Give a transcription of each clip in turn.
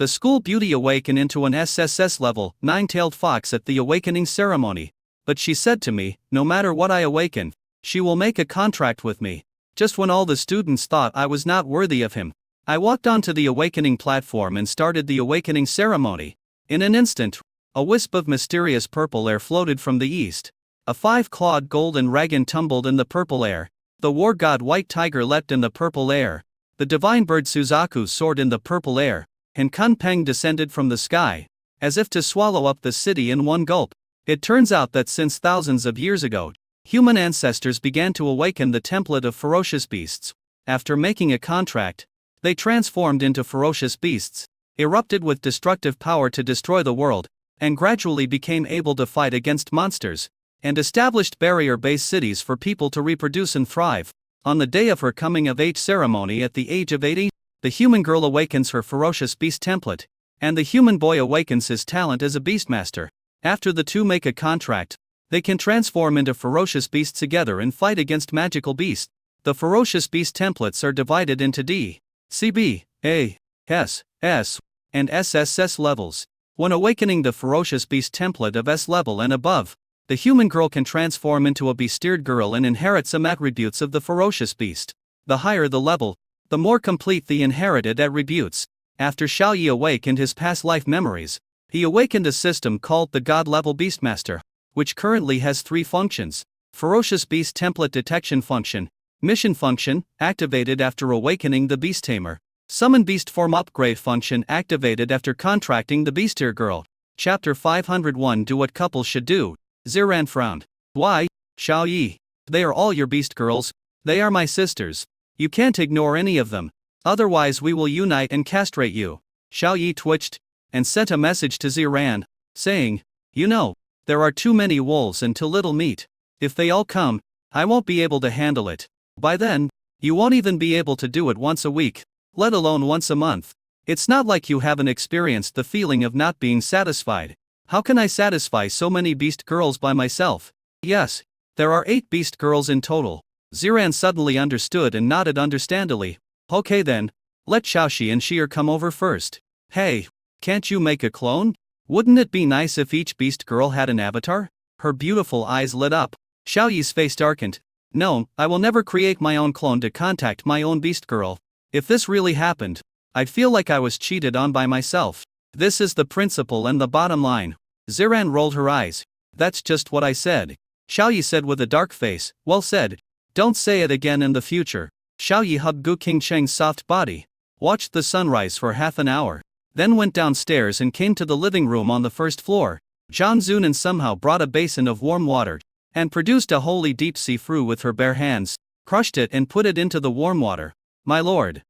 The school beauty awakened into an SSS level 9-tailed fox at the awakening ceremony. But she said to me, no matter what I awaken, she will make a contract with me. Just when all the students thought I was not worthy of him, I walked onto the awakening platform and started the awakening ceremony. In an instant, a wisp of mysterious purple air floated from the east. A 5-clawed golden dragon tumbled in the purple air. The war god White Tiger leapt in the purple air. The divine bird Suzaku soared in the purple air, and Kunpeng descended from the sky, as if to swallow up the city in one gulp. It turns out that since thousands of years ago, human ancestors began to awaken the template of ferocious beasts. After making a contract, they transformed into ferocious beasts, erupted with destructive power to destroy the world, and gradually became able to fight against monsters, and established barrier-based cities for people to reproduce and thrive. On the day of her coming-of-age ceremony at the age of 80, the human girl awakens her ferocious beast template, and the human boy awakens his talent as a beastmaster. After the two make a contract, they can transform into ferocious beasts together and fight against magical beasts. The ferocious beast templates are divided into D, CB, A, S, S, and SSS levels. When awakening the ferocious beast template of S level and above, the human girl can transform into a beast-steered girl and inherit some attributes of the ferocious beast. The higher the level, the more complete the inherited attributes. After Xiaoyi awakened his past life memories, he awakened a system called the God-level Beastmaster, which currently has 3 functions. Ferocious Beast Template Detection Function, Mission Function, activated after awakening the Beast Tamer. Summon Beast Form Upgrade Function activated after contracting the Beast-Ear Girl. Chapter 501 Do What Couples Should Do. Ziran frowned. Why, Xiaoyi? They are all your beast girls. They are my sisters. You can't ignore any of them. Otherwise we will unite and castrate you. Xiaoyi twitched, and sent a message to Ziran, saying, you know, there are too many wolves and too little meat. If they all come, I won't be able to handle it. By then, you won't even be able to do it once a week, let alone once a month. It's not like you haven't experienced the feeling of not being satisfied. How can I satisfy so many beast girls by myself? Yes, there are 8 beast girls in total. Ziran suddenly understood and nodded understandably. Okay then, let Xiaoxi and Xier come over first. Hey, can't you make a clone? Wouldn't it be nice if each beast girl had an avatar? Her beautiful eyes lit up. Xiaoyi's face darkened. No, I will never create my own clone to contact my own beast girl. If this really happened, I'd feel like I was cheated on by myself. This is the principle and the bottom line. Ziran rolled her eyes. That's just what I said. Xiaoyi said with a dark face, well said. Don't say it again in the future. Xiaoyi hugged Gu Qingcheng's soft body, watched the sunrise for half an hour, then went downstairs and came to the living room on the first floor. Zhang Zunan somehow brought a basin of warm water, and produced a wholly deep sea fruit with her bare hands, crushed it and put it into the warm water. My lord,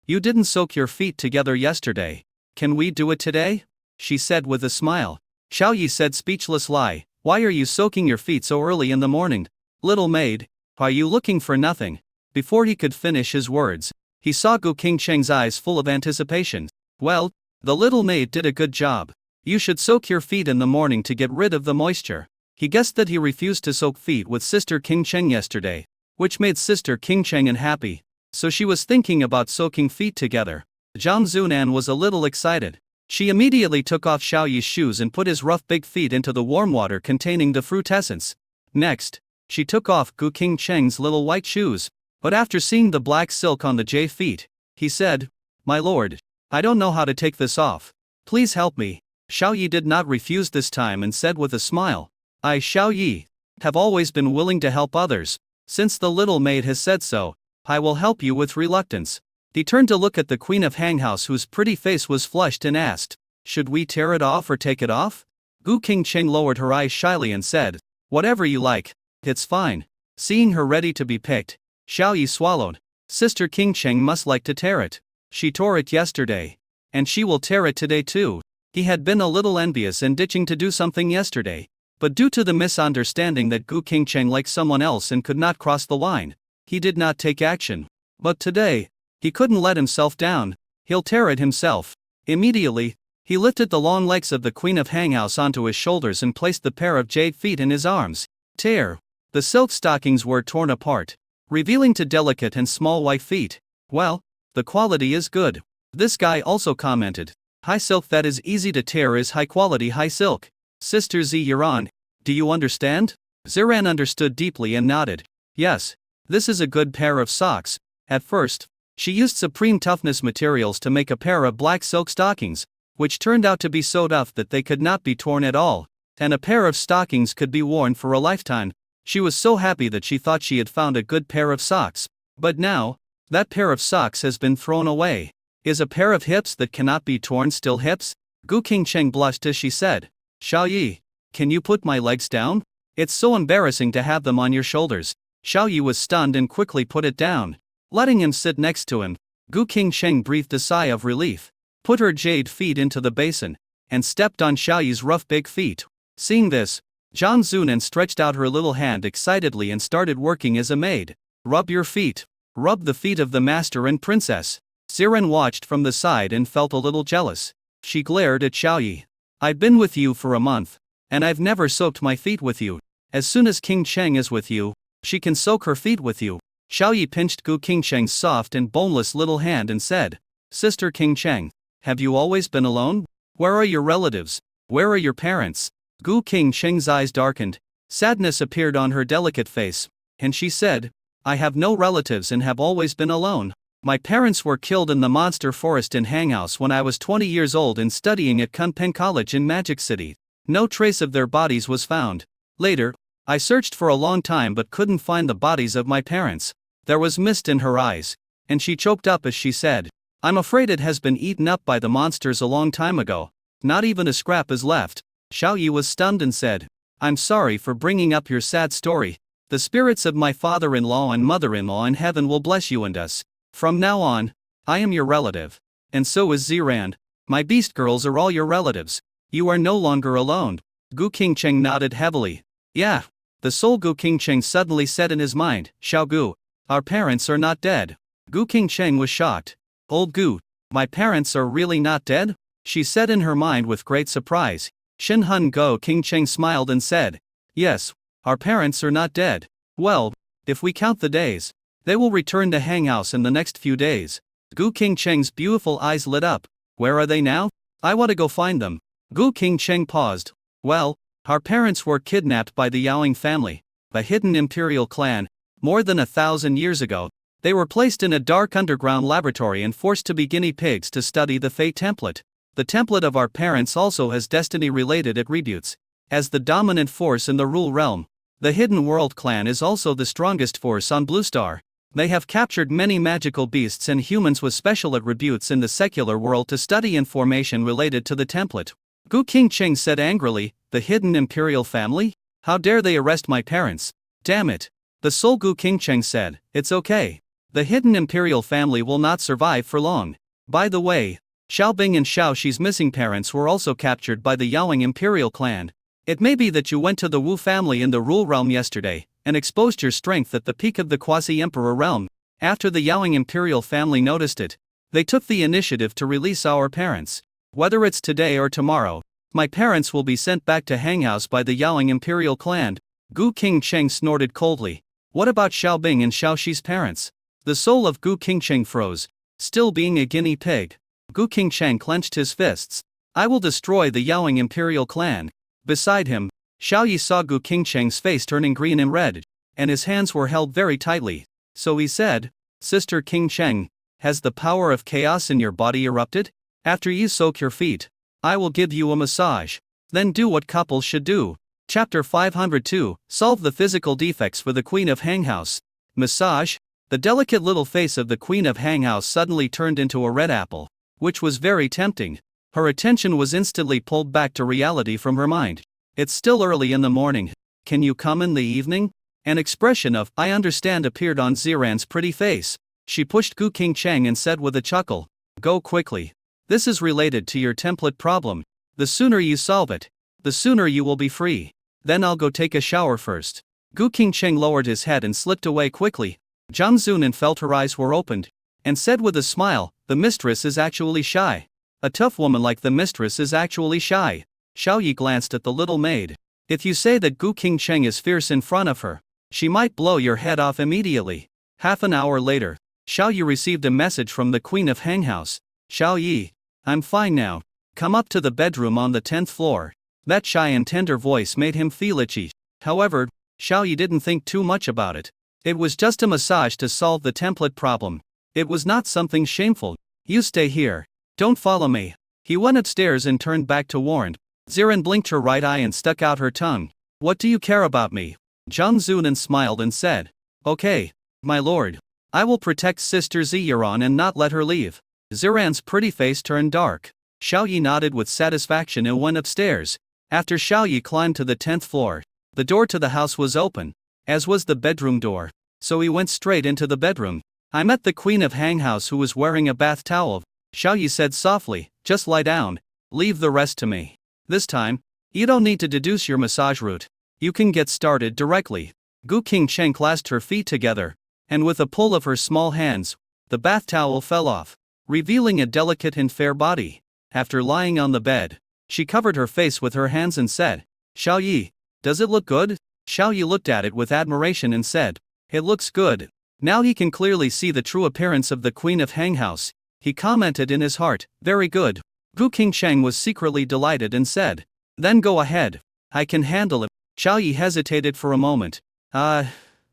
you didn't soak your feet together yesterday. Can we do it today? She said with a smile. Xiaoyi said speechless lie. Why are you soaking your feet so early in the morning? Little maid, are you looking for nothing? Before he could finish his words, he saw Gu Qingcheng's eyes full of anticipation. Well, the little maid did a good job. You should soak your feet in the morning to get rid of the moisture. He guessed that he refused to soak feet with Sister Qingcheng yesterday, which made Sister Qingcheng unhappy, so she was thinking about soaking feet together. Zhang Zunan was a little excited. She immediately took off Xiaoyi's shoes and put his rough big feet into the warm water containing the fruit essence. Next, she took off Gu Qingcheng's little white shoes, but after seeing the black silk on the J feet, he said, my lord, I don't know how to take this off. Please help me. Xiaoyi did not refuse this time and said with a smile, I, Xiaoyi, have always been willing to help others. Since the little maid has said so, I will help you with reluctance. He turned to look at the Queen of Hanghouse whose pretty face was flushed and asked, should we tear it off or take it off? Gu Qingcheng lowered her eyes shyly and said, whatever you like, it's fine. Seeing her ready to be picked, Xiaoyi swallowed. Sister Qingcheng must like to tear it. She tore it yesterday, and she will tear it today too. He had been a little envious and ditching to do something yesterday, but due to the misunderstanding that Gu Qingcheng liked someone else and could not cross the line, he did not take action. But today, he couldn't let himself down. He'll tear it himself. Immediately, he lifted the long legs of the Queen of Hanghouse onto his shoulders and placed the pair of jade feet in his arms. Tear. The silk stockings were torn apart, revealing two delicate and small white feet. Well, the quality is good. This guy also commented, high silk that is easy to tear is high quality high silk. Sister Z, you're on. Do you understand? Ziran understood deeply and nodded. Yes. This is a good pair of socks. At first, she used supreme toughness materials to make a pair of black silk stockings, which turned out to be so tough that they could not be torn at all, and a pair of stockings could be worn for a lifetime. She was so happy that she thought she had found a good pair of socks. But now, that pair of socks has been thrown away. Is a pair of hips that cannot be torn still hips? Gu Qingcheng blushed as she said, Xiao Yi, can you put my legs down? It's so embarrassing to have them on your shoulders. Xiao Yi was stunned and quickly put it down. Letting him sit next to him, Gu Qingcheng breathed a sigh of relief, put her jade feet into the basin, and stepped on Xiao Yi's rough big feet. Seeing this, Zhang Zunan stretched out her little hand excitedly and started working as a maid. Rub your feet. Rub the feet of the master and princess. Ziran watched from the side and felt a little jealous. She glared at Xiao Yi. I've been with you for a month, and I've never soaked my feet with you. As soon as King Cheng is with you, she can soak her feet with you. Xiao Yi pinched Gu Qingcheng's soft and boneless little hand and said, Sister King Cheng, have you always been alone? Where are your relatives? Where are your parents? Gu Qingcheng's eyes darkened. Sadness appeared on her delicate face, and she said, I have no relatives and have always been alone. My parents were killed in the monster forest in Hanghouse when I was 20 years old and studying at Kunpeng College in Magic City. No trace of their bodies was found. Later, I searched for a long time but couldn't find the bodies of my parents. There was mist in her eyes, and she choked up as she said, I'm afraid it has been eaten up by the monsters a long time ago. Not even a scrap is left. Xiao Yi was stunned and said, I'm sorry for bringing up your sad story. The spirits of my father-in-law and mother-in-law in heaven will bless you and us. From now on, I am your relative. And so is Zirand. My beast girls are all your relatives. You are no longer alone. Gu Qingcheng nodded heavily. Yeah. The soul Gu Qingcheng suddenly said in his mind, Xiao Gu, our parents are not dead. Gu Qingcheng was shocked. Old Gu, my parents are really not dead? She said in her mind with great surprise. Shin Hun Go Qingcheng smiled and said, yes, our parents are not dead. Well, if we count the days, they will return to Hanghouse in the next few days. Gu Qingcheng's beautiful eyes lit up. Where are they now? I want to go find them. Gu Qingcheng paused. Well, our parents were kidnapped by the Yaoing family, a hidden imperial clan, more than 1,000 years ago. They were placed in a dark underground laboratory and forced to be guinea pigs to study the Fate template. The template of our parents also has destiny-related attributes. As the dominant force in the Rule Realm, the Hidden World clan is also the strongest force on Blue Star. They have captured many magical beasts and humans with special attributes in the secular world to study information related to the template. Gu Qingcheng said angrily, the Hidden Imperial family? How dare they arrest my parents? Damn it. The soul Gu Qingcheng said, it's okay. The Hidden Imperial family will not survive for long. By the way, Xiao Bing and Xiao Shi's missing parents were also captured by the Yaoing Imperial clan. It may be that you went to the Wu family in the Rule Realm yesterday, and exposed your strength at the peak of the Quasi-Emperor realm. After the Yaoing Imperial family noticed it, they took the initiative to release our parents. Whether it's today or tomorrow, my parents will be sent back to Hanghouse by the Yaoing Imperial clan. Gu Qingcheng snorted coldly. What about Xiao Bing and Xiao Shi's parents? The soul of Gu Qingcheng froze. Still being a guinea pig, Gu Qingcheng clenched his fists. I will destroy the Yaoing Imperial clan. Beside him, Xiao Yi saw Gu Qingcheng's face turning green and red, and his hands were held very tightly. So he said, Sister Qingcheng, has the power of chaos in your body erupted? After you soak your feet, I will give you a massage. Then do what couples should do. Chapter 502, Solve the Physical Defects for the Queen of Hanghouse. Massage? The delicate little face of the Queen of Hanghouse suddenly turned into a red apple, which was very tempting. Her attention was instantly pulled back to reality from her mind. It's still early in the morning. Can you come in the evening? An expression of, I understand appeared on Ziran's pretty face. She pushed Gu Qingcheng and said with a chuckle, go quickly. This is related to your template problem. The sooner you solve it, the sooner you will be free. Then I'll go take a shower first. Gu Qingcheng lowered his head and slipped away quickly. Zhang Zunan felt her eyes were opened, and said with a smile, the mistress is actually shy. A tough woman like the mistress is actually shy. Xiao Yi glanced at the little maid. If you say that Gu Qingcheng is fierce in front of her, she might blow your head off immediately. Half an hour later, Xiao Yi received a message from the Queen of Hanghouse. Xiao Yi. I'm fine now. Come up to the bedroom on the 10th floor. That shy and tender voice made him feel itchy. However, Xiao Yi didn't think too much about it. It was just a massage to solve the template problem. It was not something shameful. You stay here. Don't follow me. He went upstairs and turned back to warn. Ziren blinked her right eye and stuck out her tongue. What do you care about me? Zhang Zunan smiled and said. Okay, my lord. I will protect Sister Ziran and not let her leave. Ziran's pretty face turned dark. Xiao Yi nodded with satisfaction and went upstairs. After Xiao Yi climbed to the 10th floor, the door to the house was open, as was the bedroom door. So he went straight into the bedroom. I met the Queen of Hang House who was wearing a bath towel. Xiao Yi said softly, just lie down. Leave the rest to me. This time, you don't need to deduce your massage route. You can get started directly. Gu Qingcheng clasped her feet together, and with a pull of her small hands, the bath towel fell off, revealing a delicate and fair body. After lying on the bed, she covered her face with her hands and said, Xiao Yi, does it look good? Xiao Yi looked at it with admiration and said, it looks good. Now he can clearly see the true appearance of the Queen of Hang House. He commented in his heart, very good. Gu Qingcheng was secretly delighted and said, then go ahead. I can handle it. Xiao Yi hesitated for a moment.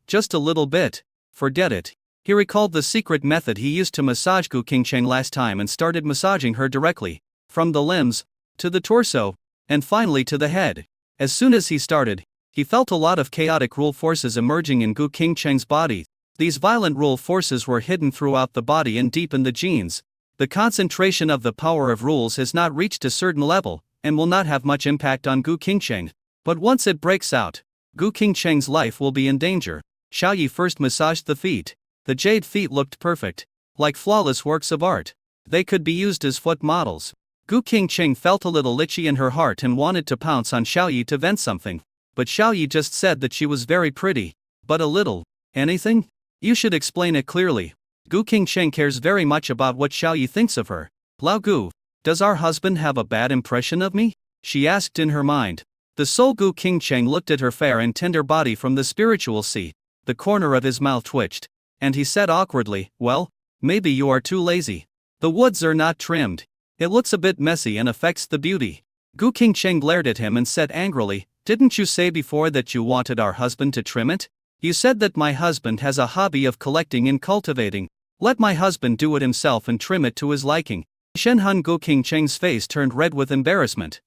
Just a little bit. Forget it. He recalled the secret method he used to massage Gu Qingcheng last time and started massaging her directly, from the limbs, to the torso, and finally to the head. As soon as he started, he felt a lot of chaotic rule forces emerging in Gu Qingcheng's body. These violent rule forces were hidden throughout the body and deep in the genes. The concentration of the power of rules has not reached a certain level, and will not have much impact on Gu Qingcheng. But once it breaks out, Gu Qingcheng's life will be in danger. Xiao Yi first massaged the feet. The jade feet looked perfect, like flawless works of art. They could be used as foot models. Gu Qingcheng felt a little itchy in her heart and wanted to pounce on Xiao Yi to vent something. But Xiao Yi just said that she was very pretty. But a little. Anything? You should explain it clearly. Gu Qingcheng cares very much about what Xiao Yi thinks of her. Lao Gu, does our husband have a bad impression of me? She asked in her mind. The soul Gu Qingcheng looked at her fair and tender body from the spiritual sea. The corner of his mouth twitched, and he said awkwardly, well, maybe you are too lazy. The woods are not trimmed. It looks a bit messy and affects the beauty. Gu Qingcheng glared at him and said angrily, didn't you say before that you wanted our husband to trim it? You said that my husband has a hobby of collecting and cultivating. Let my husband do it himself and trim it to his liking. Shenhun Gu Qingcheng's face turned red with embarrassment.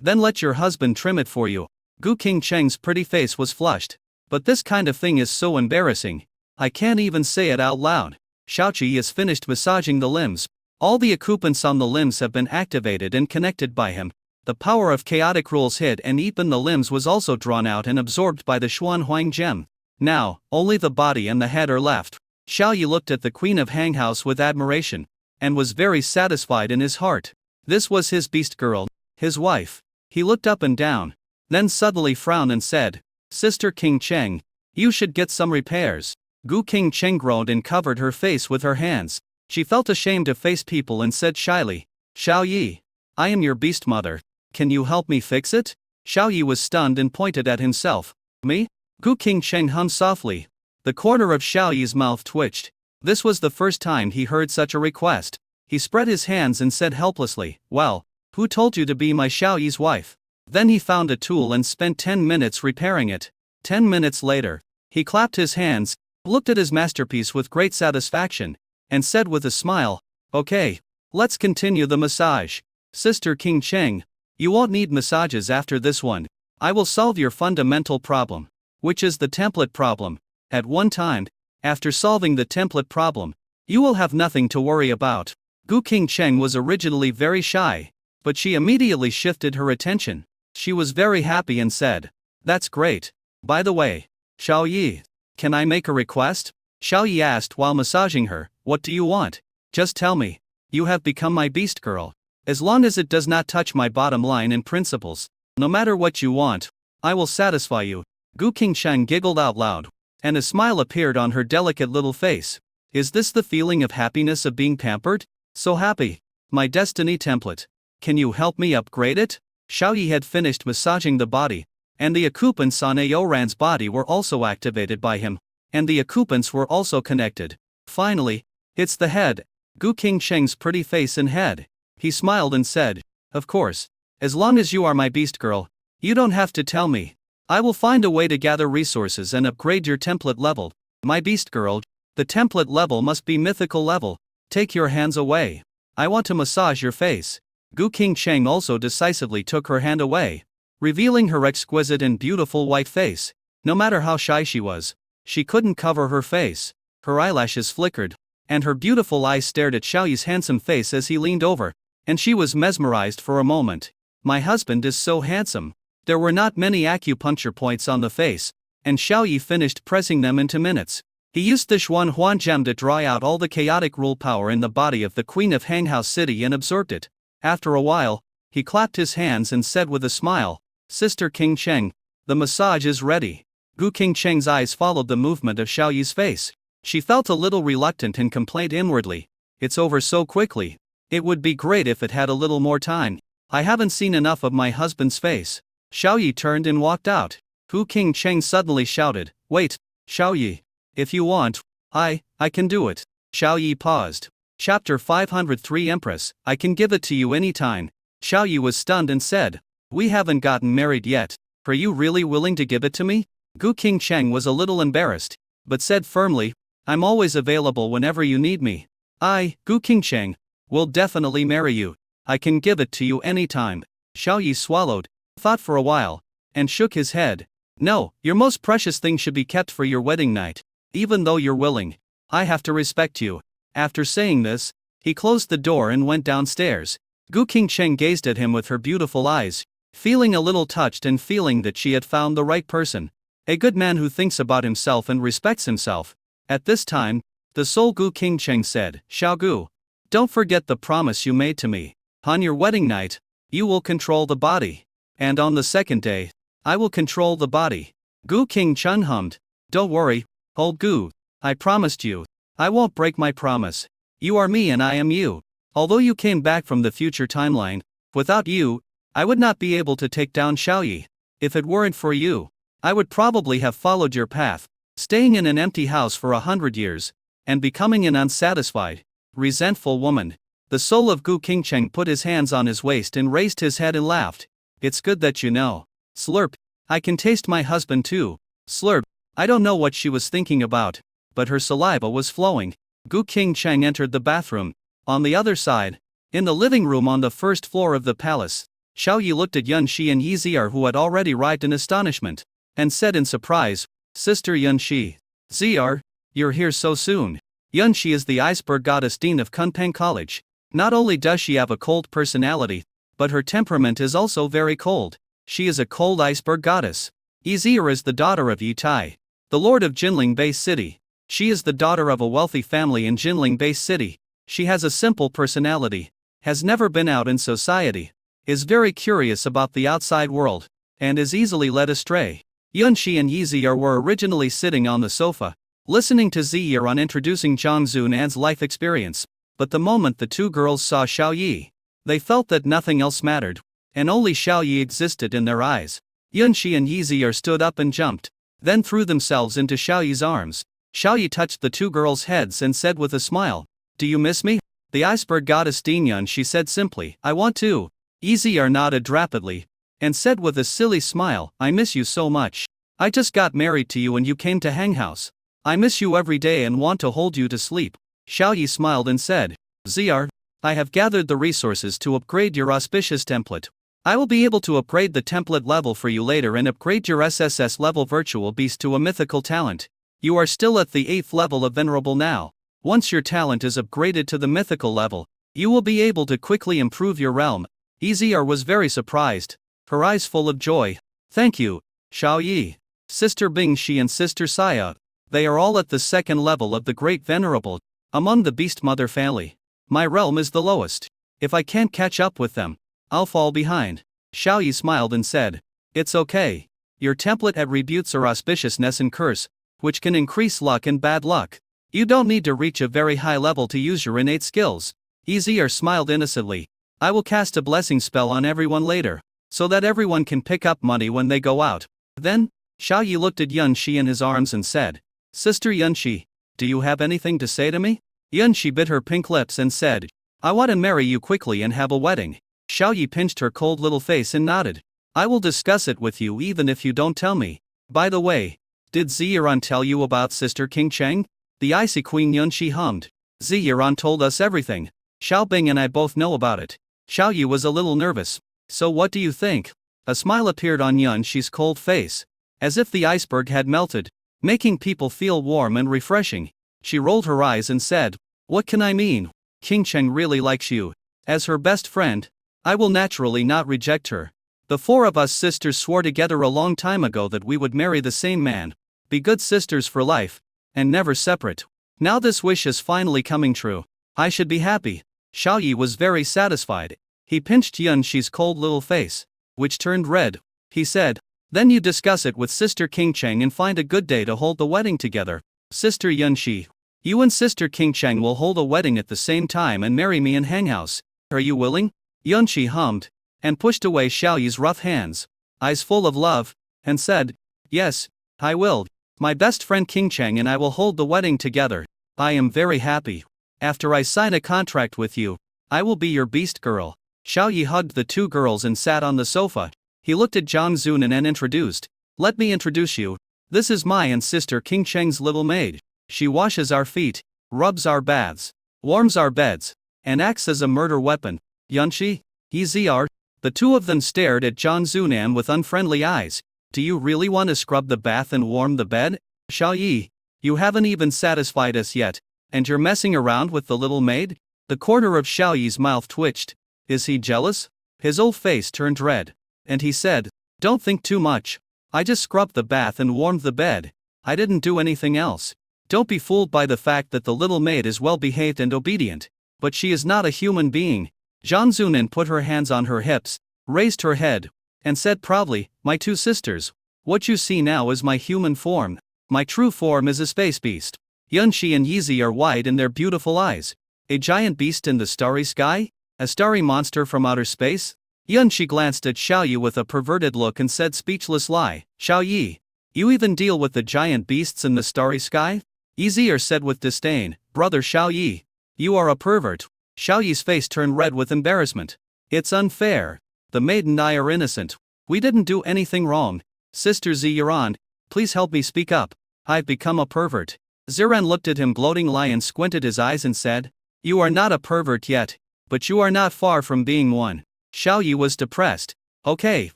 Then let your husband trim it for you. Gu Qingcheng's pretty face was flushed. But this kind of thing is so embarrassing. I can't even say it out loud. Xiao Yi has finished massaging the limbs. All the occupants on the limbs have been activated and connected by him. The power of chaotic rules hid and even the limbs was also drawn out and absorbed by the Xuan Huang gem. Now, only the body and the head are left. Xiao Yi looked at the Queen of Hang House with admiration, and was very satisfied in his heart. This was his beast girl, his wife. He looked up and down, then suddenly frowned and said, Sister Qingcheng, you should get some repairs. Gu Qingcheng groaned and covered her face with her hands. She felt ashamed to face people and said shyly, Xiao Yi, I am your beast mother. Can you help me fix it? Xiao Yi was stunned and pointed at himself. Me? Gu Qingcheng hummed softly. The corner of Xiao Yi's mouth twitched. This was the first time he heard such a request. He spread his hands and said helplessly, well, who told you to be my Xiao Yi's wife? Then he found a tool and spent 10 minutes repairing it. 10 minutes later, he clapped his hands, looked at his masterpiece with great satisfaction, and said with a smile, okay, let's continue the massage. Sister Qingcheng, you won't need massages after this one. I will solve your fundamental problem, which is the template problem. At one time, after solving the template problem, you will have nothing to worry about. Gu Qingcheng was originally very shy, but she immediately shifted her attention. She was very happy and said, that's great. By the way, Xiao Yi, can I make a request? Xiao Yi asked while massaging her, what do you want? Just tell me. You have become my beast girl. As long as it does not touch my bottom line and principles, no matter what you want, I will satisfy you. Gu Qingcheng giggled out loud, and a smile appeared on her delicate little face. Is this the feeling of happiness of being pampered? So happy. My destiny template. Can you help me upgrade it? Xiao Yi had finished massaging the body, and the occupants on Aoran's body were also activated by him, and the occupants were also connected. Finally, it's the head. Gu Qingcheng's pretty face and head. He smiled and said, "Of course. As long as you are my beast girl, you don't have to tell me. I will find a way to gather resources and upgrade your template level. My beast girl, the template level must be mythical level. Take your hands away. I want to massage your face." Gu Qingcheng also decisively took her hand away, revealing her exquisite and beautiful white face. No matter how shy she was, she couldn't cover her face. Her eyelashes flickered, and her beautiful eyes stared at Xiaoyi's handsome face as he leaned over, and she was mesmerized for a moment. "My husband is so handsome." There were not many acupuncture points on the face, and Xiaoyi finished pressing them into minutes. He used the Xuan Huan gem to draw out all the chaotic rule power in the body of the Queen of Hanghouse City and absorbed it. After a while, he clapped his hands and said with a smile, "Sister Qingcheng, the massage is ready." Gu Qingcheng's eyes followed the movement of Xiaoyi's face. She felt a little reluctant and complained inwardly, "It's over so quickly. It would be great if it had a little more time. I haven't seen enough of my husband's face." Xiaoyi turned and walked out. Gu Qingcheng suddenly shouted, "Wait, Xiaoyi. If you want, I can do it." Xiaoyi paused. Chapter 503 Empress, I can give it to you anytime. Xiaoyi was stunned and said, "We haven't gotten married yet. Are you really willing to give it to me?" Gu Qingcheng was a little embarrassed, but said firmly, "I'm always available whenever you need me. I, Gu Qingcheng, will definitely marry you. I can give it to you anytime." Xiaoyi swallowed, thought for a while, and shook his head. "No, your most precious thing should be kept for your wedding night. Even though you're willing, I have to respect you." After saying this, he closed the door and went downstairs. Gu Qingcheng gazed at him with her beautiful eyes, feeling a little touched and feeling that she had found the right person. A good man who thinks about himself and respects himself. At this time, the soul Gu Qingcheng said, "Xiaogu, don't forget the promise you made to me. On your wedding night, you will control the body. And on the second day, I will control the body." Gu Qingcheng hummed, "Don't worry, old Gu. I promised you. I won't break my promise. You are me and I am you. Although you came back from the future timeline, without you, I would not be able to take down Xiaoyi. If it weren't for you, I would probably have followed your path, staying in an empty house for 100 years, and becoming an unsatisfied, resentful woman." The soul of Gu Qingcheng put his hands on his waist and raised his head and laughed. "It's good that you know. Slurp, I can taste my husband too." Slurp, I don't know what she was thinking about, but her saliva was flowing. Gu Qingcheng entered the bathroom. On the other side, in the living room on the first floor of the palace, Xiaoyi looked at Yunxi and Yizier, who had already arrived, in astonishment, and said in surprise, "Sister Yunxi, Zier, you're here so soon." Yunxi is the iceberg goddess dean of Kunpeng College. Not only does she have a cold personality, but her temperament is also very cold. She is a cold iceberg goddess. Yizier is the daughter of Yi Tai, the lord of Jinling Base City. She is the daughter of a wealthy family in Jinling Base City. She has a simple personality, has never been out in society, is very curious about the outside world, and is easily led astray. Yunxi and Yizier were originally sitting on the sofa, listening to Zier on introducing Zhang Zunan's life experience, but the moment the two girls saw Xiaoyi, they felt that nothing else mattered, and only Xiaoyi existed in their eyes. Yunxi and Yizier stood up and jumped, then threw themselves into Xiaoyi's arms. Xiaoyi touched the two girls' heads and said with a smile, "Do you miss me?" The iceberg goddess Dean Yunxi said simply, "I want to." Yizier nodded rapidly, and said with a silly smile, "I miss you so much. I just got married to you and you came to Hanghouse. I miss you every day and want to hold you to sleep." Xiaoyi smiled and said, "Zier, I have gathered the resources to upgrade your auspicious template. I will be able to upgrade the template level for you later and upgrade your SSS level virtual beast to a mythical talent. You are still at the 8th level of venerable now. Once your talent is upgraded to the mythical level, you will be able to quickly improve your realm." Yizier was very surprised, her eyes full of joy. "Thank you, Xiaoyi. Sister Bingxi and Sister Saya, they are all at the 2nd level of the Great Venerable, among the Beast Mother family. My realm is the lowest. If I can't catch up with them, I'll fall behind." Xiaoyi smiled and said, "It's okay. Your template attributes are auspiciousness and curse, which can increase luck and bad luck. You don't need to reach a very high level to use your innate skills." Yizier smiled innocently. "I will cast a blessing spell on everyone later, so that everyone can pick up money when they go out." Then, Xiaoyi looked at Yunxi in his arms and said, "Sister Yunxi, do you have anything to say to me?" Yunshi bit her pink lips and said, I want to marry you quickly and have a wedding. Xiaoyi pinched her cold little face and nodded. I will discuss it with you even if you don't tell me. By the way, did Ziyiran tell you about Sister King Cheng? The icy queen Yunshi hummed. Ziyiran told us everything. Xiaobing and I both know about it. Xiaoyi was a little nervous. So what do you think? A smile appeared on Yunshi's cold face. As if the iceberg had melted, making people feel warm and refreshing. She rolled her eyes and said, What can I mean? King Cheng really likes you. As her best friend, I will naturally not reject her. The four of us sisters swore together a long time ago that we would marry the same man, be good sisters for life, and never separate. Now this wish is finally coming true. I should be happy. Xiaoyi was very satisfied. He pinched Yunshi's cold little face, which turned red. He said, Then you discuss it with Sister King Cheng and find a good day to hold the wedding together. Sister Yunshi, you and Sister King Cheng will hold a wedding at the same time and marry me in Hanghouse. Are you willing? Yunshi hummed, and pushed away Xiaoyi's rough hands, eyes full of love, and said, Yes, I will. My best friend King Cheng and I will hold the wedding together. I am very happy. After I sign a contract with you, I will be your beast girl. Xiaoyi hugged the two girls and sat on the sofa. He looked at Zhang Zunan and introduced, Let me introduce you. This is my and Sister King Cheng's little maid. She washes our feet, rubs our baths, warms our beds, and acts as a murder weapon. Yunshi, EZR. The two of them stared at Zhang Zunan with unfriendly eyes. Do you really want to scrub the bath and warm the bed? Xiaoyi, you haven't even satisfied us yet, and you're messing around with the little maid? The corner of Xiaoyi's mouth twitched. Is he jealous? His old face turned red, and he said, Don't think too much. I just scrubbed the bath and warmed the bed. I didn't do anything else. Don't be fooled by the fact that the little maid is well behaved and obedient, but she is not a human being. Zhang Zunan put her hands on her hips, raised her head, and said proudly, My two sisters, what you see now is my human form. My true form is a space beast. Yunshi and Yizi are wide in their beautiful eyes. A giant beast in the starry sky? A starry monster from outer space? Yunshi glanced at Xiaoyi with a perverted look and said speechless lie, Xiaoyi, you even deal with the giant beasts in the starry sky? Yizi said with disdain, Brother Xiaoyi, you are a pervert. Xiaoyi's face turned red with embarrassment. It's unfair. The maid and I are innocent. We didn't do anything wrong. Sister Ziyiran, please help me speak up. I've become a pervert. Ziran looked at him gloatingly and squinted his eyes and said, You are not a pervert yet, but you are not far from being one. Xiaoyi was depressed. Okay,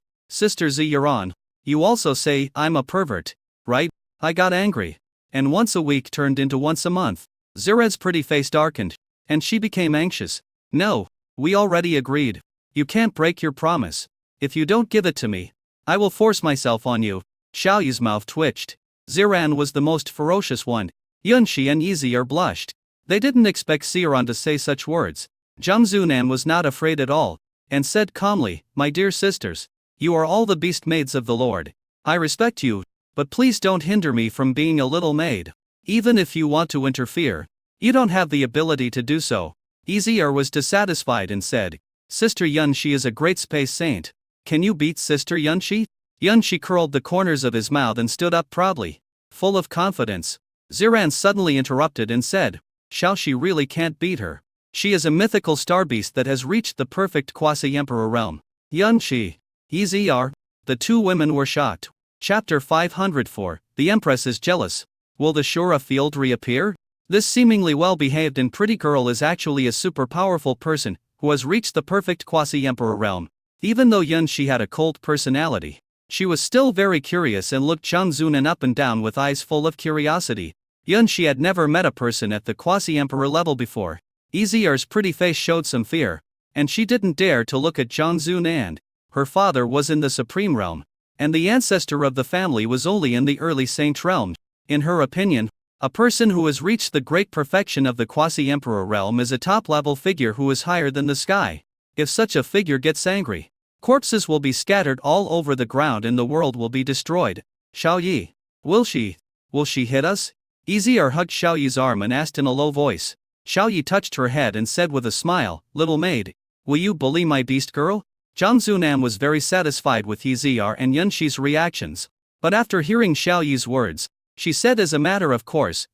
Sister Ziyiran, you also say I'm a pervert, right? I got angry. And once a week turned into once a month. Zired's pretty face darkened, and she became anxious. No, we already agreed. You can't break your promise. If you don't give it to me, I will force myself on you. Xiaoyi's mouth twitched. Ziran was the most ferocious one. Yunshi and Yizi blushed. They didn't expect Ziran to say such words. Zhang Zunan was not afraid at all, and said calmly, My dear sisters, you are all the beast maids of the Lord. I respect you, but please don't hinder me from being a little maid. Even if you want to interfere, you don't have the ability to do so. Yizi was dissatisfied and said, Sister Yunshi is a great space saint. Can you beat Sister Yunshi? Yunshi curled the corners of his mouth and stood up proudly, full of confidence. Ziran suddenly interrupted and said, Xiaoshi really can't beat her. She is a mythical star beast that has reached the perfect quasi-emperor realm. Yunshi, EZR. The two women were shocked. Chapter 504, The Empress is jealous. Will the Shura field reappear? This seemingly well-behaved and pretty girl is actually a super powerful person, who has reached the perfect quasi-emperor realm. Even though Yunshi had a cold personality, she was still very curious and looked Zhang Zunan up and down with eyes full of curiosity. Yunshi had never met a person at the quasi-emperor level before. Ezir's pretty face showed some fear, and she didn't dare to look at Zhang Zunan. Her father was in the supreme realm, and the ancestor of the family was only in the early saint realm. In her opinion, a person who has reached the great perfection of the quasi-emperor realm is a top-level figure who is higher than the sky. If such a figure gets angry, corpses will be scattered all over the ground and the world will be destroyed. Xiaoyi, will she hit us? Ezir hugged Xiaoyi's arm and asked in a low voice. Xiaoyi touched her head and said with a smile, Little maid, will you bully my beast girl? Zhang Zunan was very satisfied with Ezir and Yunshi's reactions, but after hearing Xiaoyi's words, she said as a matter of course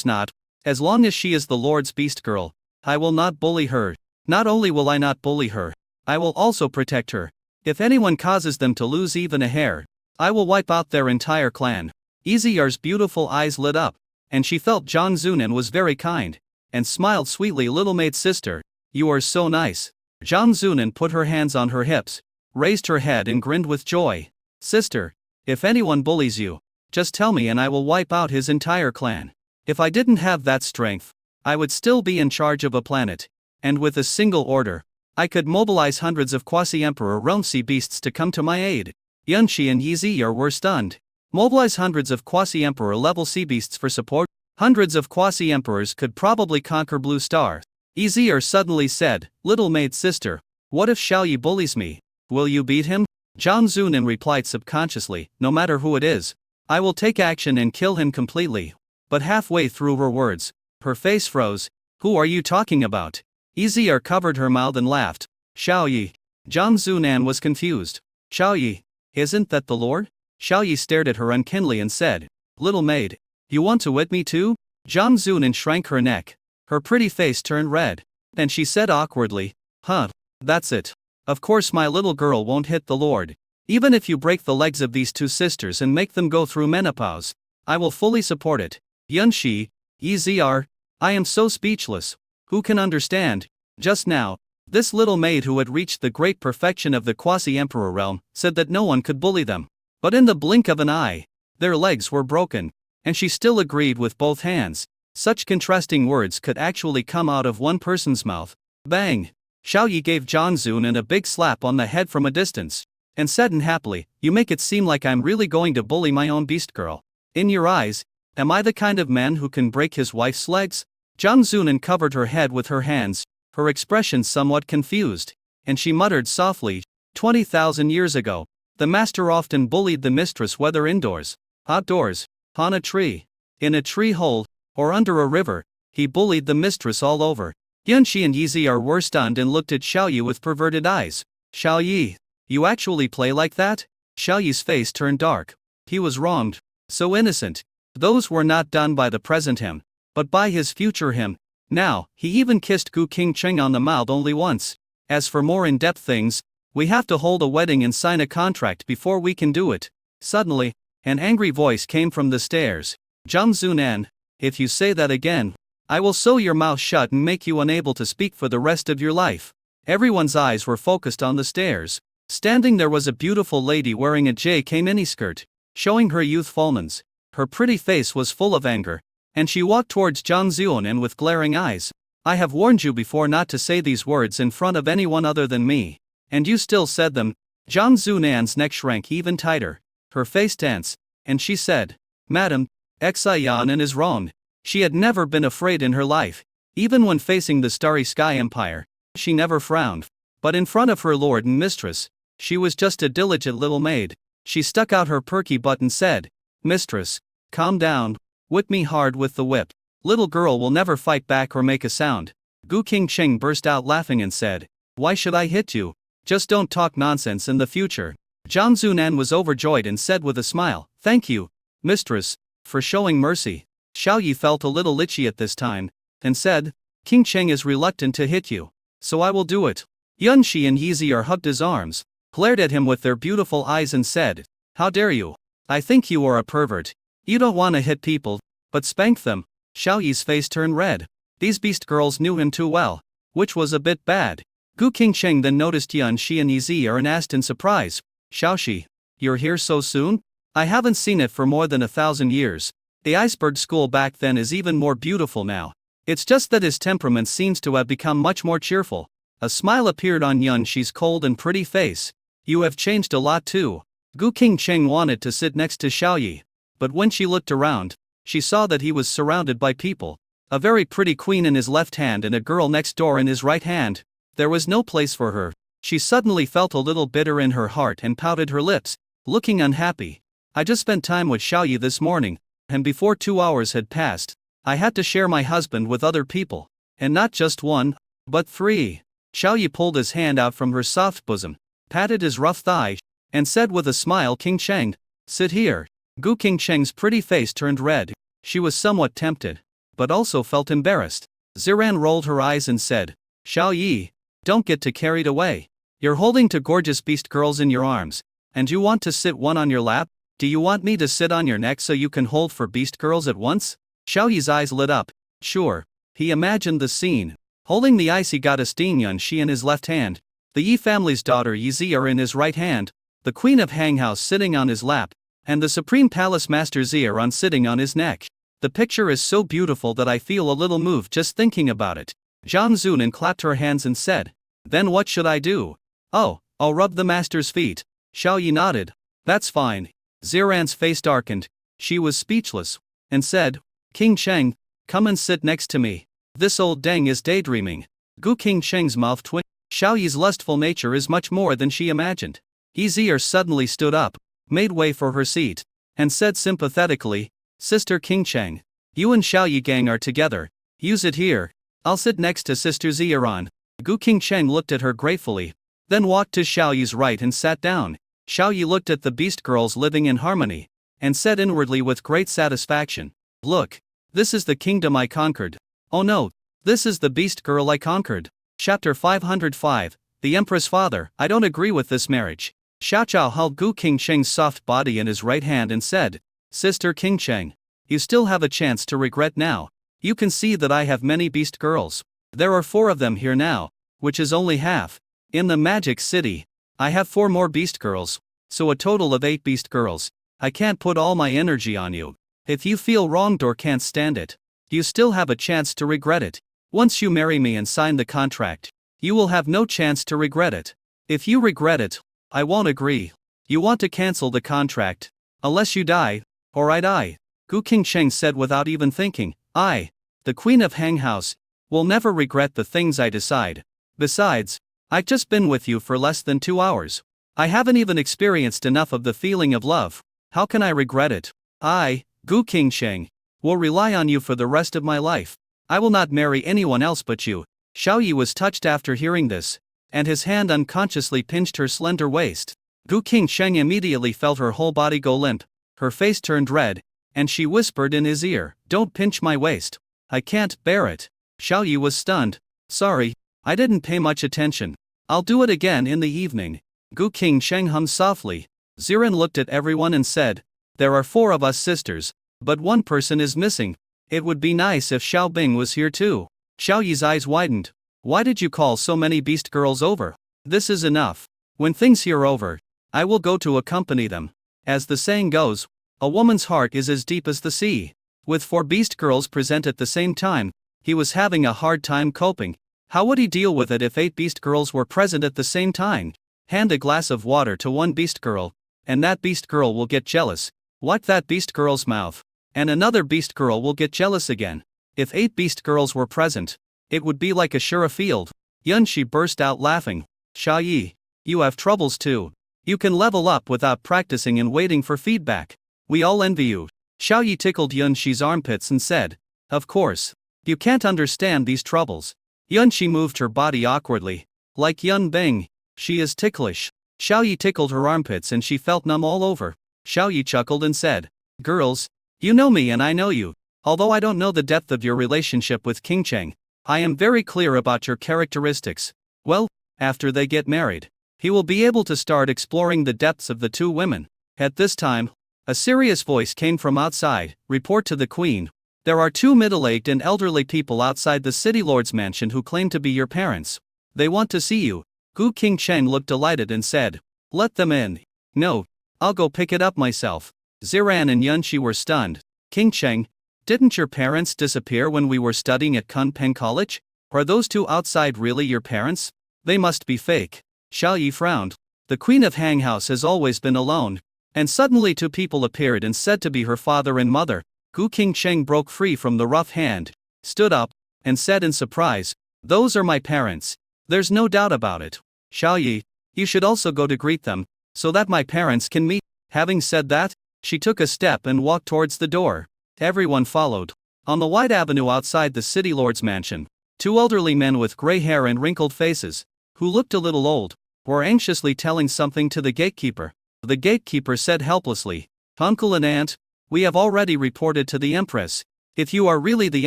not. As long as she is the Lord's beast girl, I will not bully her. Not only will I not bully her, I will also protect her. If anyone causes them to lose even a hair, I will wipe out their entire clan. Izzyar's beautiful eyes lit up, and she felt John Zunan was very kind, and smiled sweetly. Little maid sister, you are so nice. John Zunan put her hands on her hips, raised her head and grinned with joy. Sister, if anyone bullies you, just tell me and I will wipe out his entire clan. If I didn't have that strength, I would still be in charge of a planet, and with a single order, I could mobilize hundreds of quasi-emperor realm sea beasts to come to my aid. Yunshi and Yiziyar were stunned. Mobilize hundreds of quasi-emperor level sea beasts for support? Hundreds of quasi-emperors could probably conquer Blue Star. Yiziyar suddenly said, Little maid sister, what if Xiaoyi bullies me? Will you beat him? Zhang Zunan replied subconsciously, no matter who it is, I will take action and kill him completely. But halfway through her words, her face froze. Who are you talking about? Yiziyar covered her mouth and laughed. Xiaoyi. Zhang Zunan was confused. Xiaoyi, isn't that the Lord? Xiaoyi stared at her unkindly and said, Little maid, you want to whip me too? Zhang Zunan shrank her neck. Her pretty face turned red. And she said awkwardly, Huh, that's it. Of course my little girl won't hit the Lord. Even if you break the legs of these two sisters and make them go through menopause, I will fully support it. Yunshi, Yiziyar, I am so speechless. Who can understand? Just now, this little maid who had reached the great perfection of the quasi-emperor realm said that no one could bully them. But in the blink of an eye, their legs were broken, and she still agreed with both hands. Such contrasting words could actually come out of one person's mouth. Bang! Xiaoyi gave Zhang Zunan a big slap on the head from a distance, and said unhappily, You make it seem like I'm really going to bully my own beast girl. In your eyes, am I the kind of man who can break his wife's legs? Zhang Zunan covered her head with her hands, her expression somewhat confused, and she muttered softly, 20,000 years ago, the master often bullied the mistress whether indoors, outdoors, on a tree, in a tree hole, or under a river, he bullied the mistress all over. Yunshi and Yiziyar were stunned and looked at Xiaoyi with perverted eyes. Xiaoyi, you actually play like that? Xiaoyi's face turned dark. He was wronged. So innocent. Those were not done by the present him, but by his future him. Now, he even kissed Gu Qingcheng on the mouth only once. As for more in-depth things, we have to hold a wedding and sign a contract before we can do it. Suddenly, an angry voice came from the stairs. Zhang Zunan, if you say that again, I will sew your mouth shut and make you unable to speak for the rest of your life. Everyone's eyes were focused on the stairs. Standing there was a beautiful lady wearing a JK miniskirt, showing her youthfulness. Her pretty face was full of anger, and she walked towards Zhang Zunan with glaring eyes. I have warned you before not to say these words in front of anyone other than me, and you still said them. Zhang Zunan's neck shrank even tighter, her face tense, and she said, Madam, Xiaoyan is wrong. She had never been afraid in her life. Even when facing the Starry Sky Empire, she never frowned. But in front of her lord and mistress, she was just a diligent little maid. She stuck out her perky butt and said, Mistress, calm down, whip me hard with the whip. Little girl will never fight back or make a sound. Gu Qingcheng burst out laughing and said, Why should I hit you? Just don't talk nonsense in the future. Zhang Zunan was overjoyed and said with a smile, Thank you, mistress, for showing mercy. Xiaoyi felt a little itchy at this time, and said, Qingcheng is reluctant to hit you, so I will do it. Yunshi and Yiziyar hugged his arms, glared at him with their beautiful eyes and said, How dare you? I think you are a pervert. You don't want to hit people, but spank them. Xiaoyi's face turned red. These beast girls knew him too well, which was a bit bad. Gu Qingcheng then noticed Yunshi and Yiziyar and asked in surprise, Xiaoxi, you're here so soon? I haven't seen it for more than 1,000 years. The iceberg school back then is even more beautiful now. It's just that his temperament seems to have become much more cheerful. A smile appeared on Yunshi's cold and pretty face. You have changed a lot too. Gu Qingcheng wanted to sit next to Xiaoyi, but when she looked around, she saw that he was surrounded by people. A very pretty queen in his left hand and a girl next door in his right hand. There was no place for her. She suddenly felt a little bitter in her heart and pouted her lips, looking unhappy. I just spent time with Xiaoyi this morning, and before 2 hours had passed, I had to share my husband with other people, and not just one, but 3. Xiaoyi pulled his hand out from her soft bosom, patted his rough thigh, and said with a smile, Qingcheng, sit here. Gu Qingcheng's pretty face turned red. She was somewhat tempted, but also felt embarrassed. Ziran rolled her eyes and said, Xiao Yi, don't get too carried away. You're holding two gorgeous beast girls in your arms, and you want to sit one on your lap? Do you want me to sit on your neck so you can hold four beast girls at once? Xiao Yi's eyes lit up. Sure. He imagined the scene. Holding the icy goddess Ding Yunxi in his left hand, the Yi family's daughter Yi Zier in his right hand, the queen of Hanghouse sitting on his lap, and the supreme palace master Ziran sitting on his neck. The picture is so beautiful that I feel a little moved just thinking about it. Zhang Zunan clapped her hands and said, Then what should I do? Oh, I'll rub the master's feet. Xiao Yi nodded. That's fine. Ziran's face darkened. She was speechless, and said, King Cheng, come and sit next to me. This old deng is daydreaming. Gu King Cheng's mouth twitched. Xiao Yi's lustful nature is much more than she imagined. Yi Zier suddenly stood up, made way for her seat, and said sympathetically, Sister King Cheng, you and Xiao Yi gang are together. Use it here. I'll sit next to Sister Ziran. Gu King Cheng looked at her gratefully, then walked to Xiao Yi's right and sat down. Xiao Yi looked at the beast girls living in harmony, and said inwardly with great satisfaction, Look, this is the kingdom I conquered. Oh no, this is the beast girl I conquered. Chapter 505, The Empress Father, I don't agree with this marriage. Xiaoqiao held Gu King Cheng's soft body in his right hand and said, Sister King Cheng, you still have a chance to regret now. You can see that I have many beast girls. There are 4 of them here now, which is only half. In the Magic City, I have 4 more beast girls, so a total of 8 beast girls. I can't put all my energy on you. If you feel wronged or can't stand it, you still have a chance to regret it. Once you marry me and sign the contract, you will have no chance to regret it. If you regret it, I won't agree. You want to cancel the contract, unless you die, or I die. Gu King Cheng said without even thinking, I, the Queen of Hanghouse, will never regret the things I decide. Besides, I've just been with you for less than 2 hours. I haven't even experienced enough of the feeling of love. How can I regret it? I, Gu King Cheng, will rely on you for the rest of my life. I will not marry anyone else but you. Xiao Yi was touched after hearing this, and his hand unconsciously pinched her slender waist. Gu King Cheng immediately felt her whole body go limp, her face turned red, and she whispered in his ear, Don't pinch my waist. I can't bear it. Xiao Yi was stunned. Sorry, I didn't pay much attention. I'll do it again in the evening. Gu King Cheng hummed softly. Ziran looked at everyone and said, There are 4 of us sisters, but one person is missing. It would be nice if Xiao Bing was here too. Xiao Yi's eyes widened. Why did you call so many beast girls over? This is enough. When things here are over, I will go to accompany them. As the saying goes, a woman's heart is as deep as the sea. With 4 beast girls present at the same time, he was having a hard time coping. How would he deal with it if 8 beast girls were present at the same time? Hand a glass of water to one beast girl, and that beast girl will get jealous. Wipe that beast girl's mouth, and another beast girl will get jealous again. If 8 beast girls were present, it would be like a Shura field. Yunxi burst out laughing. Xiao Yi, you have troubles too. You can level up without practicing and waiting for feedback. We all envy you. Xiao Yi tickled Yunxi's armpits and said, Of course. You can't understand these troubles. Yunxi moved her body awkwardly. Like Yun Bing, she is ticklish. Xiao Yi tickled her armpits and she felt numb all over. Xiao Yi chuckled and said, Girls, you know me and I know you. Although I don't know the depth of your relationship with King Cheng, I am very clear about your characteristics. Well, after they get married, he will be able to start exploring the depths of the 2 women. At this time, a serious voice came from outside. Report to the queen. There are 2 middle-aged and elderly people outside the city lord's mansion who claim to be your parents. They want to see you. Gu King Cheng looked delighted and said, Let them in. No, I'll go pick it up myself. Ziran and Yunxi were stunned. King Cheng, didn't your parents disappear when we were studying at Kunpeng College? Are those 2 outside really your parents? They must be fake. Xiao Yi frowned. The Queen of Hanghouse has always been alone. And suddenly 2 people appeared and said to be her father and mother. Gu King Cheng broke free from the rough hand, stood up, and said in surprise, Those are my parents. There's no doubt about it. Xiao Yi, you should also go to greet them, so that my parents can meet. Having said that, she took a step and walked towards the door. Everyone followed. On the wide avenue outside the city lord's mansion, 2 elderly men with gray hair and wrinkled faces, who looked a little old, were anxiously telling something to the gatekeeper. The gatekeeper said helplessly, Uncle and Aunt, we have already reported to the Empress. If you are really the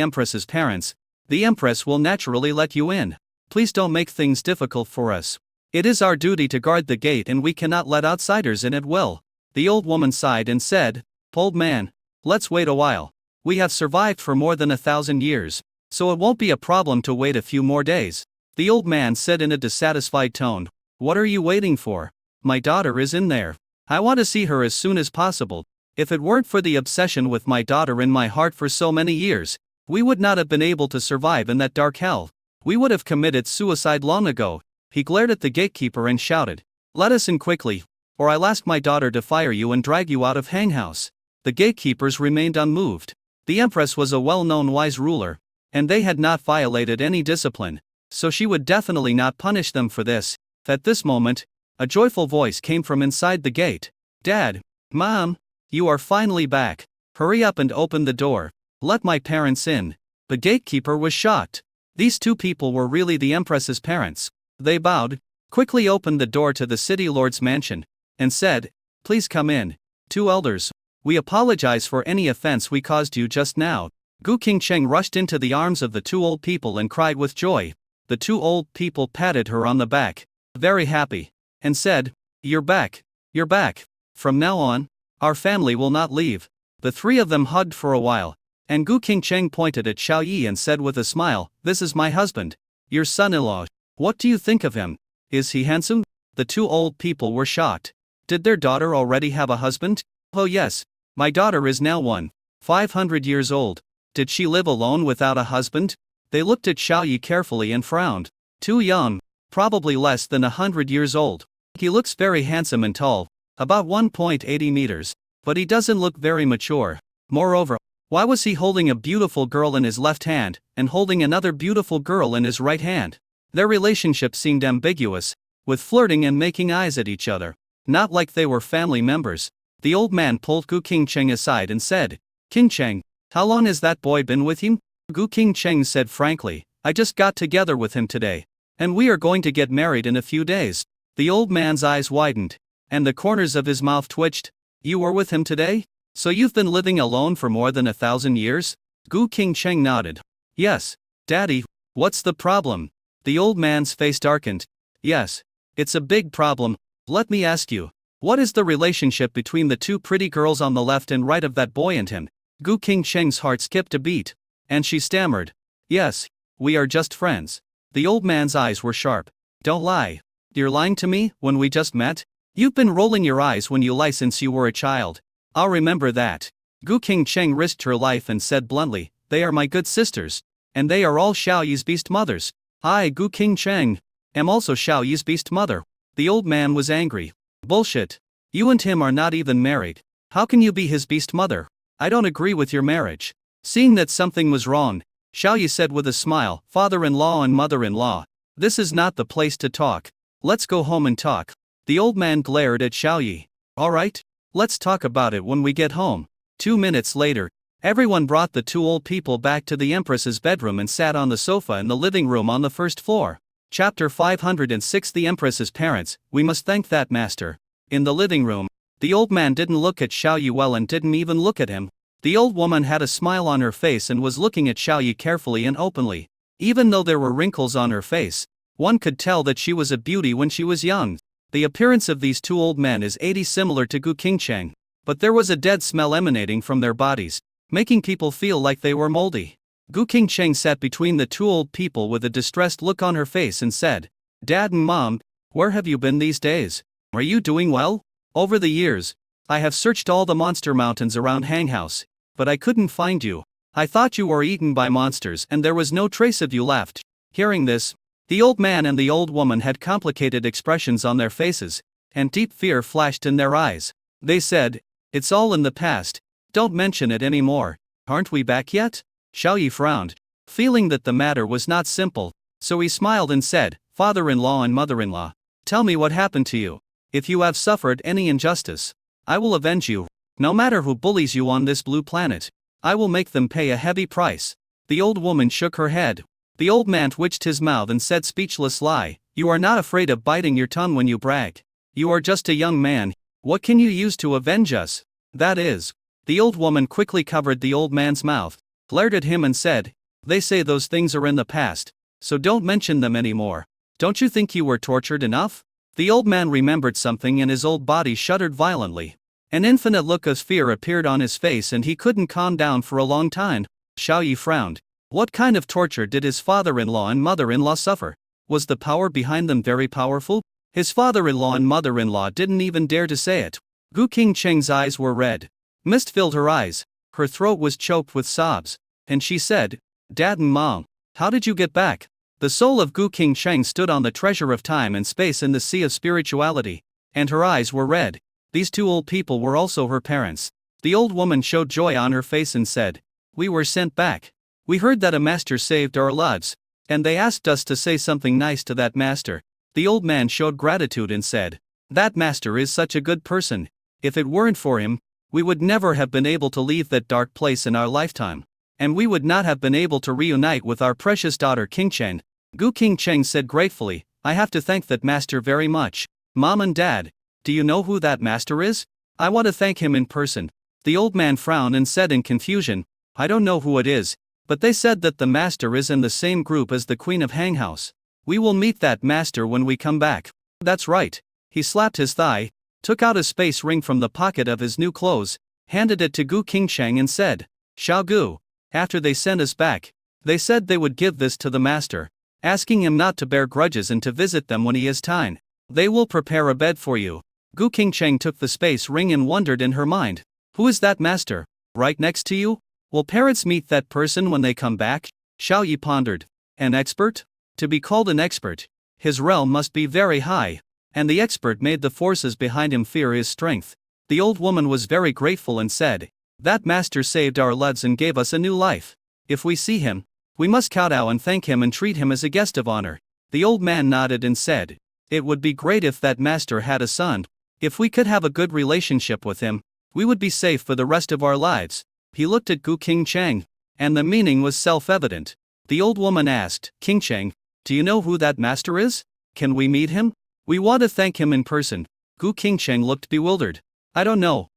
Empress's parents, the Empress will naturally let you in. Please don't make things difficult for us. It is our duty to guard the gate and we cannot let outsiders in at will." The old woman sighed and said, "Old man, let's wait a while. We have survived for more than 1,000 years, so it won't be a problem to wait a few more days." The old man said in a dissatisfied tone, "What are you waiting for? My daughter is in there. I want to see her as soon as possible. If it weren't for the obsession with my daughter in my heart for so many years, we would not have been able to survive in that dark hell. We would have committed suicide long ago." He glared at the gatekeeper and shouted, "Let us in quickly, or I'll ask my daughter to fire you and drag you out of Hanghouse." The gatekeepers remained unmoved. The Empress was a well-known wise ruler, and they had not violated any discipline, so she would definitely not punish them for this. At this moment, a joyful voice came from inside the gate. "Dad, Mom, you are finally back. Hurry up and open the door. Let my parents in." The gatekeeper was shocked. These two people were really the Empress's parents. They bowed, quickly opened the door to the city lord's mansion, and said, "Please come in. Two elders, we apologize for any offense we caused you just now." Gu Qingcheng rushed into the arms of the two old people and cried with joy. The two old people patted her on the back, very happy, and said, "You're back. You're back. From now on, our family will not leave." The three of them hugged for a while, and Gu Qingcheng pointed at Xiao Yi and said with a smile, "This is my husband, your son-in-law. What do you think of him? Is he handsome?" The two old people were shocked. Did their daughter already have a husband? "Oh yes, my daughter is now 500 years old. Did she live alone without a husband?" They looked at Xiao Yi carefully and frowned. "Too young, probably less than 100 years old. He looks very handsome and tall, about 1.80 meters, but he doesn't look very mature. Moreover, why was he holding a beautiful girl in his left hand, and holding another beautiful girl in his right hand?" Their relationship seemed ambiguous, with flirting and making eyes at each other, not like they were family members. The old man pulled Gu Qingcheng aside and said, "Qingcheng, how long has that boy been with you?" Gu Qingcheng said frankly, "I just got together with him today, and we are going to get married in a few days." The old man's eyes widened, and the corners of his mouth twitched. "You were with him today? So you've been living alone for more than 1,000 years? Gu Qingcheng nodded. "Yes, Daddy, what's the problem?" The old man's face darkened. "Yes, it's a big problem. Let me ask you, what is the relationship between the two pretty girls on the left and right of that boy and him?" Gu Qingcheng's heart skipped a beat, and she stammered, "Yes, we are just friends." The old man's eyes were sharp. "Don't lie. You're lying to me when we just met? You've been rolling your eyes when you lie since you were a child. I'll remember that." Gu Qingcheng risked her life and said bluntly, "They are my good sisters, and they are all Xiao Yi's beast mothers. I, Gu Qingcheng, am also Xiao Yi's beast mother." The old man was angry. "Bullshit. You and him are not even married. How can you be his beast mother? I don't agree with your marriage." Seeing that something was wrong, Xiao Yi said with a smile, "Father-in-law and mother-in-law, this is not the place to talk. Let's go home and talk." The old man glared at Xiao Yi. "All right, let's talk about it when we get home." 2 minutes later, everyone brought the two old people back to the Empress's bedroom and sat on the sofa in the living room on the first floor. Chapter 506 The Empress's Parents, we must thank that master. In the living room, the old man didn't look at Xiao Yi well and didn't even look at him. The old woman had a smile on her face and was looking at Xiao Yi carefully and openly. Even though there were wrinkles on her face, one could tell that she was a beauty when she was young. The appearance of these two old men is 80 similar to Gu Qingcheng, but there was a dead smell emanating from their bodies, making people feel like they were moldy. Gu Qingcheng sat between the two old people with a distressed look on her face and said, "Dad and Mom, where have you been these days? Are you doing well? Over the years, I have searched all the monster mountains around Hanghouse, but I couldn't find you. I thought you were eaten by monsters and there was no trace of you left." Hearing this, the old man and the old woman had complicated expressions on their faces, and deep fear flashed in their eyes. They said, "It's all in the past. Don't mention it anymore. Aren't we back yet?" Xiao Yi frowned, feeling that the matter was not simple, so he smiled and said, "Father-in-law and mother-in-law, tell me what happened to you. If you have suffered any injustice, I will avenge you. No matter who bullies you on this blue planet, I will make them pay a heavy price." The old woman shook her head. The old man twitched his mouth and said, "Speechless lie, you are not afraid of biting your tongue when you brag. You are just a young man. What can you use to avenge us? That is." The old woman quickly covered the old man's mouth. glared at him and said, "They say those things are in the past, so don't mention them anymore. Don't you think you were tortured enough?" The old man remembered something and his old body shuddered violently. An infinite look of fear appeared on his face and he couldn't calm down for a long time. Xiao Yi frowned. What kind of torture did his father-in-law and mother-in-law suffer? Was the power behind them very powerful? His father-in-law and mother-in-law didn't even dare to say it. Gu Qingcheng's eyes were red. Mist filled her eyes. Her throat was choked with sobs. And she said, "Dad and Mom, how did you get back?" The soul of Gu Qingcheng stood on the treasure of time and space in the sea of spirituality. And her eyes were red. These two old people were also her parents. The old woman showed joy on her face and said, "We were sent back. We heard that a master saved our lives, and they asked us to say something nice to that master." The old man showed gratitude and said, "That master is such a good person. If it weren't for him, we would never have been able to leave that dark place in our lifetime. And we would not have been able to reunite with our precious daughter Qingcheng." Gu Qingcheng said gratefully, "I have to thank that master very much. Mom and Dad, do you know who that master is? I want to thank him in person." The old man frowned and said in confusion, "I don't know who it is, but they said that the master is in the same group as the Queen of Hanghouse. We will meet that master when we come back." "That's right." He slapped his thigh, took out a space ring from the pocket of his new clothes, handed it to Gu Qingcheng and said, "Xiao Gu, after they sent us back, they said they would give this to the master, asking him not to bear grudges and to visit them when he has time. They will prepare a bed for you." Gu Qingcheng took the space ring and wondered in her mind, "Who is that master? Right next to you? Will parents meet that person when they come back?" Xiao Yi pondered. An expert? To be called an expert, his realm must be very high, and the expert made the forces behind him fear his strength. The old woman was very grateful and said, "That master saved our lives and gave us a new life. If we see him, we must kowtow and thank him and treat him as a guest of honor." The old man nodded and said, "It would be great if that master had a son. If we could have a good relationship with him, we would be safe for the rest of our lives." He looked at Gu Qingcheng, and the meaning was self-evident. The old woman asked, "Qingcheng, do you know who that master is? Can we meet him? We want to thank him in person." Gu Qingcheng looked bewildered. I don't know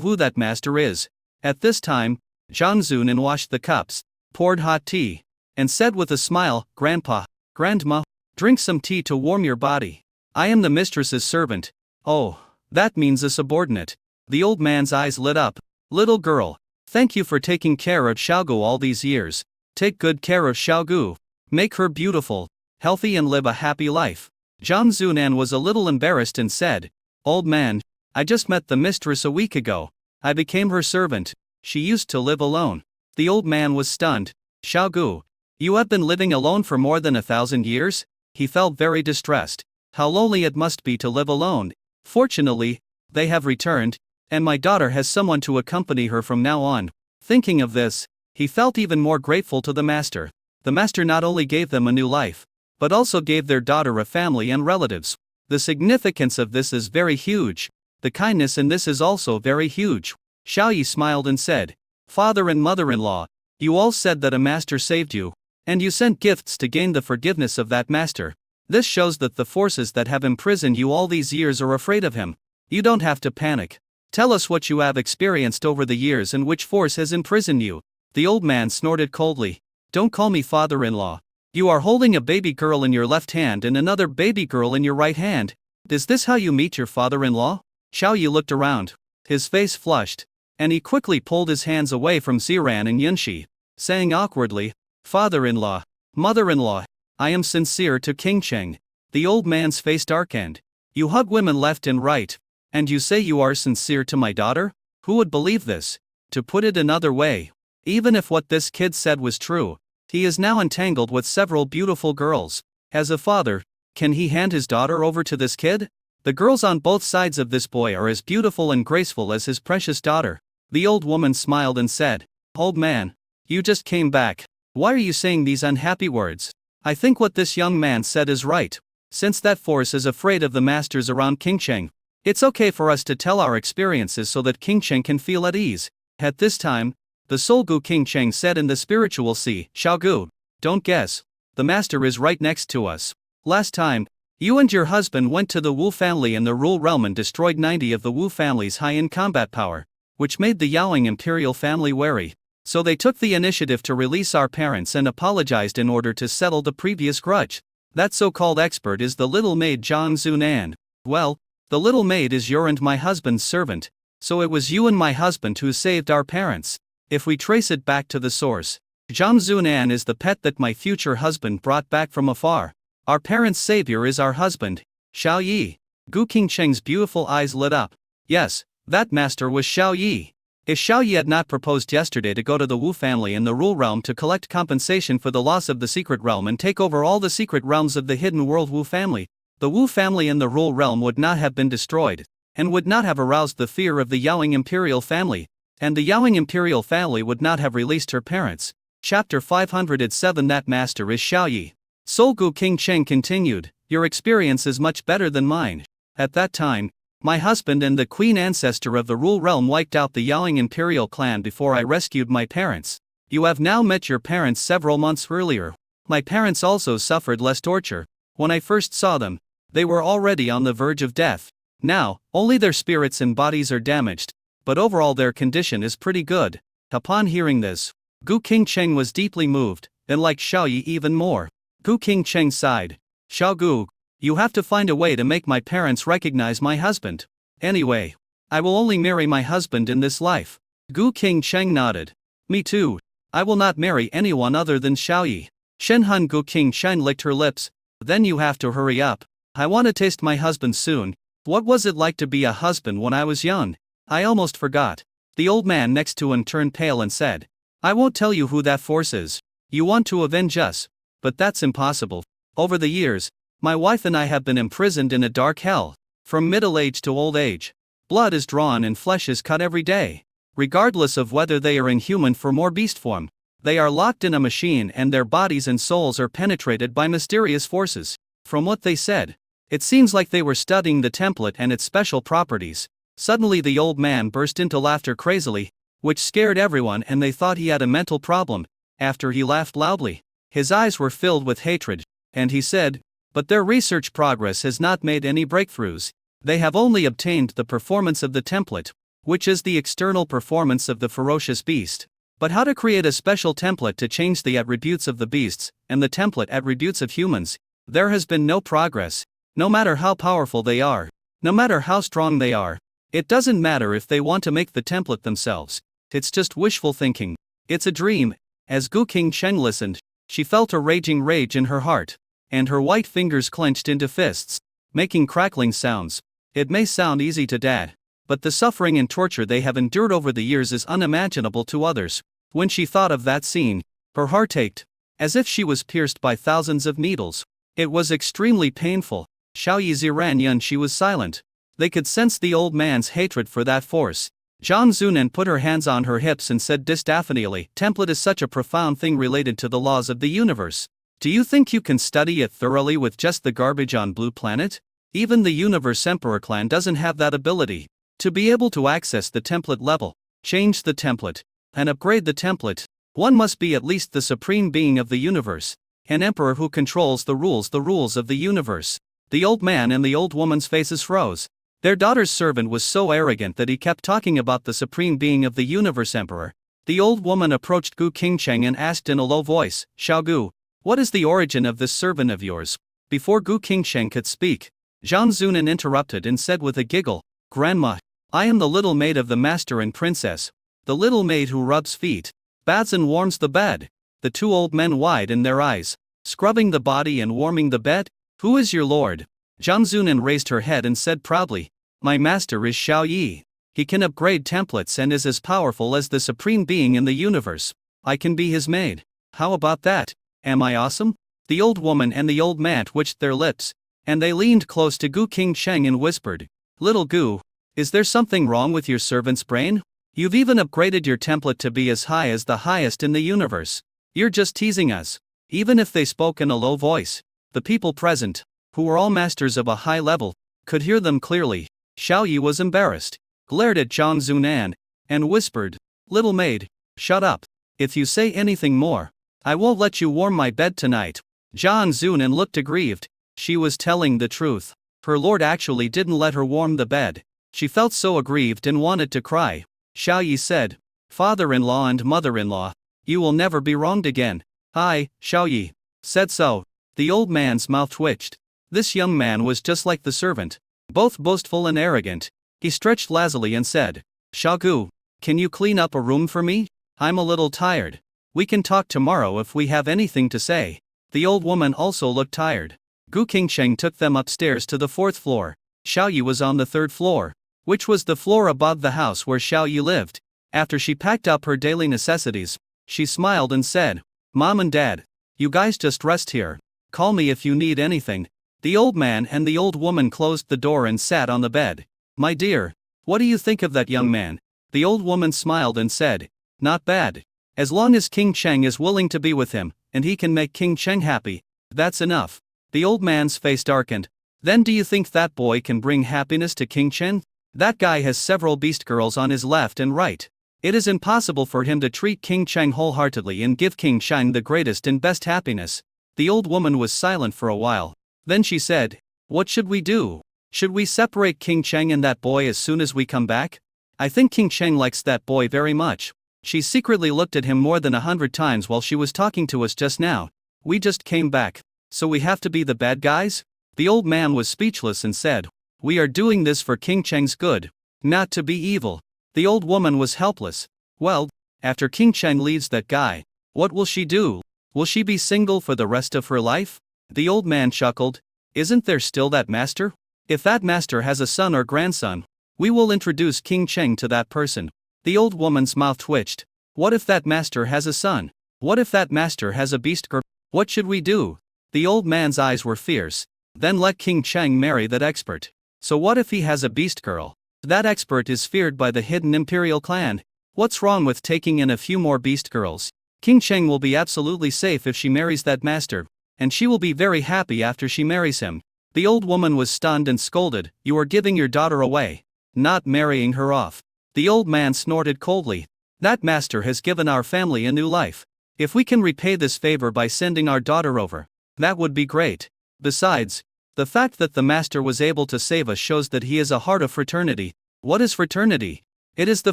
who that master is." At this time, Zhang Zunan washed the cups, poured hot tea, and said with a smile, "Grandpa, Grandma, drink some tea to warm your body. I am the mistress's servant." "Oh, that means a subordinate." The old man's eyes lit up. "Little girl, thank you for taking care of Xiaogu all these years. Take good care of Xiaogu. Make her beautiful, healthy and live a happy life." Zhang Zunan was a little embarrassed and said, "Old man, I just met the mistress a week ago. I became her servant. She used to live alone." The old man was stunned. "Xiaogu, you have been living alone for more than 1,000 years? He felt very distressed. How lonely it must be to live alone. Fortunately, they have returned, and my daughter has someone to accompany her from now on." Thinking of this, he felt even more grateful to the master. The master not only gave them a new life, but also gave their daughter a family and relatives. The significance of this is very huge. The kindness in this is also very huge. Xiao Yi smiled and said, "Father and mother-in-law, you all said that a master saved you, and you sent gifts to gain the forgiveness of that master. This shows that the forces that have imprisoned you all these years are afraid of him. You don't have to panic. Tell us what you have experienced over the years and which force has imprisoned you." The old man snorted coldly. "Don't call me father-in-law. You are holding a baby girl in your left hand and another baby girl in your right hand. Is this how you meet your father-in-law?" Xiao Yi looked around. His face flushed, and he quickly pulled his hands away from Ziran and Yunxi, saying awkwardly, "Father-in-law, mother-in-law, I am sincere to Qingcheng." The old man's face darkened. "You hug women left and right, and you say you are sincere to my daughter? Who would believe this?" To put it another way, even if what this kid said was true, he is now entangled with several beautiful girls. As a father, can he hand his daughter over to this kid? The girls on both sides of this boy are as beautiful and graceful as his precious daughter. The old woman smiled and said, "Old man, you just came back. Why are you saying these unhappy words? I think what this young man said is right. Since that force is afraid of the masters around Qingcheng, it's okay for us to tell our experiences so that Qingcheng can feel at ease." At this time, the soul Gu Qingcheng said in the spiritual sea, "Xiaogu, don't guess. The master is right next to us. Last time, you and your husband went to the Wu family in the Rule realm and destroyed 90 of the Wu family's high-end combat power, which made the Yaoing imperial family wary. So they took the initiative to release our parents and apologized in order to settle the previous grudge. That so-called expert is the little maid Zhang Zunan. Well, the little maid is your and my husband's servant, so it was you and my husband who saved our parents. If we trace it back to the source, Zhang Zunan is the pet that my future husband brought back from afar. Our parents' savior is our husband, Xiao Yi. Gu Qingcheng's beautiful eyes lit up. Yes, that master was Xiao Yi. If Xiao Yi had not proposed yesterday to go to the Wu family in the Rule Realm to collect compensation for the loss of the Secret Realm and take over all the secret realms of the hidden world Wu family, the Wu family in the Rule Realm would not have been destroyed, and would not have aroused the fear of the Yaoing Imperial family, and the Yaoing Imperial family would not have released her parents. Chapter 507. That master is Xiao Yi. Soul Gu Qingcheng continued, your experience is much better than mine. At that time, my husband and the queen ancestor of the Rule Realm wiped out the Yaoing Imperial clan before I rescued my parents. You have now met your parents several months earlier. My parents also suffered less torture. When I first saw them, they were already on the verge of death. Now, only their spirits and bodies are damaged, but overall their condition is pretty good. Upon hearing this, Gu Qingcheng was deeply moved, and liked Xiao Yi even more. Gu Qingcheng sighed. Xiao Gu, you have to find a way to make my parents recognize my husband. Anyway, I will only marry my husband in this life. Gu Qingcheng nodded. Me too. I will not marry anyone other than Xiao Yi. Shenhun Gu Qingcheng licked her lips. Then you have to hurry up. I want to taste my husband soon. What was it like to be a husband when I was young? I almost forgot. The old man next to him turned pale and said, I won't tell you who that force is. You want to avenge us. But that's impossible. Over the years, my wife and I have been imprisoned in a dark hell. From middle age to old age, blood is drawn and flesh is cut every day. Regardless of whether they are in human form or beast form, they are locked in a machine and their bodies and souls are penetrated by mysterious forces. From what they said, it seems like they were studying the template and its special properties. Suddenly the old man burst into laughter crazily, which scared everyone and they thought he had a mental problem. After he laughed loudly, his eyes were filled with hatred, and he said, but their research progress has not made any breakthroughs. They have only obtained the performance of the template, which is the external performance of the ferocious beast. But how to create a special template to change the attributes of the beasts, and the template attributes of humans, there has been no progress. No matter how powerful they are, no matter how strong they are, it doesn't matter if they want to make the template themselves. It's just wishful thinking. It's a dream. As Gu Qingcheng listened, she felt a raging rage in her heart, and her white fingers clenched into fists, making crackling sounds. It may sound easy to dad, but the suffering and torture they have endured over the years is unimaginable to others. When she thought of that scene, her heart ached, as if she was pierced by thousands of needles. It was extremely painful. Xiao Yi Ziran Yun, she was silent. They could sense the old man's hatred for that force. Zhang Zunan put her hands on her hips and said disaffectedly, template is such a profound thing related to the laws of the universe. Do you think you can study it thoroughly with just the garbage on Blue Planet? Even the Universe Emperor clan doesn't have that ability. To be able to access the template level, change the template, and upgrade the template, one must be at least the supreme being of the universe, an emperor who controls the rules of the universe. The old man and the old woman's faces froze. Their daughter's servant was so arrogant that he kept talking about the supreme being of the universe emperor. The old woman approached Gu Qingcheng and asked in a low voice, Xiao Gu, what is the origin of this servant of yours? Before Gu Qingcheng could speak, Zhang Zunan interrupted and said with a giggle, Grandma, I am the little maid of the master and princess, the little maid who rubs feet, bathes and warms the bed. The two old men widened their eyes, scrubbing the body and warming the bed? Who is your lord? Zhang Zunan raised her head and said proudly, my master is Xiao Yi. He can upgrade templates and is as powerful as the supreme being in the universe. I can be his maid. How about that? Am I awesome? The old woman and the old man twitched their lips, and they leaned close to Gu Qingcheng and whispered, Little Gu, is there something wrong with your servant's brain? You've even upgraded your template to be as high as the highest in the universe. You're just teasing us. Even if they spoke in a low voice, the people present, who were all masters of a high level, could hear them clearly. Xiao Yi was embarrassed, glared at Zhang Zunan, and whispered, Little maid, shut up. If you say anything more, I won't let you warm my bed tonight. Zhang Zunan looked aggrieved. She was telling the truth. Her lord actually didn't let her warm the bed. She felt so aggrieved and wanted to cry. Xiao Yi said, Father-in-law and mother-in-law, you will never be wronged again. I, Xiaoyi, said so. The old man's mouth twitched. This young man was just like the servant, both boastful and arrogant. He stretched lazily and said, Xiaogu, can you clean up a room for me? I'm a little tired. We can talk tomorrow if we have anything to say. The old woman also looked tired. Gu Qingcheng took them upstairs to the 4th floor. Xiaoyi was on the 3rd floor, which was the floor above the house where Xiaoyi lived. After she packed up her daily necessities, she smiled and said, Mom and Dad, you guys just rest here. Call me if you need anything. The old man and the old woman closed the door and sat on the bed. My dear, what do you think of that young man? The old woman smiled and said, not bad. As long as King Cheng is willing to be with him, and he can make King Cheng happy, that's enough. The old man's face darkened. Then do you think that boy can bring happiness to King Cheng? That guy has several beast girls on his left and right. It is impossible for him to treat King Cheng wholeheartedly and give King Cheng the greatest and best happiness. The old woman was silent for a while. Then she said, what should we do? Should we separate King Cheng and that boy as soon as we come back? I think King Cheng likes that boy very much. She secretly looked at him more than 100 times while she was talking to us just now. We just came back. So we have to be the bad guys? The old man was speechless and said, we are doing this for King Cheng's good, not to be evil. The old woman was helpless. Well, after King Cheng leaves that guy, what will she do? Will she be single for the rest of her life? The old man chuckled. Isn't there still that master? If that master has a son or grandson, we will introduce King Cheng to that person. The old woman's mouth twitched. What if that master has a son? What if that master has a beast girl? What should we do? The old man's eyes were fierce. Then let King Cheng marry that expert. So what if he has a beast girl? That expert is feared by the hidden imperial clan. What's wrong with taking in a few more beast girls? King Cheng will be absolutely safe if she marries that master, and she will be very happy after she marries him. The old woman was stunned and scolded, you are giving your daughter away, not marrying her off. The old man snorted coldly. That master has given our family a new life. If we can repay this favor by sending our daughter over, that would be great. Besides, the fact that the master was able to save us shows that he is a heart of fraternity. What is fraternity? It is the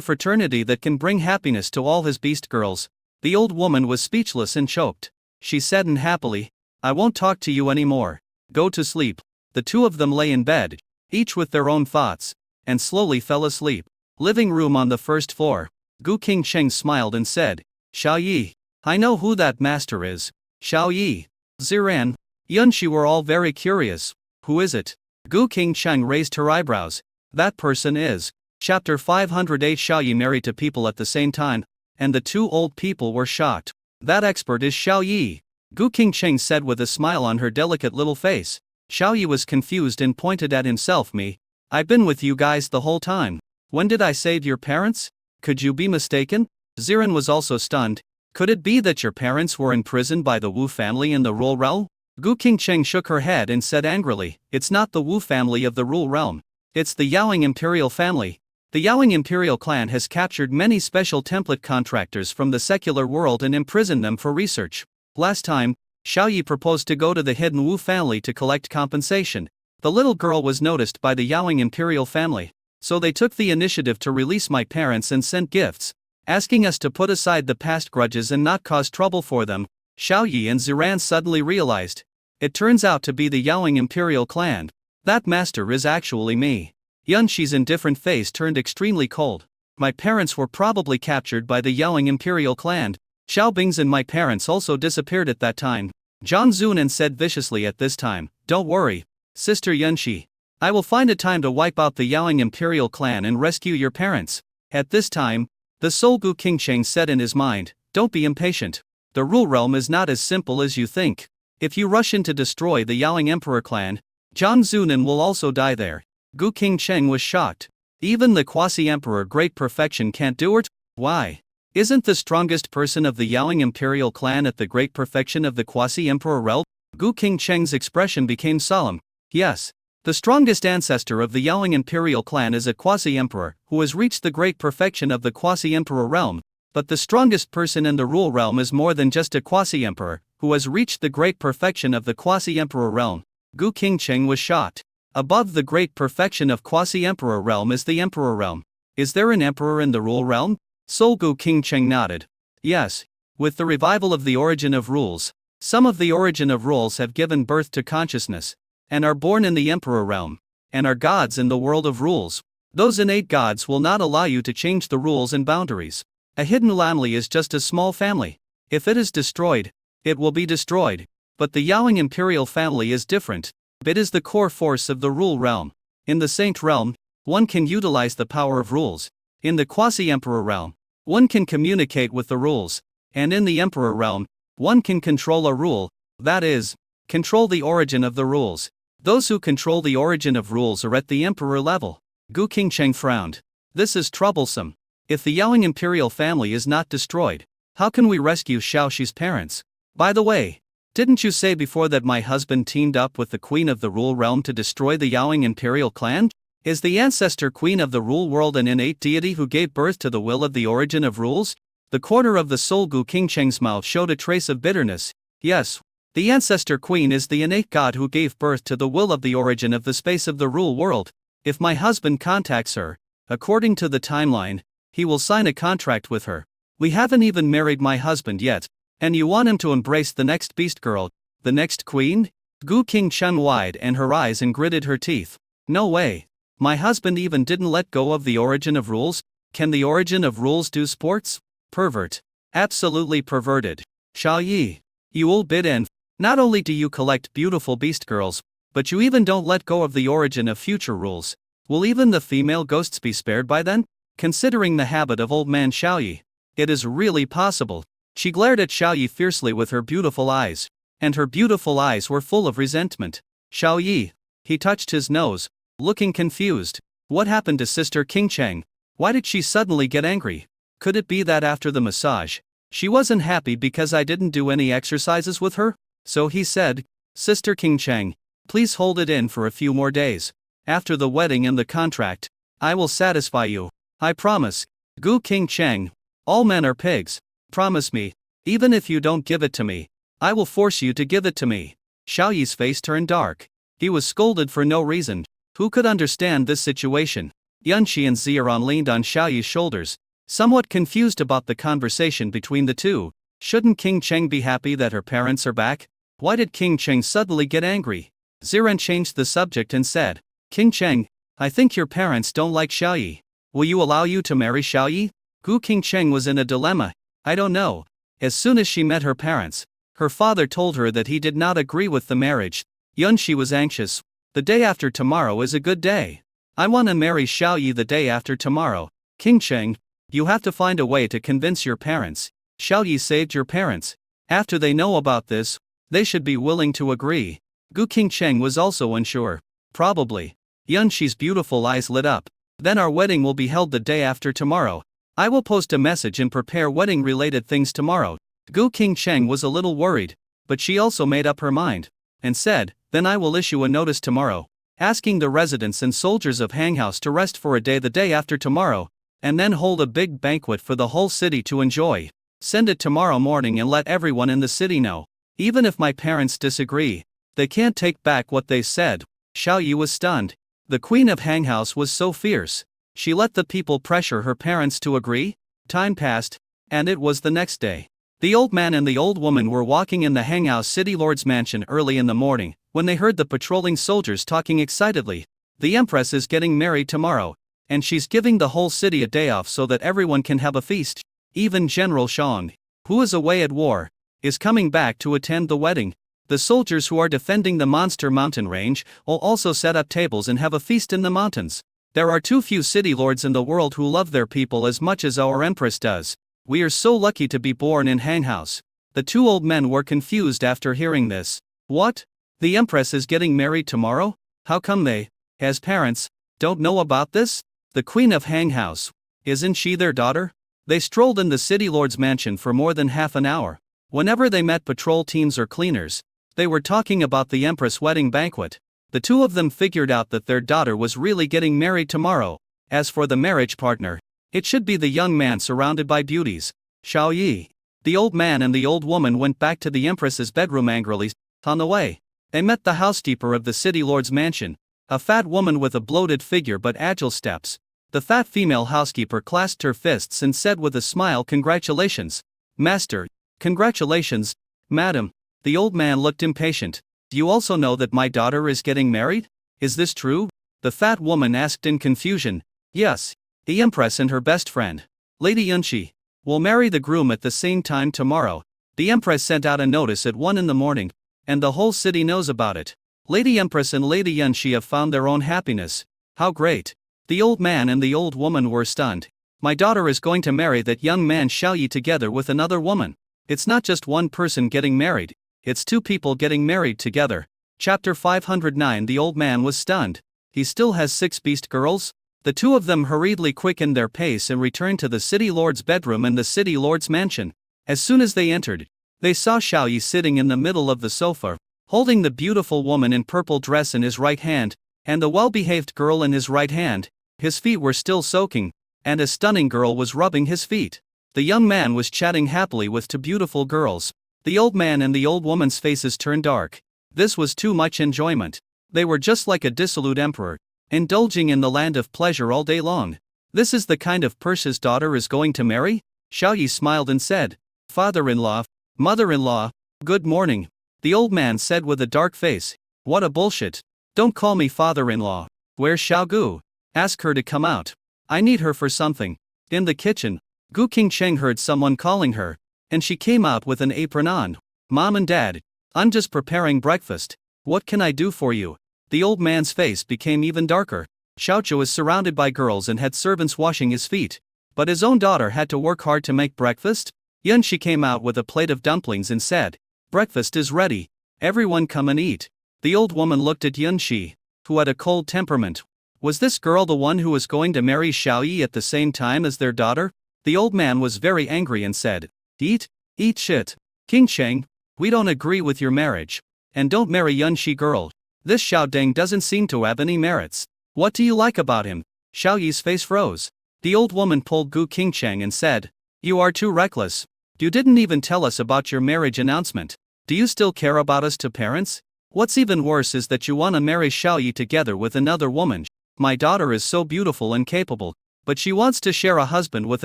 fraternity that can bring happiness to all his beast girls. The old woman was speechless and choked. She said unhappily, I won't talk to you anymore. Go to sleep. The two of them lay in bed, each with their own thoughts, and slowly fell asleep. Living room on the 1st floor. Gu Qingcheng smiled and said, Xiaoyi, I know who that master is. Xiaoyi, Ziran, Yunshi were all very curious. Who is it? Gu Qingcheng raised her eyebrows. That person is. Chapter 508. Xiaoyi married to people at the same time, and the two old people were shocked. That expert is Xiaoyi, Gu Qingcheng said with a smile on her delicate little face. Xiaoyi was confused and pointed at himself. Me? I've been with you guys the whole time. When did I save your parents? Could you be mistaken? Ziran was also stunned. Could it be that your parents were imprisoned by the Wu family in the Rule Realm? Gu Qingcheng shook her head and said angrily, it's not the Wu family of the Rule Realm. It's the Yaoing Imperial family. The Yaoing Imperial clan has captured many special template contractors from the secular world and imprisoned them for research. Last time, Xiaoyi proposed to go to the hidden Wu family to collect compensation. The little girl was noticed by the Yaoing Imperial family, so they took the initiative to release my parents and sent gifts, asking us to put aside the past grudges and not cause trouble for them. Xiaoyi and Ziran suddenly realized. It turns out to be the Yaoing Imperial clan. That master is actually me. Yunshi's indifferent face turned extremely cold. My parents were probably captured by the Yaoing Imperial clan. Xiaobing's and my parents also disappeared at that time. Zhang Zunan said viciously at this time, don't worry, Sister Yunshi. I will find a time to wipe out the Yaoing Imperial clan and rescue your parents. At this time, the Soul Gu Qingcheng said in his mind, don't be impatient. The Rule Realm is not as simple as you think. If you rush in to destroy the Yaoing Emperor clan, Zhang Zunan will also die there. Gu Qingcheng was shocked. Even the Quasi-Emperor Great Perfection can't do it? Why? Isn't the strongest person of the Yaoing Imperial clan at the Great Perfection of the Quasi-Emperor realm? Gu Qingcheng's expression became solemn. Yes. The strongest ancestor of the Yaoing Imperial clan is a Quasi-Emperor who has reached the Great Perfection of the Quasi-Emperor realm. But the strongest person in the Rule Realm is more than just a Quasi-Emperor who has reached the Great Perfection of the Quasi-Emperor realm. Gu Qingcheng was shocked. Above the Great Perfection of Quasi-Emperor realm is the Emperor realm. Is there an Emperor in the Rule Realm? Solgu King Cheng nodded. Yes. With the revival of the origin of rules, some of the origin of rules have given birth to consciousness, and are born in the Emperor realm, and are gods in the world of rules. Those innate gods will not allow you to change the rules and boundaries. A hidden family is just a small family. If it is destroyed, it will be destroyed. But the Yaoing imperial family is different. It is the core force of the rule realm. In the Saint realm, one can utilize the power of rules. In the quasi-emperor realm, one can communicate with the rules. And in the emperor realm, one can control a rule, that is, control the origin of the rules. Those who control the origin of rules are at the emperor level. Gu Qingcheng frowned. This is troublesome. If the Yaoing imperial family is not destroyed, how can we rescue Xiaoxi's parents? By the way, didn't you say before that my husband teamed up with the queen of the rule realm to destroy the Yaoing imperial clan? Is the ancestor queen of the rule world an innate deity who gave birth to the will of the origin of rules? The corner of the soul Gu Qingcheng's mouth showed a trace of bitterness. Yes, the ancestor queen is the innate god who gave birth to the will of the origin of the space of the rule world. If my husband contacts her, according to the timeline, he will sign a contract with her. We haven't even married my husband yet, and you want him to embrace the next beast girl, the next queen? Gu Qingcheng wide and her eyes and gritted her teeth. No way. My husband even didn't let go of the origin of rules. Can the origin of rules do sports? Pervert. Absolutely perverted. Xiaoyi. You old bit. Not only do you collect beautiful beast girls, but you even don't let go of the origin of future rules. Will even the female ghosts be spared by then? Considering the habit of old man Xiaoyi, it is really possible. She glared at Xiaoyi fiercely with her beautiful eyes, and her beautiful eyes were full of resentment. Xiaoyi. He touched his nose, looking confused. What happened to Sister Qingcheng? Why did she suddenly get angry? Could it be that after the massage, she wasn't happy because I didn't do any exercises with her? So he said, Sister Qingcheng, please hold it in for a few more days. After the wedding and the contract, I will satisfy you. I promise. Gu Qingcheng. All men are pigs. Promise me. Even if you don't give it to me, I will force you to give it to me. Xiaoyi's face turned dark. He was scolded for no reason. Who could understand this situation? Yunqi and Ziran leaned on Xiaoyi's shoulders, somewhat confused about the conversation between the two. Shouldn't Qingcheng be happy that her parents are back? Why did Qingcheng suddenly get angry? Ziran changed the subject and said, Qingcheng, I think your parents don't like Xiaoyi. Will you allow you to marry Xiaoyi? Gu Qingcheng was in a dilemma. I don't know. As soon as she met her parents, her father told her that he did not agree with the marriage. Yunqi was anxious. The day after tomorrow is a good day. I want to marry Xiaoyi the day after tomorrow. Qingcheng, you have to find a way to convince your parents. Xiaoyi saved your parents. After they know about this, they should be willing to agree. Gu Qingcheng was also unsure. Probably. Yunqi's beautiful eyes lit up. Then our wedding will be held the day after tomorrow. I will post a message and prepare wedding-related things tomorrow. Gu Qingcheng was a little worried, but she also made up her mind, and said, then I will issue a notice tomorrow, asking the residents and soldiers of Hanghouse to rest for a day the day after tomorrow, and then hold a big banquet for the whole city to enjoy. Send it tomorrow morning and let everyone in the city know. Even if my parents disagree, they can't take back what they said. Xiaoyi was stunned. The queen of Hanghouse was so fierce. She let the people pressure her parents to agree? Time passed, and it was the next day. The old man and the old woman were walking in the Hanghouse city lord's mansion early in the morning, when they heard the patrolling soldiers talking excitedly. The empress is getting married tomorrow, and she's giving the whole city a day off so that everyone can have a feast. Even General Shang, who is away at war, is coming back to attend the wedding. The soldiers who are defending the Monster Mountain range will also set up tables and have a feast in the mountains. There are too few city lords in the world who love their people as much as our empress does. We are so lucky to be born in Hanghouse. The two old men were confused after hearing this. What? The empress is getting married tomorrow? How come they, as parents, don't know about this? The queen of Hanghouse, isn't she their daughter? They strolled in the city lord's mansion for more than half an hour. Whenever they met patrol teams or cleaners, they were talking about the empress wedding banquet. The two of them figured out that their daughter was really getting married tomorrow. As for the marriage partner, it should be the young man surrounded by beauties. Xiaoyi. The old man and the old woman went back to the empress's bedroom angrily. On the way, they met the housekeeper of the city lord's mansion, a fat woman with a bloated figure but agile steps. The fat female housekeeper clasped her fists and said with a smile, "Congratulations, master." "Congratulations, madam." The old man looked impatient. "Do you also know that my daughter is getting married? Is this true?" The fat woman asked in confusion. "Yes. The empress and her best friend, Lady Yunshi, will marry the groom at the same time tomorrow. The empress sent out a notice at 1 in the morning, and the whole city knows about it. Lady Empress and Lady Yunshi have found their own happiness. How great!" The old man and the old woman were stunned. "My daughter is going to marry that young man Xiaoyi together with another woman. It's not just one person getting married, it's two people getting married together." Chapter 509. The old man was stunned. He still has 6 beast girls? The two of them hurriedly quickened their pace and returned to the city lord's bedroom and the city lord's mansion. As soon as they entered, they saw Xiaoyi sitting in the middle of the sofa, holding the beautiful woman in purple dress in his right hand, and the well-behaved girl in his right hand. His feet were still soaking, and a stunning girl was rubbing his feet. The young man was chatting happily with 2 beautiful girls. The old man and the old woman's faces turned dark. This was too much enjoyment. They were just like a dissolute emperor, indulging in the land of pleasure all day long. "This is the kind of purse's daughter is going to marry?" Xiaoyi smiled and said. "Father-in-law, mother-in-law, good morning." The old man said with a dark face. "What a bullshit. Don't call me father-in-law. Where's Xiaogu? Ask her to come out. I need her for something." In the kitchen, Gu Qingcheng heard someone calling her, and she came out with an apron on. "Mom and Dad, I'm just preparing breakfast. What can I do for you?" The old man's face became even darker. Xiaochu was surrounded by girls and had servants washing his feet, but his own daughter had to work hard to make breakfast. Yunshi came out with a plate of dumplings and said, "Breakfast is ready. Everyone come and eat." The old woman looked at Yunshi, who had a cold temperament. Was this girl the one who was going to marry Xiaoyi at the same time as their daughter? The old man was very angry and said, "Eat shit. Qingcheng, we don't agree with your marriage. And don't marry Yunshi girl. This Xiao Deng doesn't seem to have any merits. What do you like about him?" Xiaoyi's face froze. The old woman pulled Gu Qingcheng and said, "You are too reckless. You didn't even tell us about your marriage announcement. Do you still care about us to parents? What's even worse is that you want to marry Xiaoyi together with another woman. My daughter is so beautiful and capable, but she wants to share a husband with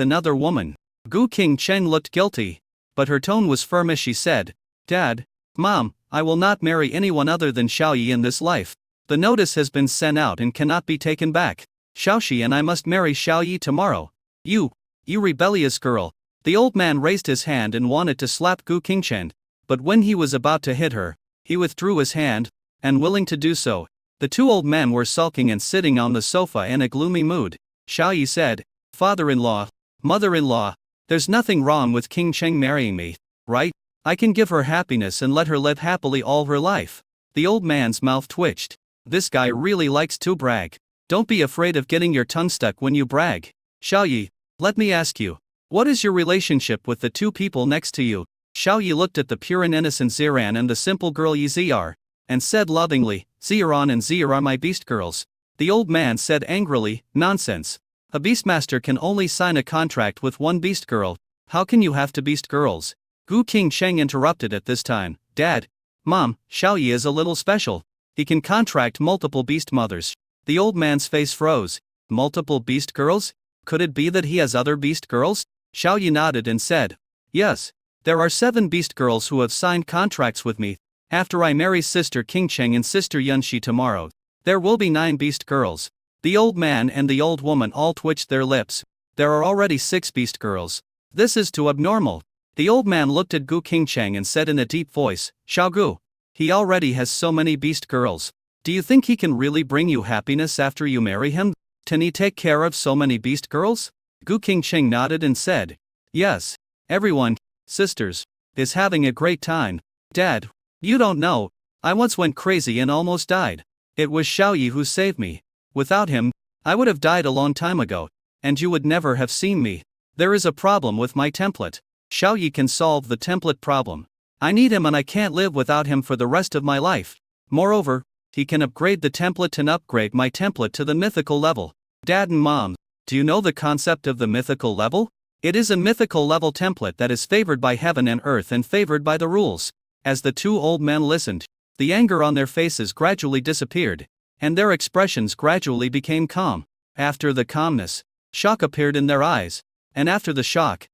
another woman." Gu Qingcheng looked guilty, but her tone was firm as she said, "Dad, Mom, I will not marry anyone other than Xiaoyi in this life. The notice has been sent out and cannot be taken back. Xiaoxi and I must marry Xiaoyi tomorrow." You rebellious girl." The old man raised his hand and wanted to slap Gu Qingcheng, but when he was about to hit her, he withdrew his hand, and willing to do so. The 2 old men were sulking and sitting on the sofa in a gloomy mood. Xiaoyi said, "Father-in-law, mother-in-law, there's nothing wrong with Qingcheng marrying me, right? I can give her happiness and let her live happily all her life." The old man's mouth twitched. This guy really likes to brag. Don't be afraid of getting your tongue stuck when you brag. "Xiaoyi, let me ask you, what is your relationship with the 2 people next to you?" Xiaoyi looked at the pure and innocent Ziran and the simple girl Yiziar, and said lovingly, "Ziran and Zir are my beast girls." The old man said angrily, "Nonsense. A beastmaster can only sign a contract with one beast girl. How can you have 2 beast girls?" Gu Qingcheng interrupted at this time. "Dad, Mom, Xiaoyi is a little special. He can contract multiple beast mothers." The old man's face froze. "Multiple beast girls? Could it be that he has other beast girls?" Xiaoyi nodded and said, "Yes. There are 7 beast girls who have signed contracts with me. After I marry sister Qingcheng and sister Yunshi tomorrow, there will be 9 beast girls." The old man and the old woman all twitched their lips. There are already 6 beast girls. This is too abnormal. The old man looked at Gu Qingcheng and said in a deep voice, "Xiaogu, he already has so many beast girls. Do you think he can really bring you happiness after you marry him? Can he take care of so many beast girls?" Gu Qingcheng nodded and said, "Yes. Everyone, sisters, is having a great time. Dad, you don't know, I once went crazy and almost died. It was Xiaoyi who saved me. Without him, I would have died a long time ago, and you would never have seen me. There is a problem with my template. Xiaoyi can solve the template problem. I need him and I can't live without him for the rest of my life. Moreover, he can upgrade the template and upgrade my template to the mythical level." Dad and Mom, do you know the concept of the mythical level? It is a mythical level template that is favored by heaven and earth and favored by the rules. As the 2 old men listened, the anger on their faces gradually disappeared, and their expressions gradually became calm. After the calmness, shock appeared in their eyes. And after the shock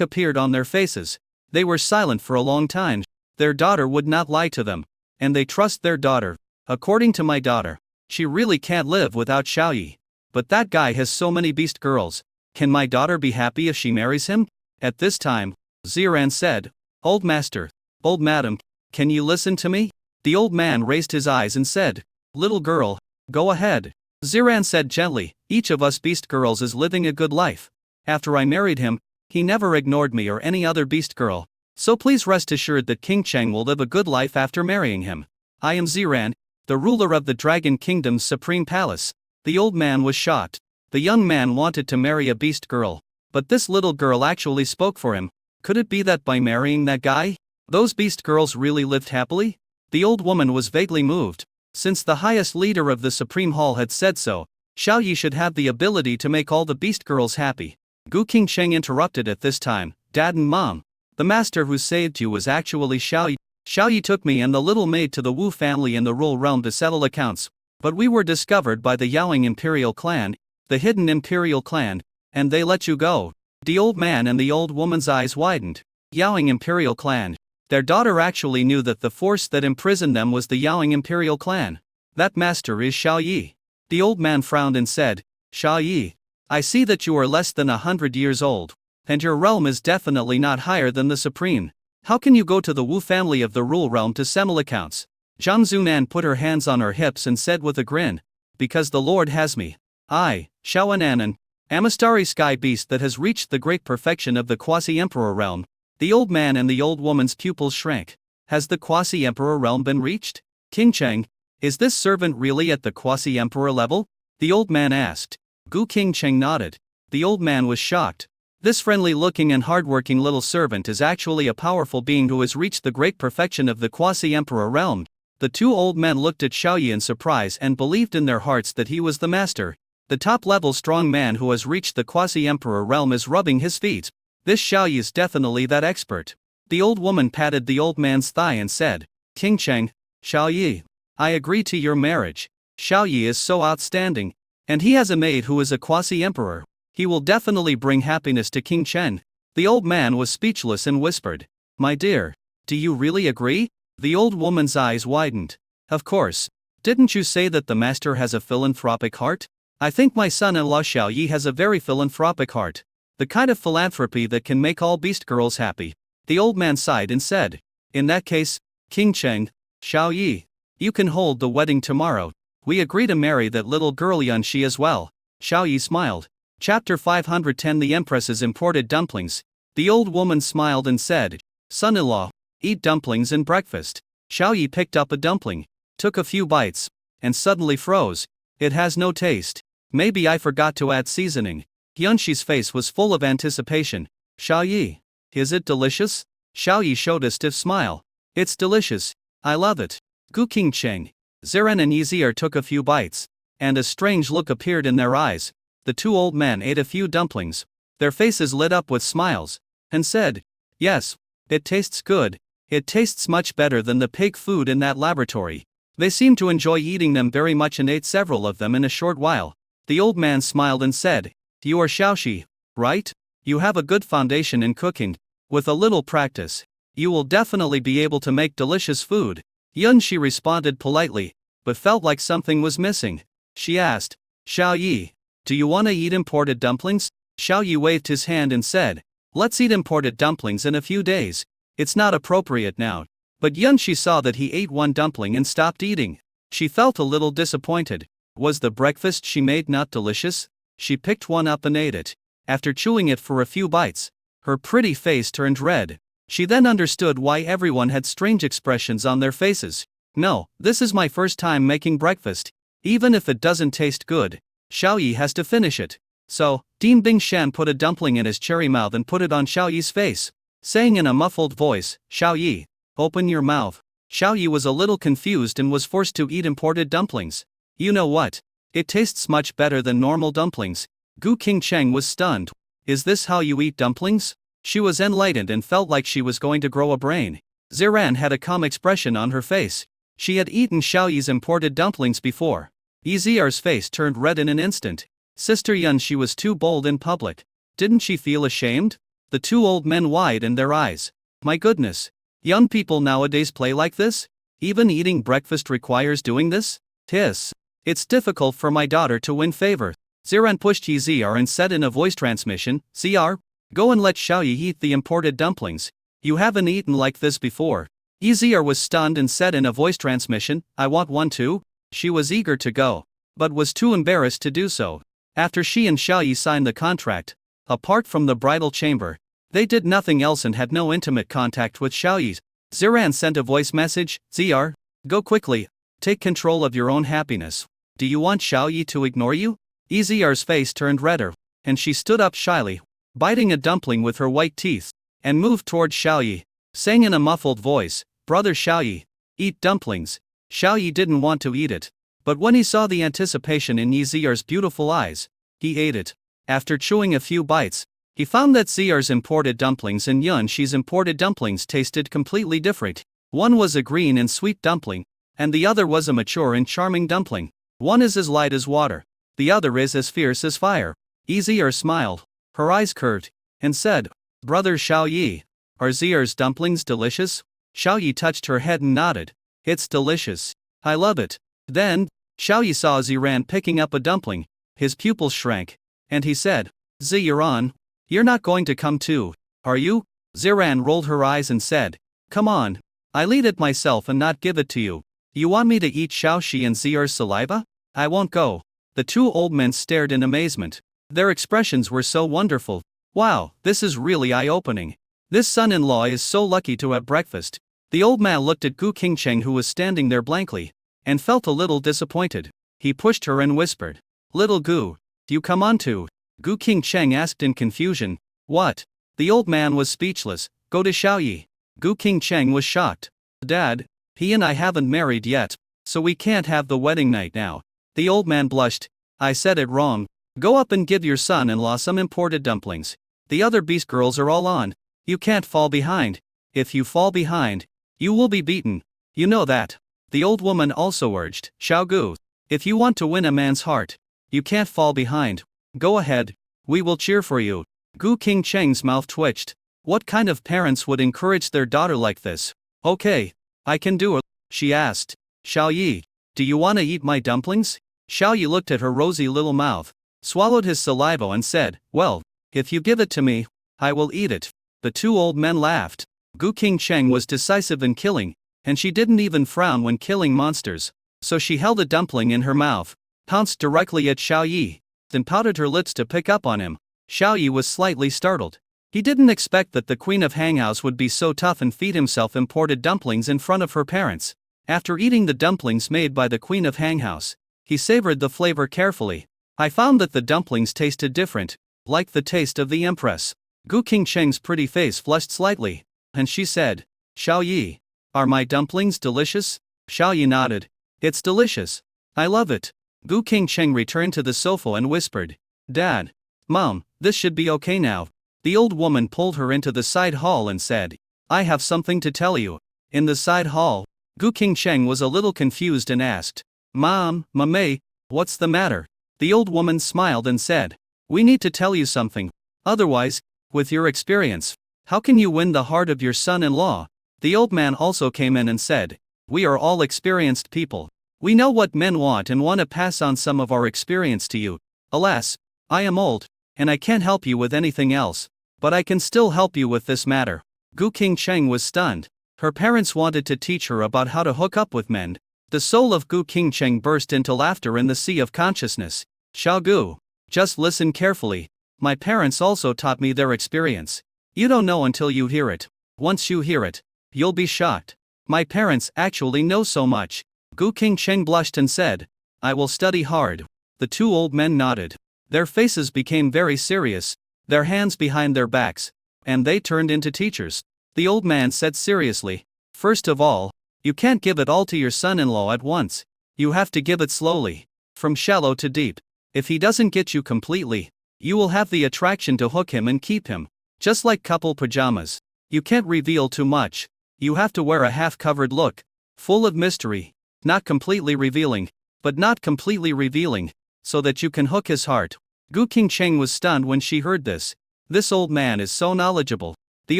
appeared on their faces. They were silent for a long time. Their daughter would not lie to them. And they trust their daughter. According to my daughter, she really can't live without Xiaoyi. But that guy has so many beast girls. Can my daughter be happy if she marries him? At this time, Ziran said, Old master, old madam, can you listen to me? The old man raised his eyes and said, Little girl, go ahead. Ziran said gently, each of us beast girls is living a good life. After I married him, he never ignored me or any other beast girl. So please rest assured that King Cheng will live a good life after marrying him. I am Ziran, the ruler of the Dragon Kingdom's supreme palace. The old man was shocked. The young man wanted to marry a beast girl. But this little girl actually spoke for him. Could it be that by marrying that guy, those beast girls really lived happily? The old woman was vaguely moved. Since the highest leader of the Supreme Hall had said so, Xiaoyi should have the ability to make all the beast girls happy. Gu Qingcheng interrupted at this time, Dad and Mom. The master who saved you was actually Xiaoyi. Xiaoyi took me and the little maid to the Wu family in the Rural Realm to settle accounts. But we were discovered by the Yaoing Imperial Clan, the hidden Imperial Clan, and they let you go. The old man and the old woman's eyes widened. Yaoing Imperial Clan. Their daughter actually knew that the force that imprisoned them was the Yaoing Imperial Clan. That master is Xiaoyi. The old man frowned and said, Xiaoyi, I see that you are less than 100 years old, and your realm is definitely not higher than the Supreme. How can you go to the Wu family of the Rural Realm to settle accounts? Zhang Zunan put her hands on her hips and said with a grin, Because the Lord has me. I, Xiaoananan, am a starry sky beast that has reached the great perfection of the Quasi-Emperor realm. The old man and the old woman's pupils shrank. Has the Quasi-Emperor realm been reached? King Cheng, is this servant really at the Quasi-Emperor level? The old man asked. Gu Qingcheng nodded. The old man was shocked. This friendly-looking and hardworking little servant is actually a powerful being who has reached the great perfection of the Quasi-Emperor realm. The two old men looked at Xiaoyi in surprise and believed in their hearts that he was the master. The top-level strong man who has reached the Quasi-Emperor realm is rubbing his feet. This Xiaoyi is definitely that expert. The old woman patted the old man's thigh and said, King Cheng, Xiaoyi, I agree to your marriage. Xiaoyi is so outstanding. And he has a maid who is a Quasi-Emperor. He will definitely bring happiness to King Chen. The old man was speechless and whispered, My dear, do you really agree? The old woman's eyes widened. Of course. Didn't you say that the master has a philanthropic heart? I think my son-in-law Xiaoyi has a very philanthropic heart. The kind of philanthropy that can make all beast girls happy. The old man sighed and said, In that case, King Cheng, Xiaoyi, you can hold the wedding tomorrow. We agree to marry that little girl Yunxi as well. Xiaoyi smiled. Chapter 510 The Empress's imported dumplings. The old woman smiled and said, Son-in-law, eat dumplings and breakfast. Xiaoyi picked up a dumpling, took a few bites, and suddenly froze. It has no taste. Maybe I forgot to add seasoning. Yunxi's face was full of anticipation. Xiaoyi, is it delicious? Xiaoyi showed a stiff smile. It's delicious. I love it. Gu Qingcheng, Ziran and Yizir took a few bites, and a strange look appeared in their eyes. The two old men ate a few dumplings. Their faces lit up with smiles, and said, Yes, it tastes good. It tastes much better than the pig food in that laboratory. They seemed to enjoy eating them very much and ate several of them in a short while. The old man smiled and said, You are Xiaoxi, right? You have a good foundation in cooking. With a little practice, you will definitely be able to make delicious food. Yunxi responded politely, but felt like something was missing. She asked, Xiaoyi, do you want to eat imported dumplings? Xiaoyi waved his hand and said, Let's eat imported dumplings in a few days. It's not appropriate now. But Yunxi saw that he ate one dumpling and stopped eating. She felt a little disappointed. Was the breakfast she made not delicious? She picked one up and ate it. After chewing it for a few bites, her pretty face turned red. She then understood why everyone had strange expressions on their faces. No, this is my first time making breakfast. Even if it doesn't taste good, Xiaoyi has to finish it. So, Dien Bingshan put a dumpling in his cherry mouth and put it on Xiaoyi's face, saying in a muffled voice, Xiaoyi, open your mouth. Xiaoyi was a little confused and was forced to eat imported dumplings. You know what? It tastes much better than normal dumplings. Gu Qingcheng was stunned. Is this how you eat dumplings? She was enlightened and felt like she was going to grow a brain. Ziran had a calm expression on her face. She had eaten Xiaoyi's imported dumplings before. Yizir's face turned red in an instant. Sister Yun, she was too bold in public. Didn't she feel ashamed? The two old men widened their eyes. My goodness. Young people nowadays play like this? Even eating breakfast requires doing this? Hiss. It's difficult for my daughter to win favor. Ziran pushed Zr and said in a voice transmission, Zr, go and let Xiaoyi eat the imported dumplings. You haven't eaten like this before. Zr was stunned and said in a voice transmission, I want one too. She was eager to go, but was too embarrassed to do so. After she and Xiaoyi signed the contract, apart from the bridal chamber, they did nothing else and had no intimate contact with Xiaoyi. Ziran sent a voice message, Zr, go quickly, take control of your own happiness. Do you want Xiaoyi to ignore you? Zr's face turned redder, and she stood up shyly, biting a dumpling with her white teeth, and moved toward Xiaoyi, saying in a muffled voice, Brother Xiaoyi, eat dumplings. Xiaoyi didn't want to eat it, but when he saw the anticipation in Zr's beautiful eyes, he ate it. After chewing a few bites, he found that Zr's imported dumplings and Yunshi's imported dumplings tasted completely different. One was a green and sweet dumpling, and the other was a mature and charming dumpling. One is as light as water, the other is as fierce as fire. Zr smiled, her eyes curved, and said, Brother Xiaoyi, are Zr's dumplings delicious? Xiaoyi touched her head and nodded. It's delicious. I love it. Then, Xiaoyi saw Ziran picking up a dumpling. His pupils shrank, and he said, Ziran, you're not going to come too, are you? Ziran rolled her eyes and said, Come on. I'll eat it myself and not give it to you. You want me to eat Xiaoxi and Zr's saliva? I won't go. The two old men stared in amazement. Their expressions were so wonderful. Wow, this is really eye-opening. This son-in-law is so lucky to have breakfast. The old man looked at Gu Qingcheng, who was standing there blankly, and felt a little disappointed. He pushed her and whispered, Little Gu, you come on too? Gu Qingcheng asked in confusion. What? The old man was speechless. Go to Xiaoyi. Gu Qingcheng was shocked. Dad, he and I haven't married yet, so we can't have the wedding night now. The old man blushed. I said it wrong. Go up and give your son-in-law some imported dumplings. The other beast girls are all on. You can't fall behind. If you fall behind, you will be beaten. You know that. The old woman also urged, Xiaogu, if you want to win a man's heart, you can't fall behind. Go ahead. We will cheer for you. Gu Qingcheng's mouth twitched. What kind of parents would encourage their daughter like this? Okay, I can do it, she asked. Xiaoyi, do you want to eat my dumplings? Xiaoyi looked at her rosy little mouth, swallowed his saliva and said, Well, if you give it to me, I will eat it. The two old men laughed. Gu Qingcheng was decisive in killing, and she didn't even frown when killing monsters. So she held a dumpling in her mouth, pounced directly at Xiaoyi, then pouted her lips to pick up on him. Xiaoyi was slightly startled. He didn't expect that the Queen of Hanghouse would be so tough and feed himself imported dumplings in front of her parents. After eating the dumplings made by the Queen of Hanghouse, he savored the flavor carefully. I found that the dumplings tasted different, like the taste of the Empress. Gu Qingcheng's pretty face flushed slightly, and she said, Xiaoyi, are my dumplings delicious? Xiaoyi nodded. It's delicious. I love it. Gu Qingcheng returned to the sofa and whispered, Dad, Mom, this should be okay now. The old woman pulled her into the side hall and said, I have something to tell you. In the side hall, Gu Qingcheng was a little confused and asked, Mom, Mame, what's the matter? The old woman smiled and said, We need to tell you something. Otherwise, with your experience, how can you win the heart of your son-in-law? The old man also came in and said, We are all experienced people. We know what men want and want to pass on some of our experience to you. Alas, I am old, and I can't help you with anything else. But I can still help you with this matter. Gu Qingcheng was stunned. Her parents wanted to teach her about how to hook up with men. The soul of Gu Qingcheng burst into laughter in the sea of consciousness. Xiaogu, just listen carefully. My parents also taught me their experience. You don't know until you hear it. Once you hear it, you'll be shocked. My parents actually know so much. Gu Qingcheng blushed and said, I will study hard. The two old men nodded. Their faces became very serious, their hands behind their backs, and they turned into teachers. The old man said seriously, First of all, you can't give it all to your son-in-law at once. You have to give it slowly, from shallow to deep. If he doesn't get you completely, you will have the attraction to hook him and keep him. Just like couple pajamas. You can't reveal too much. You have to wear a half-covered look, full of mystery, not completely revealing, but not completely revealing, so that you can hook his heart. Gu Qingcheng was stunned when she heard this. This old man is so knowledgeable. The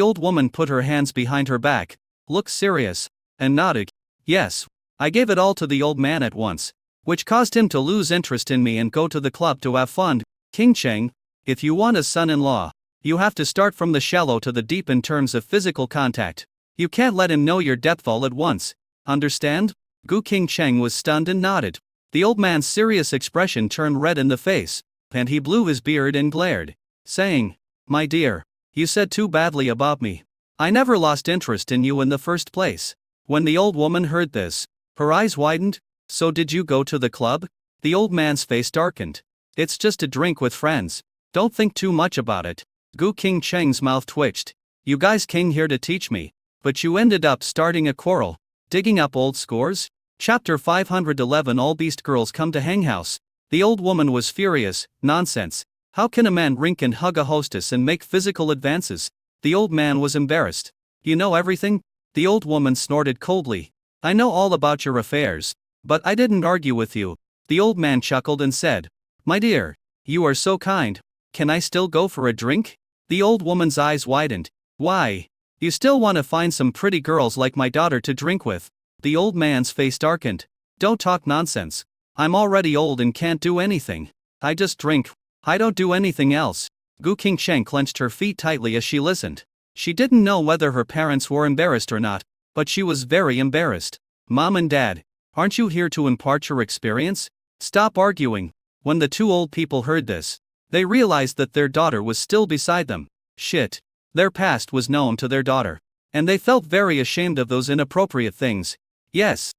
old woman put her hands behind her back, looked serious, and nodded. Yes, I gave it all to the old man at once, which caused him to lose interest in me and go to the club to have fun. Qingcheng, if you want a son-in-law, you have to start from the shallow to the deep in terms of physical contact. You can't let him know your depth all at once. Understand? Gu Qingcheng was stunned and nodded. The old man's serious expression turned red in the face, and he blew his beard and glared, saying, "My dear, you said too badly about me. I never lost interest in you in the first place." When the old woman heard this, her eyes widened. "So did you go to the club?" The old man's face darkened. "It's just a drink with friends. Don't think too much about it." Gu Qingcheng's mouth twitched. "You guys came here to teach me, but you ended up starting a quarrel, digging up old scores?" Chapter 511 All Beast Girls Come to Hanghouse. The old woman was furious. "Nonsense. How can a man drink and hug a hostess and make physical advances?" The old man was embarrassed. "You know everything?" The old woman snorted coldly. "I know all about your affairs, but I didn't argue with you." The old man chuckled and said, "My dear, you are so kind. Can I still go for a drink?" The old woman's eyes widened. "Why? You still want to find some pretty girls like my daughter to drink with?" The old man's face darkened. "Don't talk nonsense. I'm already old and can't do anything. I just drink. I don't do anything else." Gu Qingcheng clenched her feet tightly as she listened. She didn't know whether her parents were embarrassed or not, but she was very embarrassed. "Mom and Dad, aren't you here to impart your experience? Stop arguing." When the two old people heard this, they realized that their daughter was still beside them. Shit. Their past was known to their daughter, and they felt very ashamed of those inappropriate things. Yes.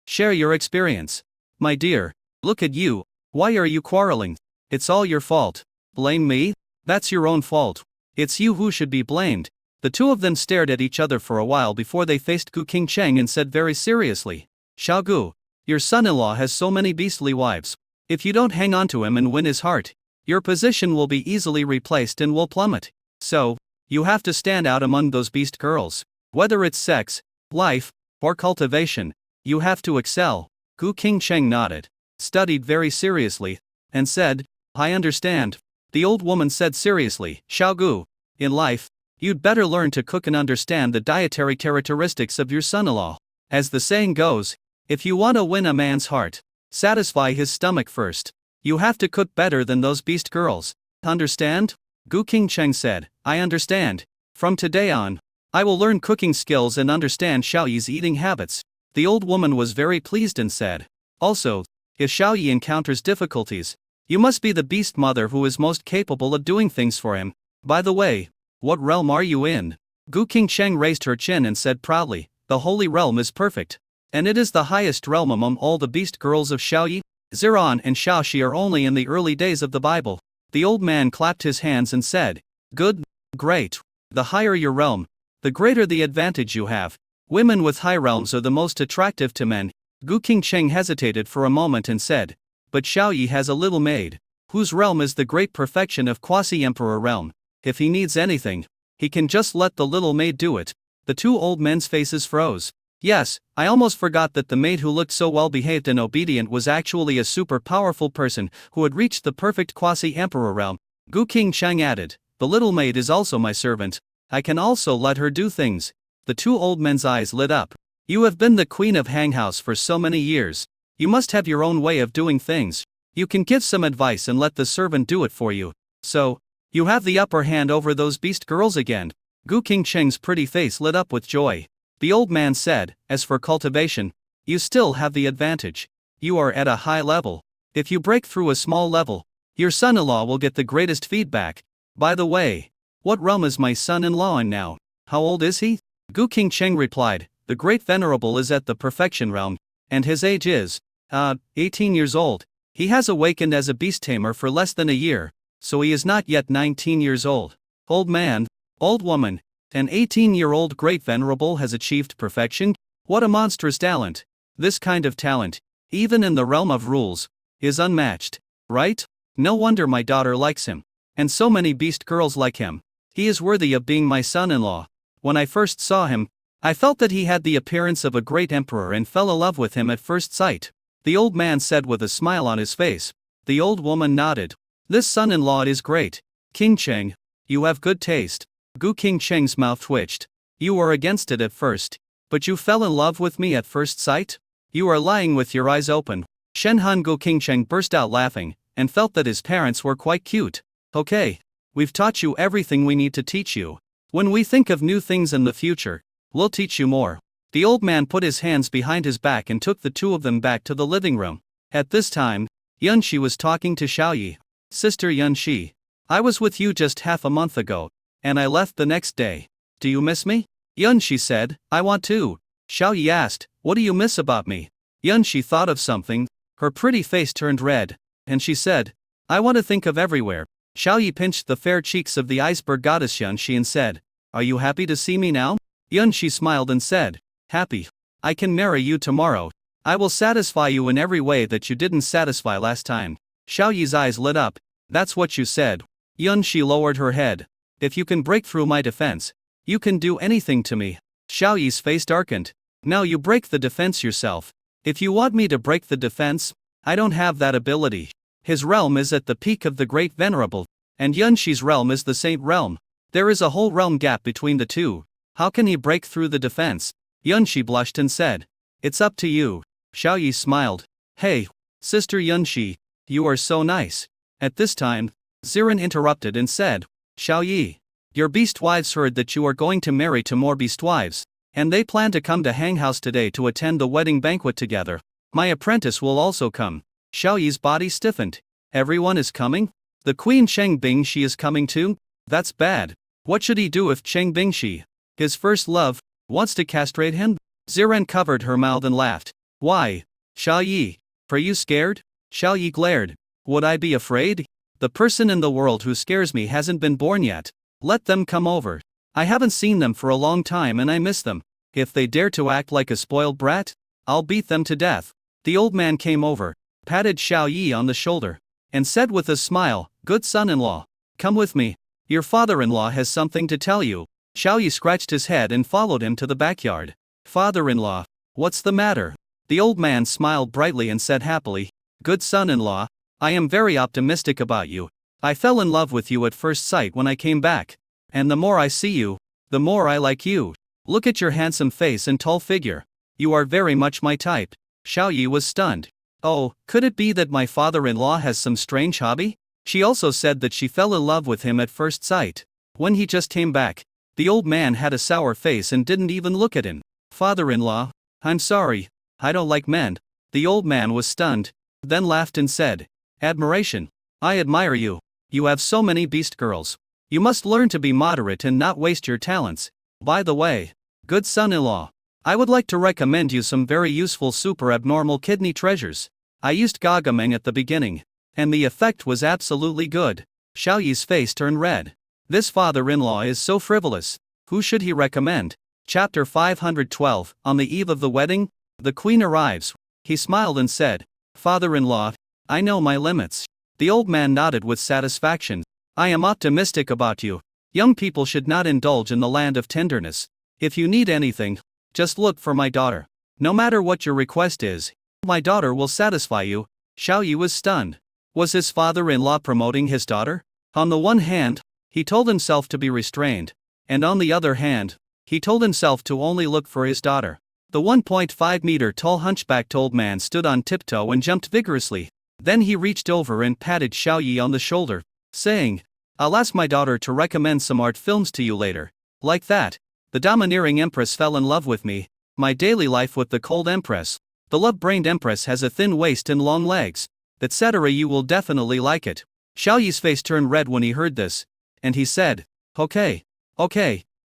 Share your experience. "My dear, look at you. Why are you quarreling? It's all your fault." "Blame me? That's your own fault. It's you who should be blamed." The two of them stared at each other for a while before they faced Gu Qingcheng and said very seriously, "Xiao Gu, your son-in-law has so many beastly wives. If you don't hang on to him and win his heart, your position will be easily replaced and will plummet. So, you have to stand out among those beast girls. Whether it's sex, life, or cultivation, you have to excel." Gu Qingcheng nodded, studied very seriously, and said, "I understand." The old woman said seriously, "Xiao Gu, in life, you'd better learn to cook and understand the dietary characteristics of your son-in-law. As the saying goes, if you want to win a man's heart, satisfy his stomach first. You have to cook better than those beast girls. Understand?" Gu Qingcheng said, "I understand. From today on, I will learn cooking skills and understand Xiaoyi's eating habits." The old woman was very pleased and said, "Also, if Xiaoyi encounters difficulties, you must be the beast mother who is most capable of doing things for him. By the way, what realm are you in?" Gu Qingcheng raised her chin and said proudly, "The Holy Realm is perfect. And it is the highest realm among all the beast girls of Xiaoyi. Ziran and Xiaoxi are only in the early days of the Bible." The old man clapped his hands and said, "Good, great. The higher your realm, the greater the advantage you have. Women with high realms are the most attractive to men." Gu Qingcheng hesitated for a moment and said, "But Xiaoyi has a little maid, whose realm is the great perfection of quasi-emperor realm. If he needs anything, he can just let the little maid do it." The two old men's faces froze. "Yes, I almost forgot that the maid who looked so well-behaved and obedient was actually a super powerful person who had reached the perfect quasi-emperor realm." Gu Qingcheng added, "The little maid is also my servant. I can also let her do things." The two old men's eyes lit up. "You have been the queen of Hanghouse for so many years. You must have your own way of doing things. You can give some advice and let the servant do it for you. So, you have the upper hand over those beast girls again." Gu Qingcheng's pretty face lit up with joy. The old man said, "As for cultivation, you still have the advantage. You are at a high level. If you break through a small level, your son-in-law will get the greatest feedback. By the way, what realm is my son-in-law in now? How old is he?" Gu Qingcheng replied, "The Great Venerable is at the perfection realm, and his age is, 18 years old. He has awakened as a beast tamer for less than a year, so he is not yet 19 years old." Old man, old woman, an 18-year-old Great Venerable has achieved perfection? What a monstrous talent. This kind of talent, even in the realm of rules, is unmatched, right? No wonder my daughter likes him. And so many beast girls like him. He is worthy of being my son-in-law. When I first saw him, I felt that he had the appearance of a great emperor and fell in love with him at first sight." The old man said with a smile on his face. The old woman nodded. This son-in-law is great. King Cheng, you have good taste. Gu King Cheng's mouth twitched. You were against it at first. But you fell in love with me at first sight? You are lying with your eyes open. Shenhan Gu King Cheng burst out laughing, and felt that his parents were quite cute. Okay. We've taught you everything we need to teach you. When we think of new things in the future, we'll teach you more. The old man put his hands behind his back and took the two of them back to the living room. At this time, Yunxi was talking to Xiaoyi. Sister Yunxi, I was with you just half a month ago, and I left the next day. Do you miss me? Yunxi said, I want to. Xiaoyi asked, what do you miss about me? Yunxi thought of something, her pretty face turned red, and she said, I want to think of everywhere. Xiaoyi pinched the fair cheeks of the iceberg goddess Yunxi and said, are you happy to see me now? Yunxi smiled and said, happy. I can marry you tomorrow. I will satisfy you in every way that you didn't satisfy last time. Xiaoyi's eyes lit up. That's what you said. Yunxi lowered her head. If you can break through my defense, you can do anything to me. Xiaoyi's face darkened. Now you break the defense yourself. If you want me to break the defense, I don't have that ability. His realm is at the peak of the Great Venerable, and Yunxi's realm is the Saint realm. There is a whole realm gap between the two. How can he break through the defense? Yunxi blushed and said, it's up to you. Xiaoyi smiled. Hey, Sister Yunxi, you are so nice. At this time, Ziren interrupted and said, Xiaoyi, your beast wives heard that you are going to marry two more beast wives, and they plan to come to Hanghouse today to attend the wedding banquet together. My apprentice will also come. Xiaoyi's body stiffened. Everyone is coming? The Queen Cheng Bingxi is coming too? That's bad. What should he do if Cheng Bingxi, his first love, wants to castrate him? Ziren covered her mouth and laughed. Why? Xiaoyi, are you scared? Xiaoyi glared. Would I be afraid? The person in the world who scares me hasn't been born yet. Let them come over. I haven't seen them for a long time and I miss them. If they dare to act like a spoiled brat, I'll beat them to death. The old man came over, patted Xiaoyi on the shoulder, and said with a smile, good son-in-law, come with me. Your father-in-law has something to tell you. Xiaoyi scratched his head and followed him to the backyard. Father-in-law, what's the matter? The old man smiled brightly and said happily, good son-in-law, I am very optimistic about you. I fell in love with you at first sight when I came back. And the more I see you, the more I like you. Look at your handsome face and tall figure. You are very much my type. Xiaoyi was stunned. Oh, could it be that my father-in-law has some strange hobby? She also said that she fell in love with him at first sight. When he just came back, the old man had a sour face and didn't even look at him. Father-in-law, I'm sorry, I don't like men. The old man was stunned, then laughed and said, admiration. I admire you. You have so many beast girls. You must learn to be moderate and not waste your talents. By the way, good son-in-law, I would like to recommend you some very useful super abnormal kidney treasures. I used Gagameng at the beginning, and the effect was absolutely good. Xiaoyi's face turned red. This father-in-law is so frivolous. Who should he recommend? Chapter 512. On the eve of the wedding, the queen arrives. He smiled and said, Father-in-law, I know my limits. The old man nodded with satisfaction. I am optimistic about you. Young people should not indulge in the land of tenderness. If you need anything, just look for my daughter. No matter what your request is, my daughter will satisfy you. Xiaoyi was stunned. Was his father-in-law promoting his daughter? On the one hand, he told himself to be restrained, and on the other hand, he told himself to only look for his daughter. The 1.5-meter tall hunchbacked old man stood on tiptoe and jumped vigorously. Then he reached over and patted Xiaoyi on the shoulder, saying, I'll ask my daughter to recommend some art films to you later. Like that, the domineering empress fell in love with me. My daily life with the cold empress. The love-brained empress has a thin waist and long legs, etc. You will definitely like it. Xiaoyi's face turned red when he heard this, and he said, okay,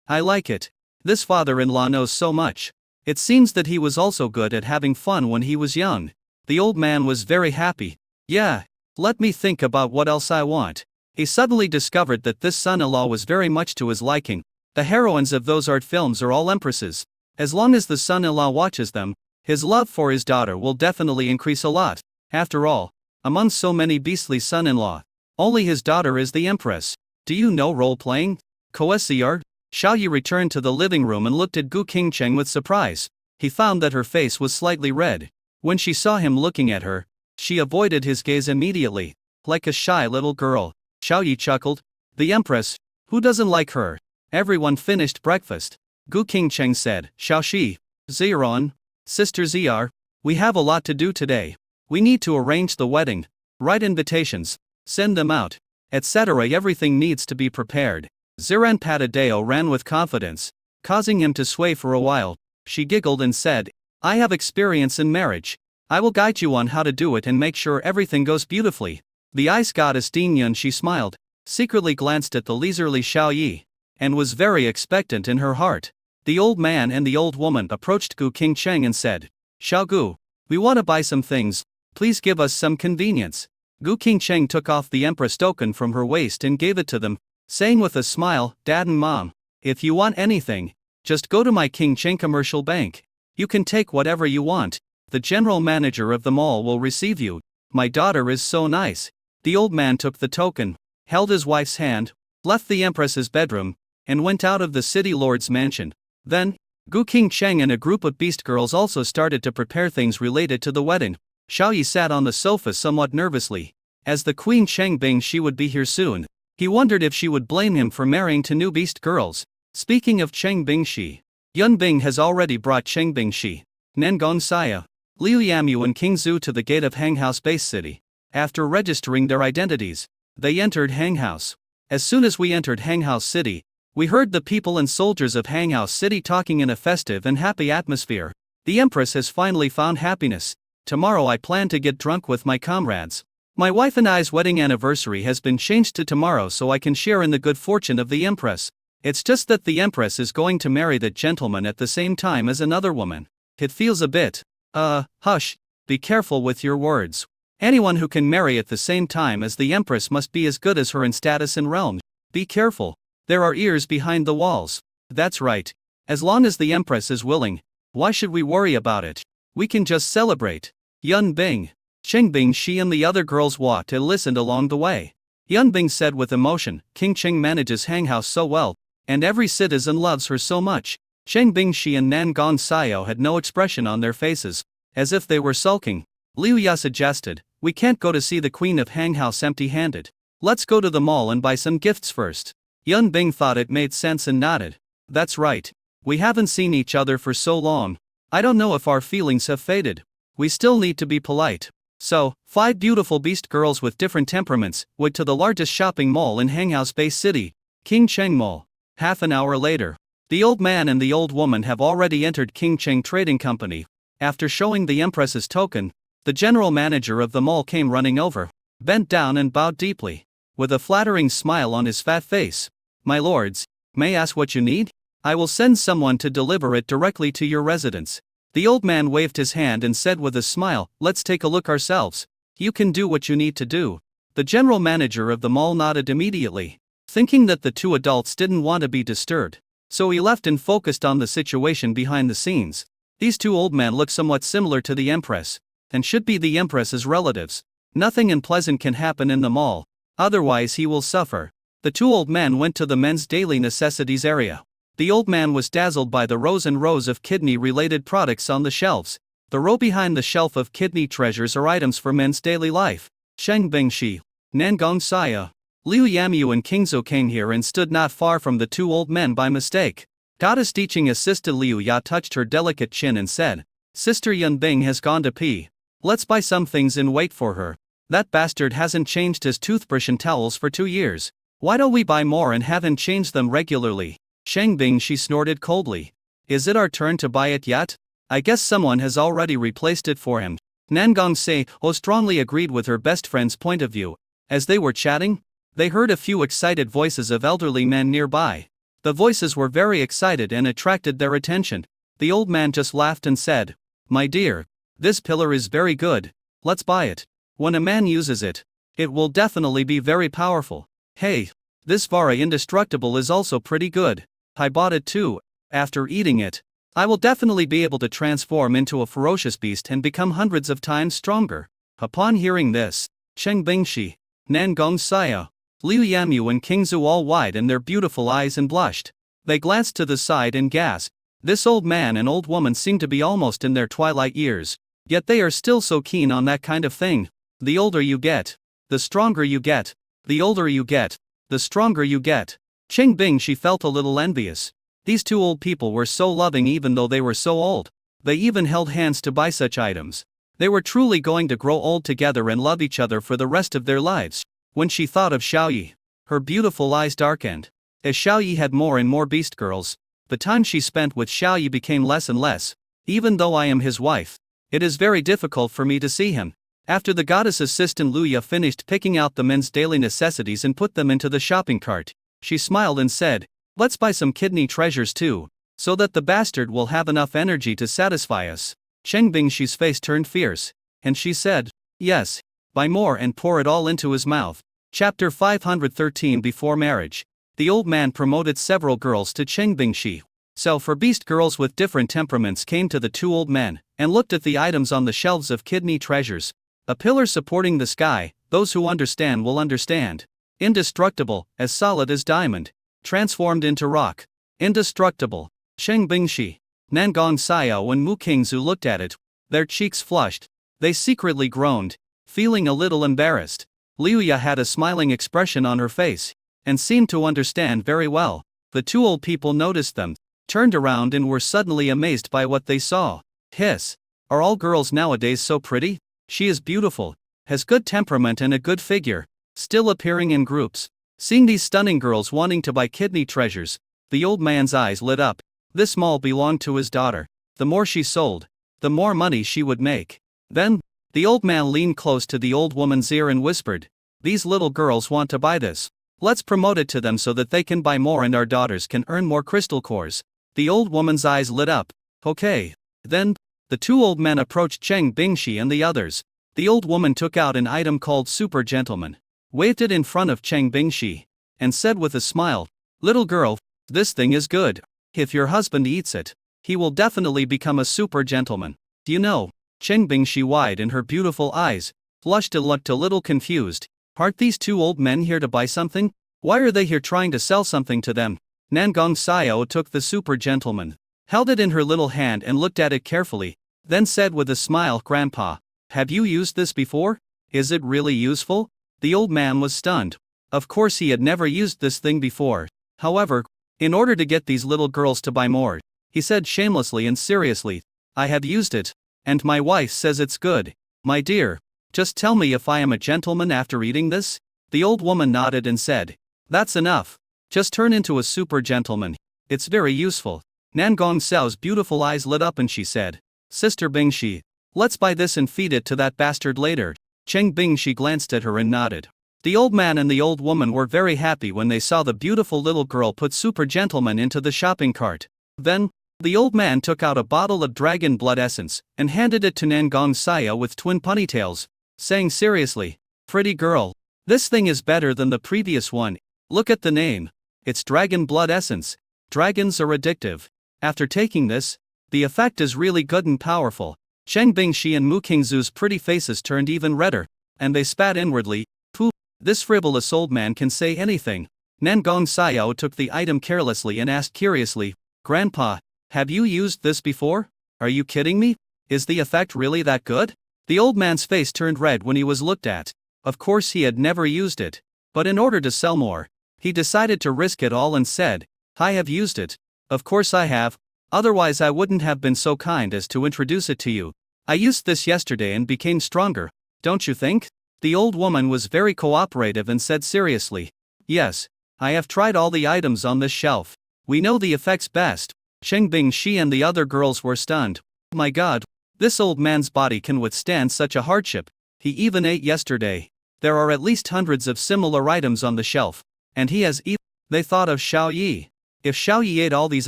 I like it. This father-in-law knows so much. It seems that he was also good at having fun when he was young. The old man was very happy. Yeah, let me think about what else I want. He suddenly discovered that this son-in-law was very much to his liking. The heroines of those art films are all empresses. As long as the son-in-law watches them, his love for his daughter will definitely increase a lot. After all, among so many beastly son-in-law, only his daughter is the empress. Do you know role-playing? Coesiard? Xiaoyi returned to the living room and looked at Gu Qingcheng with surprise. He found that her face was slightly red. When she saw him looking at her, She avoided his gaze immediately, like a shy little girl. Xiao Yi chuckled. The Empress? Who doesn't like her? Everyone finished breakfast. Gu Qingcheng said, Xiao Shi, Ziron, Sister Zr, we have a lot to do today. We need to arrange the wedding, write invitations, send them out, etc. Everything needs to be prepared. Ziran Patadeo ran with confidence, causing him to sway for a while. She giggled and said, I have experience in marriage. I will guide you on how to do it and make sure everything goes beautifully. The ice goddess Dingyun, she smiled, secretly glanced at the leisurely Xiao Yi, and was very expectant in her heart. The old man and the old woman approached Gu Qingcheng and said, Xiao Gu, we want to buy some things, please give us some convenience. Gu Qingcheng took off the Empress token from her waist and gave it to them, saying with a smile, Dad and Mom, if you want anything, just go to my Qingcheng Commercial Bank. You can take whatever you want. The general manager of the mall will receive you. My daughter is so nice. The old man took the token, held his wife's hand, left the Empress's bedroom, and went out of the city lord's mansion. Then, Gu Qingcheng and a group of beast girls also started to prepare things related to the wedding. Xiao Yi sat on the sofa somewhat nervously. As the Queen Cheng Bingshi would be here soon, he wondered if she would blame him for marrying two new beast girls. Speaking of Cheng Bingshi, Yun Bing has already brought Cheng Bingshi, Nengong Saya, Liu Yamu and King Zhu to the gate of Hanghouse Base City. After registering their identities, they entered Hanghouse. As soon as we entered Hanghouse City, we heard the people and soldiers of Hanghouse City talking in a festive and happy atmosphere. The Empress has finally found happiness. Tomorrow I plan to get drunk with my comrades. My wife and I's wedding anniversary has been changed to tomorrow so I can share in the good fortune of the Empress. It's just that the Empress is going to marry that gentleman at the same time as another woman. It feels a bit, hush, be careful with your words. Anyone who can marry at the same time as the Empress must be as good as her in status and realm. Be careful. There are ears behind the walls. That's right. As long as the Empress is willing, why should we worry about it? We can just celebrate. Yun Bing, Cheng Bingshi and the other girls walked and listened along the way. Yun Bing said with emotion, King Cheng manages Hanghouse so well, and every citizen loves her so much. Cheng Bingshi and Nangong Sayo had no expression on their faces, as if they were sulking. Liu Ya suggested, we can't go to see the Queen of Hanghouse empty-handed. Let's go to the mall and buy some gifts first. Yun Bing thought it made sense and nodded. That's right. We haven't seen each other for so long. I don't know if our feelings have faded. We still need to be polite. So, 5 beautiful beast girls with different temperaments went to the largest shopping mall in Hanghouse Base City, King Cheng Mall. Half an hour later, the old man and the old woman have already entered King Cheng Trading Company. After showing the Empress's token, the general manager of the mall came running over, bent down and bowed deeply, with a flattering smile on his fat face. My lords, may I ask what you need? I will send someone to deliver it directly to your residence. The old man waved his hand and said with a smile, let's take a look ourselves. You can do what you need to do. The general manager of the mall nodded immediately, thinking that the two adults didn't want to be disturbed. So he left and focused on the situation behind the scenes. These two old men look somewhat similar to the Empress, and should be the Empress's relatives. Nothing unpleasant can happen in the mall, otherwise he will suffer. The two old men went to the men's daily necessities area. The old man was dazzled by the rows and rows of kidney-related products on the shelves. The row behind the shelf of kidney treasures are items for men's daily life. Cheng Bingshi, Nangong Saya, Liu Yamu and Kingzhou came here and stood not far from the two old men by mistake. Goddess teaching assistant Liu Ya touched her delicate chin and said, Sister Yun Bing has gone to pee. Let's buy some things and wait for her. That bastard hasn't changed his toothbrush and towels for 2 years. Why don't we buy more and have him change them regularly? Cheng Bingshi snorted coldly. Is it our turn to buy it yet? I guess someone has already replaced it for him. Nangong Sayo strongly agreed with her best friend's point of view. As they were chatting, they heard a few excited voices of elderly men nearby. The voices were very excited and attracted their attention. The old man just laughed and said, My dear, this pillar is very good. Let's buy it. When a man uses it, it will definitely be very powerful. Hey, this Vara Indestructible is also pretty good. I bought it too. After eating it, I will definitely be able to transform into a ferocious beast and become hundreds of times stronger. Upon hearing this, Cheng Bingshi, Nangong Saya, Liu Yamu and Kingzhou all widened their beautiful eyes and blushed. They glanced to the side and gasped. This old man and old woman seemed to be almost in their twilight years. Yet they are still so keen on that kind of thing. The older you get, the stronger you get. The older you get, the stronger you get. Cheng Bingshi felt a little envious. These two old people were so loving even though they were so old. They even held hands to buy such items. They were truly going to grow old together and love each other for the rest of their lives. When she thought of Xiaoyi, her beautiful eyes darkened. As Xiaoyi had more and more beast girls, the time she spent with Xiaoyi became less and less. Even though I am his wife, it is very difficult for me to see him. After the goddess assistant Luya finished picking out the men's daily necessities and put them into the shopping cart, she smiled and said, "Let's buy some kidney treasures too, so that the bastard will have enough energy to satisfy us." Cheng Bingshi's face turned fierce, and she said, "Yes, buy more and pour it all into his mouth." Chapter 513 Before marriage. The old man promoted several girls to Cheng Bingshi. So for beast girls with different temperaments came to the two old men, and looked at the items on the shelves of kidney treasures. A pillar supporting the sky, those who understand will understand. Indestructible, as solid as diamond. Transformed into rock. Indestructible. Cheng Bingshi, Nangong Xiao and Mu Qingzu looked at it. Their cheeks flushed. They secretly groaned, feeling a little embarrassed. Liuya had a smiling expression on her face, and seemed to understand very well. The two old people noticed them, turned around and were suddenly amazed by what they saw. Hiss. Are all girls nowadays so pretty? She is beautiful, has good temperament and a good figure. Still appearing in groups. Seeing these stunning girls wanting to buy kidney treasures, the old man's eyes lit up. This mall belonged to his daughter. The more she sold, the more money she would make. Then, the old man leaned close to the old woman's ear and whispered, "These little girls want to buy this. Let's promote it to them so that they can buy more and our daughters can earn more crystal cores." The old woman's eyes lit up. Okay. Then, the two old men approached Cheng Bingshi and the others. The old woman took out an item called Super Gentleman, waved it in front of Cheng Bingshi, and said with a smile, "Little girl, this thing is good. If your husband eats it, he will definitely become a super gentleman. Do you know?" Cheng Bingshi wide in her beautiful eyes, flushed and looked a little confused. Aren't these two old men here to buy something? Why are they here trying to sell something to them? Nangong Xiao took the super gentleman, held it in her little hand and looked at it carefully, then said with a smile, "Grandpa, have you used this before? Is it really useful?" The old man was stunned. Of course he had never used this thing before. However, in order to get these little girls to buy more, he said shamelessly and seriously, "I have used it, and my wife says it's good. My dear, just tell me if I am a gentleman after eating this?" The old woman nodded and said, "That's enough. Just turn into a super gentleman. It's very useful." Nangong Xiao's beautiful eyes lit up and she said, "Sister Bingshi, let's buy this and feed it to that bastard later." Cheng Bingshi glanced at her and nodded. The old man and the old woman were very happy when they saw the beautiful little girl put super gentleman into the shopping cart. Then, the old man took out a bottle of dragon blood essence and handed it to Nangong Xiao with twin ponytails, saying seriously, "Pretty girl, this thing is better than the previous one. Look at the name. It's dragon blood essence. Dragons are addictive. After taking this, the effect is really good and powerful." Cheng Bingshi and Mu Qingzu's pretty faces turned even redder, and they spat inwardly. "Pooh, this frivolous old man can say anything." Nangong Xiao took the item carelessly and asked curiously, "Grandpa, have you used this before? Are you kidding me? Is the effect really that good?" The old man's face turned red when he was looked at. Of course he had never used it, but in order to sell more, he decided to risk it all and said, "I have used it. Of course I have. Otherwise I wouldn't have been so kind as to introduce it to you. I used this yesterday and became stronger, don't you think?" The old woman was very cooperative and said seriously, "Yes, I have tried all the items on this shelf. We know the effects best." Cheng Bingshi and the other girls were stunned. My God, this old man's body can withstand such a hardship. He even ate yesterday. There are at least hundreds of similar items on the shelf, and he has eaten. They thought of Xiao Yi. If Xiao Yi ate all these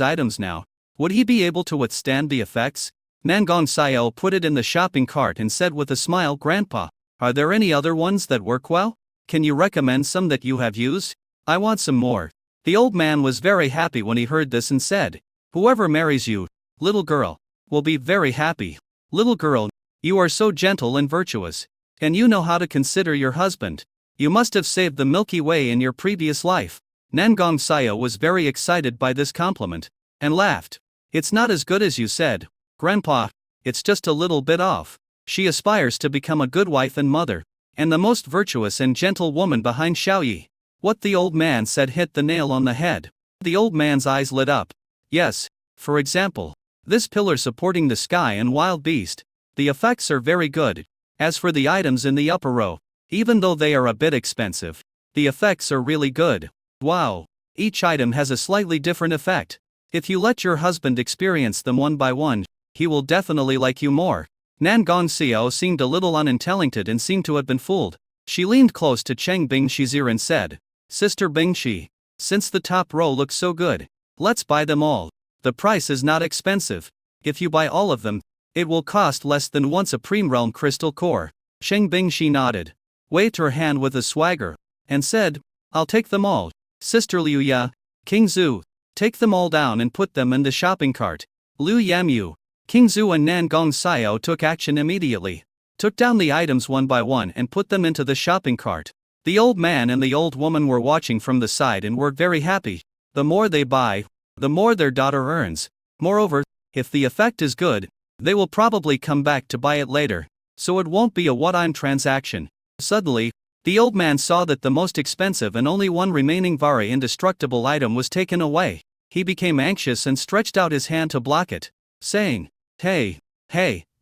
items now, would he be able to withstand the effects? Nangong Xiao put it in the shopping cart and said with a smile, "Grandpa, are there any other ones that work well? Can you recommend some that you have used? I want some more." The old man was very happy when he heard this and said, "Whoever marries you, little girl, will be very happy. Little girl, you are so gentle and virtuous, and you know how to consider your husband. You must have saved the Milky Way in your previous life." Nangong Xiao was very excited by this compliment, and laughed. "It's not as good as you said, Grandpa, it's just a little bit off. She aspires to become a good wife and mother, and the most virtuous and gentle woman behind Xiaoyi. What the old man said hit the nail on the head. The old man's eyes lit up. Yes, for example, this pillar supporting the sky and wild beast. The effects are very good. As for the items in the upper row, even though they are a bit expensive, the effects are really good. Wow! Each item has a slightly different effect. If you let your husband experience them one by one, he will definitely like you more. Nan Gongxiao seemed a little unintelligent and seemed to have been fooled. She leaned close to Cheng Bingshi's ear and said, Sister Bingshi, since the top row looks so good, let's buy them all. The price is not expensive. If you buy all of them, it will cost less than one Supreme Realm Crystal Core. Cheng Bingshi nodded, waved her hand with a swagger, and said, I'll take them all. Sister Liu Ya, King Zhu, take them all down and put them in the shopping cart. Liu Yamu, King Zhu and Nan Gongxiao took action immediately, took down the items one by one and put them into the shopping cart. The old man and the old woman were watching from the side and were very happy. The more they buy, the more their daughter earns. Moreover, if the effect is good, they will probably come back to buy it later, so it won't be a one-time transaction. Suddenly, the old man saw that the most expensive and only one remaining very indestructible item was taken away. He became anxious and stretched out his hand to block it, saying, Hey,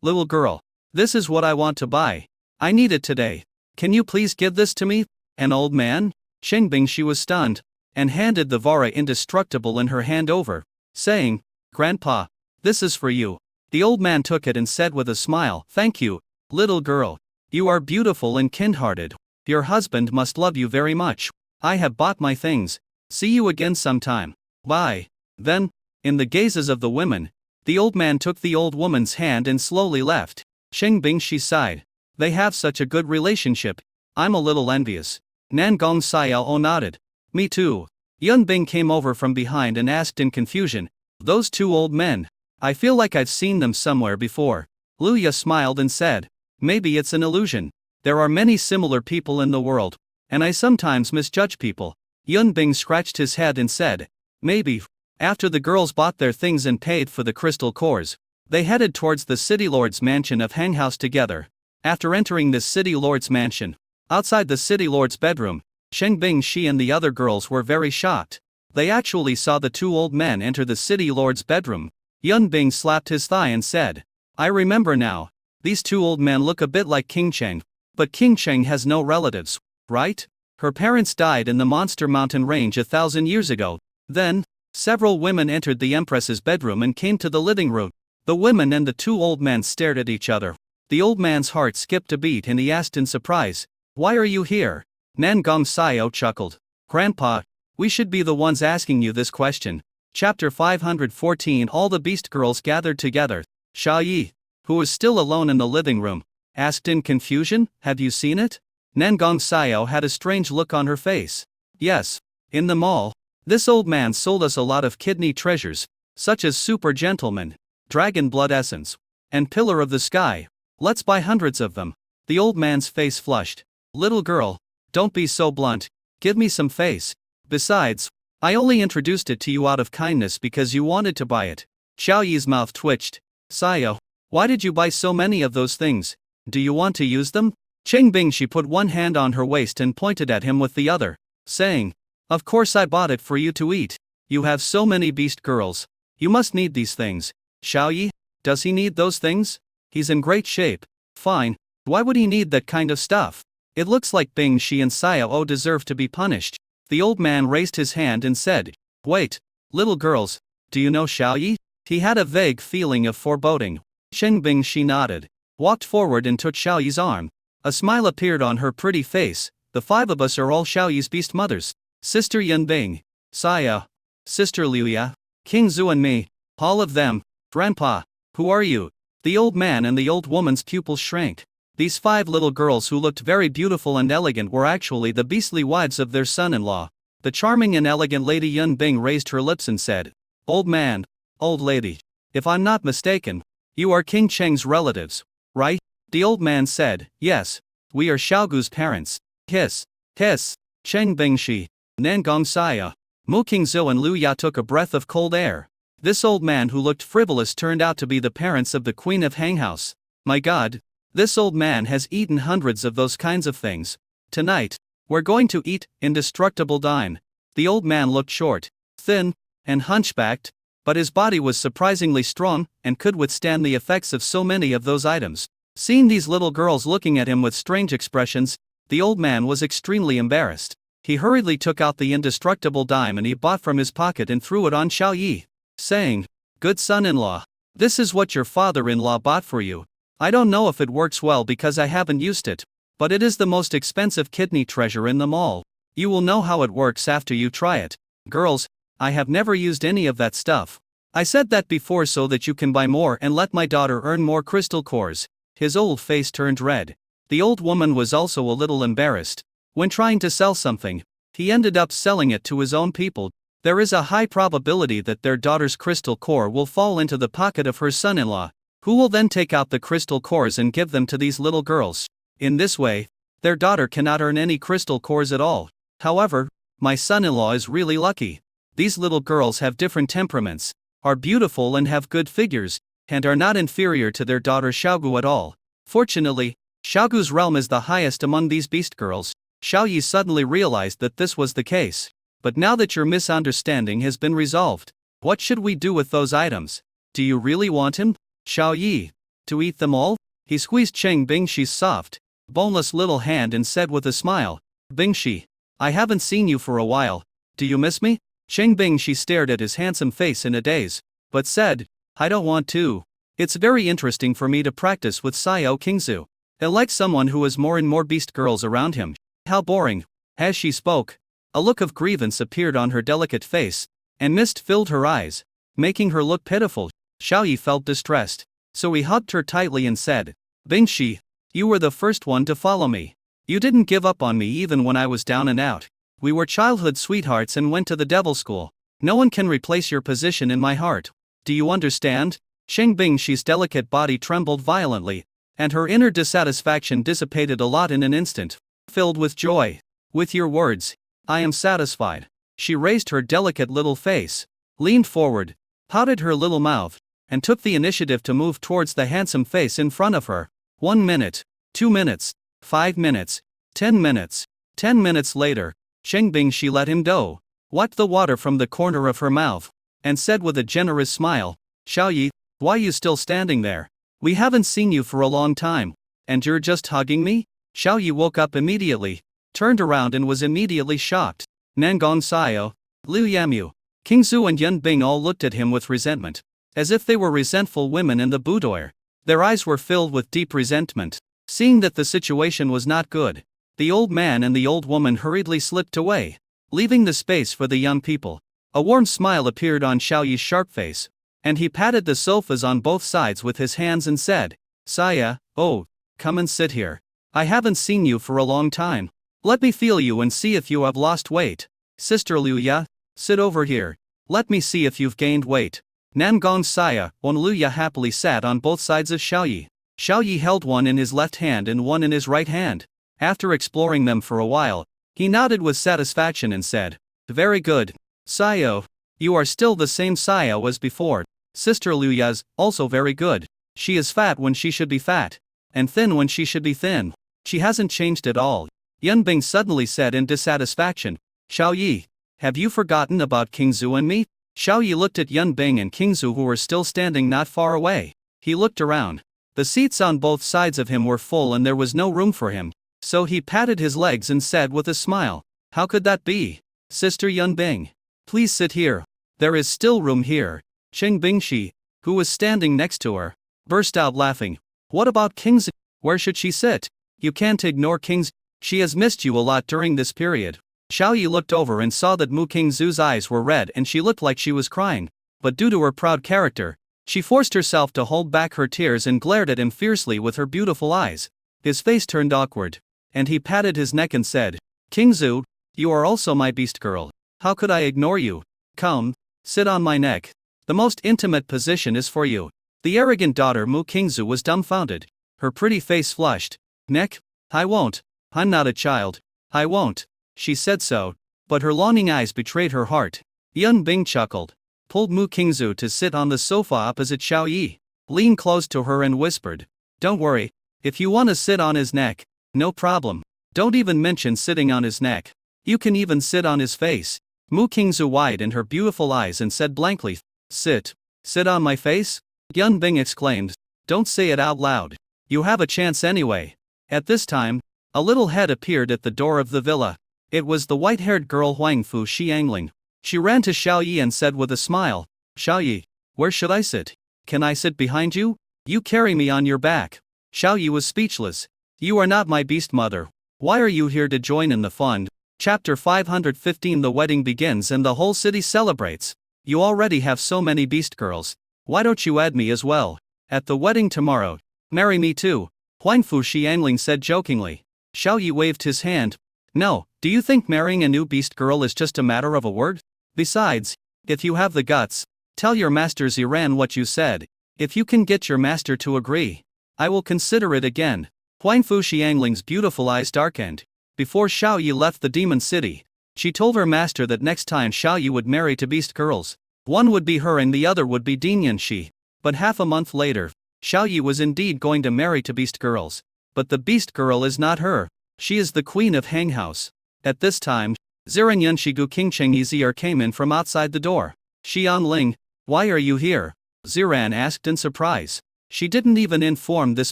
little girl, this is what I want to buy. I need it today. Can you please give this to me? An old man? Cheng Bingshi was stunned, and handed the Vara indestructible in her hand over, saying, Grandpa, this is for you. The old man took it and said with a smile, Thank you, little girl. You are beautiful and kind-hearted. Your husband must love you very much. I have bought my things. See you again sometime. Bye. Then, in the gazes of the women, the old man took the old woman's hand and slowly left. Cheng Bingshi sighed. They have such a good relationship. I'm a little envious. Nan Gongxiao nodded. Me too. Yun Bing came over from behind and asked in confusion, Those two old men. I feel like I've seen them somewhere before. Liu Ya smiled and said, Maybe it's an illusion. There are many similar people in the world, and I sometimes misjudge people. Yun Bing scratched his head and said, Maybe. After the girls bought their things and paid for the crystal cores, they headed towards the city lord's mansion of Hanghouse together. After entering this city lord's mansion, outside the city lord's bedroom, Cheng Bingshi and the other girls were very shocked. They actually saw the two old men enter the city lord's bedroom. Yun Bing slapped his thigh and said, I remember now. These two old men look a bit like King Cheng. But King Cheng has no relatives, right? Her parents died in the Monster Mountain Range 1,000 years ago. Then, several women entered the Empress's bedroom and came to the living room. The women and the two old men stared at each other. The old man's heart skipped a beat and he asked in surprise, Why are you here? Nan Gongxiao chuckled. Grandpa, we should be the ones asking you this question. Chapter 514 All the Beast Girls gathered together. Xiaoyi, who was still alone in the living room, asked in confusion, Have you seen it? Nan Gongxiao had a strange look on her face. Yes. In the mall. This old man sold us a lot of kidney treasures, such as Super Gentleman, Dragon Blood Essence, and Pillar of the Sky. Let's buy hundreds of them. The old man's face flushed. Little girl, don't be so blunt. Give me some face. Besides, I only introduced it to you out of kindness because you wanted to buy it. Xiaoyi's mouth twitched. Sayo, why did you buy so many of those things? Do you want to use them? Cheng Bingshi put one hand on her waist and pointed at him with the other, saying, Of course I bought it for you to eat. You have so many beast girls. You must need these things. Xiaoyi, does he need those things? He's in great shape. Fine. Why would he need that kind of stuff? It looks like Bingshi and Sayo deserve to be punished. The old man raised his hand and said, Wait, little girls, do you know Xiaoyi? He had a vague feeling of foreboding. Cheng Bingshi nodded, walked forward and took Xiaoyi's arm. A smile appeared on her pretty face. The five of us are all Xiaoyi's beast mothers. Sister Yun Bing, Saya, Sister Liu Ya, King Zhu and me, all of them. Grandpa, who are you? The old man and the old woman's pupils shrank. These five little girls who looked very beautiful and elegant were actually the beastly wives of their son-in-law. The charming and elegant Lady Yun Bing raised her lips and said, Old man, old lady, if I'm not mistaken, you are King Cheng's relatives, right? The old man said, Yes, we are Xiaogu's parents. Hiss, hiss. Cheng Bingshi, Nan Gongxiao, Mu Qingzhou and Liu Ya took a breath of cold air. This old man who looked frivolous turned out to be the parents of the Queen of Hanghouse. My God, This old man has eaten hundreds of those kinds of things. Tonight, we're going to eat indestructible dine. The old man looked short, thin, and hunchbacked, but his body was surprisingly strong and could withstand the effects of so many of those items. Seeing these little girls looking at him with strange expressions, the old man was extremely embarrassed. He hurriedly took out the indestructible dime and he bought from his pocket and threw it on Xiao Yi, saying, "Good son-in-law, this is what your father-in-law bought for you. I don't know if it works well because I haven't used it, but it is the most expensive kidney treasure in them all. You will know how it works after you try it. Girls, I have never used any of that stuff. I said that before so that you can buy more and let my daughter earn more crystal cores." His old face turned red. The old woman was also a little embarrassed. When trying to sell something, he ended up selling it to his own people. There is a high probability that their daughter's crystal core will fall into the pocket of her son-in-law, who will then take out the crystal cores and give them to these little girls. In this way, their daughter cannot earn any crystal cores at all. However, my son-in-law is really lucky. These little girls have different temperaments, are beautiful and have good figures, and are not inferior to their daughter Xiaogu at all. Fortunately, Xiaogu's realm is the highest among these beast girls. Xiao Yi suddenly realized that this was the case. But now that your misunderstanding has been resolved, what should we do with those items? Do you really want him, Xiao Yi, to eat them all? He squeezed Cheng Bingxi's soft, boneless little hand and said with a smile, "Bingxi, I haven't seen you for a while. Do you miss me?" Cheng Bingxi stared at his handsome face in a daze, but said, "I don't want to. It's very interesting for me to practice with Xiao Qingzu. I like someone who has more and more beast girls around him. How boring." As she spoke, a look of grievance appeared on her delicate face, and mist filled her eyes, making her look pitiful. Xiao Yi felt distressed, so he hugged her tightly and said, "Bingxi, you were the first one to follow me. You didn't give up on me even when I was down and out. We were childhood sweethearts and went to the devil school. No one can replace your position in my heart. Do you understand?" Cheng Bingxi's delicate body trembled violently, and her inner dissatisfaction dissipated a lot in an instant, filled with joy. "With your words, I am satisfied." She raised her delicate little face, leaned forward, pouted her little mouth, and took the initiative to move towards the handsome face in front of her. 1 minute, 2 minutes, 5 minutes, 10 minutes. 10 minutes later, Cheng Bingxi let him go, wiped the water from the corner of her mouth, and said with a generous smile, "Xiao Yi, why you still standing there? We haven't seen you for a long time, and you're just hugging me?" Xiao Yi woke up immediately, turned around and was immediately shocked. Nangong Xiao, Liu Yamu, Qingzu and Yun Bing all looked at him with resentment, as if they were resentful women in the boudoir. Their eyes were filled with deep resentment. Seeing that the situation was not good, the old man and the old woman hurriedly slipped away, leaving the space for the young people. A warm smile appeared on Xiao Yi's sharp face, and he patted the sofas on both sides with his hands and said, "Saya, oh, come and sit here. I haven't seen you for a long time. Let me feel you and see if you have lost weight. Sister Liu Ya, sit over here. Let me see if you've gained weight." Nangong Saya and Liu Ya happily sat on both sides of Xiao Yi. Xiao Yi held one in his left hand and one in his right hand. After exploring them for a while, he nodded with satisfaction and said, "Very good. Xiao, you are still the same Xiao as before. Sister Liu Ya's also very good. She is fat when she should be fat, and thin when she should be thin. She hasn't changed at all." Yun Bing suddenly said in dissatisfaction, "Xiao Yi, have you forgotten about Qingzu and me?" Xiao Yi looked at Yun Bing and Qingzu who were still standing not far away. He looked around. The seats on both sides of him were full and there was no room for him, so he patted his legs and said with a smile, "How could that be? Sister Yun Bing, please sit here. There is still room here." Cheng Bingxi, who was standing next to her, burst out laughing. "What about Qingzu? Where should she sit? You can't ignore Qingzu. She has missed you a lot during this period." Xiao Yi looked over and saw that Mu Qingzu's eyes were red and she looked like she was crying, but due to her proud character, she forced herself to hold back her tears and glared at him fiercely with her beautiful eyes. His face turned awkward, and he patted his neck and said, "Qingzu, you are also my beast girl. How could I ignore you? Come, sit on my neck. The most intimate position is for you." The arrogant daughter Mu Qingzu was dumbfounded. Her pretty face flushed. "Neck? I won't. I'm not a child. I won't." She said so, but her longing eyes betrayed her heart. Yun Bing chuckled, pulled Mu Qingzu to sit on the sofa opposite Xiao Yi, leaned close to her and whispered, "Don't worry, If you want to sit on his neck, no problem. Don't even mention sitting on his neck. You can even sit on his face. Mu Qingzu widened her beautiful eyes and said blankly, Sit. Sit on my face? Yun Bing exclaimed. Don't say it out loud. You have a chance anyway. At this time, a little head appeared at the door of the villa. It was the white-haired girl Huangfu Xiangling. She ran to Xiao Yi and said with a smile, Xiao Yi, where should I sit? Can I sit behind you? You carry me on your back. Xiao Yi was speechless. You are not my beast mother. Why are you here to join in the fun? Chapter 515. The wedding begins and the whole city celebrates. You already have so many beast girls. Why don't you add me as well? At the wedding tomorrow. Marry me too. Huangfu Xiangling said jokingly. Xiao Yi waved his hand. No, do you think marrying a new beast girl is just a matter of a word? Besides, if you have the guts, tell your master Ziran what you said. If you can get your master to agree, I will consider it again. Huangfu Xiangling's beautiful eyes darkened. Before Xiao Yi left the demon city, she told her master that next time Xiao Yi would marry two beast girls, one would be her and the other would be Dinyanshi. But half a month later, Xiao Yi was indeed going to marry two beast girls. But the beast girl is not her. She is the queen of Hang House. At this time, Ziran Yunshigu King Cheng Yizier came in from outside the door. Xian Ling, why are you here? Ziran asked in surprise. She didn't even inform this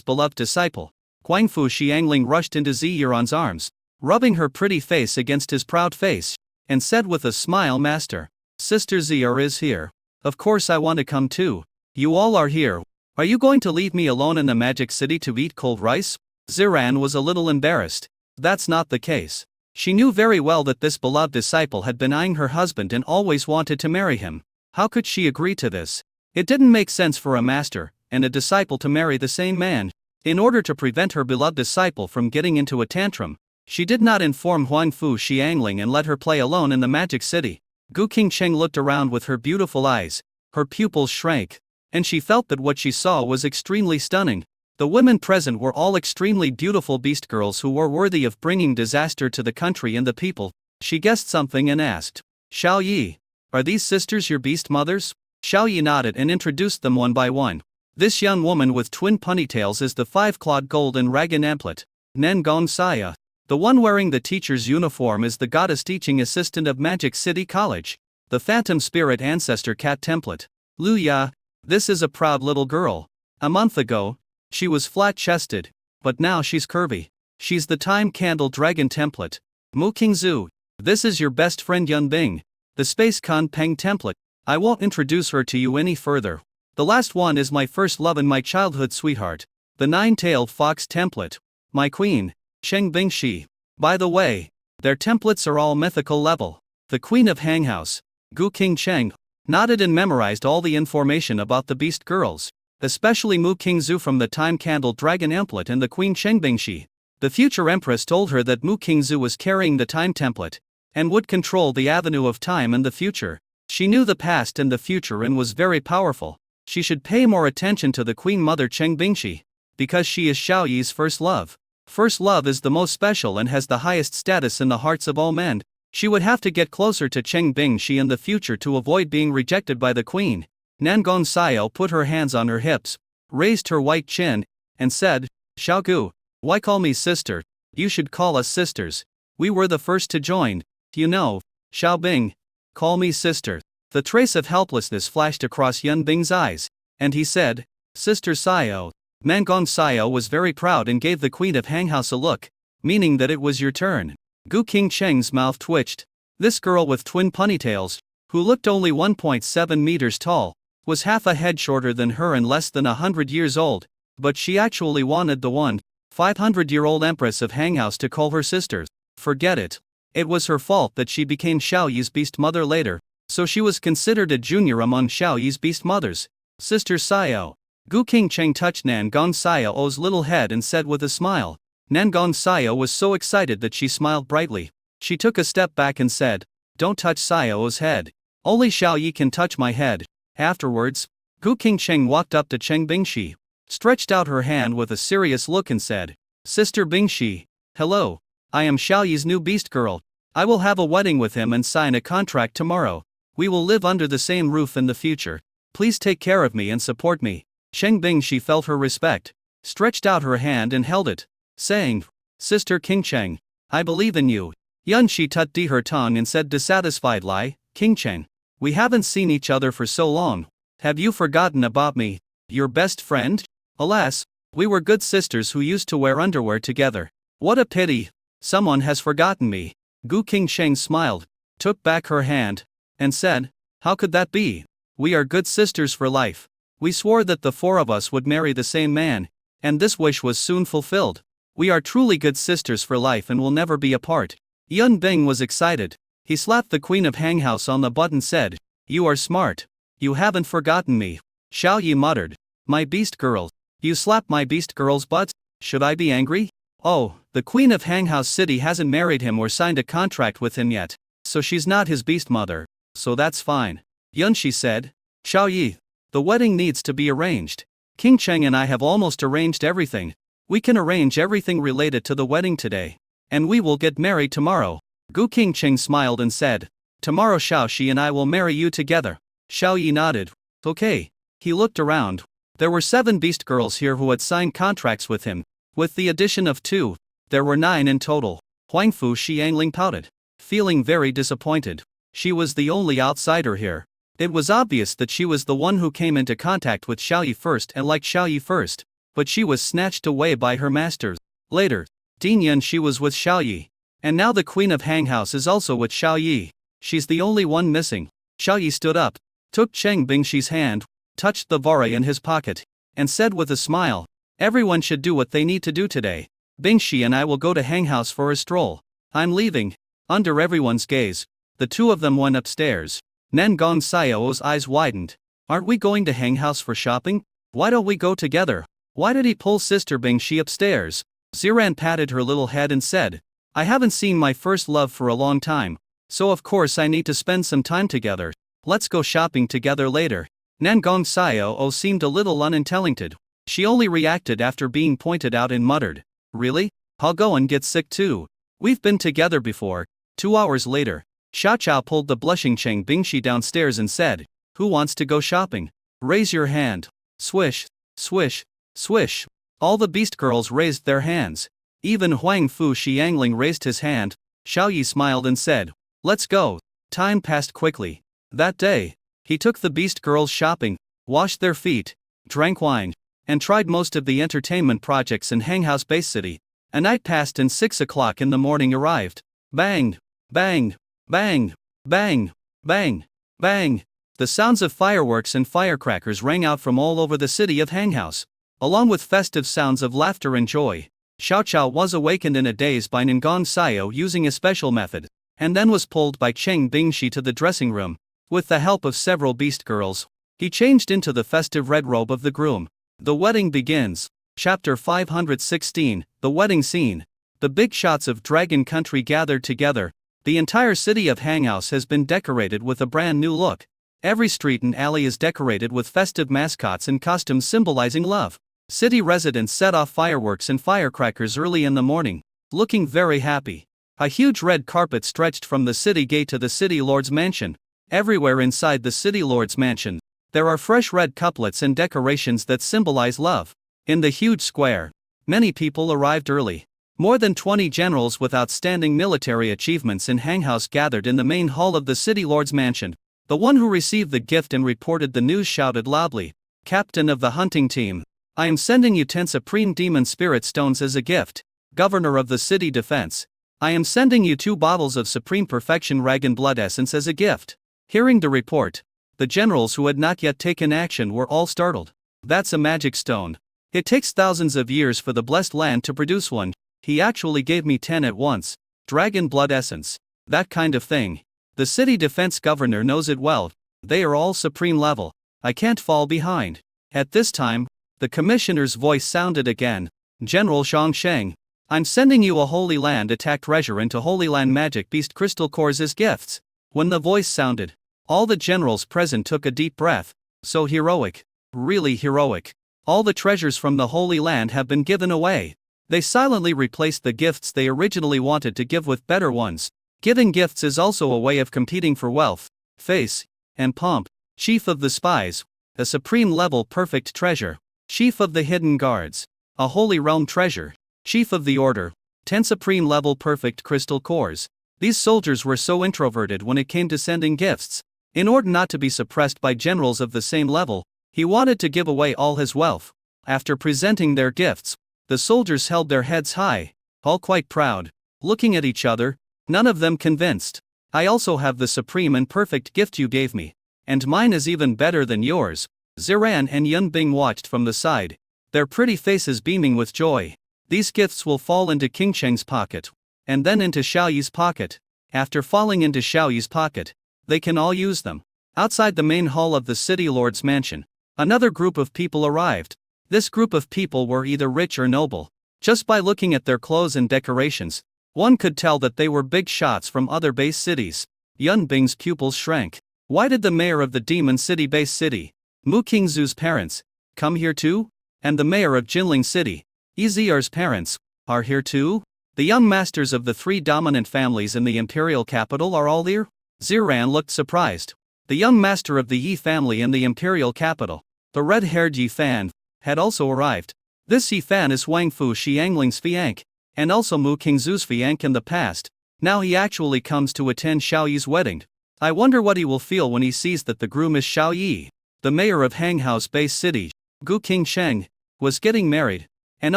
beloved disciple. Huangfu Xiangling rushed into Ziran's arms, rubbing her pretty face against his proud face, and said with a smile, Master, Sister Zier is here. Of course I want to come too. You all are here. Are you going to leave me alone in the magic city to eat cold rice? Ziran was a little embarrassed. That's not the case. She knew very well that this beloved disciple had been eyeing her husband and always wanted to marry him. How could she agree to this? It didn't make sense for a master and a disciple to marry the same man. In order to prevent her beloved disciple from getting into a tantrum, she did not inform Huangfu Xiangling and let her play alone in the magic city. Gu Qingcheng looked around with her beautiful eyes. Her pupils shrank, and she felt that what she saw was extremely stunning. The women present were all extremely beautiful beast girls who were worthy of bringing disaster to the country and the people. She guessed something and asked, Xiao Yi, are these sisters your beast mothers? Xiao Yi nodded and introduced them one by one. This young woman with twin ponytails is the five-clawed golden dragon amplet, Nengong Saya. The one wearing the teacher's uniform is the goddess teaching assistant of Magic City College, the phantom spirit ancestor cat template, Lu Ya. This is a proud little girl. A month ago, she was flat-chested, but now she's curvy. She's the time candle dragon template, Mu Qingzu. This is your best friend Yun Bing, the space con Peng template. I won't introduce her to you any further. The last one is my first love and my childhood sweetheart, the nine-tailed fox template, my queen, Cheng Bingshi. By the way, their templates are all mythical level. The queen of Hang House, Gu Qingcheng, nodded and memorized all the information about the beast girls, especially Mu Qingzu from the time candle dragon amplet and the queen Cheng Bingshi. The future empress told her that Mu Qingzu was carrying the time template and would control the avenue of time and the future. She knew the past and the future and was very powerful. She should pay more attention to the Queen Mother Cheng Bingshi, because she is Xiao Yi's first love. First love is the most special and has the highest status in the hearts of all men. She would have to get closer to Cheng Bingshi in the future to avoid being rejected by the queen. Nengong Sao put her hands on her hips, raised her white chin, and said, Xiao Gu, why call me sister? You should call us sisters. We were the first to join. You know, Xiao Bing. Call me sister. The trace of helplessness flashed across Yun Bing's eyes, and he said, Sister Sao. Nengong Sao was very proud and gave the queen of Hang House a look, meaning that it was your turn. Gu Qingcheng's mouth twitched. This girl with twin ponytails, who looked only 1.7 meters tall, was half a head shorter than her and less than 100 years old, but she actually wanted the 500-year-old empress of Hang House to call her sister. Forget it. It was her fault that she became Xiao Yi's beast mother later, so she was considered a junior among Xiao Yi's beast mothers. Sister Sao. Gu Qingcheng touched Nengong Sao's little head and said with a smile. Nengong Sao was so excited that she smiled brightly. She took a step back and said, Don't touch Sao's head. Only Xiao Yi can touch my head. Afterwards, Gu Qingcheng walked up to Cheng Bingshi, stretched out her hand with a serious look and said, Sister Bingshi, hello. I am Xiao Yi's new beast girl. I will have a wedding with him and sign a contract tomorrow. We will live under the same roof in the future. Please take care of me and support me. Cheng Bingshi felt her respect. stretched out her hand and held it, saying, "Sister Qingcheng, I believe in you." Yun Shi tut di her tongue and said dissatisfiedly, "Qingcheng, we haven't seen each other for so long. Have you forgotten about me, your best friend? Alas, we were good sisters who used to wear underwear together. What a pity, someone has forgotten me." Gu Qingsheng smiled, took back her hand, and said, "How could that be? We are good sisters for life. We swore that the four of us would marry the same man, and this wish was soon fulfilled. We are truly good sisters for life and will never be apart." Yun Bing was excited. He slapped the Queen of Hanghouse on the butt and said, "You are smart. You haven't forgotten me." Xiao Yi muttered, "My beast girl. You slapped my beast girl's butt? Should I be angry? Oh, the Queen of Hanghouse City hasn't married him or signed a contract with him yet, so she's not his beast mother, so that's fine." Yunshi said, "Xiao Yi, the wedding needs to be arranged. Qingcheng and I have almost arranged everything. We can arrange everything related to the wedding today, and we will get married tomorrow." Gu Qingcheng smiled and said, "Tomorrow Xiao Shi and I will marry you together." Xiao Yi nodded, "Okay." He looked around. There were 7 beast girls here who had signed contracts with him. With the addition of 2, there were 9 in total. Huangfu Xiangling pouted, feeling very disappointed. She was the only outsider here. It was obvious that she was the one who came into contact with Xiao Yi first and liked Xiao Yi first, but she was snatched away by her masters. Later, Din Yunshi was with Xiao Yi, and now the Queen of Hanghouse is also with Xiao Yi. She's the only one missing. Xiao Yi stood up, took Cheng Bingshi's hand, touched the vare in his pocket, and said with a smile, "Everyone should do what they need to do today. Bingshi and I will go to Hanghouse for a stroll. I'm leaving." Under everyone's gaze, the two of them went upstairs. Nengong Xiao's eyes widened. "Aren't we going to Hanghouse for shopping? Why don't we go together? Why did he pull Sister Bingshi upstairs?" Ziran patted her little head and said, "I haven't seen my first love for a long time, so of course I need to spend some time together. Let's go shopping together later." Nengong Xiao seemed a little unintelligent. She only reacted after being pointed out and muttered, "Really? I'll go and get sick too. We've been together before." 2 hours later, Xiaochao pulled the blushing Cheng Bingshi downstairs and said, "Who wants to go shopping? Raise your hand." Swish, swish, swish. All the beast girls raised their hands. Even Huang Fu Xiangling raised his hand. Xiao Yi smiled and said, "Let's go." Time passed quickly. That day, he took the beast girls shopping, washed their feet, drank wine, and tried most of the entertainment projects in Hanghouse Base City. A night passed and 6 o'clock in the morning arrived. Bang, bang, bang, bang, bang, bang. The sounds of fireworks and firecrackers rang out from all over the city of Hanghouse, along with festive sounds of laughter and joy. Xiaochao was awakened in a daze by Nengong Xiao using a special method, and then was pulled by Cheng Bingshi to the dressing room. With the help of several beast girls, he changed into the festive red robe of the groom. The wedding begins. Chapter 516, The Wedding Scene. The big shots of Dragon Country gathered together. The entire city of Hanghouse has been decorated with a brand new look. Every street and alley is decorated with festive mascots and costumes symbolizing love. City residents set off fireworks and firecrackers early in the morning, looking very happy. A huge red carpet stretched from the city gate to the city lord's mansion. Everywhere inside the city lord's mansion, there are fresh red couplets and decorations that symbolize love. In the huge square, many people arrived early. More than 20 generals with outstanding military achievements in Hanghouse gathered in the main hall of the city lord's mansion. The one who received the gift and reported the news shouted loudly, "Captain of the hunting team, I am sending you 10 Supreme Demon Spirit Stones as a gift. Governor of the City Defense, I am sending you 2 bottles of Supreme Perfection Dragon Blood Essence as a gift." Hearing the report, the generals who had not yet taken action were all startled. "That's a magic stone. It takes thousands of years for the blessed land to produce one. He actually gave me 10 at once. Dragon Blood Essence. That kind of thing. The city defense governor knows it well. They are all supreme level. I can't fall behind." At this time, the commissioner's voice sounded again. "General Shangsheng, I'm sending you a Holy Land attack treasure into Holy Land Magic Beast Crystal Cores as gifts." When the voice sounded, all the generals present took a deep breath. So heroic. Really heroic. All the treasures from the Holy Land have been given away. They silently replaced the gifts they originally wanted to give with better ones. Giving gifts is also a way of competing for wealth, face, and pomp. Chief of the Spies, a supreme level perfect treasure. Chief of the Hidden Guards, A holy realm treasure. Chief of the order. 10 supreme level perfect crystal cores. These soldiers were so introverted when it came to sending gifts. In order not to be suppressed by generals of the same level, he wanted to give away all his wealth. After presenting their gifts, the soldiers held their heads high, all quite proud, looking at each other, none of them convinced. I also have the supreme and perfect gift you gave me, and mine is even better than yours. Ziran and Yunbing watched from the side, their pretty faces beaming with joy. These gifts will fall into King Cheng's pocket, and then into Xiaoyi's pocket. After falling into Xiaoyi's pocket, they can all use them. Outside the main hall of the city lord's mansion, another group of people arrived. This group of people were either rich or noble. Just by looking at their clothes and decorations, one could tell that they were big shots from other base cities. Yunbing's pupils shrank. Why did the mayor of the Demon City base city, Mu Qingzu's parents, come here too? And the mayor of Jinling City, Ezier's parents, are here too? The young masters of the 3 dominant families in the imperial capital are all here? Ziran looked surprised. The young master of the Yi family in the imperial capital, the red-haired Yi Fan, had also arrived. This Yi Fan is Wang Fu Xiangling's fiancé, and also Mu Qingzu's fiancé in the past. Now he actually comes to attend Xiaoyi's wedding. I wonder what he will feel when he sees that the groom is Xiaoyi. The mayor of Hanghao's base city, Gu Qingsheng, was getting married, and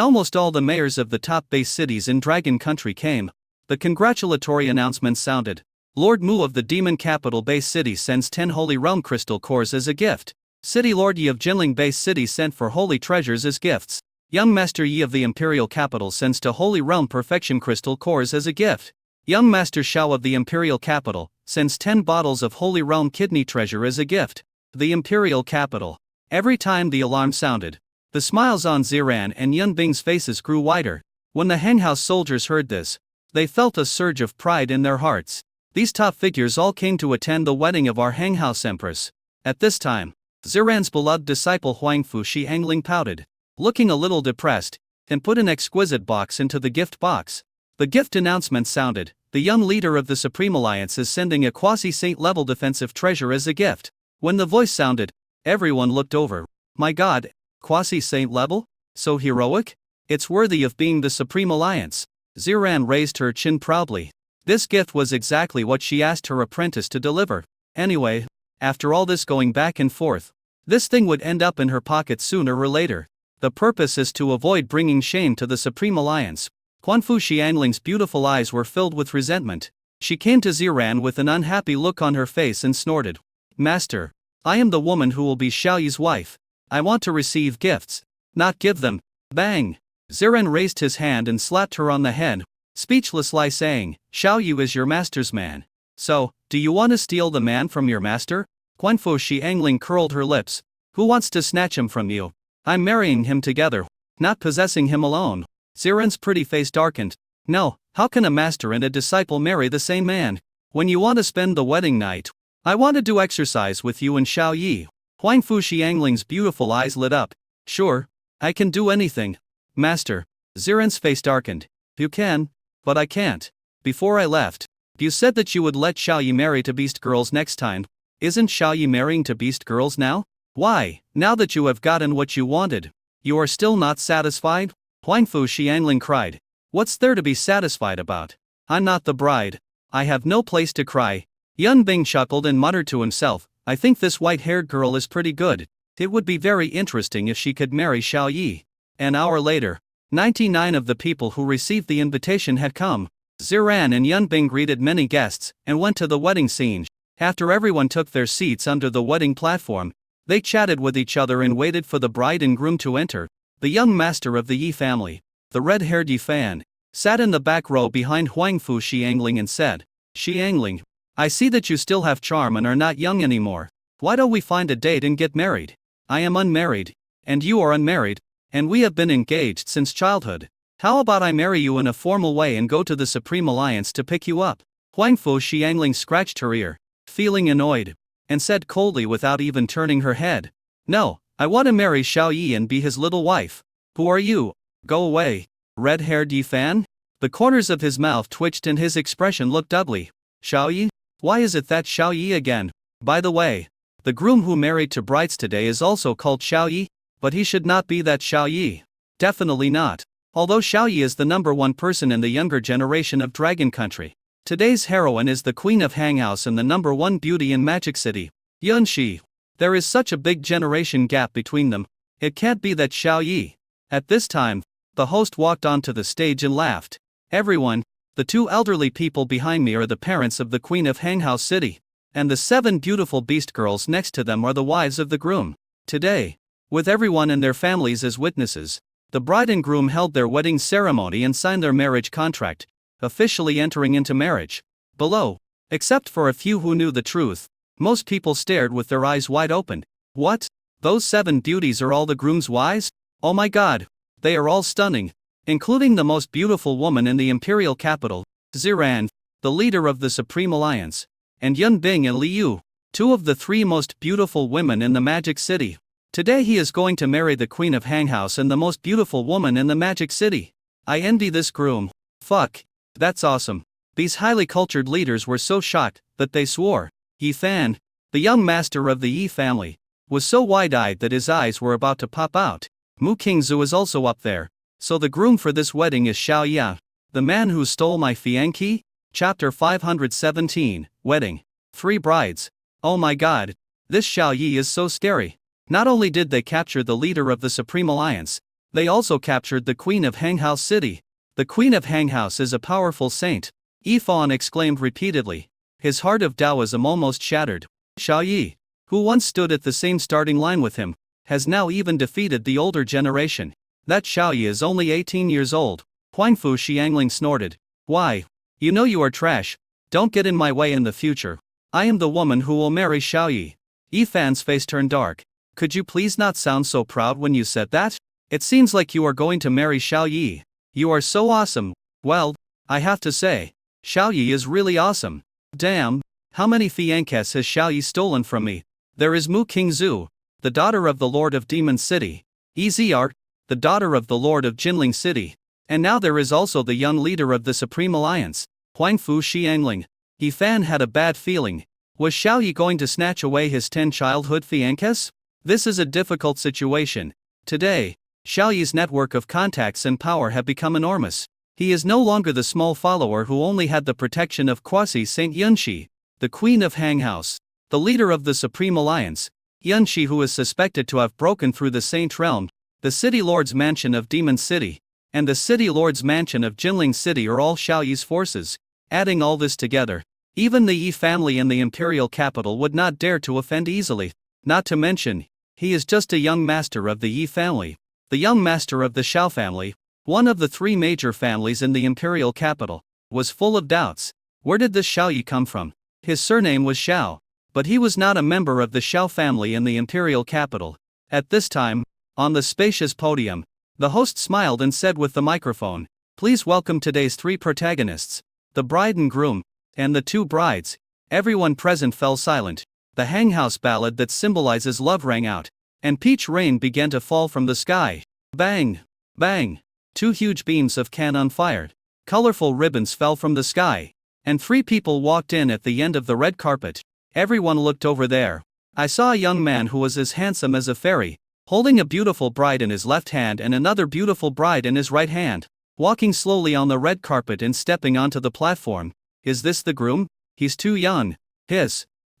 almost all the mayors of the top base cities in Dragon Country came. The congratulatory announcement sounded. Lord Mu of the Demon Capital base city sends 10 Holy Realm crystal cores as a gift. City Lord Yi of Jinling base city sent for holy treasures as gifts. Young Master Yi of the Imperial Capital sends to Holy Realm Perfection Crystal Cores as a gift. Young Master Xiao of the Imperial Capital sends 10 bottles of Holy Realm Kidney Treasure as a gift. The Imperial Capital. Every time the alarm sounded, the smiles on Ziran and Yunbing's faces grew wider. When the Hanghouse soldiers heard this, they felt a surge of pride in their hearts. These top figures all came to attend the wedding of our Hanghouse Empress. At this time, Ziran's beloved disciple Huang Fu Xiangling pouted, looking a little depressed, and put an exquisite box into the gift box. The gift announcement sounded. The young leader of the Supreme Alliance is sending a quasi-saint level defensive treasure as a gift. When the voice sounded, everyone looked over. My god, quasi-saint level? So heroic? It's worthy of being the Supreme Alliance. Ziran raised her chin proudly. This gift was exactly what she asked her apprentice to deliver. Anyway, after all this going back and forth, this thing would end up in her pocket sooner or later. The purpose is to avoid bringing shame to the Supreme Alliance. Quanfu Xiangling's beautiful eyes were filled with resentment. She came to Ziran with an unhappy look on her face and snorted. Master, I am the woman who will be Xiaoyi's wife. I want to receive gifts, not give them. Bang! Ziran raised his hand and slapped her on the head, speechlessly saying, Xiaoyi is your master's man. So, do you want to steal the man from your master? Quanfu Xiangling curled her lips. Who wants to snatch him from you? I'm marrying him together, not possessing him alone. Ziran's pretty face darkened. No, how can a master and a disciple marry the same man? When you want to spend the wedding night, I want to do exercise with you and Xiaoyi. Huang Fu Xiangling's beautiful eyes lit up. Sure, I can do anything. Master. Ziran's face darkened. You can, but I can't. Before I left, you said that you would let Xiaoyi marry to beast girls next time. Isn't Xiaoyi marrying to beast girls now? Why, now that you have gotten what you wanted, you are still not satisfied? Huang Fu Xiangling cried. What's there to be satisfied about? I'm not the bride. I have no place to cry. Yunbing chuckled and muttered to himself, I think this white-haired girl is pretty good. It would be very interesting if she could marry Xiaoyi. An hour later, 99 of the people who received the invitation had come. Ziran and Yunbing greeted many guests and went to the wedding scene. After everyone took their seats under the wedding platform, they chatted with each other and waited for the bride and groom to enter. The young master of the Yi family, the red-haired Yi Fan, sat in the back row behind Huang Fu Xiangling and said, Xiangling, I see that you still have charm and are not young anymore. Why don't we find a date and get married? I am unmarried, and you are unmarried, and we have been engaged since childhood. How about I marry you in a formal way and go to the Supreme Alliance to pick you up? Huang Fu Xiangling scratched her ear, feeling annoyed, and said coldly without even turning her head, No, I want to marry Xiaoyi and be his little wife. Who are you? Go away. Red-haired Yi Fan? The corners of his mouth twitched and his expression looked ugly. Xiaoyi? Why is it that Xiaoyi again? By the way, the groom who married to brides today is also called Xiaoyi, but he should not be that Xiaoyi. Definitely not. Although Xiao Yi is the #1 person in the younger generation of Dragon Country, today's heroine is the Queen of Hanghouse and the #1 beauty in Magic City, Yunxi. There is such a big generation gap between them. It can't be that Xiao Yi. At this time, the host walked onto the stage and laughed. Everyone, the 2 elderly people behind me are the parents of the Queen of Hanghouse City, and the 7 beautiful beast girls next to them are the wives of the groom. Today, with everyone and their families as witnesses, the bride and groom held their wedding ceremony and signed their marriage contract, officially entering into marriage. Below, except for a few who knew the truth, most people stared with their eyes wide open. What? Those 7 beauties are all the groom's wives? Oh my god, they are all stunning, including the most beautiful woman in the imperial capital, Ziran, the leader of the Supreme Alliance, and Yun Bing and Li Yu, 2 of the 3 most beautiful women in the Magic City. Today he is going to marry the Queen of Hanghouse and the most beautiful woman in the Magic City. I envy this groom. Fuck. That's awesome. These highly cultured leaders were so shocked that they swore. Yi Fan, the young master of the Yi family, was so wide-eyed that his eyes were about to pop out. Mu Qingzu is also up there. So the groom for this wedding is Xiao Ya, the man who stole my fiancée? Chapter 517, Wedding. 3 brides. Oh my god. This Xiao Yi is so scary. Not only did they capture the leader of the Supreme Alliance, they also captured the Queen of Hanghouse City. The Queen of Hanghouse is a powerful saint, Yi Fan exclaimed repeatedly. His heart of Taoism almost shattered. Xiao Yi, who once stood at the same starting line with him, has now even defeated the older generation. That Xiao Yi is only 18 years old. Huangfu Xiangling snorted. Why? You know you are trash. Don't get in my way in the future. I am the woman who will marry Xiao Yi. Yi Fan's face turned dark. Could you please not sound so proud when you said that? It seems like you are going to marry Xiao Yi. You are so awesome. Well, I have to say, Xiao Yi is really awesome. Damn, how many fiancés has Xiao Yi stolen from me? There is Mu Qingzu, the daughter of the Lord of Demon City, Ezr, the daughter of the Lord of Jinling City, and now there is also the young leader of the Supreme Alliance, Huangfu Xiangling. Yi Fan had a bad feeling. Was Xiao Yi going to snatch away his 10 childhood fiancés? This is a difficult situation. Today, Xiao Yi's network of contacts and power have become enormous. He is no longer the small follower who only had the protection of Quasi-Saint Yunxi, the Queen of Hanghouse, the leader of the Supreme Alliance, Yunxi, who is suspected to have broken through the Saint Realm, the City Lord's Mansion of Demon City, and the City Lord's Mansion of Jinling City are all Xiao Yi's forces. Adding all this together, even the Yi family in the imperial capital would not dare to offend easily. Not to mention, he is just a young master of the Yi family, the young master of the Xiao family, one of the 3 major families in the imperial capital, was full of doubts. Where did this Xiao Yi come from? His surname was Xiao, but he was not a member of the Xiao family in the imperial capital. At this time, on the spacious podium, the host smiled and said with the microphone, "Please welcome today's 3 protagonists, the bride and groom, and the 2 brides." Everyone present fell silent. The Hanghouse ballad that symbolizes love rang out, and peach rain began to fall from the sky. Bang! Bang! 2 huge beams of cannon fired. Colorful ribbons fell from the sky, and 3 people walked in at the end of the red carpet. Everyone looked over there. I saw a young man who was as handsome as a fairy, holding a beautiful bride in his left hand and another beautiful bride in his right hand, walking slowly on the red carpet and stepping onto the platform. Is this the groom? He's too young.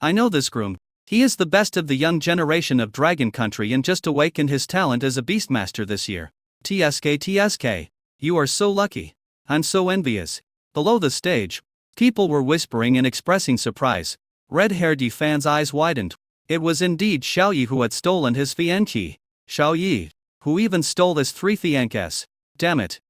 I know this groom. He is the best of the young generation of Dragon Country and just awakened his talent as a Beastmaster this year. TSK, you are so lucky. I'm so envious. Below the stage, people were whispering and expressing surprise. Red-haired Yi Fan's eyes widened. It was indeed Xiao Yi who had stolen his fiancée. Xiao Yi, who even stole his 3 fiancés. Damn it.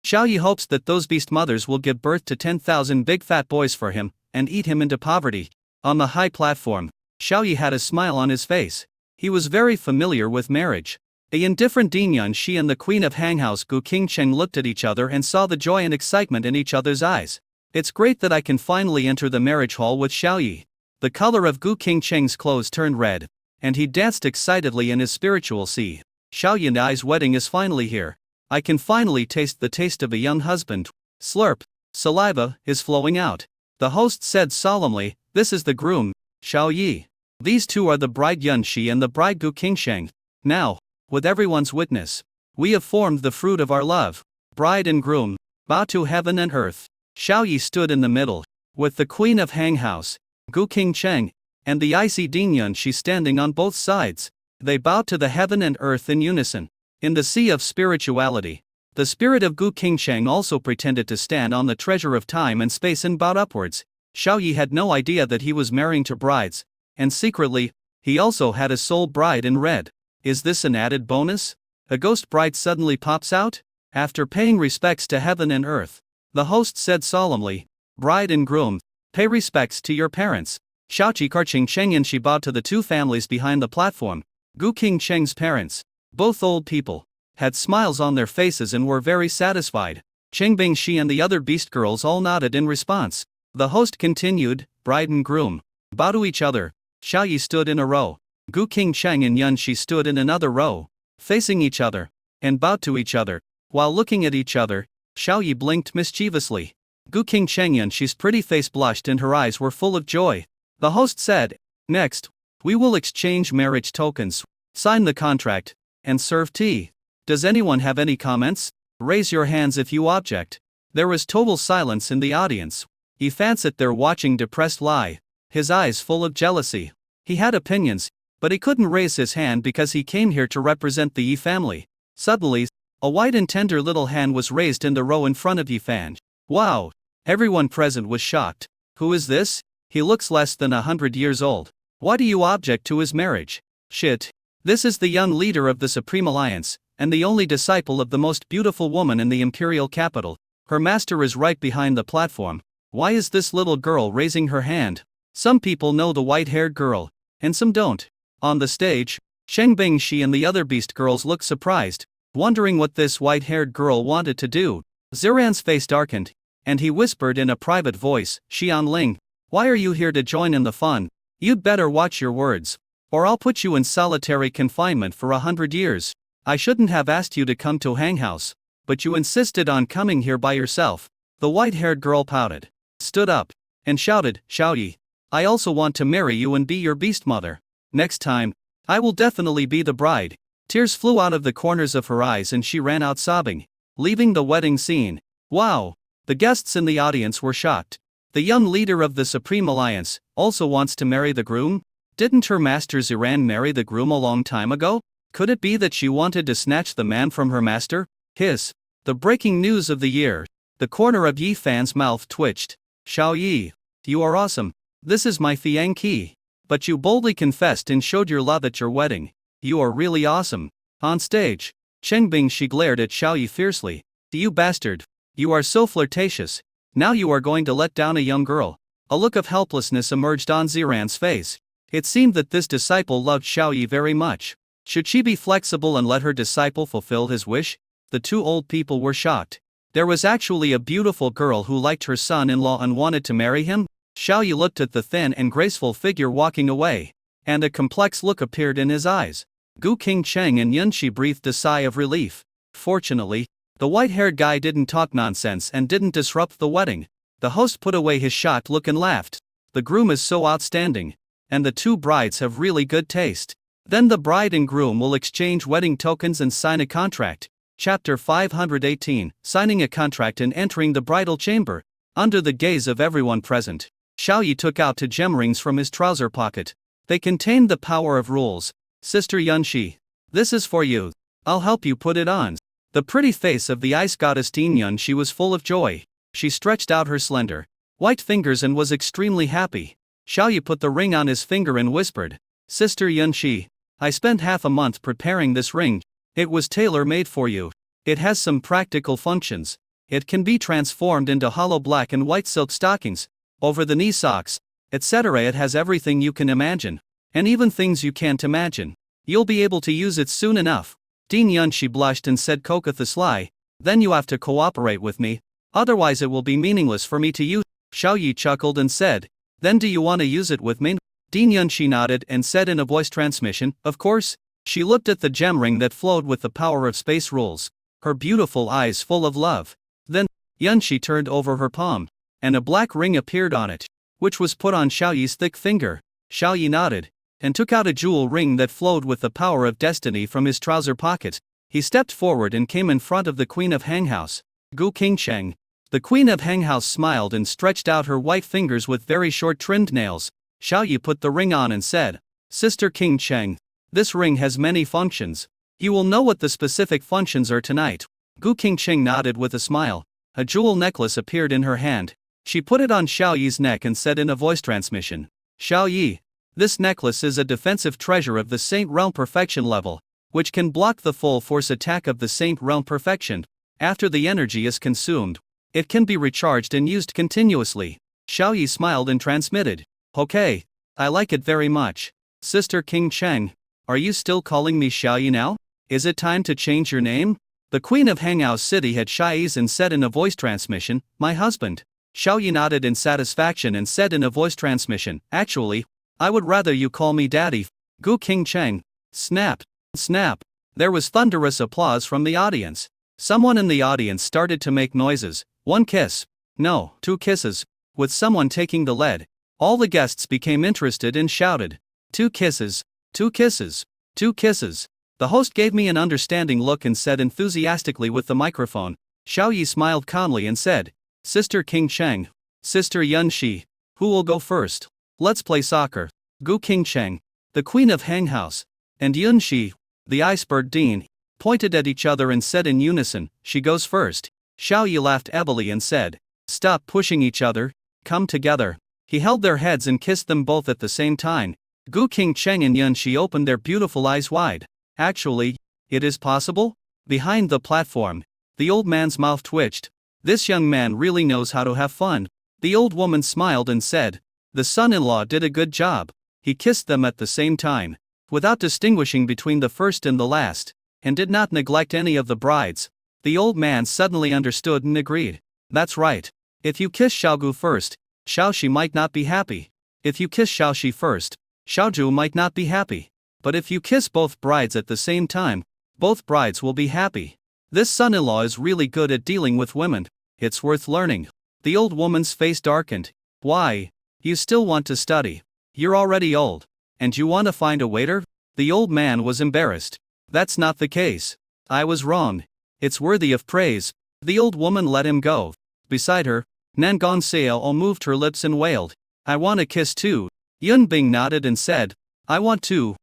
Xiao Yi hopes that those beast mothers will give birth to 10,000 big fat boys for him, and eat him into poverty. On the high platform, Xiao Yi had a smile on his face. He was very familiar with marriage. The indifferent Ding Yunxi and the Queen of Hanghouse Gu Qingcheng looked at each other and saw the joy and excitement in each other's eyes. It's great that I can finally enter the marriage hall with Xiao Yi. The color of Gu Qingcheng's clothes turned red, and he danced excitedly in his spiritual sea. Xiao Yi and I's wedding is finally here. I can finally taste the taste of a young husband. Slurp. Saliva is flowing out. The host said solemnly, "This is the groom, Xiao Yi. These 2 are the bride Yunxi and the bride Gu Qingcheng." Now, with everyone's witness, We have formed the fruit of our love. Bride and groom, bow to heaven and earth. Xiao Yi stood in the middle, with the queen of Hang House, Gu Qingcheng, and the icy Ding Yunxi standing on both sides. They bowed to the heaven and earth in unison. In the sea of spirituality, the spirit of Gu Qingcheng also pretended to stand on the treasure of time and space and bowed upwards. Xiao Yi had no idea that he was marrying two brides, and secretly, he also had a soul bride in red. Is this an added bonus? A ghost bride suddenly pops out? After paying respects to heaven and earth, the host said solemnly, "Bride and groom, pay respects to your parents." Xiaoqi Qingcheng and she bowed to the two families behind the platform. Gu Qingcheng's parents, both old people, had smiles on their faces and were very satisfied. Cheng Bingxi and the other beast girls all nodded in response. The host continued, "Bride and groom, bow to each other." Xiao Yi stood in a row. Gu Qingcheng and Yunxi stood in another row, facing each other, and bowed to each other. While looking at each other, Xiao Yi blinked mischievously. Gu Qingcheng Yunshi's pretty face blushed and her eyes were full of joy. The host said, "Next, we will exchange marriage tokens, sign the contract, and serve tea. Does anyone have any comments? Raise your hands if you object." There was total silence in the audience. Yifan sat there watching depressed Lai, his eyes full of jealousy. He had opinions, but he couldn't raise his hand because he came here to represent the Yi family. Suddenly, a white and tender little hand was raised in the row in front of Yifan. Wow! Everyone present was shocked. Who is this? He looks less than 100 years old. Why do you object to his marriage? Shit. This is the young leader of the Supreme Alliance, and the only disciple of the most beautiful woman in the imperial capital. Her master is right behind the platform. Why is this little girl raising her hand? Some people know the white-haired girl, and some don't. On the stage, Cheng Bingxi and the other beast girls looked surprised, wondering what this white-haired girl wanted to do. Ziran's face darkened, and he whispered in a private voice, "Xianling, why are you here to join in the fun? You'd better watch your words, or I'll put you in solitary confinement for 100 years. I shouldn't have asked you to come to Hang House, but you insisted on coming here by yourself." The white-haired girl pouted, stood up, and shouted, "Xiao Yi, I also want to marry you and be your beast mother. Next time, I will definitely be the bride." Tears flew out of the corners of her eyes and she ran out sobbing, leaving the wedding scene. Wow! The guests in the audience were shocked. The young leader of the Supreme Alliance also wants to marry the groom? Didn't her master Ziran marry the groom a long time ago? Could it be that she wanted to snatch the man from her master? Hiss! The breaking news of the year. The corner of Yi Fan's mouth twitched. "Xiao Yi, you are awesome. This is my Fiang Qi. But you boldly confessed and showed your love at your wedding. You are really awesome." On stage, Cheng Bingxi glared at Xiao Yi fiercely. "You bastard. You are so flirtatious. Now you are going to let down a young girl." A look of helplessness emerged on Ziran's face. It seemed that this disciple loved Xiao Yi very much. Should she be flexible and let her disciple fulfill his wish? The two old people were shocked. There was actually a beautiful girl who liked her son-in-law and wanted to marry him? Xiao Yi looked at the thin and graceful figure walking away, and a complex look appeared in his eyes. Gu Qingcheng and Yunxi breathed a sigh of relief. Fortunately, the white-haired guy didn't talk nonsense and didn't disrupt the wedding. The host put away his shocked look and laughed. The groom is so outstanding, and the two brides have really good taste. Then the bride and groom will exchange wedding tokens and sign a contract. Chapter 518, Signing a Contract and Entering the Bridal Chamber. Under the gaze of everyone present, Xiao Yi took out two gem rings from his trouser pocket. They contained the power of rules. "Sister Yunxi, this is for you. I'll help you put it on." The pretty face of the ice goddess Ding Yunxi was full of joy. She stretched out her slender, white fingers and was extremely happy. Xiao Yi put the ring on his finger and whispered, "Sister Yunxi, I spent half a month preparing this ring. It was tailor-made for you. It has some practical functions. It can be transformed into hollow black and white silk stockings, over-the-knee socks, etc. It has everything you can imagine, and even things you can't imagine. You'll be able to use it soon enough." Ding Yunxi blushed and said, "Coca the sly, then you have to cooperate with me, otherwise it will be meaningless for me to use." Xiao Yi chuckled and said, "Then do you want to use it with me?" Ding Yunxi nodded and said in a voice transmission, "Of course." She looked at the gem ring that flowed with the power of space rules, her beautiful eyes full of love. Then, Yunxi turned over her palm, and a black ring appeared on it, which was put on Xiao Yi's thick finger. Xiao Yi nodded, and took out a jewel ring that flowed with the power of destiny from his trouser pocket. He stepped forward and came in front of the Queen of Hanghouse, Gu Qingcheng. The Queen of Hanghouse smiled and stretched out her white fingers with very short trimmed nails. Xiao Yi put the ring on and said, Sister Qingcheng, this ring has many functions. You will know what the specific functions are tonight. Gu Qingcheng nodded with a smile. A jewel necklace appeared in her hand. She put it on Xiao Yi's neck and said in a voice transmission, Xiao Yi, this necklace is a defensive treasure of the Saint Realm Perfection level, which can block the full force attack of the Saint Realm Perfection. After the energy is consumed, it can be recharged and used continuously. Xiao Yi smiled and transmitted, Okay, I like it very much. Sister Qingcheng, are you still calling me Xiao Yi now? Is it time to change your name? The Queen of Hanghouse City had shies and said in a voice transmission, My husband. Xiao Yi nodded in satisfaction and said in a voice transmission, Actually, I would rather you call me Daddy. Gu Qingcheng. Snap. Snap. There was thunderous applause from the audience. Someone in the audience started to make noises. 1 kiss. No, 2 kisses. With someone taking the lead. All the guests became interested and shouted, 2 kisses. 2 kisses. 2 kisses. The host gave me an understanding look and said enthusiastically with the microphone. Xiao Yi smiled calmly and said, Sister Qingcheng. Sister Yunxi. Who will go first? Let's play soccer. Gu Qingcheng, the Queen of Hanghouse, and Yunxi, the iceberg dean, pointed at each other and said in unison, She goes first. Xiao Yi laughed evilly and said, Stop pushing each other, come together. He held their heads and kissed them both at the same time. Gu Qingcheng and Yunxi opened their beautiful eyes wide. Actually, it is possible? Behind the platform, the old man's mouth twitched. This young man really knows how to have fun. The old woman smiled and said, The son-in-law did a good job. He kissed them at the same time, without distinguishing between the first and the last, and did not neglect any of the brides. The old man suddenly understood and agreed. That's right. If you kiss Xiaogu first, Xiaoxi might not be happy. If you kiss Xiaoxi first, Xiaoju might not be happy. But if you kiss both brides at the same time, both brides will be happy. This son-in-law is really good at dealing with women. It's worth learning. The old woman's face darkened. Why? You still want to study? You're already old. And you want to find a waiter? The old man was embarrassed. That's not the case. I was wrong. It's worthy of praise. The old woman let him go. Beside her, Nangon Sao moved her lips and wailed, I want a kiss too. Yun Bing nodded and said, I want to.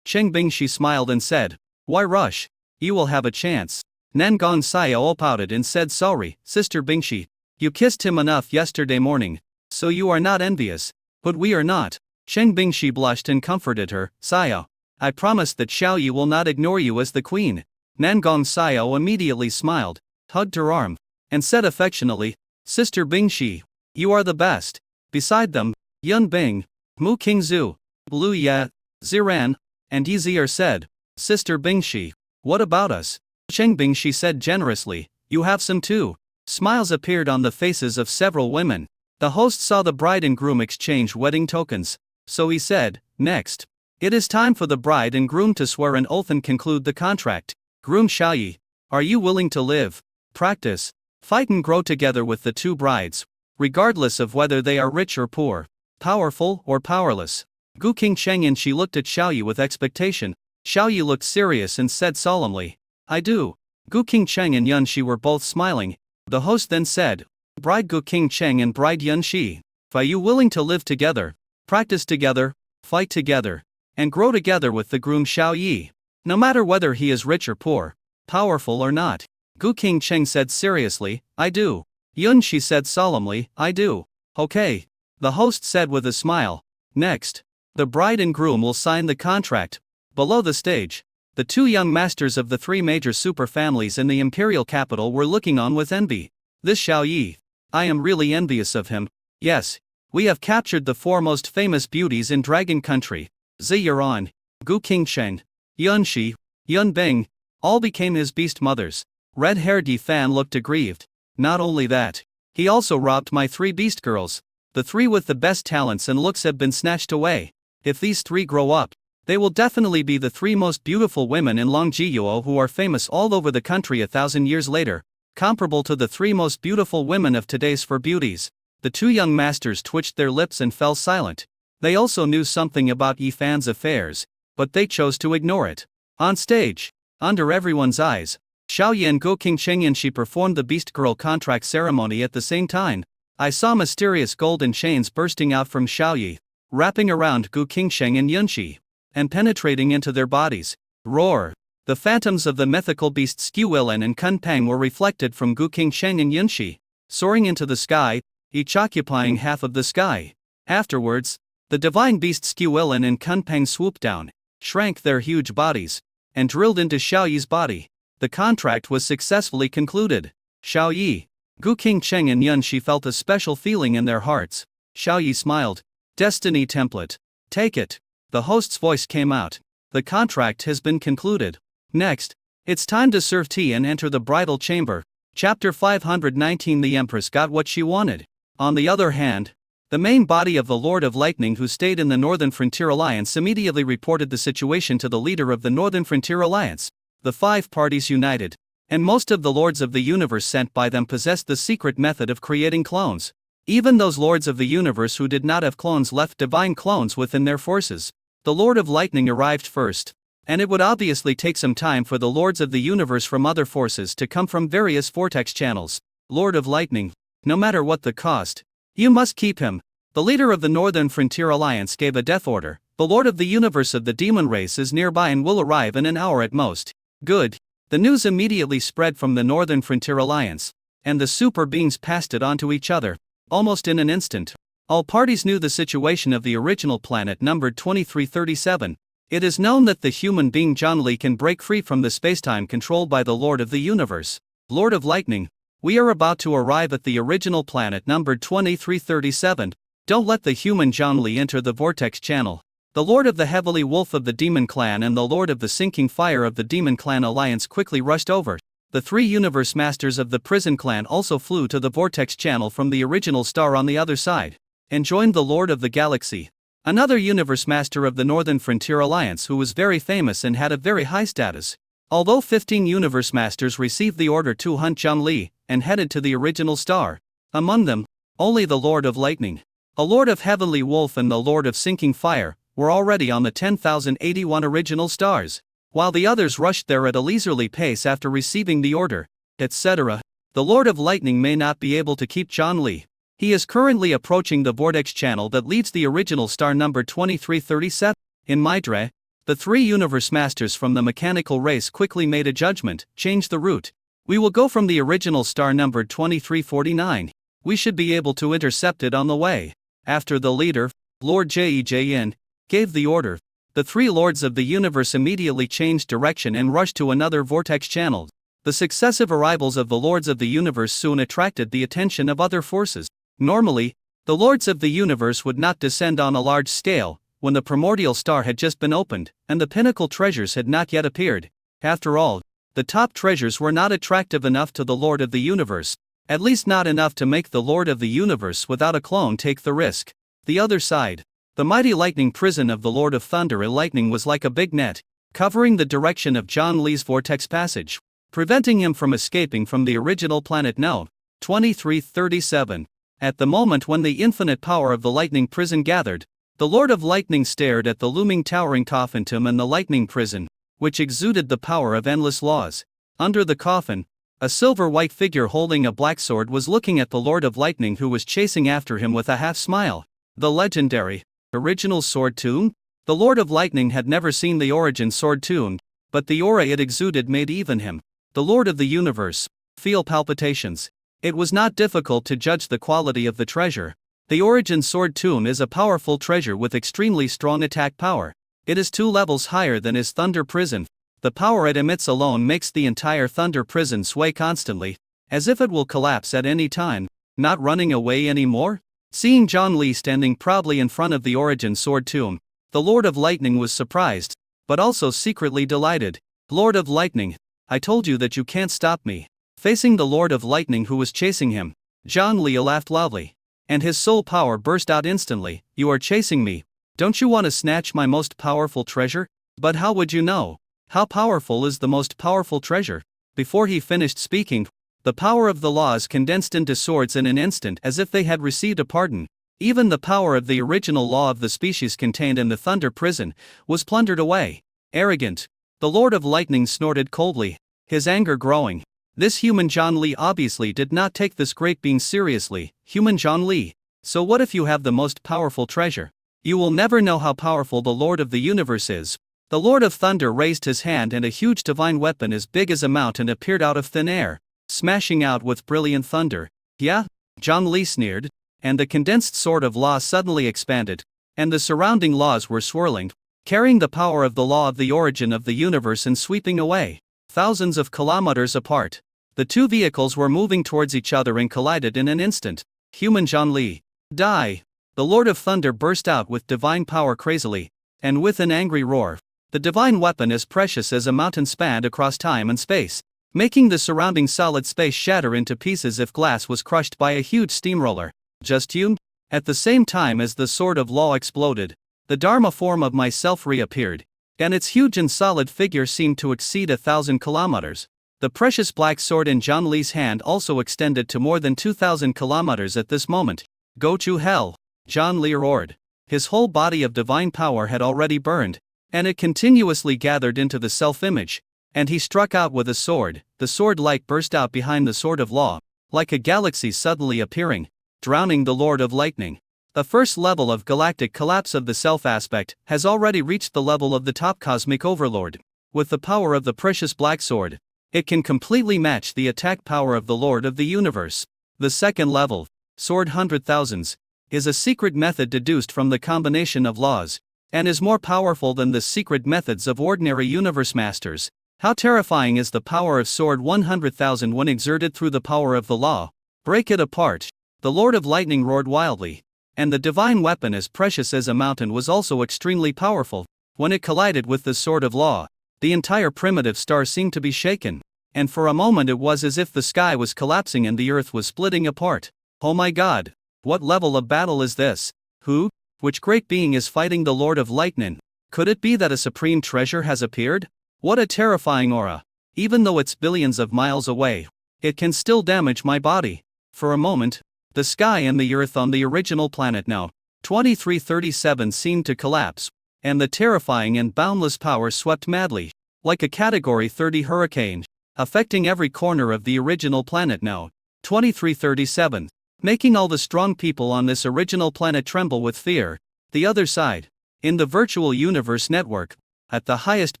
Cheng Bingshi smiled and said, Why rush? You will have a chance. Nangon Sao pouted and said, Sorry, Sister Bingshi. You kissed him enough yesterday morning, so you are not envious. But we are not. Cheng Bingshi blushed and comforted her, Sao. I promise that Xiao Yi will not ignore you as the queen. Nangon Sao immediately smiled, hugged her arm, and said affectionately, Sister Bingshi, you are the best. Beside them, Yun Bing, Mu Qingzu, Lu Ye, Ziran, and Yizier said, Sister Bingshi, what about us? Cheng Bingshi said generously, You have some too. Smiles appeared on the faces of several women. The host saw the bride and groom exchange wedding tokens, so he said, Next. It is time for the bride and groom to swear an oath and conclude the contract. Groom Xiao Yi, are you willing to live, practice, fight and grow together with the 2 brides, regardless of whether they are rich or poor, powerful or powerless? Gu Qingcheng and she looked at Xiao Yi with expectation. Xiao Yi looked serious and said solemnly, I do. Gu Qingcheng and Yunxi were both smiling. The host then said, Bride Gu Qingcheng and bride Yunxi, are you willing to live together, practice together, fight together, and grow together with the groom Xiao Yi, no matter whether he is rich or poor, powerful or not? Gu Qingcheng said seriously, I do. Yunxi said solemnly, I do. Okay. The host said with a smile, Next. The bride and groom will sign the contract. Below the stage, the 2 young masters of the 3 major super families in the imperial capital were looking on with envy. This Xiao Yi, I am really envious of him. Yes, we have captured the 4 most famous beauties in Dragon Country. Ziyaran, Gu Qingcheng, Yunxi, Yun Bing, all became his beast mothers. Red-haired Yi Fan looked aggrieved. Not only that, he also robbed my 3 beast girls. The 3 with the best talents and looks have been snatched away. If these 3 grow up, they will definitely be the 3 most beautiful women in Longjiyuo who are famous all over the country 1,000 years later, comparable to the 3 most beautiful women of today's for beauties. The 2 young masters twitched their lips and fell silent. They also knew something about Yi Fan's affairs, but they chose to ignore it. On stage, under everyone's eyes. Xiaoyi and Go King Chengyanshi performed the Beast Girl contract ceremony at the same time. I saw mysterious golden chains bursting out from Xiaoyi, wrapping around Gu Qingsheng and Yunxi, and penetrating into their bodies. Roar! The phantoms of the mythical beasts Squilin and Kunpeng were reflected from Gu Qingsheng and Yunxi, soaring into the sky, each occupying half of the sky. Afterwards, the divine beasts Squilin and Kunpeng swooped down, shrank their huge bodies, and drilled into Xiaoyi's body. The contract was successfully concluded. Xiaoyi, Gu Qingsheng and Yunxi felt a special feeling in their hearts. Xiaoyi smiled. Destiny template. Take it. The host's voice came out. The contract has been concluded. Next, it's time to serve tea and enter the bridal chamber. Chapter 519. The Empress got what she wanted. On the other hand, the main body of the Lord of Lightning who stayed in the Northern Frontier Alliance immediately reported the situation to the leader of the Northern Frontier Alliance. The 5 parties united, and most of the Lords of the Universe sent by them possessed the secret method of creating clones. Even those Lords of the Universe who did not have clones left divine clones within their forces. The Lord of Lightning arrived first, and it would obviously take some time for the Lords of the Universe from other forces to come from various vortex channels. Lord of Lightning, no matter what the cost, you must keep him. The leader of the Northern Frontier Alliance gave a death order. The Lord of the Universe of the demon race is nearby and will arrive in an hour at most. Good. The news immediately spread from the Northern Frontier Alliance, and the super beings passed it on to each other, almost in an instant. All parties knew the situation of the original planet numbered 2337. It is known that the human being John Lee can break free from the spacetime controlled by the Lord of the Universe. Lord of Lightning, we are about to arrive at the original planet numbered 2337. Don't let the human John Lee enter the vortex channel. The Lord of the Heavily Wolf of the Demon Clan and the Lord of the Sinking Fire of the Demon Clan Alliance quickly rushed over. The 3 Universe Masters of the Prison Clan also flew to the Vortex Channel from the original star on the other side, and joined the Lord of the Galaxy, another Universe Master of the Northern Frontier Alliance who was very famous and had a very high status. Although 15 Universe Masters received the order to hunt John Lee, and headed to the original star. Among them, only the Lord of Lightning, a Lord of Heavenly Wolf and the Lord of Sinking Fire, were already on the 10,081 original stars, while the others rushed there at a leisurely pace after receiving the order, etc. The Lord of Lightning may not be able to keep John Lee. He is currently approaching the vortex channel that leads the original star number 2337. In Maidre, the 3 Universe Masters from the mechanical race quickly made a judgment: change the route. We will go from the original star numbered 2349. We should be able to intercept it on the way. After the leader, Lord Jejin, gave the order, the 3 Lords of the Universe immediately changed direction and rushed to another vortex channel. The successive arrivals of the Lords of the Universe soon attracted the attention of other forces. Normally, the Lords of the Universe would not descend on a large scale when the primordial star had just been opened and the pinnacle treasures had not yet appeared. After all, the top treasures were not attractive enough to the Lord of the Universe, at least not enough to make the Lord of the Universe without a clone take the risk. The other side, the mighty lightning prison of the Lord of Thunder and Lightning was like a big net, covering the direction of John Lee's vortex passage, preventing him from escaping from the original planet No. 2337. At the moment when the infinite power of the lightning prison gathered, the Lord of Lightning stared at the looming towering coffin tomb and the lightning prison, which exuded the power of endless laws. Under the coffin, a silver-white figure holding a black sword was looking at the Lord of Lightning who was chasing after him with a half-smile. The legendary original sword tomb? The Lord of Lightning had never seen the origin sword tomb, but the aura it exuded made even him, the Lord of the Universe, feel palpitations. It was not difficult to judge the quality of the treasure. The origin sword tomb is a powerful treasure with extremely strong attack power. It is 2 levels higher than his Thunder Prison. The power it emits alone makes the entire Thunder Prison sway constantly, as if it will collapse at any time. Not running away anymore? Seeing John Lee standing proudly in front of the origin sword tomb, the Lord of Lightning was surprised, but also secretly delighted. Lord of Lightning, I told you that you can't stop me. Facing the Lord of Lightning who was chasing him, John Lee laughed loudly, and his soul power burst out instantly. You are chasing me. Don't you want to snatch my most powerful treasure? But how would you know? How powerful is the most powerful treasure? Before he finished speaking, the power of the laws condensed into swords in an instant as if they had received a pardon. Even the power of the original law of the species contained in the Thunder Prison was plundered away. Arrogant. The Lord of Lightning snorted coldly, his anger growing. This human John Lee obviously did not take this great being seriously. Human John Lee. So what if you have the most powerful treasure? You will never know how powerful the Lord of the universe is. The Lord of Thunder raised his hand and a huge divine weapon as big as a mountain appeared out of thin air, smashing out with brilliant thunder. Yeah? John Lee sneered, and the condensed sword of law suddenly expanded, and the surrounding laws were swirling, carrying the power of the law of the origin of the universe and sweeping away. Thousands of kilometers apart, the two vehicles were moving towards each other and collided in an instant. Human John Lee. Die! The Lord of Thunder burst out with divine power crazily, and with an angry roar. The divine weapon as precious as a mountain spanned across time and space, making the surrounding solid space shatter into pieces if glass was crushed by a huge steamroller. Just you? At the same time as the sword of law exploded, the Dharma form of myself reappeared, and its huge and solid figure seemed to exceed 1,000 kilometers. The precious black sword in John Lee's hand also extended to more than 2,000 kilometers at this moment. Go to hell! John Lee roared. His whole body of divine power had already burned, and it continuously gathered into the self-image, and he struck out with a sword. The sword light burst out behind the sword of law, like a galaxy suddenly appearing, drowning the Lord of Lightning. The first level of galactic collapse of the self aspect has already reached the level of the top cosmic overlord. With the power of the precious black sword, it can completely match the attack power of the Lord of the universe. The second level, Sword 100,000s, is a secret method deduced from the combination of laws, and is more powerful than the secret methods of ordinary universe masters. How terrifying is the power of Sword 100,000 when exerted through the power of the law? Break it apart! The Lord of Lightning roared wildly, and the divine weapon as precious as a mountain was also extremely powerful. When it collided with the sword of law, the entire primitive star seemed to be shaken, and for a moment it was as if the sky was collapsing and the earth was splitting apart. Oh my God! What level of battle is this? Who? Which great being is fighting the Lord of Lightning? Could it be that a supreme treasure has appeared? What a terrifying aura! Even though it's billions of miles away, it can still damage my body. For a moment, the sky and the earth on the original planet now, 2337, seemed to collapse, and the terrifying and boundless power swept madly, like a Category 30 hurricane, affecting every corner of the original planet now, 2337. Making all the strong people on this original planet tremble with fear. The other side, in the virtual universe network, at the highest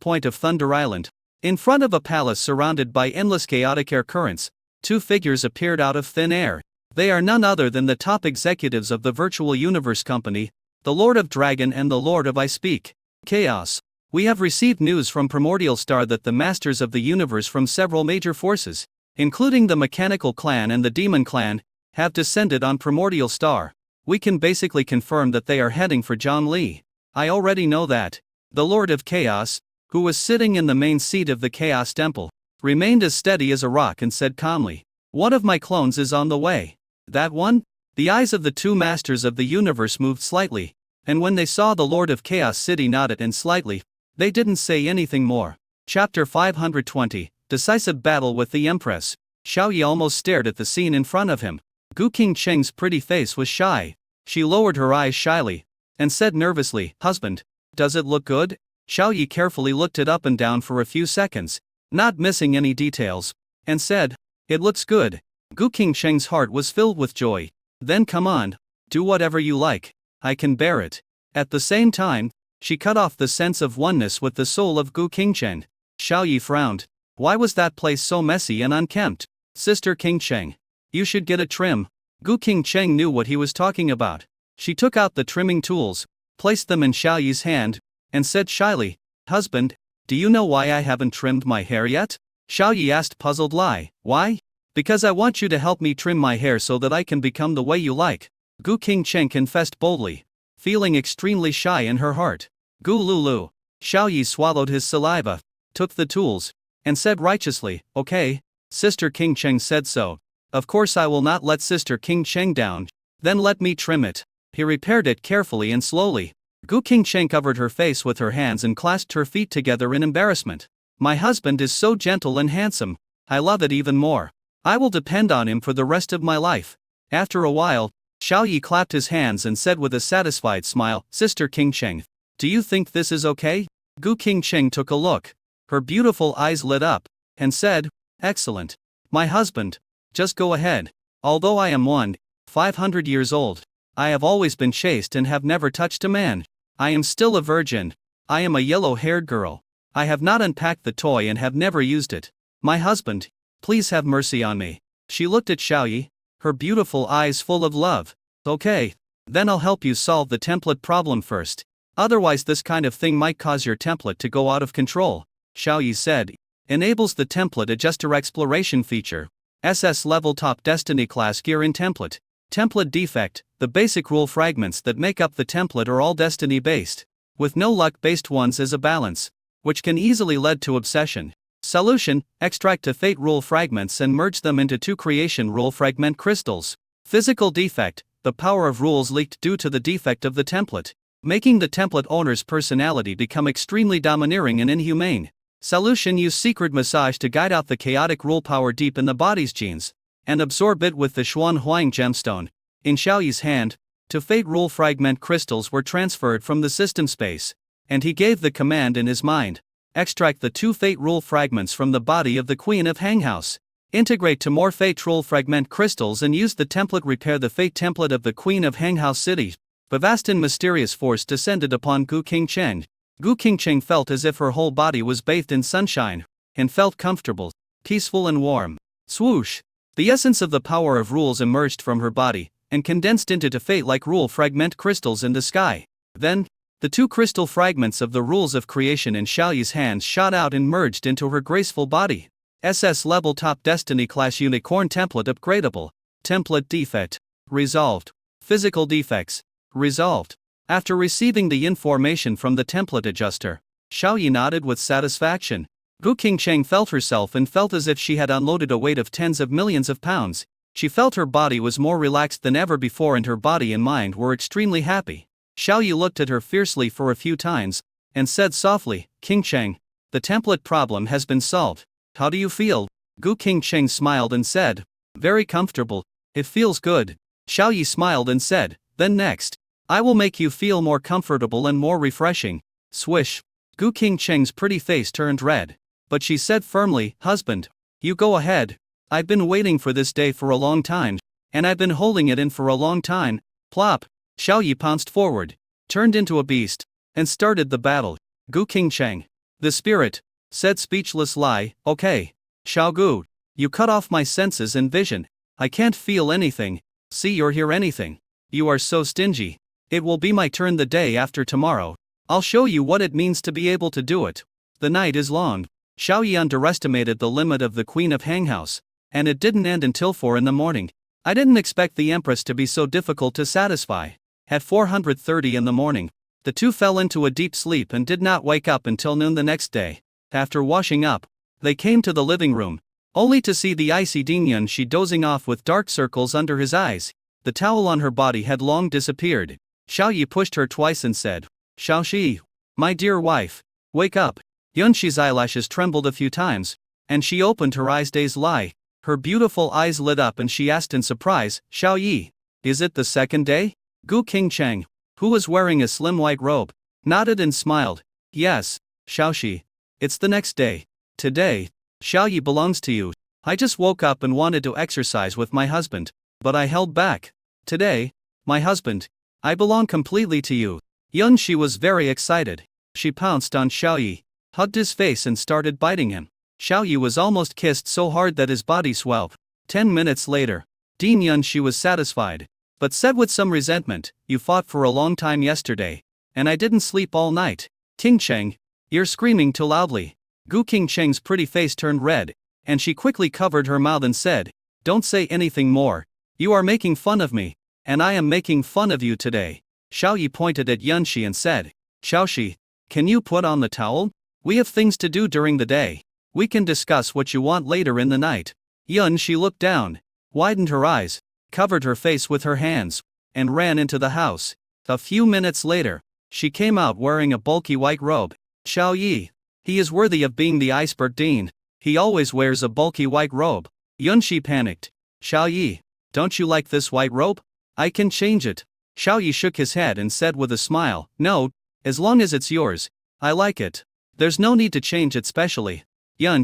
point of Thunder Island, in front of a palace surrounded by endless chaotic air currents, two figures appeared out of thin air. They are none other than the top executives of the virtual universe company, the Lord of Dragon and the Lord of I Speak. Chaos. We have received news from Primordial Star that the masters of the universe from several major forces, including the Mechanical Clan and the Demon Clan, have descended on Primordial Star. We can basically confirm that they are heading for John Lee. I already know that. The Lord of Chaos, who was sitting in the main seat of the Chaos Temple, remained as steady as a rock and said calmly, "One of my clones is on the way." That one? The eyes of the two masters of the universe moved slightly, and when they saw the Lord of Chaos City nodded and slightly, they didn't say anything more. Chapter 520, Decisive Battle with the Empress. Xiao Yi almost stared at the scene in front of him. Gu Qingcheng's pretty face was shy. She lowered her eyes shyly, and said nervously, "Husband, does it look good?" Xiao Yi carefully looked it up and down for a few seconds, not missing any details, and said, "It looks good." Gu Qingcheng's heart was filled with joy. "Then come on, do whatever you like, I can bear it." At the same time, she cut off the sense of oneness with the soul of Gu Qingcheng. Xiao Yi frowned. Why was that place so messy and unkempt? "Sister Qingcheng, you should get a trim." Gu Qingcheng knew what he was talking about. She took out the trimming tools, placed them in Xiao Yi's hand, and said shyly, "Husband, do you know why I haven't trimmed my hair yet?" Xiao Yi asked puzzled. Why? "Because I want you to help me trim my hair so that I can become the way you like," Gu Qingcheng confessed boldly, feeling extremely shy in her heart. "Gu Lulu." Xiao Yi swallowed his saliva, took the tools, and said righteously, "Okay, Sister Qingcheng said so. Of course I will not let Sister Qingcheng down." "Then let me trim it." He repaired it carefully and slowly. Gu Qingcheng covered her face with her hands and clasped her feet together in embarrassment. "My husband is so gentle and handsome. I love it even more. I will depend on him for the rest of my life." After a while, Xiao Yi clapped his hands and said with a satisfied smile, "Sister Qingcheng, do you think this is okay?" Gu Qingcheng took a look. Her beautiful eyes lit up, and said, "Excellent. My husband, just go ahead. Although I am 500 years old, I have always been chaste and have never touched a man. I am still a virgin. I am a yellow-haired girl. I have not unpacked the toy and have never used it. My husband, please have mercy on me." She looked at Xiaoyi, her beautiful eyes full of love. "Okay, then I'll help you solve the template problem first. Otherwise this kind of thing might cause your template to go out of control," Xiaoyi said. Enables the template adjuster exploration feature. SS level top destiny class gear in template. Template defect: the basic rule fragments that make up the template are all destiny based, with no luck based ones as a balance, which can easily lead to obsession. Solution: extract the fate rule fragments and merge them into 2 creation rule fragment crystals. Physical defect: the power of rules leaked due to the defect of the template, making the template owner's personality become extremely domineering and inhumane. Solution: use secret massage to guide out the chaotic rule power deep in the body's genes, and absorb it with the Xuan Huang gemstone. In Xiaoyi's hand, 2 fate rule fragment crystals were transferred from the system space, and he gave the command in his mind. Extract the 2 fate rule fragments from the body of the Queen of Hanghouse. Integrate 2 more fate rule fragment crystals and use the template. Repair the fate template of the Queen of Hanghouse City. A vast and mysterious force descended upon Gu Qingcheng. Gu Qingcheng felt as if her whole body was bathed in sunshine, and felt comfortable, peaceful and warm. Swoosh! The essence of the power of rules emerged from her body, and condensed into 2 fate-like rule fragment crystals in the sky. Then, the 2 crystal fragments of the rules of creation in Xiaoyi's hands shot out and merged into her graceful body. SS level top destiny class unicorn template upgradable. Template defect resolved. Physical defects resolved. After receiving the information from the template adjuster, Xiaoyi nodded with satisfaction. Gu Qingcheng felt herself and felt as if she had unloaded a weight of tens of millions of pounds. She felt her body was more relaxed than ever before and her body and mind were extremely happy. Xiaoyi looked at her fiercely for a few times, and said softly, "Qingcheng, the template problem has been solved. How do you feel?" Gu Qingcheng smiled and said, "Very comfortable. It feels good." Xiaoyi smiled and said, "Then next, I will make you feel more comfortable and more refreshing." Swish! Gu Qingcheng's pretty face turned red, but she said firmly, "Husband, you go ahead. I've been waiting for this day for a long time, and I've been holding it in for a long time." Plop! Xiaoyi pounced forward, turned into a beast, and started the battle. Gu Qingcheng, the spirit, said speechless lie, "Okay. Xiaogu, you cut off my senses and vision. I can't feel anything, see or hear anything. You are so stingy. It will be my turn the day after tomorrow. I'll show you what it means to be able to do it. The night is long." Xiaoyi underestimated the limit of the Queen of Hanghouse, and it didn't end until 4 in the morning. "I didn't expect the Empress to be so difficult to satisfy." At 4:30 in the morning, the 2 fell into a deep sleep and did not wake up until noon the next day. After washing up, they came to the living room, only to see the icy Dingyun Shi dozing off with dark circles under his eyes. The towel on her body had long disappeared. Xiaoyi pushed her twice and said, "Xiaoxi, my dear wife, wake up." Yunshi's eyelashes trembled a few times, and she opened her eyes dazed lie. Her beautiful eyes lit up and she asked in surprise, "Xiaoyi, is it the second day?" Gu Qingcheng, who was wearing a slim white robe, nodded and smiled. "Yes, Xiaoxi, it's the next day. Today, Xiaoyi belongs to you. I just woke up and wanted to exercise with my husband, but I held back. Today, my husband, I belong completely to you." Yunshi was very excited. She pounced on Xiaoyi, hugged his face and started biting him. Xiaoyi was almost kissed so hard that his body swelled. 10 minutes later, Dean Yunshi was satisfied, but said with some resentment, "You fought for a long time yesterday, and I didn't sleep all night." "Qingcheng, you're screaming too loudly." Gu Qingcheng's pretty face turned red, and she quickly covered her mouth and said, "Don't say anything more. You are making fun of me, and I am making fun of you today." Xiaoyi pointed at Yunshi and said, "Xiaoxi, can you put on the towel? We have things to do during the day. We can discuss what you want later in the night." Yunshi looked down, widened her eyes, covered her face with her hands, and ran into the house. A few minutes later, she came out wearing a bulky white robe. "Xiaoyi, he is worthy of being the iceberg dean. He always wears a bulky white robe." Yunshi panicked. "Xiaoyi, don't you like this white robe? I can change it." Xiaoyi shook his head and said with a smile, "No, as long as it's yours, I like it." There's no need to change it specially.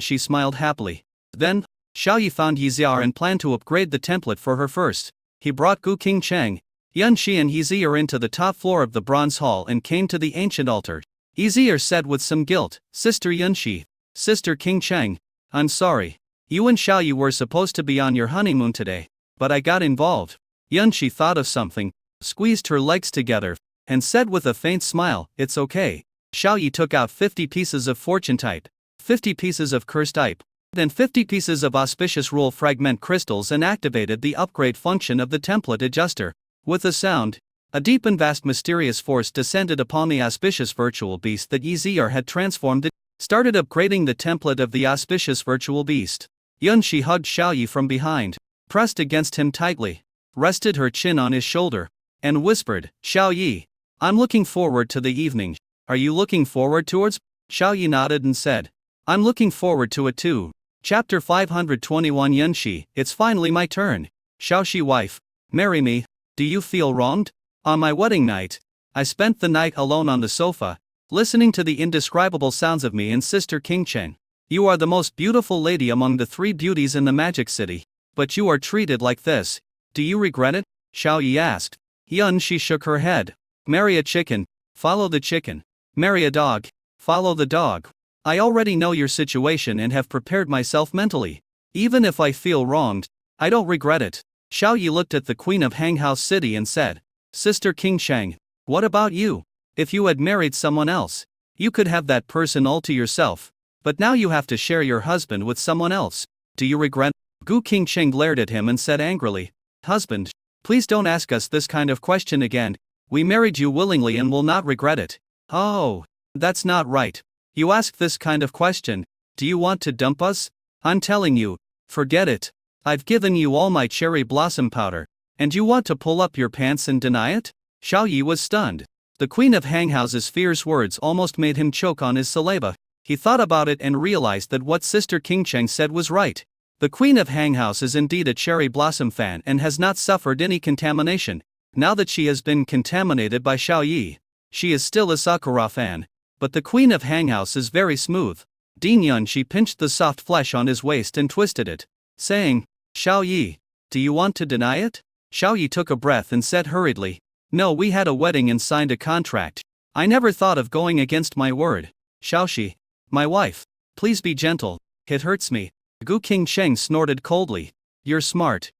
She smiled happily. Then, Xiao Yi found Yizier and planned to upgrade the template for her first. He brought Gu Qingcheng, Shi and Yizier into the top floor of the bronze hall and came to the ancient altar. Yizier said with some guilt, Sister Shi, Sister Qingcheng, I'm sorry. You and Xiao Yi were supposed to be on your honeymoon today, but I got involved. Shi thought of something, squeezed her legs together, and said with a faint smile, it's okay. Xiao Yi took out 50 pieces of fortune type, 50 pieces of curse type, then 50 pieces of auspicious rule fragment crystals and activated the upgrade function of the template adjuster. With a sound, a deep and vast mysterious force descended upon the auspicious virtual beast that Yizier had transformed it, started upgrading the template of the auspicious virtual beast. Shi hugged Xiao Yi from behind, pressed against him tightly, rested her chin on his shoulder, and whispered, Xiao Yi, I'm looking forward to the evening. Are you looking forward towards? Xiao Yi nodded and said, I'm looking forward to it too. Chapter 521 Shi, it's finally my turn. Xiaoxi wife, marry me. Do you feel wronged? On my wedding night, I spent the night alone on the sofa, listening to the indescribable sounds of me and Sister Qingcheng. You are the most beautiful lady among the 3 beauties in the Magic City, but you are treated like this. Do you regret it? Xiao Yi asked. Shi shook her head. Marry a chicken, follow the chicken. Marry a dog, follow the dog. I already know your situation and have prepared myself mentally. Even if I feel wronged, I don't regret it. Xiao Yi looked at the Queen of Hanghouse City and said, Sister Qingcheng, what about you? If you had married someone else, you could have that person all to yourself, but now you have to share your husband with someone else. Do you regret? Gu Qingcheng glared at him and said angrily, Husband, please don't ask us this kind of question again. We married you willingly and will not regret it. Oh, that's not right. You ask this kind of question. Do you want to dump us? I'm telling you, forget it. I've given you all my cherry blossom powder, and you want to pull up your pants and deny it? Xiao Yi was stunned. The Queen of Hanghouse's fierce words almost made him choke on his saliva. He thought about it and realized that what Sister Qingcheng said was right. The Queen of Hanghouse is indeed a cherry blossom fan and has not suffered any contamination. Now that she has been contaminated by Xiao Yi, she is still a Sakura fan. But the Queen of Hanghouse is very smooth. She pinched the soft flesh on his waist and twisted it, saying, Xiao Yi, do you want to deny it? Xiao Yi took a breath and said hurriedly, No, we had a wedding and signed a contract. I never thought of going against my word. Xiaoxi, my wife, please be gentle, it hurts me. Gu Qingcheng snorted coldly. You're smart.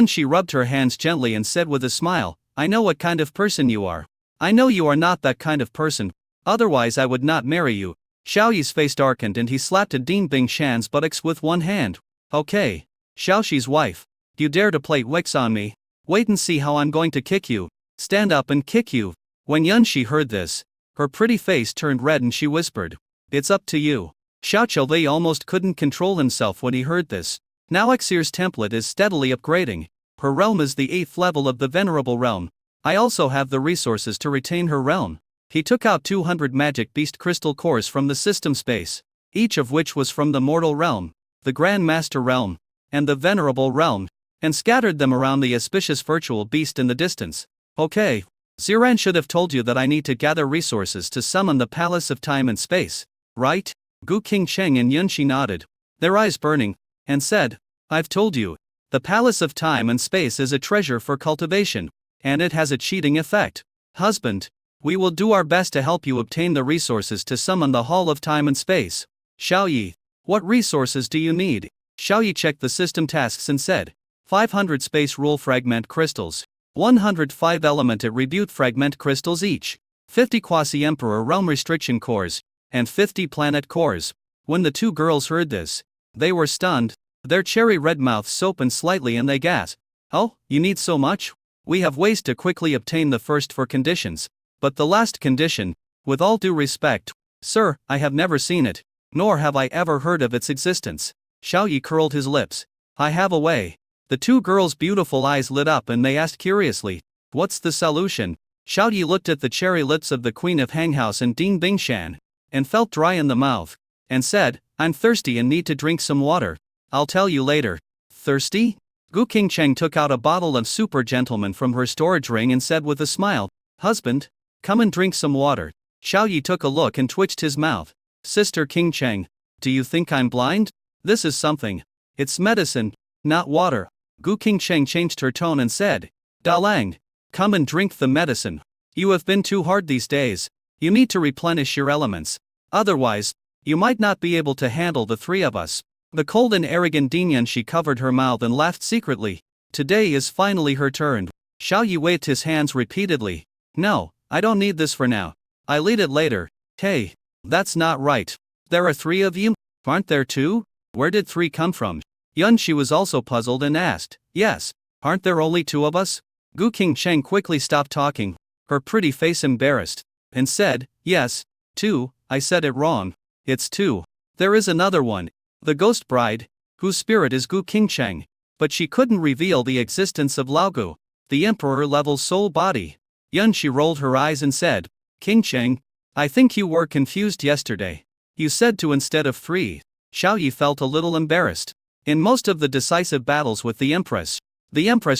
Shi rubbed her hands gently and said with a smile, I know what kind of person you are. I know you are not that kind of person. Otherwise I would not marry you. Xiao Yi's face darkened and he slapped a Ding Bingshan's buttocks with one hand. Okay. Xiaoxi's wife. You dare to play Wix on me? Wait and see how I'm going to kick you. Stand up and kick you. When Shi heard this, her pretty face turned red and she whispered, It's up to you. Xiao Lei almost couldn't control himself when he heard this. Now Xier's template is steadily upgrading. Her realm is the 8th level of the Venerable Realm. I also have the resources to retain her realm. He took out 200 magic beast crystal cores from the system space, each of which was from the Mortal Realm, the Grand Master Realm, and the Venerable Realm, and scattered them around the auspicious virtual beast in the distance. Okay. Ziran should have told you that I need to gather resources to summon the Palace of Time and Space, right? Gu Qingcheng and Shi nodded, their eyes burning, and said, I've told you, the Palace of Time and Space is a treasure for cultivation, and it has a cheating effect. Husband, we will do our best to help you obtain the resources to summon the Hall of Time and Space. Xiao Yi, what resources do you need? Xiao Yi checked the system tasks and said, 500 space rule fragment crystals, 105 elemental rebuke fragment crystals each, 50 quasi-emperor realm restriction cores, and 50 planet cores. When the 2 girls heard this, they were stunned, their cherry red mouths opened slightly and they gasped. Oh, you need so much? We have ways to quickly obtain the first 4 conditions. But the last condition, with all due respect, sir, I have never seen it, nor have I ever heard of its existence. Xiao Yi curled his lips. I have a way. The 2 girls' beautiful eyes lit up and they asked curiously, What's the solution? Xiao Yi looked at the cherry lips of the Queen of Hanghouse and Ding Bingshan, and felt dry in the mouth, and said, I'm thirsty and need to drink some water. I'll tell you later. Thirsty? Gu Qingcheng took out a bottle of Super Gentleman from her storage ring and said with a smile, Husband, come and drink some water. Xiao Yi took a look and twitched his mouth. Sister King Cheng, do you think I'm blind? This is something. It's medicine, not water. Gu King Cheng changed her tone and said, Da Lang, come and drink the medicine. You have been too hard these days. You need to replenish your elements. Otherwise, you might not be able to handle the three of us. The cold and arrogant Dinyan she covered her mouth and laughed secretly. Today is finally her turn. Xiao Yi waved his hands repeatedly. No, I don't need this for now. I'll eat it later. Hey, that's not right. There are three of you? Aren't there two? Where did three come from? Yun Shi was also puzzled and asked, Yes, aren't there only two of us? Gu King Cheng quickly stopped talking, her pretty face embarrassed, and said, Yes, two, I said it wrong. It's two. There is another one, the ghost bride, whose spirit is Gu King Cheng, but she couldn't reveal the existence of Lao Gu, the emperor-level soul body. Yun Shi rolled her eyes and said, King Cheng, I think you were confused yesterday. You said two instead of three. Xiao Yi felt a little embarrassed. In most of the decisive battles with the Empress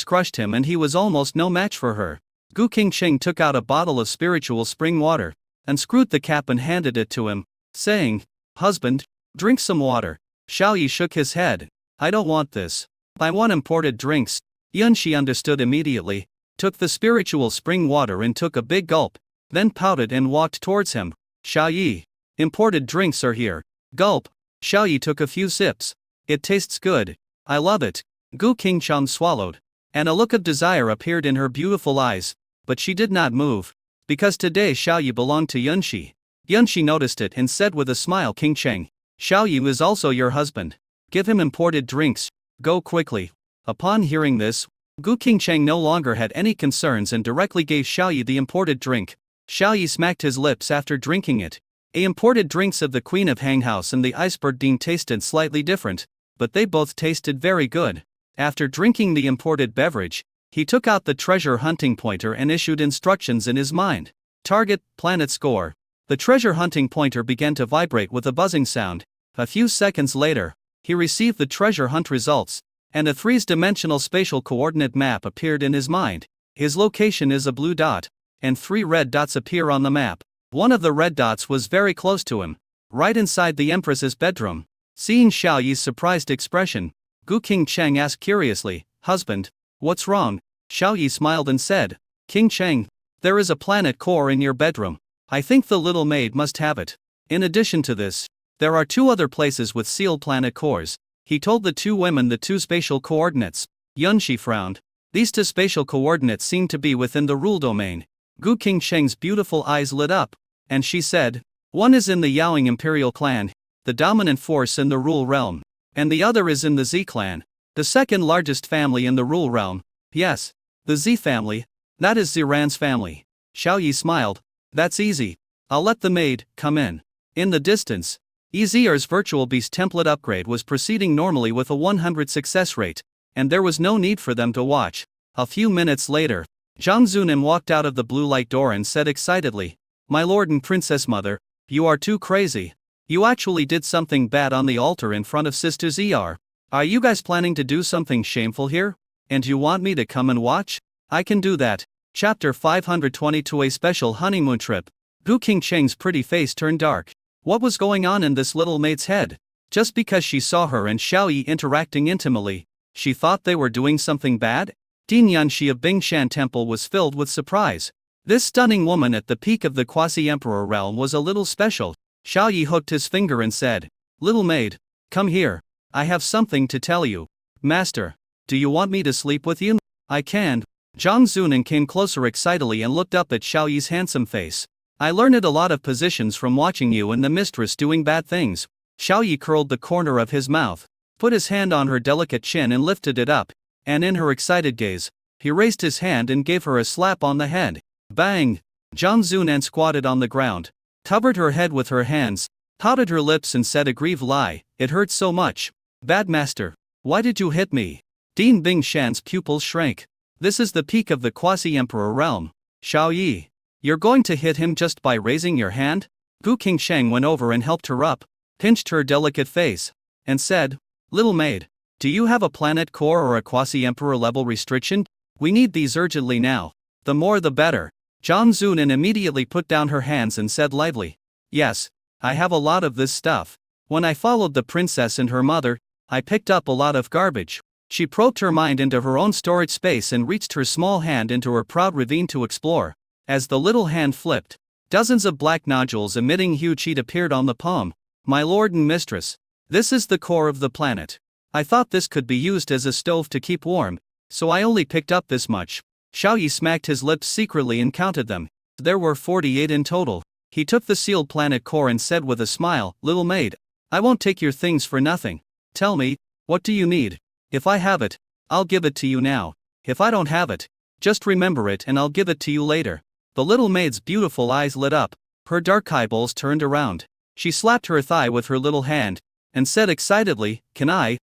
crushed him and he was almost no match for her. Gu King Cheng took out a bottle of spiritual spring water, unscrewed the cap and handed it to him, saying, Husband, drink some water. Xiao Yi shook his head. I don't want this. I want imported drinks. Yun Shi understood immediately, took the spiritual spring water and took a big gulp, then pouted and walked towards him. Xiao Yi, imported drinks are here. Gulp. Xiao Yi took a few sips. It tastes good. I love it. Gu King Cheng swallowed, and a look of desire appeared in her beautiful eyes, but she did not move, because today Xiao Yi belonged to Yun Shi. Yun Shi noticed it and said with a smile, King Cheng, Xiao Yi is also your husband. Give him imported drinks. Go quickly. Upon hearing this, Gu King Cheng no longer had any concerns and directly gave Xiao Yi the imported drink. Xiao Yi smacked his lips after drinking it. The imported drinks of the Queen of Hang House and the Iceberg Dean tasted slightly different, but they both tasted very good. After drinking the imported beverage, he took out the treasure hunting pointer and issued instructions in his mind. Target, planet score. The treasure hunting pointer began to vibrate with a buzzing sound. A few seconds later, he received the treasure hunt results, and a three-dimensional spatial coordinate map appeared in his mind. His location is a blue dot, and 3 red dots appear on the map. One of the red dots was very close to him, right inside the Empress's bedroom. Seeing Xiao Yi's surprised expression, Gu King Cheng asked curiously, Husband, what's wrong? Xiao Yi smiled and said, King Cheng, there is a planet core in your bedroom. I think the little maid must have it. In addition to this, there are 2 other places with sealed planet cores. He told the 2 women the 2 spatial coordinates. Yun Shi frowned. These 2 spatial coordinates seemed to be within the rule domain. Gu King Cheng's beautiful eyes lit up, and she said, One is in the Yaoing Imperial clan, the dominant force in the rule realm, and the other is in the Z clan, the second largest family in the rule realm. Yes, the Z family, that is Ziran's family. Xiao Yi smiled. That's easy. I'll let the maid come in. In the distance, Ezr's virtual beast template upgrade was proceeding normally with a 100 success rate, and there was no need for them to watch. A few minutes later, Zhang Zunan walked out of the blue light door and said excitedly, My lord and princess mother, you are too crazy. You actually did something bad on the altar in front of Sister ZR. Are you guys planning to do something shameful here? And you want me to come and watch? I can do that. Chapter 522 A special honeymoon trip. Gu King Cheng's pretty face turned dark. What was going on in this little maid's head? Just because she saw her and Xiao Yi interacting intimately, she thought they were doing something bad? Din Yanxi of Bingshan Temple was filled with surprise. This stunning woman at the peak of the quasi-emperor realm was a little special. Xiao Yi hooked his finger and said, Little maid, come here. I have something to tell you. Master, do you want me to sleep with you? I can. Zhang Zunan came closer excitedly and looked up at Xiao Yi's handsome face. I learned a lot of positions from watching you and the mistress doing bad things. Xiao Yi curled the corner of his mouth, put his hand on her delicate chin and lifted it up, and in her excited gaze, he raised his hand and gave her a slap on the head. Bang! Zhang Zunan squatted on the ground, covered her head with her hands, pouted her lips and said a grieved lie, It hurts so much. Bad master, why did you hit me? Din Bingshan's pupils shrank. This is the peak of the quasi-emperor realm. Xiao Yi, you're going to hit him just by raising your hand? Gu King Cheng went over and helped her up, pinched her delicate face, and said, Little maid, do you have a planet core or a quasi-emperor level restriction? We need these urgently now. The more the better. Zhang Zunan immediately put down her hands and said lively, Yes, I have a lot of this stuff. When I followed the princess and her mother, I picked up a lot of garbage. She probed her mind into her own storage space and reached her small hand into her proud ravine to explore. As the little hand flipped, dozens of black nodules emitting huge heat appeared on the palm. My lord and mistress, this is the core of the planet. I thought this could be used as a stove to keep warm, so I only picked up this much. Xiaoyi smacked his lips secretly and counted them. There were 48 in total. He took the sealed planet core and said with a smile, "Little maid, I won't take your things for nothing. Tell me, what do you need? If I have it, I'll give it to you now. If I don't have it, just remember it and I'll give it to you later." The little maid's beautiful eyes lit up, her dark eyeballs turned around. She slapped her thigh with her little hand, and said excitedly, Can I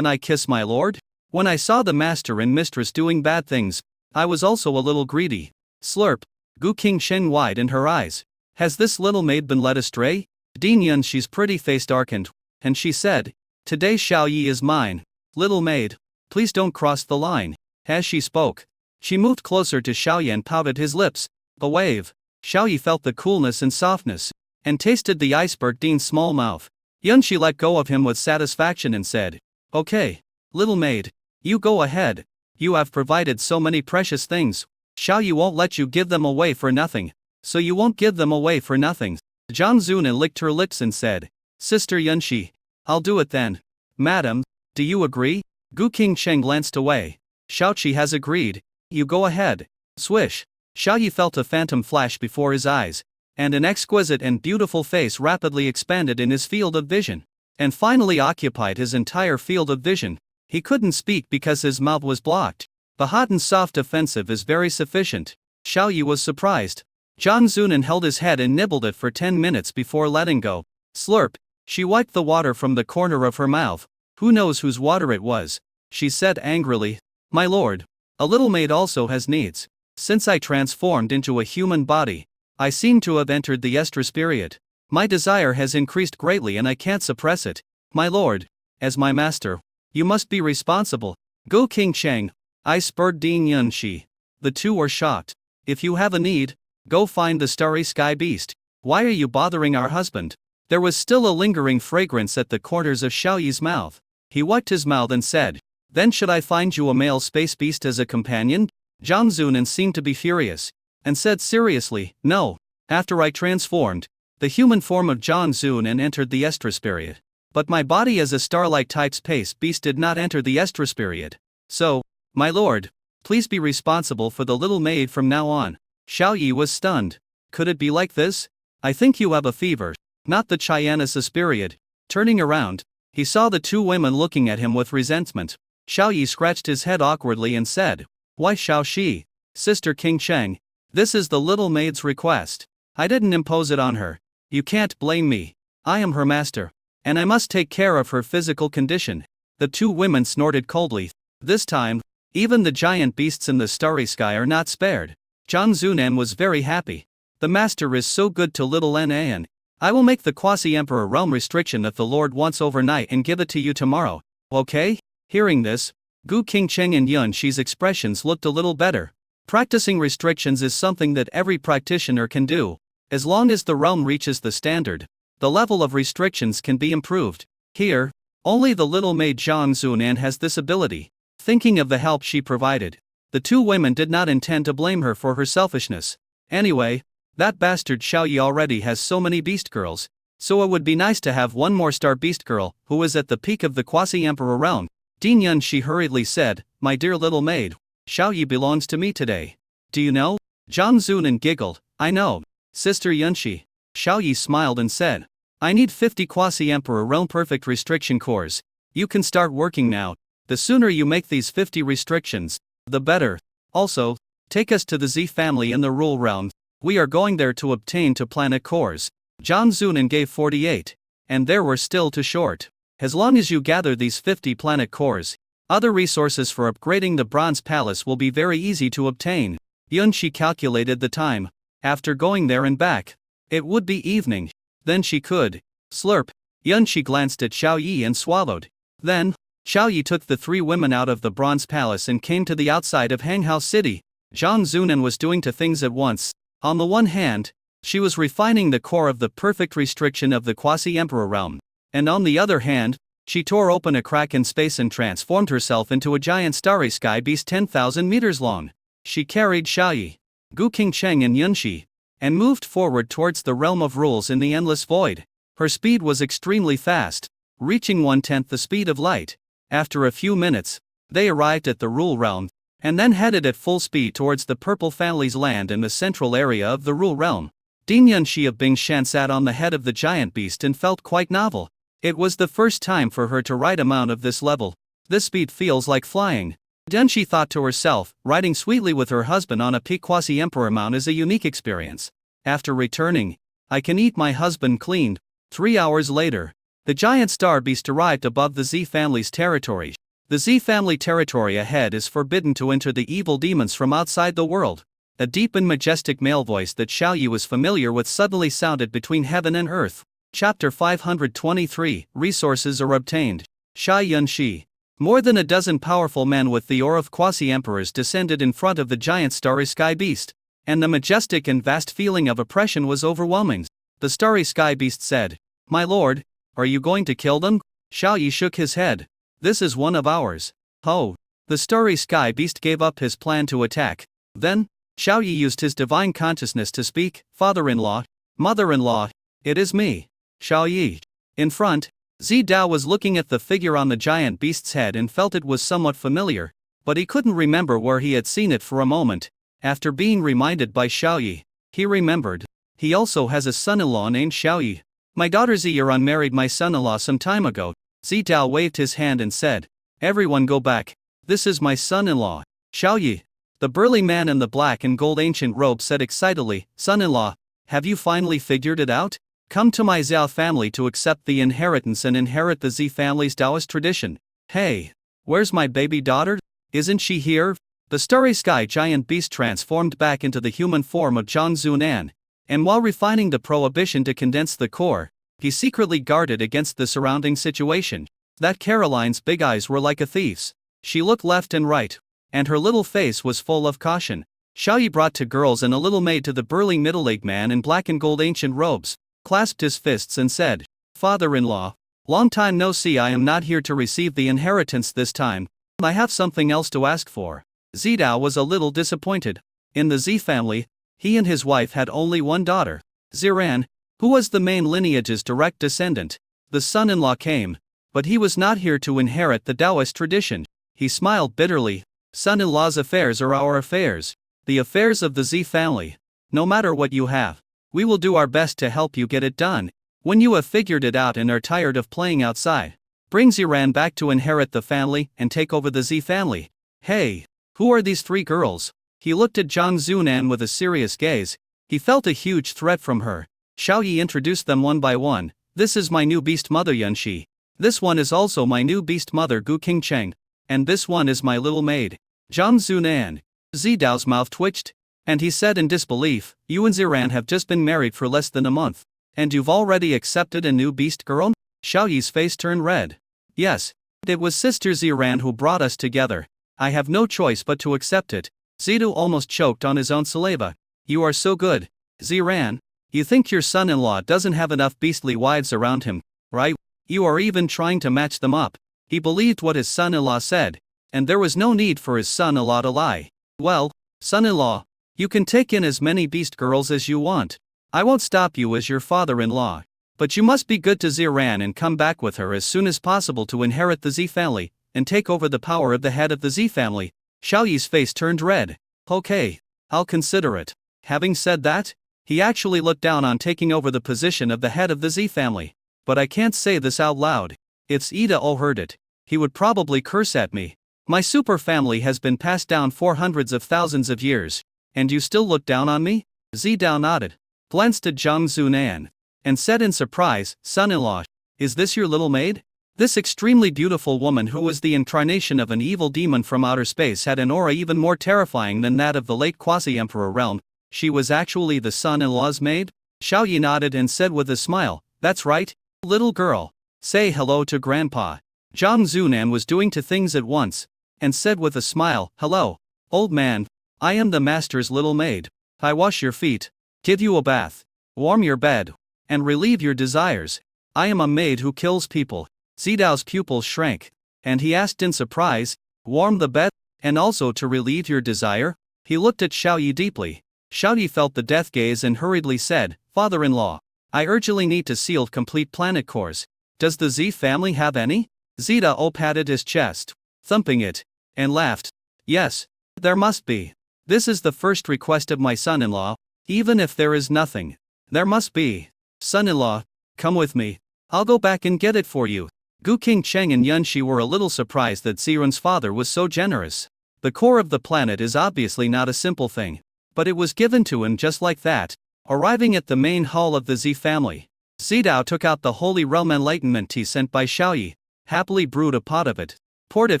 kiss my lord? When I saw the master and mistress doing bad things, I was also a little greedy. Slurp. Gu Qingsheng widened her eyes. Has this little maid been led astray? Din Yunshi's pretty face darkened, and she said, Today Xiao Yi is mine. Little maid, please don't cross the line. As she spoke, she moved closer to Xiaoyi and pouted his lips. A wave. Xiaoyi felt the coolness and softness, and tasted the iceberg Din's small mouth. Yunshi let go of him with satisfaction and said, Okay, little maid, you go ahead. You have provided so many precious things. Xiaoyi won't let you give them away for nothing, so you won't give them away for nothing. Zhang Zunan licked her lips and said, Sister Yunshi, I'll do it then. Madam, do you agree? Gu Qingsheng glanced away. Xiaoqi has agreed. You go ahead. Swish. Xiaoyi felt a phantom flash before his eyes, and an exquisite and beautiful face rapidly expanded in his field of vision, and finally occupied his entire field of vision. He couldn't speak because his mouth was blocked. The hot and soft offensive is very sufficient. Xiaoyi was surprised. Zhang Zunan held his head and nibbled it for 10 minutes before letting go. Slurp. She wiped the water from the corner of her mouth. Who knows whose water it was? She said angrily. My lord, a little maid also has needs. Since I transformed into a human body, I seem to have entered the estrus period. My desire has increased greatly and I can't suppress it. My lord, as my master, you must be responsible. Gu Qingsheng. I spurred Ding Yunshi. The two were shocked. If you have a need, go find the starry sky beast. Why are you bothering our husband? There was still a lingering fragrance at the corners of Xiaoyi's mouth. He wiped his mouth and said, Then should I find you a male space beast as a companion? Zhang Zunan seemed to be furious, and said seriously, No. After I transformed, the human form of Zhang Zunan entered the estrus period. But my body as a starlight type space beast did not enter the estrus period. So, my lord, please be responsible for the little maid from now on. Xiaoyi was stunned. Could it be like this? I think you have a fever, not the Chianesis period. Turning around, he saw the two women looking at him with resentment. Xiaoyi scratched his head awkwardly and said, Why Xiaoxi? Sister Qingsheng, this is the little maid's request. I didn't impose it on her. You can't blame me. I am her master, and I must take care of her physical condition. The two women snorted coldly. This time, even the giant beasts in the starry sky are not spared. Zhang Zunan was very happy. The master is so good to little Nan. I will make the quasi-emperor realm restriction that the lord wants overnight and give it to you tomorrow. Okay? Hearing this, Gu Qingsheng and Yunshi's expressions looked a little better. Practicing restrictions is something that every practitioner can do. As long as the realm reaches the standard, the level of restrictions can be improved. Here, only the little maid Zhang Zunan has this ability. Thinking of the help she provided, the two women did not intend to blame her for her selfishness. Anyway, that bastard Xiaoyi already has so many beast girls, so it would be nice to have one more star beast girl who is at the peak of the quasi-emperor realm. Din Yunshi hurriedly said, My dear little maid, Xiaoyi belongs to me today. Do you know? Zhang Zunan giggled. I know. Sister Yunshi. Xiaoyi smiled and said, I need 50 quasi-emperor realm perfect restriction cores. You can start working now. The sooner you make these 50 restrictions, the better. Also, take us to the Z family in the rule realm. We are going there to obtain to planet cores. Zhang Zunan gave 48, and there were still too short. As long as you gather these 50 planet cores, other resources for upgrading the Bronze Palace will be very easy to obtain. Yunshi calculated the time. After going there and back, it would be evening. Then she could. Slurp. Yunshi glanced at Xiaoyi and swallowed. Then, Xiaoyi took the three women out of the Bronze Palace and came to the outside of Hanghao City. Zhang Zunan was doing two things at once. On the one hand, She was refining the core of the perfect restriction of the quasi-emperor realm. And on the other hand, she tore open a crack in space and transformed herself into a giant starry sky beast 10,000 meters long. She carried Xiaoyi, Gu Qingcheng and Yunxi, and moved forward towards the realm of rules in the endless void. Her speed was extremely fast, reaching 1/10 the speed of light. After a few minutes, they arrived at the rule realm, and then headed at full speed towards the Purple Family's land in the central area of the rule realm. Ding Yunxi of Bingshan sat on the head of the giant beast and felt quite novel. It was the first time for her to ride a mount of this level. This speed feels like flying. Then she thought to herself, riding sweetly with her husband on a peak quasi-emperor mount is a unique experience. After returning, I can eat my husband clean. 3 hours later, the giant star beast arrived above the Z family's territory. The Z family territory ahead is forbidden to enter the evil demons from outside the world. A deep and majestic male voice that Xiaoyi was familiar with suddenly sounded between heaven and earth. Chapter 523, Resources are obtained. Shai Yunxi. More than a dozen powerful men with the aura of quasi-emperors descended in front of the giant starry sky beast, and the majestic and vast feeling of oppression was overwhelming. The starry sky beast said, "My lord, are you going to kill them?" Xiaoyi shook his head. "This is one of ours." "Oh." The starry sky beast gave up his plan to attack. Then, Xiaoyi used his divine consciousness to speak, "Father-in-law, mother-in-law, it is me, Xiaoyi." In front, Zidao was looking at the figure on the giant beast's head and felt it was somewhat familiar, but he couldn't remember where he had seen it for a moment. After being reminded by Xiaoyi, he remembered. He also has a son-in-law named Xiaoyi. "My daughter Ziran married my son-in-law some time ago." Zidao waved his hand and said, "Everyone go back. This is my son-in-law, Xiaoyi." The burly man in the black and gold ancient robe said excitedly, "Son-in-law, have you finally figured it out? Come to my Zhao family to accept the inheritance and inherit the Z family's Taoist tradition." "Hey, where's my baby daughter? Isn't she here?" The starry sky giant beast transformed back into the human form of Zhang Zunan, and while refining the prohibition to condense the core, he secretly guarded against the surrounding situation. That Caroline's big eyes were like a thief's. She looked left and right, and her little face was full of caution. Xiaoyi brought 2 girls and a little maid to the burly middle-aged man in black and gold ancient robes, clasped his fists and said, "Father-in-law, long time no see. I am not here to receive the inheritance this time. I have something else to ask for." Zidao was a little disappointed. In the Z family, he and his wife had only one daughter, Ziran, who was the main lineage's direct descendant. The son-in-law came, but he was not here to inherit the Taoist tradition. He smiled bitterly. "Son-in-law's affairs are our affairs. The affairs of the Z family. No matter what you have, we will do our best to help you get it done. When you have figured it out and are tired of playing outside, bring Ziran back to inherit the family and take over the Z family." "Hey, who are these 3 girls?" He looked at Zhang Zunan with a serious gaze. He felt a huge threat from her. Xiaoyi introduced them one by one. "This is my new beast mother Yunxi. This one is also my new beast mother Gu Qingcheng. And this one is my little maid, Zhang Zunan." Zidao's mouth twitched, and he said in disbelief, "You and Ziran have just been married for less than a month, and you've already accepted a new beast girl?" Xiaoyi's face turned red. "Yes, it was Sister Ziran who brought us together. I have no choice but to accept it." Zidao almost choked on his own saliva. "You are so good, Ziran. You think your son-in-law doesn't have enough beastly wives around him, right? You are even trying to match them up." He believed what his son-in-law said, and there was no need for his son-in-law to lie. "Well, son-in-law, you can take in as many beast girls as you want. I won't stop you as your father-in-law. But you must be good to Ziran and come back with her as soon as possible to inherit the Z family, and take over the power of the head of the Z family." Xiaoyi's face turned red. "Okay, I'll consider it." Having said that, he actually looked down on taking over the position of the head of the Z family. "But I can't say this out loud. If Zidao heard it, he would probably curse at me. My super family has been passed down for hundreds of thousands of years, and you still look down on me?" Zidao nodded, glanced at Zhang Zunan, and said in surprise, "Son-in-law, is this your little maid?" This extremely beautiful woman, who was the incarnation of an evil demon from outer space, had an aura even more terrifying than that of the late quasi-emperor realm. She was actually the son-in-law's maid? Xiaoyi nodded and said with a smile, "That's right, little girl. Say hello to grandpa." Zhang Zunan was doing 2 things at once, and said with a smile, "Hello, old man. I am the master's little maid. I wash your feet, give you a bath, warm your bed, and relieve your desires. I am a maid who kills people. Zidao's pupils shrank, and he asked in surprise, warm the bed, and also to relieve your desire? He looked at Xiaoyi deeply. Xiaoyi felt the death gaze and hurriedly said, Father-in-law, I urgently need to seal complete planet cores. Does the Z family have any? Zidao patted his chest, thumping it, and laughed. Yes, there must be. This is the first request of my son-in-law, even if there is nothing. There must be. Son-in-law, come with me. I'll go back and get it for you. Gu Qingcheng and Yunxi were a little surprised that Ziren's father was so generous. The core of the planet is obviously not a simple thing, but it was given to him just like that. Arriving at the main hall of the Z family, Zidao took out the Holy Realm Enlightenment tea sent by Xiaoyi, happily brewed a pot of it, poured it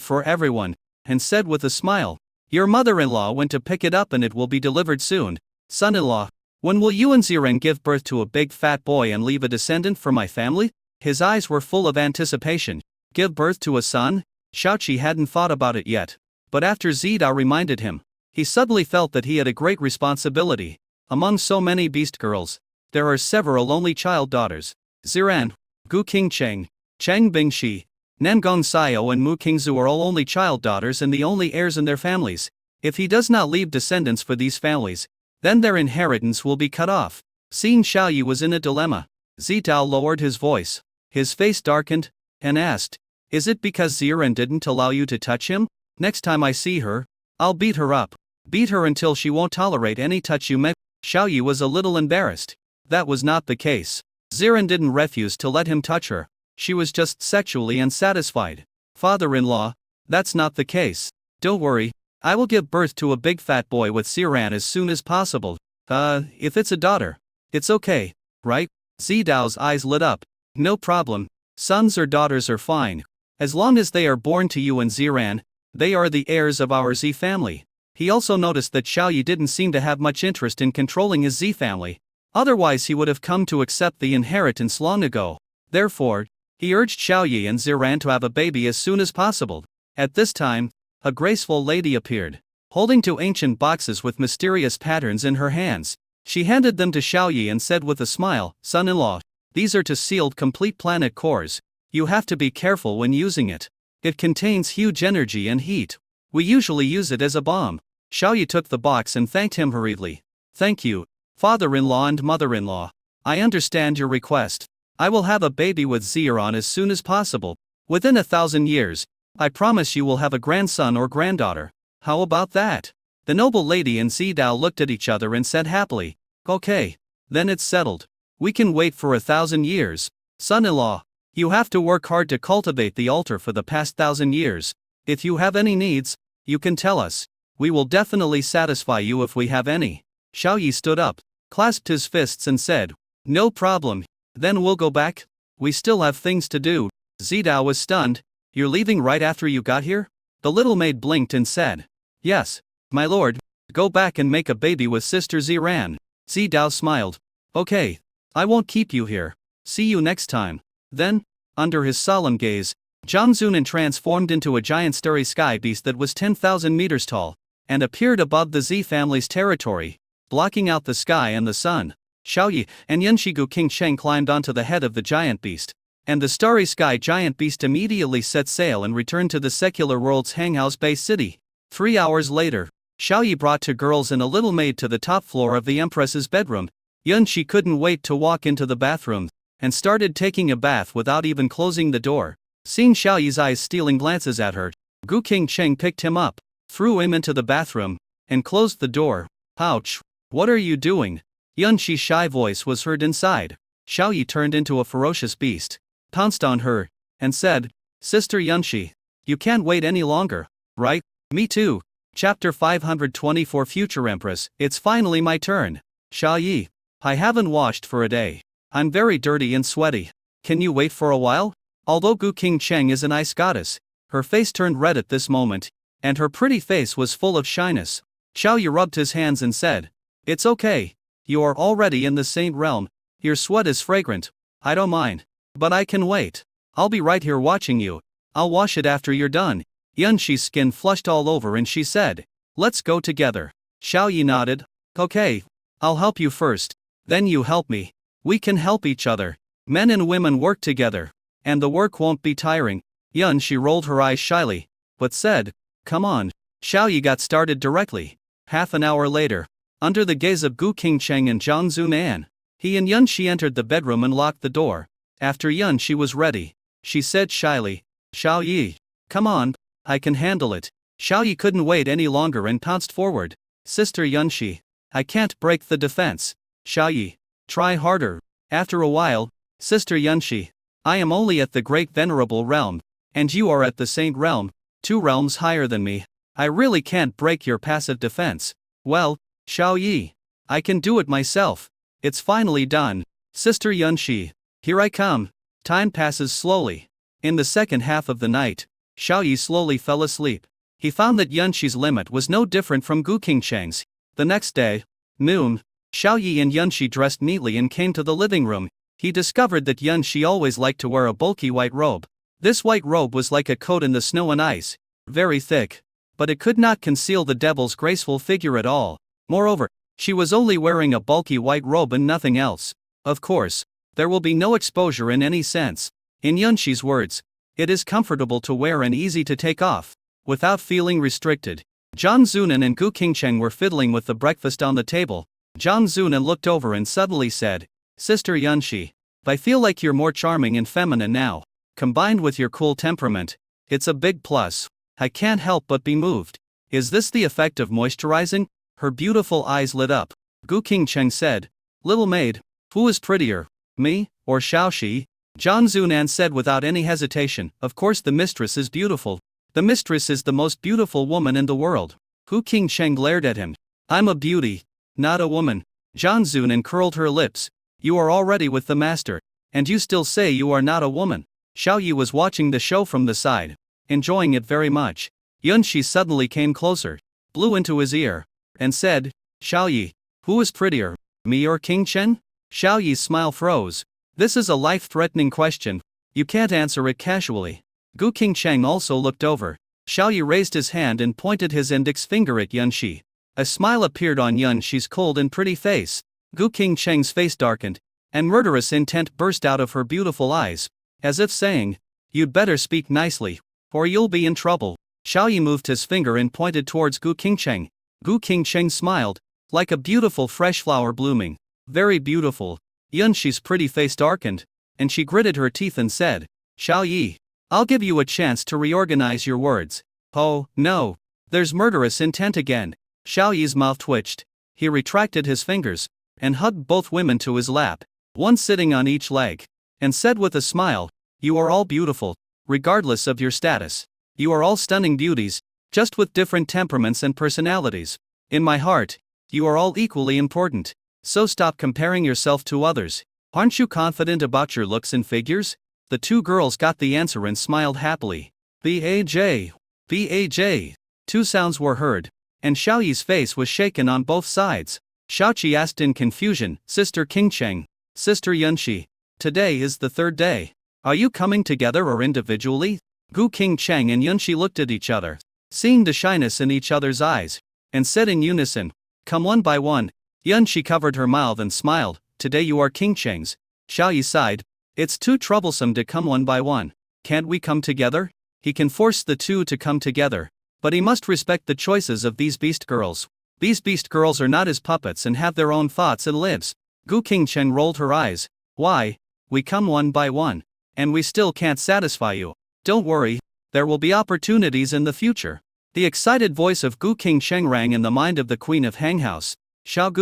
for everyone, and said with a smile, Your mother-in-law went to pick it up and it will be delivered soon. Son-in-law, when will you and Ziren give birth to a big fat boy and leave a descendant for my family? His eyes were full of anticipation. Give birth to a son? Xiaoqi hadn't thought about it yet. But after Zidao reminded him, he suddenly felt that he had a great responsibility. Among so many beast girls, there are several only child daughters. Ziran, Gu Qingcheng, Cheng Bingxi, Nangong Xiao and Mu Qingzu are all only child daughters and the only heirs in their families. If he does not leave descendants for these families, then their inheritance will be cut off. Seeing Xiaoyi was in a dilemma, Zidao lowered his voice. His face darkened, and asked, Is it because Ziren didn't allow you to touch him? Next time I see her, I'll beat her up. Beat her until she won't tolerate any touch you make. Xiaoyi was a little embarrassed. That was not the case. Ziren didn't refuse to let him touch her. She was just sexually unsatisfied. Father-in-law, that's not the case. Don't worry, I will give birth to a big fat boy with Ziren as soon as possible. If it's a daughter, it's okay, right? Zidao's eyes lit up. No problem. Sons or daughters are fine. As long as they are born to you and Ziren, they are the heirs of our Z family. He also noticed that Xiaoyi didn't seem to have much interest in controlling his Z family. Otherwise he would have come to accept the inheritance long ago. Therefore, he urged Xiaoyi and Ziren to have a baby as soon as possible. At this time, a graceful lady appeared, holding two ancient boxes with mysterious patterns in her hands. She handed them to Xiaoyi and said with a smile, Son-in-law, these are to sealed complete planet cores. You have to be careful when using it. It contains huge energy and heat. We usually use it as a bomb. Xiaoyi took the box and thanked him hurriedly. Thank you, father-in-law and mother-in-law. I understand your request. I will have a baby with Ziren as soon as possible. Within 1,000 years, I promise you will have a grandson or granddaughter. How about that? The noble lady and Zidao looked at each other and said happily, Okay, then it's settled. We can wait for 1,000 years. Son-in-law, you have to work hard to cultivate the altar for the past 1,000 years. If you have any needs, you can tell us. We will definitely satisfy you if we have any. Xiaoyi stood up, clasped his fists and said, No problem. Then we'll go back. We still have things to do. Zidao was stunned. You're leaving right after you got here? The little maid blinked and said, Yes, my lord. Go back and make a baby with Sister Ziren. Zidao smiled. Okay. I won't keep you here. See you next time. Then, under his solemn gaze, Zhang Zunan transformed into a giant starry sky beast that was 10,000 meters tall, and appeared above the Z family's territory, blocking out the sky and the sun. Xiaoyi and Yunxigu Qingcheng climbed onto the head of the giant beast, and the starry sky giant beast immediately set sail and returned to the secular world's Hanghouse Bay City. 3 hours later, Xiaoyi brought two girls and a little maid to the top floor of the Empress's bedroom. Yunxi couldn't wait to walk into the bathroom, and started taking a bath without even closing the door. Seeing Xiaoyi's eyes stealing glances at her, Gu Qingcheng picked him up, threw him into the bathroom, and closed the door. Ouch! What are you doing? Yunxi's shy voice was heard inside. Xiaoyi turned into a ferocious beast, pounced on her, and said, Sister Yunxi, you can't wait any longer, right? Me too. Chapter 524 Future Empress, it's finally my turn. Xiaoyi, I haven't washed for a day. I'm very dirty and sweaty. Can you wait for a while? Although Gu Qingcheng is an ice goddess, her face turned red at this moment, and her pretty face was full of shyness. Xiaoyi rubbed his hands and said, It's okay. You are already in the same realm. Your sweat is fragrant. I don't mind. But I can wait. I'll be right here watching you. I'll wash it after you're done. Yunxi's skin flushed all over and she said, Let's go together. Xiaoyi nodded. Okay. I'll help you first. Then you help me. We can help each other. Men and women work together. And the work won't be tiring. Yunshi rolled her eyes shyly, but said, come on. Xiaoyi got started directly. Half an hour later, under the gaze of Gu Qingcheng and Zhang Zunan, he and Yunshi entered the bedroom and locked the door. After Yunshi was ready, she said shyly, Xiaoyi, come on, I can handle it. Xiaoyi couldn't wait any longer and pounced forward. Sister Yunshi, I can't break the defense. Xiaoyi, try harder. After a while, Sister Yunshi, I am only at the Great Venerable Realm, and you are at the Saint Realm, 2 realms higher than me. I really can't break your passive defense. Well, Xiaoyi, I can do it myself. It's finally done. Sister Yunshi, here I come. Time passes slowly. In the second half of the night, Xiaoyi slowly fell asleep. He found that Yunshi's limit was no different from Gu Qingcheng's. The next day, noon, Xiaoyi and Yunshi dressed neatly and came to the living room. He discovered that Yunshi always liked to wear a bulky white robe. This white robe was like a coat in the snow and ice, very thick, but it could not conceal the devil's graceful figure at all. Moreover, she was only wearing a bulky white robe and nothing else. Of course, there will be no exposure in any sense. In Yunshi's words, it is comfortable to wear and easy to take off, without feeling restricted. Zhang Zunan and Gu Qingcheng were fiddling with the breakfast on the table. Zhang Zunan looked over and suddenly said, Sister Yunshi, I feel like you're more charming and feminine now. Combined with your cool temperament, it's a big plus. I can't help but be moved. Is this the effect of moisturizing? Her beautiful eyes lit up. Gu Qingcheng said, Little maid, who is prettier, me or Xiaoxi? Zhang Zunan said without any hesitation, of course the mistress is beautiful. The mistress is the most beautiful woman in the world. Gu Qingcheng glared at him. I'm a beauty, not a woman. Zhang Zunan curled her lips. You are already with the master, and you still say you are not a woman. Xiaoyi was watching the show from the side, enjoying it very much. Yunshi suddenly came closer, blew into his ear, and said, Xiaoyi, who is prettier, me or Qingchen? Xiaoyi's smile froze. This is a life-threatening question. You can't answer it casually. Gu Qingcheng also looked over. Xiaoyi raised his hand and pointed his index finger at Yunshi. A smile appeared on Yunshi's cold and pretty face. Gu Qingcheng's face darkened, and murderous intent burst out of her beautiful eyes, as if saying, You'd better speak nicely, or you'll be in trouble. Xiaoyi moved his finger and pointed towards Gu Qingcheng. Gu Qingcheng smiled, like a beautiful fresh flower blooming. Very beautiful. Yunshi's pretty face darkened, and she gritted her teeth and said, Xiaoyi, I'll give you a chance to reorganize your words. Oh, no. There's murderous intent again. Xiaoyi's mouth twitched. He retracted his fingers, and hugged both women to his lap, one sitting on each leg, and said with a smile, You are all beautiful, regardless of your status. You are all stunning beauties, just with different temperaments and personalities. In my heart, you are all equally important. So stop comparing yourself to others. Aren't you confident about your looks and figures? The 2 girls got the answer and smiled happily. B-A-J. B-A-J. 2 sounds were heard, and Xiaoyi's face was shaken on both sides. Xiaoqi asked in confusion, Sister Qingcheng, Sister Yunshi, today is the 3rd day. Are you coming together or individually? Gu Qingcheng and Yunshi looked at each other, seeing the shyness in each other's eyes, and said in unison, Come one by one. Yunshi covered her mouth and smiled, Today you are Qingcheng's. Xiaoyi sighed, It's too troublesome to come one by one. Can't we come together? He can force the 2 to come together, but he must respect the choices of these beast girls. These beast girls are not his puppets and have their own thoughts and lives. Gu Qingcheng rolled her eyes. Why? We come one by one, and we still can't satisfy you. Don't worry, there will be opportunities in the future. The excited voice of Gu Qingcheng rang in the mind of the Queen of Hanghouse. Xiao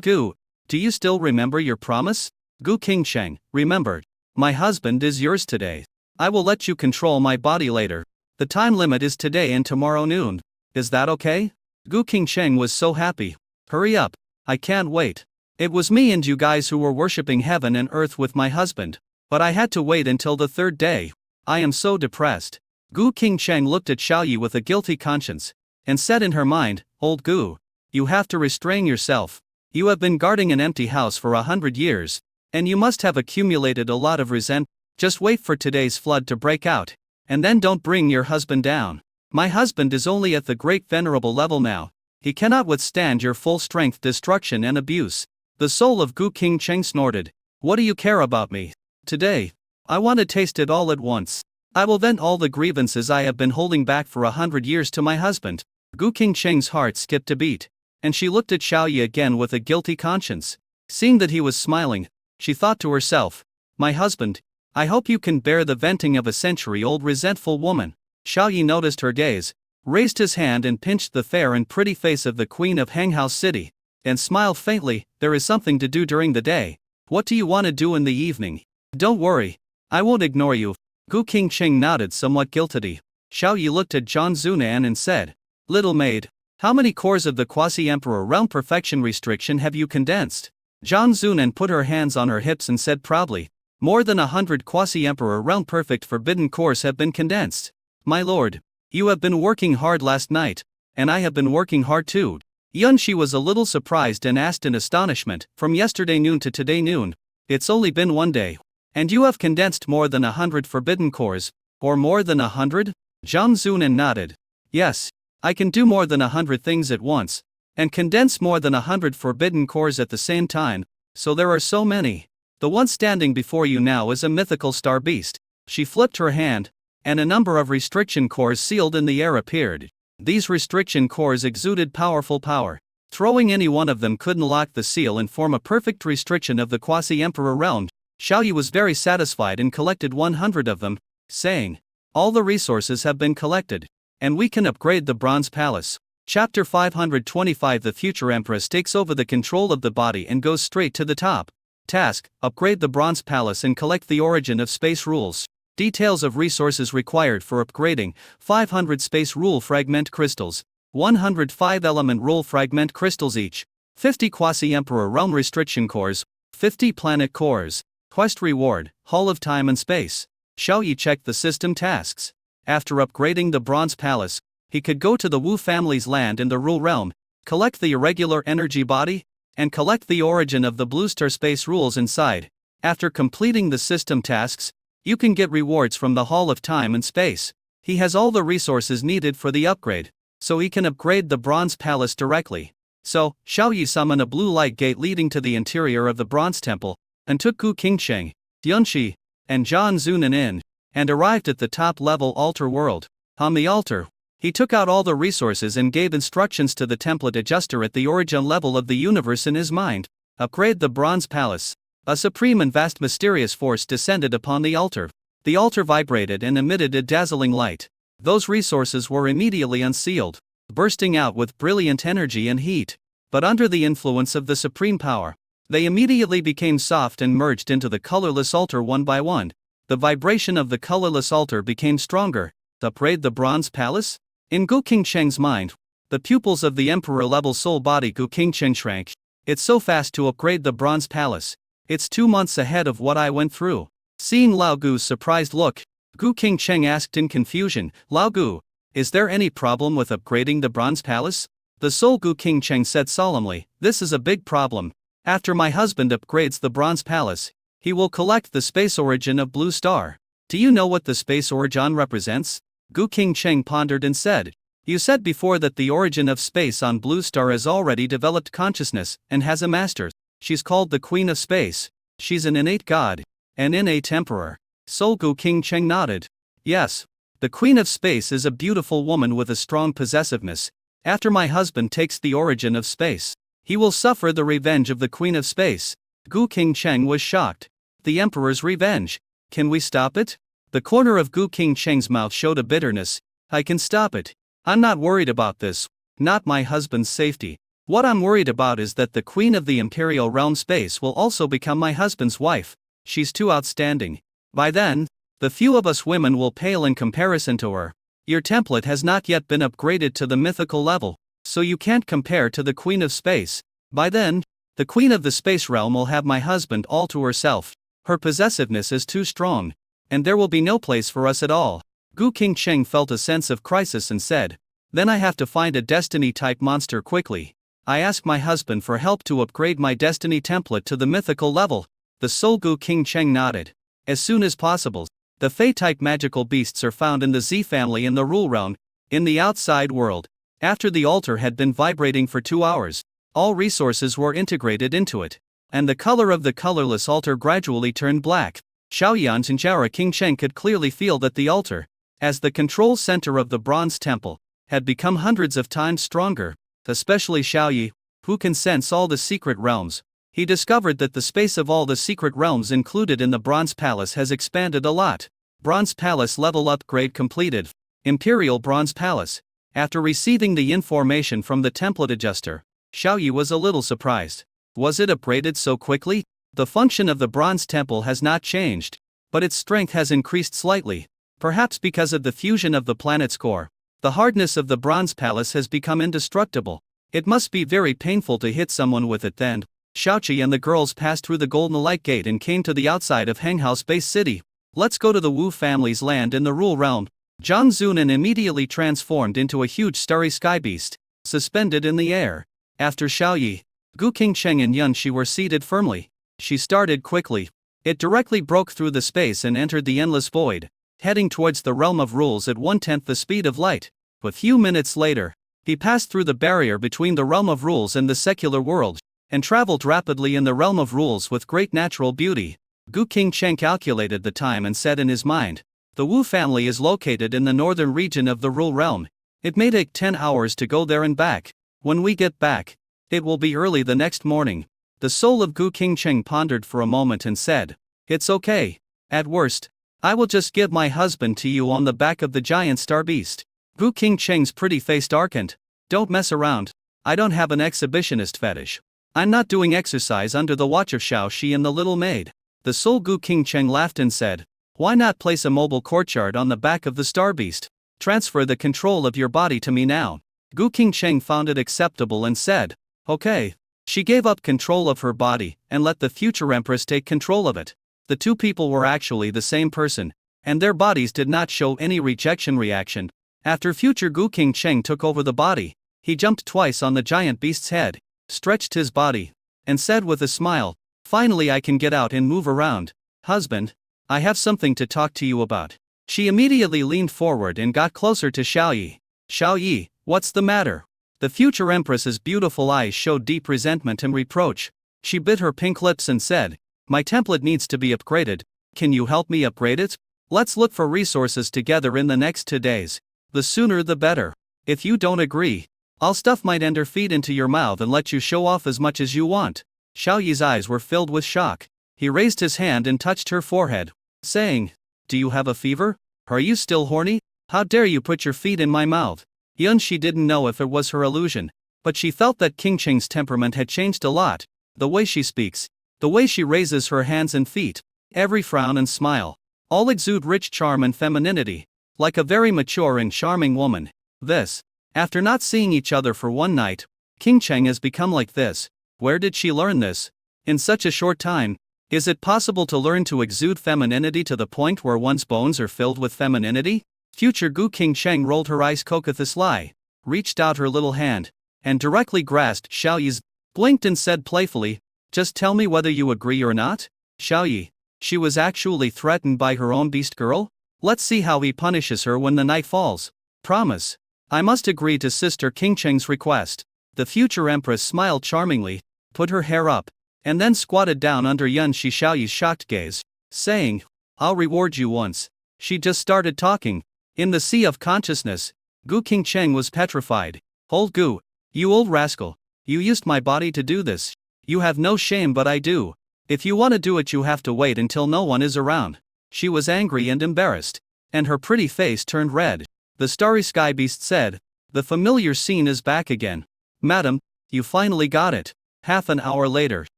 Gu, do you still remember your promise? Gu Qingcheng, remembered. My husband is yours today. I will let you control my body later. The time limit is today and tomorrow noon. Is that okay? Gu Qingcheng was so happy. Hurry up, I can't wait. It was me and you guys who were worshipping heaven and earth with my husband, but I had to wait until the 3rd day. I am so depressed. Gu Qingcheng looked at Xiaoyi with a guilty conscience, and said in her mind, Old Gu, you have to restrain yourself. You have been guarding an empty house for 100 years, and you must have accumulated a lot of resentment. Just wait for today's flood to break out, and then don't bring your husband down. My husband is only at the great venerable level now. He cannot withstand your full strength destruction and abuse. The soul of Gu King Cheng snorted. What do you care about me? Today, I want to taste it all at once. I will vent all the grievances I have been holding back for 100 years to my husband. Gu King Cheng's heart skipped a beat, and she looked at Xiao Yi again with a guilty conscience. Seeing that he was smiling, she thought to herself, my husband, I hope you can bear the venting of a century-old resentful woman. Xiao Yi noticed her gaze, raised his hand and pinched the fair and pretty face of the queen of Hanghouse City, and smiled faintly. There is something to do during the day. What do you want to do in the evening? Don't worry, I won't ignore you. Gu King Cheng nodded somewhat guiltily. Xiao Yi looked at Zhang Zunan and said, Little maid, how many cores of the Quasi-Emperor Realm Perfection restriction have you condensed? Zhang Zunan put her hands on her hips and said proudly, more than 100 Quasi-Emperor Realm Perfect Forbidden cores have been condensed. My lord, you have been working hard last night, and I have been working hard too. Yunshi was a little surprised and asked in astonishment, from yesterday noon to today noon, it's only been 1 day. And you have condensed more than 100 forbidden cores, or more than 100? Zhang Zunan nodded. Yes, I can do more than 100 things at once, and condense more than 100 forbidden cores at the same time, so there are so many. The one standing before you now is a mythical star beast. She flipped her hand, and a number of restriction cores sealed in the air appeared. These restriction cores exuded powerful power. Throwing any one of them could unlock the seal and form a perfect restriction of the Quasi-Emperor realm. Xiao Yi was very satisfied and collected 100 of them, saying, all the resources have been collected, and we can upgrade the Bronze Palace. Chapter 525 The future Empress takes over the control of the body and goes straight to the top. Task, upgrade the Bronze Palace and collect the origin of space rules. Details of resources required for upgrading: 500 space rule fragment crystals, 105 element rule fragment crystals each, 50 Quasi-Emperor realm restriction cores, 50 planet cores. Quest reward, Hall of Time and Space. Xiao Yi checked the system tasks. After upgrading the Bronze Palace, he could go to the Wu family's land in the Rule Realm, collect the irregular energy body, and collect the origin of the Blue Star space rules inside. After completing the system tasks, you can get rewards from the Hall of Time and Space. He has all the resources needed for the upgrade, so he can upgrade the Bronze Palace directly. So, Xiao Yi summoned a blue light gate leading to the interior of the Bronze Temple, and took Gu Qingcheng, Yunshi, and Zhang Zunan in, and arrived at the top-level altar world. On the altar, he took out all the resources and gave instructions to the template adjuster at the origin level of the universe in his mind. Upgrade the Bronze Palace. A supreme and vast mysterious force descended upon the altar. The altar vibrated and emitted a dazzling light. Those resources were immediately unsealed, bursting out with brilliant energy and heat. But under the influence of the supreme power, they immediately became soft and merged into the colorless altar one by one. The vibration of the colorless altar became stronger. Upgrade the Bronze Palace? In Gu Qingcheng's mind, the pupils of the Emperor-level soul body Gu Qingcheng shrank. It's so fast to upgrade the Bronze Palace. It's 2 months ahead of what I went through. Seeing Lao Gu's surprised look, Gu Qingcheng asked in confusion, Lao Gu, is there any problem with upgrading the Bronze Palace? The soul Gu Qingcheng said solemnly, this is a big problem. After my husband upgrades the Bronze Palace, he will collect the space origin of Blue Star. Do you know what the space origin represents? Gu Qingcheng pondered and said, you said before that the origin of space on Blue Star has already developed consciousness and has a master. She's called the Queen of Space. She's an innate god, an innate emperor. Soul Gu Qingcheng nodded. Yes, the Queen of Space is a beautiful woman with a strong possessiveness. After my husband takes the origin of space, he will suffer the revenge of the Queen of Space. Gu Qingcheng was shocked. The Emperor's revenge. Can we stop it? The corner of Gu Qingcheng's mouth showed a bitterness. I can stop it. I'm not worried about this. Not my husband's safety. What I'm worried about is that the Queen of the Imperial Realm Space will also become my husband's wife. She's too outstanding. By then, the few of us women will pale in comparison to her. Your template has not yet been upgraded to the mythical level, so you can't compare to the Queen of Space. By then, the Queen of the Space Realm will have my husband all to herself. Her possessiveness is too strong, and there will be no place for us at all. Gu Qingcheng felt a sense of crisis and said, then I have to find a destiny-type monster quickly. I ask my husband for help to upgrade my destiny template to the mythical level. The soul Gu Qingcheng nodded. As soon as possible. The Fey-type magical beasts are found in the Z family in the Rule Realm, in the outside world. After the altar had been vibrating for 2 hours, all resources were integrated into it. and the color of the colorless altar gradually turned black. Xiaoyan's and Jara King Cheng could clearly feel that the altar, as the control center of the bronze temple, had become hundreds of times stronger, especially Xiaoyi, who can sense all the secret realms. He discovered that the space of all the secret realms included in the Bronze Palace has expanded a lot. Bronze Palace level upgrade completed. Imperial Bronze Palace. After receiving the information from the template adjuster, Xiaoyi was a little surprised. Was it upgraded so quickly? The function of the Bronze Temple has not changed, but its strength has increased slightly, perhaps because of the fusion of the planet's core. The hardness of the Bronze Palace has become indestructible. It must be very painful to hit someone with it then. Xiaoqi and the girls passed through the Golden Light Gate and came to the outside of Henghao's base city. Let's go to the Wu family's land in the Rule Realm. Zhang Zunan immediately transformed into a huge starry sky beast, suspended in the air. After Xiaoyi, Gu Qingcheng and Yunxi were seated firmly. She started quickly. It directly broke through the space and entered the endless void, heading towards the realm of rules at 1/10 the speed of light. A few minutes later, he passed through the barrier between the realm of rules and the secular world, and traveled rapidly in the realm of rules with great natural beauty. Gu Qingcheng calculated the time and said in his mind, the Wu family is located in the northern region of the Rule Realm. It may take 10 hours to go there and back. When we get back, it will be early the next morning. The soul of Gu Qingcheng pondered for a moment and said, it's okay. At worst, I will just give my husband to you on the back of the giant star beast. Gu Qingcheng's pretty face darkened. Don't mess around. I don't have an exhibitionist fetish. I'm not doing exercise under the watch of Xiaoxi and the little maid. The soul Gu Qingcheng laughed and said, why not place a mobile courtyard on the back of the star beast? Transfer the control of your body to me now. Gu Qingcheng found it acceptable and said, okay. She gave up control of her body and let the future empress take control of it. The two people were actually the same person, and their bodies did not show any rejection reaction. After future Gu Qingcheng took over the body, he jumped twice on the giant beast's head, stretched his body, and said with a smile, finally I can get out and move around. Husband, I have something to talk to you about. She immediately leaned forward and got closer to Xiaoyi. Xiaoyi, what's the matter? The future empress's beautiful eyes showed deep resentment and reproach. She bit her pink lips and said, my template needs to be upgraded. Can you help me upgrade it? Let's look for resources together in the next 2 days. The sooner the better. If you don't agree, I'll stuff my tender feet into your mouth and let you show off as much as you want. Xiaoyi's eyes were filled with shock. He raised his hand and touched her forehead, saying, do you have a fever? Are you still horny? How dare you put your feet in my mouth? Yunxi didn't know if it was her illusion, but she felt that Qingcheng's temperament had changed a lot. The way she speaks, the way she raises her hands and feet, every frown and smile, all exude rich charm and femininity, like a very mature and charming woman. This, after not seeing each other for one night, Qingcheng has become like this. Where did she learn this? In such a short time, is it possible to learn to exude femininity to the point where one's bones are filled with femininity? Future Gu Qingcheng rolled her eyes coquettously, reached out her little hand, and directly grasped Xiaoyi's, blinked and said playfully, just tell me whether you agree or not? Xiaoyi, she was actually threatened by her own beast girl? Let's see how he punishes her when the night falls. Promise. I must agree to Sister Qingcheng's request. The future empress smiled charmingly, put her hair up, and then squatted down under Yunxi Xiaoyi's shocked gaze, saying, I'll reward you once. She just started talking. In the sea of consciousness, Gu Qingcheng was petrified. Old Gu, you old rascal, you used my body to do this. You have no shame but I do. If you want to do it you have to wait until no one is around. She was angry and embarrassed, and her pretty face turned red. The starry sky beast said, the familiar scene is back again. Madam, you finally got it. Half an hour later,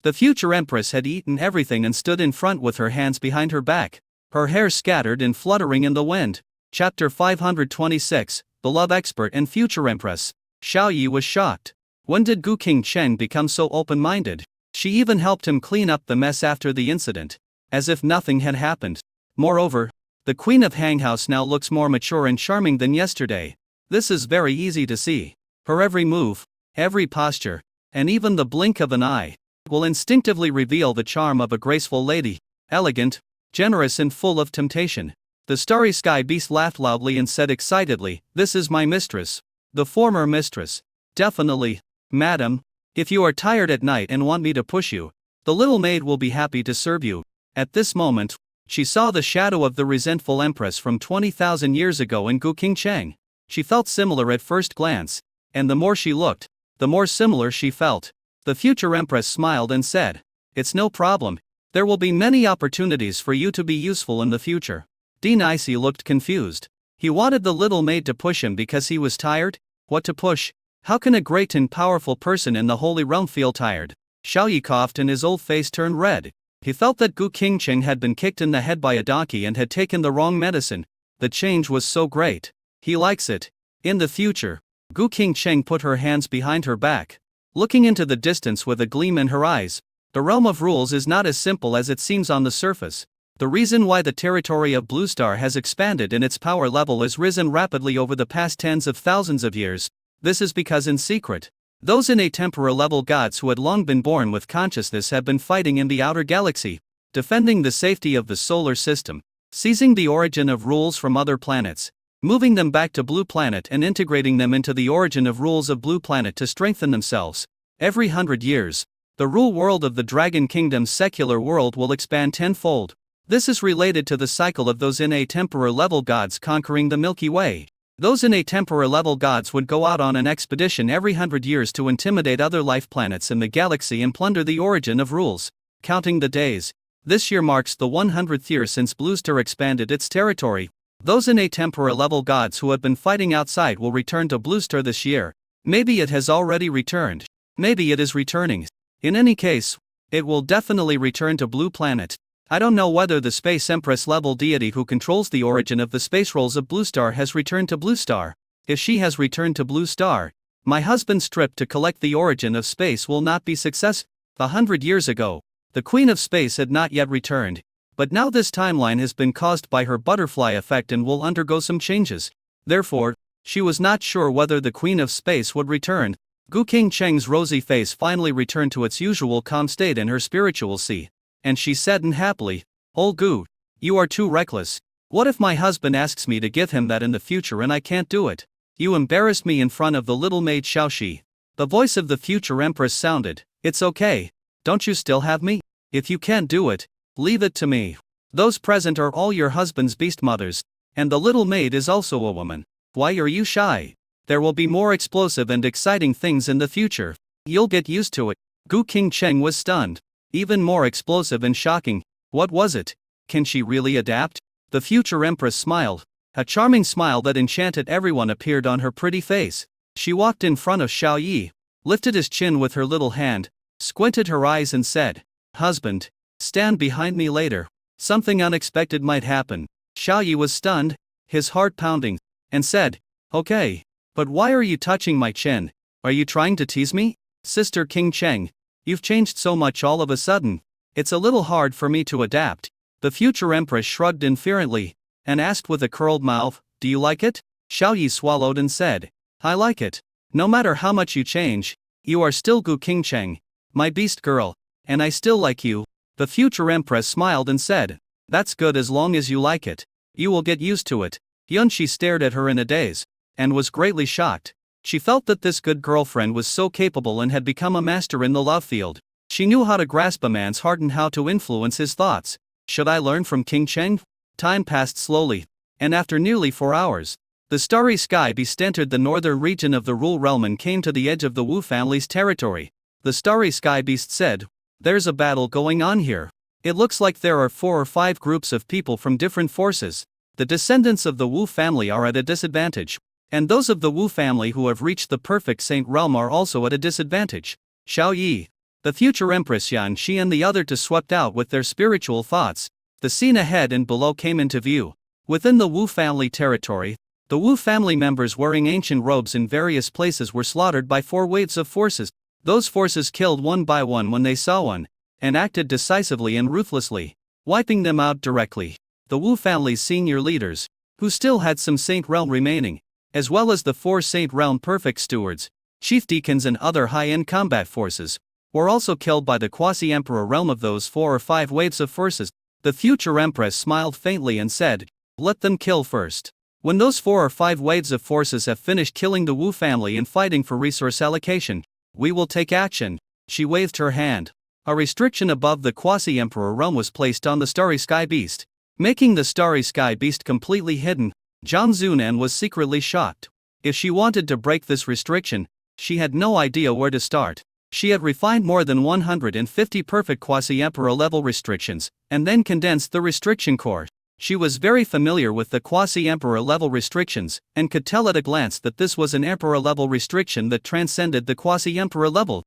the future empress had eaten everything and stood in front with her hands behind her back, her hair scattered and fluttering in the wind. Chapter 526, The Love Expert and Future Empress. Xiaoyi was shocked. When did Gu Qingcheng become so open-minded? She even helped him clean up the mess after the incident, as if nothing had happened. Moreover, the Queen of Hanghouse now looks more mature and charming than yesterday. This is very easy to see. Her every move, every posture, and even the blink of an eye, will instinctively reveal the charm of a graceful lady, elegant, generous and full of temptation. The starry sky beast laughed loudly and said excitedly, this is my mistress. The former mistress. Definitely. Madam, if you are tired at night and want me to push you, The little maid will be happy to serve you. At this moment, she saw the shadow of the resentful empress from 20,000 years ago in Gu Qingcheng. She felt similar at first glance, and the more she looked, the more similar she felt. The future empress smiled and said, "It's no problem. There will be many opportunities for you to be useful in the future." Dean Icey looked confused. He wanted the little maid to push him because he was tired? What to push? How can a great and powerful person in the Holy Realm feel tired? Xiaoyi coughed and his old face turned red. He felt that Gu Qingcheng had been kicked in the head by a donkey and had taken the wrong medicine. The change was so great. He likes it. In the future, Gu Qingcheng put her hands behind her back, looking into the distance with a gleam in her eyes. The realm of rules is not as simple as it seems on the surface. The reason why the territory of Blue Star has expanded and its power level has risen rapidly over the past tens of thousands of years, this is because in secret, those innate temporal level gods who had long been born with consciousness have been fighting in the outer galaxy, defending the safety of the solar system, seizing the origin of rules from other planets, moving them back to Blue Planet and integrating them into the origin of rules of Blue Planet to strengthen themselves. Every 100 years, the rule world of the Dragon Kingdom's secular world will expand tenfold. This is related to the cycle of those innate temporal level gods conquering the Milky Way. Those innate temporal level gods would go out on an expedition every 100 years to intimidate other life planets in the galaxy and plunder the origin of rules. Counting the days, this year marks the 100th year since Blue Star expanded its territory. Those innate temporal level gods who have been fighting outside will return to Blue Star this year. Maybe it has already returned. Maybe it is returning. In any case, it will definitely return to Blue Planet. I don't know whether the Space Empress level deity who controls the origin of the space rolls of Blue Star has returned to Blue Star. If she has returned to Blue Star, my husband's trip to collect the origin of space will not be successful. 100 years ago, the Queen of Space had not yet returned, but now this timeline has been caused by her butterfly effect and will undergo some changes. Therefore, she was not sure whether the Queen of Space would return. Gu Qingcheng's rosy face finally returned to its usual calm state in her spiritual sea. And she said unhappily, "Old Gu, you are too reckless. What if my husband asks me to give him that in the future and I can't do it? You embarrassed me in front of the little maid Xiaoxi." The voice of the future empress sounded, "It's okay. Don't you still have me? If you can't do it, leave it to me. Those present are all your husband's beast mothers, and the little maid is also a woman. Why are you shy? There will be more explosive and exciting things in the future. You'll get used to it." Gu Qingcheng was stunned. Even more explosive and shocking. What was it? Can she really adapt? The future empress smiled. A charming smile that enchanted everyone appeared on her pretty face. She walked in front of Xiao Yi, lifted his chin with her little hand, squinted her eyes and said, "Husband, stand behind me later. Something unexpected might happen." Xiao Yi was stunned, his heart pounding, and said, "Okay. But why are you touching my chin? Are you trying to tease me? Sister Qingcheng, you've changed so much all of a sudden. It's a little hard for me to adapt." The future empress shrugged inferently, and asked with a curled mouth, "Do you like it?" Xiao Yi swallowed and said, "I like it. No matter how much you change, you are still Gu Qingcheng, my beast girl, and I still like you." The future empress smiled and said, "That's good as long as you like it. You will get used to it." Yunxi stared at her in a daze, and was greatly shocked. She felt that this good girlfriend was so capable and had become a master in the love field. She knew how to grasp a man's heart and how to influence his thoughts. Should I learn from Qingcheng? Time passed slowly, and after nearly 4 hours, the starry sky beast entered the northern region of the Rule Realm and came to the edge of the Wu family's territory. The starry sky beast said, "There's a battle going on here. It looks like there are 4 or 5 groups of people from different forces. The descendants of the Wu family are at a disadvantage, and those of the Wu family who have reached the perfect saint realm are also at a disadvantage." Xiao Yi, the future Empress Yan Shi and the other two swept out with their spiritual thoughts. The scene ahead and below came into view. Within the Wu family territory, the Wu family members wearing ancient robes in various places were slaughtered by 4 waves of forces. Those forces killed one by one when they saw one, and acted decisively and ruthlessly, wiping them out directly. The Wu family's senior leaders, who still had some Saint Realm remaining, as well as the 4 Saint Realm perfect stewards, chief deacons and other high-end combat forces, were also killed by the quasi-emperor realm of those 4 or 5 waves of forces. The future empress smiled faintly and said, "Let them kill first. When those 4 or 5 waves of forces have finished killing the Wu family and fighting for resource allocation, we will take action." She waved her hand. A restriction above the quasi-emperor realm was placed on the starry sky beast, making the starry sky beast completely hidden. Jiang Zunan was secretly shocked. If she wanted to break this restriction, she had no idea where to start. She had refined more than 150 perfect quasi-emperor level restrictions, and then condensed the restriction core. She was very familiar with the quasi-emperor level restrictions, and could tell at a glance that this was an emperor level restriction that transcended the quasi-emperor level.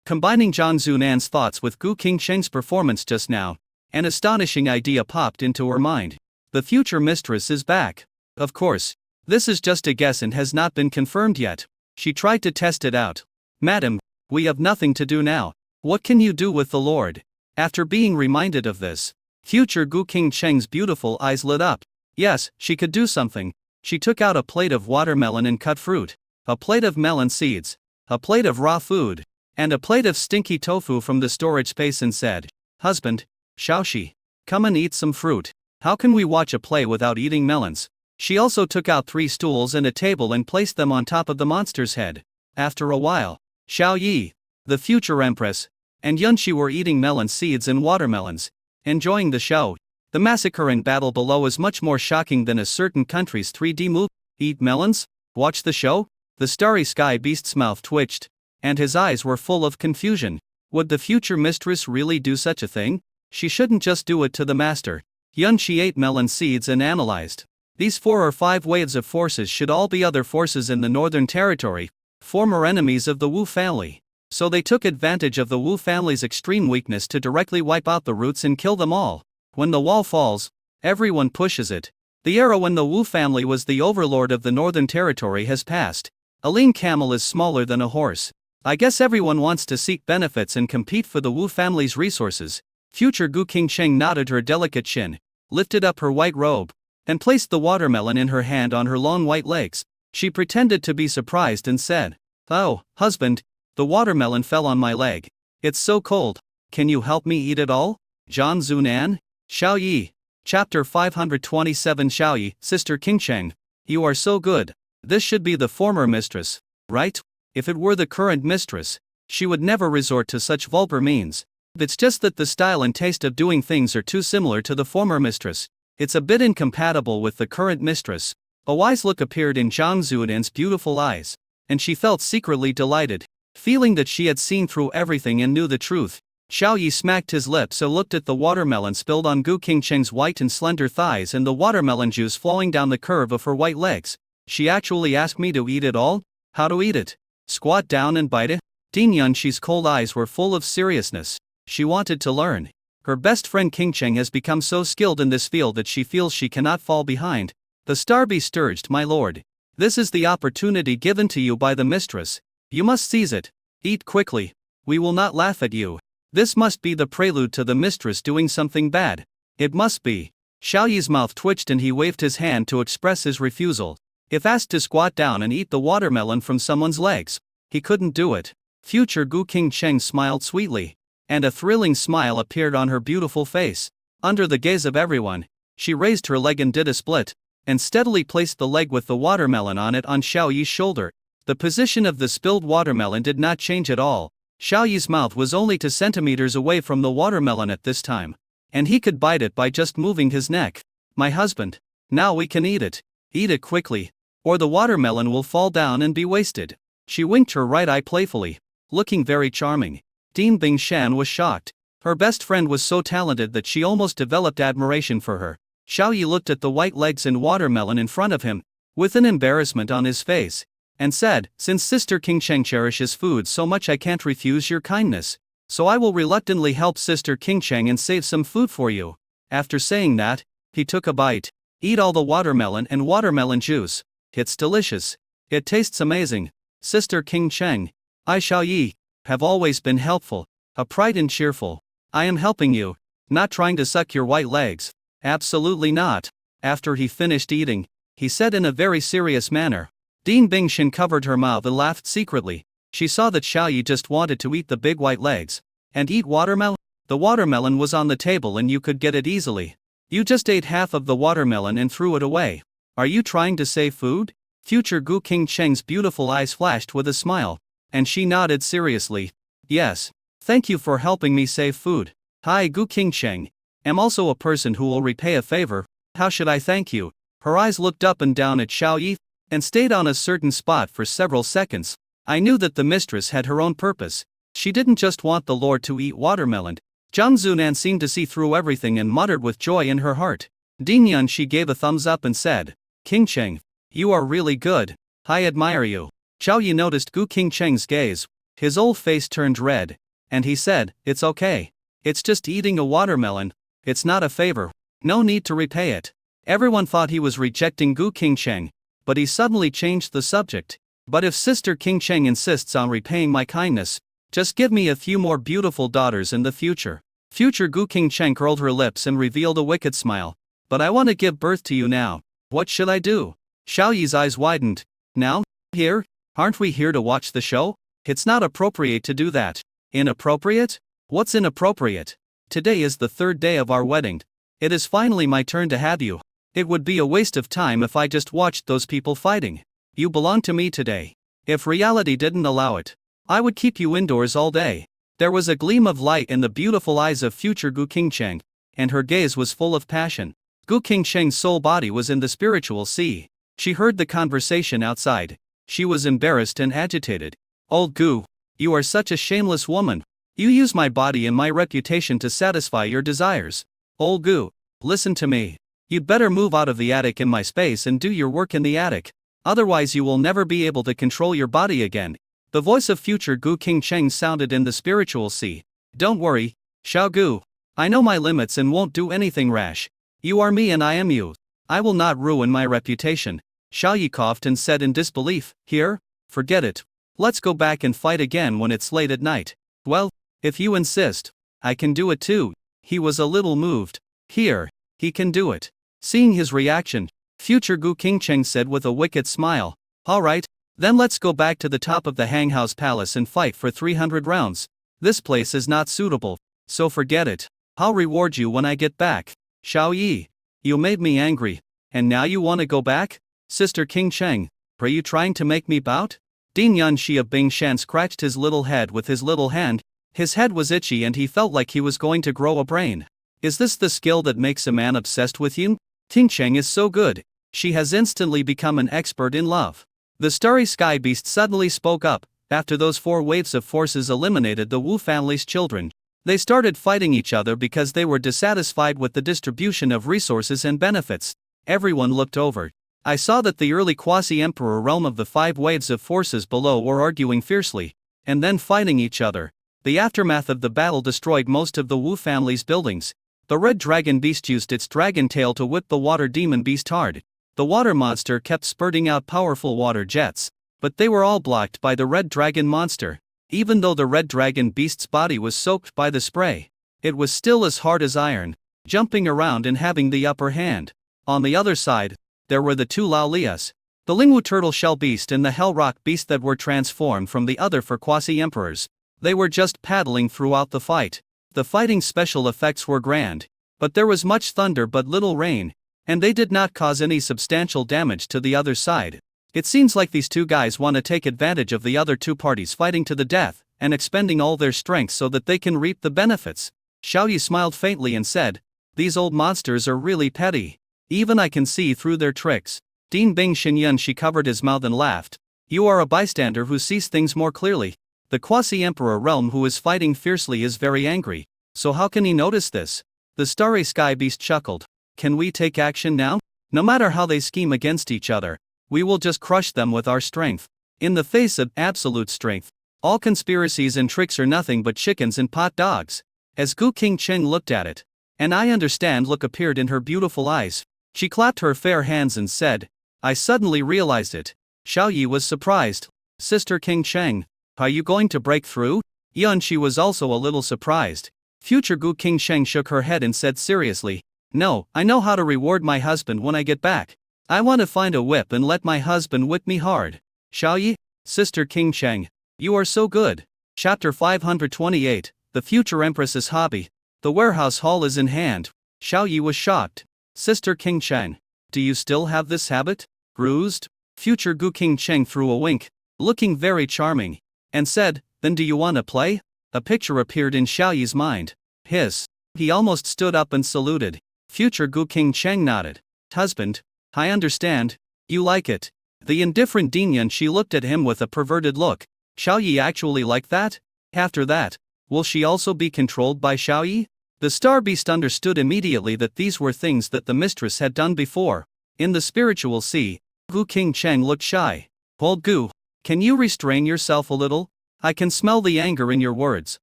Combining Jiang Zunan's thoughts with Gu Qingcheng's performance just now, an astonishing idea popped into her mind. The future mistress is back. Of course, this is just a guess and has not been confirmed yet. She tried to test it out. Madam, we have nothing to do now. What can you do with the Lord? After being reminded of this, future Gu Qingcheng's beautiful eyes lit up. Yes, she could do something. She took out a plate of watermelon and cut fruit, a plate of melon seeds, a plate of raw food, and a plate of stinky tofu from the storage space and said, "Husband, Xiaoxi, come and eat some fruit. How can we watch a play without eating melons?" She also took out 3 stools and a table and placed them on top of the monster's head. After a while, Xiao Yi, the future empress, and Yunxi were eating melon seeds and watermelons, enjoying the show. The massacre and battle below is much more shocking than a certain country's 3D movie. Eat melons? Watch the show? The starry sky beast's mouth twitched, and his eyes were full of confusion. Would the future mistress really do such a thing? She shouldn't just do it to the master. Yunxi ate melon seeds and analyzed. These 4 or 5 waves of forces should all be other forces in the Northern Territory, former enemies of the Wu family. So they took advantage of the Wu family's extreme weakness to directly wipe out the roots and kill them all. When the wall falls, everyone pushes it. The era when the Wu family was the overlord of the Northern Territory has passed. A lean camel is smaller than a horse. I guess everyone wants to seek benefits and compete for the Wu family's resources. Future Gu Qingcheng nodded her delicate chin, lifted up her white robe, and placed the watermelon in her hand on her long white legs. She pretended to be surprised and said, "Oh, husband, the watermelon fell on my leg. It's so cold. Can you help me eat it all?" Jiang Zunan? Xiao Yi. Chapter 527. Xiao Yi, Sister Qingcheng, you are so good. This should be the former mistress, right? If it were the current mistress, she would never resort to such vulgar means. It's just that the style and taste of doing things are too similar to the former mistress. It's a bit incompatible with the current mistress. A wise look appeared in Jiang Zunan's beautiful eyes, and she felt secretly delighted, feeling that she had seen through everything and knew the truth. Xiao Yi smacked his lips and looked at the watermelon spilled on Gu Qingcheng's white and slender thighs and the watermelon juice flowing down the curve of her white legs. She actually asked me to eat it all? How to eat it? Squat down and bite it? Ding Yunxi's cold eyes were full of seriousness. She wanted to learn. Her best friend Qingcheng has become so skilled in this field that she feels she cannot fall behind. The star beast urged, "My lord, this is the opportunity given to you by the mistress. You must seize it. Eat quickly. We will not laugh at you. This must be the prelude to the mistress doing something bad. It must be." Xiao Yi's mouth twitched and he waved his hand to express his refusal. If asked to squat down and eat the watermelon from someone's legs, he couldn't do it. Future Gu Qingcheng smiled sweetly, and a thrilling smile appeared on her beautiful face. Under the gaze of everyone, she raised her leg and did a split, and steadily placed the leg with the watermelon on it on Xiao Yi's shoulder. The position of the spilled watermelon did not change at all. Xiao Yi's mouth was only 2 centimeters away from the watermelon at this time, and he could bite it by just moving his neck. "My husband, now we can eat it. Eat it quickly, or the watermelon will fall down and be wasted." She winked her right eye playfully, looking very charming. Ding Bingshan was shocked. Her best friend was so talented that she almost developed admiration for her. Xiao Yi looked at the white legs and watermelon in front of him, with an embarrassment on his face, and said, "Since Sister Qingcheng cherishes food so much, I can't refuse your kindness. So I will reluctantly help Sister Qingcheng and save some food for you." After saying that, he took a bite. "Eat all the watermelon and watermelon juice. It's delicious. It tastes amazing. Sister Qingcheng, I, Xiao Yi, have always been helpful, upright and cheerful. I am helping you, not trying to suck your white legs. Absolutely not." After he finished eating, he said in a very serious manner. Ding Bingshan covered her mouth and laughed secretly. She saw that Xiao Yi just wanted to eat the big white legs. And eat watermelon? The watermelon was on the table and you could get it easily. You just ate half of the watermelon and threw it away. Are you trying to save food? Future Gu Qingcheng's beautiful eyes flashed with a smile, and she nodded seriously. Yes. Thank you for helping me save food. Hi Gu Qingcheng. Am also a person who will repay a favor. How should I thank you? Her eyes looked up and down at Xiao Yi, and stayed on a certain spot for several seconds. I knew that the mistress had her own purpose. She didn't just want the lord to eat watermelon. Zhang Zunan seemed to see through everything and muttered with joy in her heart. Ding Yun, she gave a thumbs up and said, Qingcheng, you are really good. I admire you. Xiao Yi noticed Gu Qingcheng's gaze. His old face turned red, and he said, it's okay. It's just eating a watermelon. It's not a favor. No need to repay it. Everyone thought he was rejecting Gu Qingcheng, but he suddenly changed the subject. But if Sister Qingcheng insists on repaying my kindness, just give me a few more beautiful daughters in the future. Future Gu Qingcheng curled her lips and revealed a wicked smile. But I want to give birth to you now. What should I do? Xiao Yi's eyes widened. Now? Here? Aren't we here to watch the show? It's not appropriate to do that. Inappropriate? What's inappropriate? Today is the third day of our wedding. It is finally my turn to have you. It would be a waste of time if I just watched those people fighting. You belong to me today. If reality didn't allow it, I would keep you indoors all day. There was a gleam of light in the beautiful eyes of future Gu Qingcheng, and her gaze was full of passion. Gu Qingcheng's soul body was in the spiritual sea. She heard the conversation outside. She was embarrassed and agitated. Old Gu, you are such a shameless woman. You use my body and my reputation to satisfy your desires. Old Gu, listen to me. You'd better move out of the attic in my space and do your work in the attic. Otherwise you will never be able to control your body again. The voice of future Gu Qingcheng sounded in the spiritual sea. Don't worry, Xiao Gu. I know my limits and won't do anything rash. You are me and I am you. I will not ruin my reputation. Xiao Yi coughed and said in disbelief, here? Forget it. Let's go back and fight again when it's late at night. Well, if you insist, I can do it too. He was a little moved. Here, he can do it. Seeing his reaction, future Gu Qingcheng said with a wicked smile, alright, then let's go back to the top of the Hanghouse Palace and fight for 300 rounds. This place is not suitable, so forget it. I'll reward you when I get back. Xiao Yi, you made me angry, and now you want to go back? Sister Qingcheng, are you trying to make me pout? Ding Yunxi of Bingshan scratched his little head with his little hand. His head was itchy and he felt like he was going to grow a brain. Is this the skill that makes a man obsessed with you? Qingcheng is so good. She has instantly become an expert in love. The starry sky beast suddenly spoke up. After those 4 waves of forces eliminated the Wu family's children, they started fighting each other because they were dissatisfied with the distribution of resources and benefits. Everyone looked over. I saw that the early quasi-emperor realm of the 5 waves of forces below were arguing fiercely, and then fighting each other. The aftermath of the battle destroyed most of the Wu family's buildings. The red dragon beast used its dragon tail to whip the water demon beast hard. The water monster kept spurting out powerful water jets, but they were all blocked by the red dragon monster. Even though the red dragon beast's body was soaked by the spray, it was still as hard as iron, jumping around and having the upper hand. On the other side, there were the 2 Laolias, the Lingwu turtle shell beast and the hell rock beast that were transformed from the other for quasi-emperors. They were just paddling throughout the fight. The fighting special effects were grand, but there was much thunder but little rain, and they did not cause any substantial damage to the other side. It seems like these 2 guys want to take advantage of the other 2 parties fighting to the death, and expending all their strength so that they can reap the benefits. Xiao Yi smiled faintly and said, these old monsters are really petty. Even I can see through their tricks. Ding Bing Xinyun, she covered his mouth and laughed. You are a bystander who sees things more clearly. The quasi-emperor realm who is fighting fiercely is very angry, so how can he notice this? The starry sky beast chuckled. Can we take action now? No matter how they scheme against each other, we will just crush them with our strength. In the face of absolute strength, all conspiracies and tricks are nothing but chickens and pot dogs. As Gu Qingcheng looked at it, an I understand look appeared in her beautiful eyes. She clapped her fair hands and said, I suddenly realized it. Xiao Yi was surprised. Sister Qingcheng, are you going to break through? Yunxi was also a little surprised. Future Gu Qingcheng shook her head and said seriously, no, I know how to reward my husband when I get back. I want to find a whip and let my husband whip me hard. Xiao Yi, Sister Qingcheng, you are so good. Chapter 528, The Future Empress's Hobby. The warehouse hall is in hand. Xiao Yi was shocked. Sister Qingcheng, do you still have this habit? Bruised? Future Gu Qingcheng threw a wink, looking very charming, and said, then do you want to play? a picture appeared in Xiaoyi's mind. Hiss. He almost stood up and saluted. Future Gu King Cheng nodded. Husband, I understand. You like it. The indifferent Dinyan she looked at him with a perverted look. Xiaoyi actually like that? After that, will she also be controlled by Xiaoyi? The Star Beast understood immediately that these were things that the mistress had done before. In the spiritual sea, Gu King Cheng looked shy. Old Gu, can you restrain yourself a little? I can smell the anger in your words.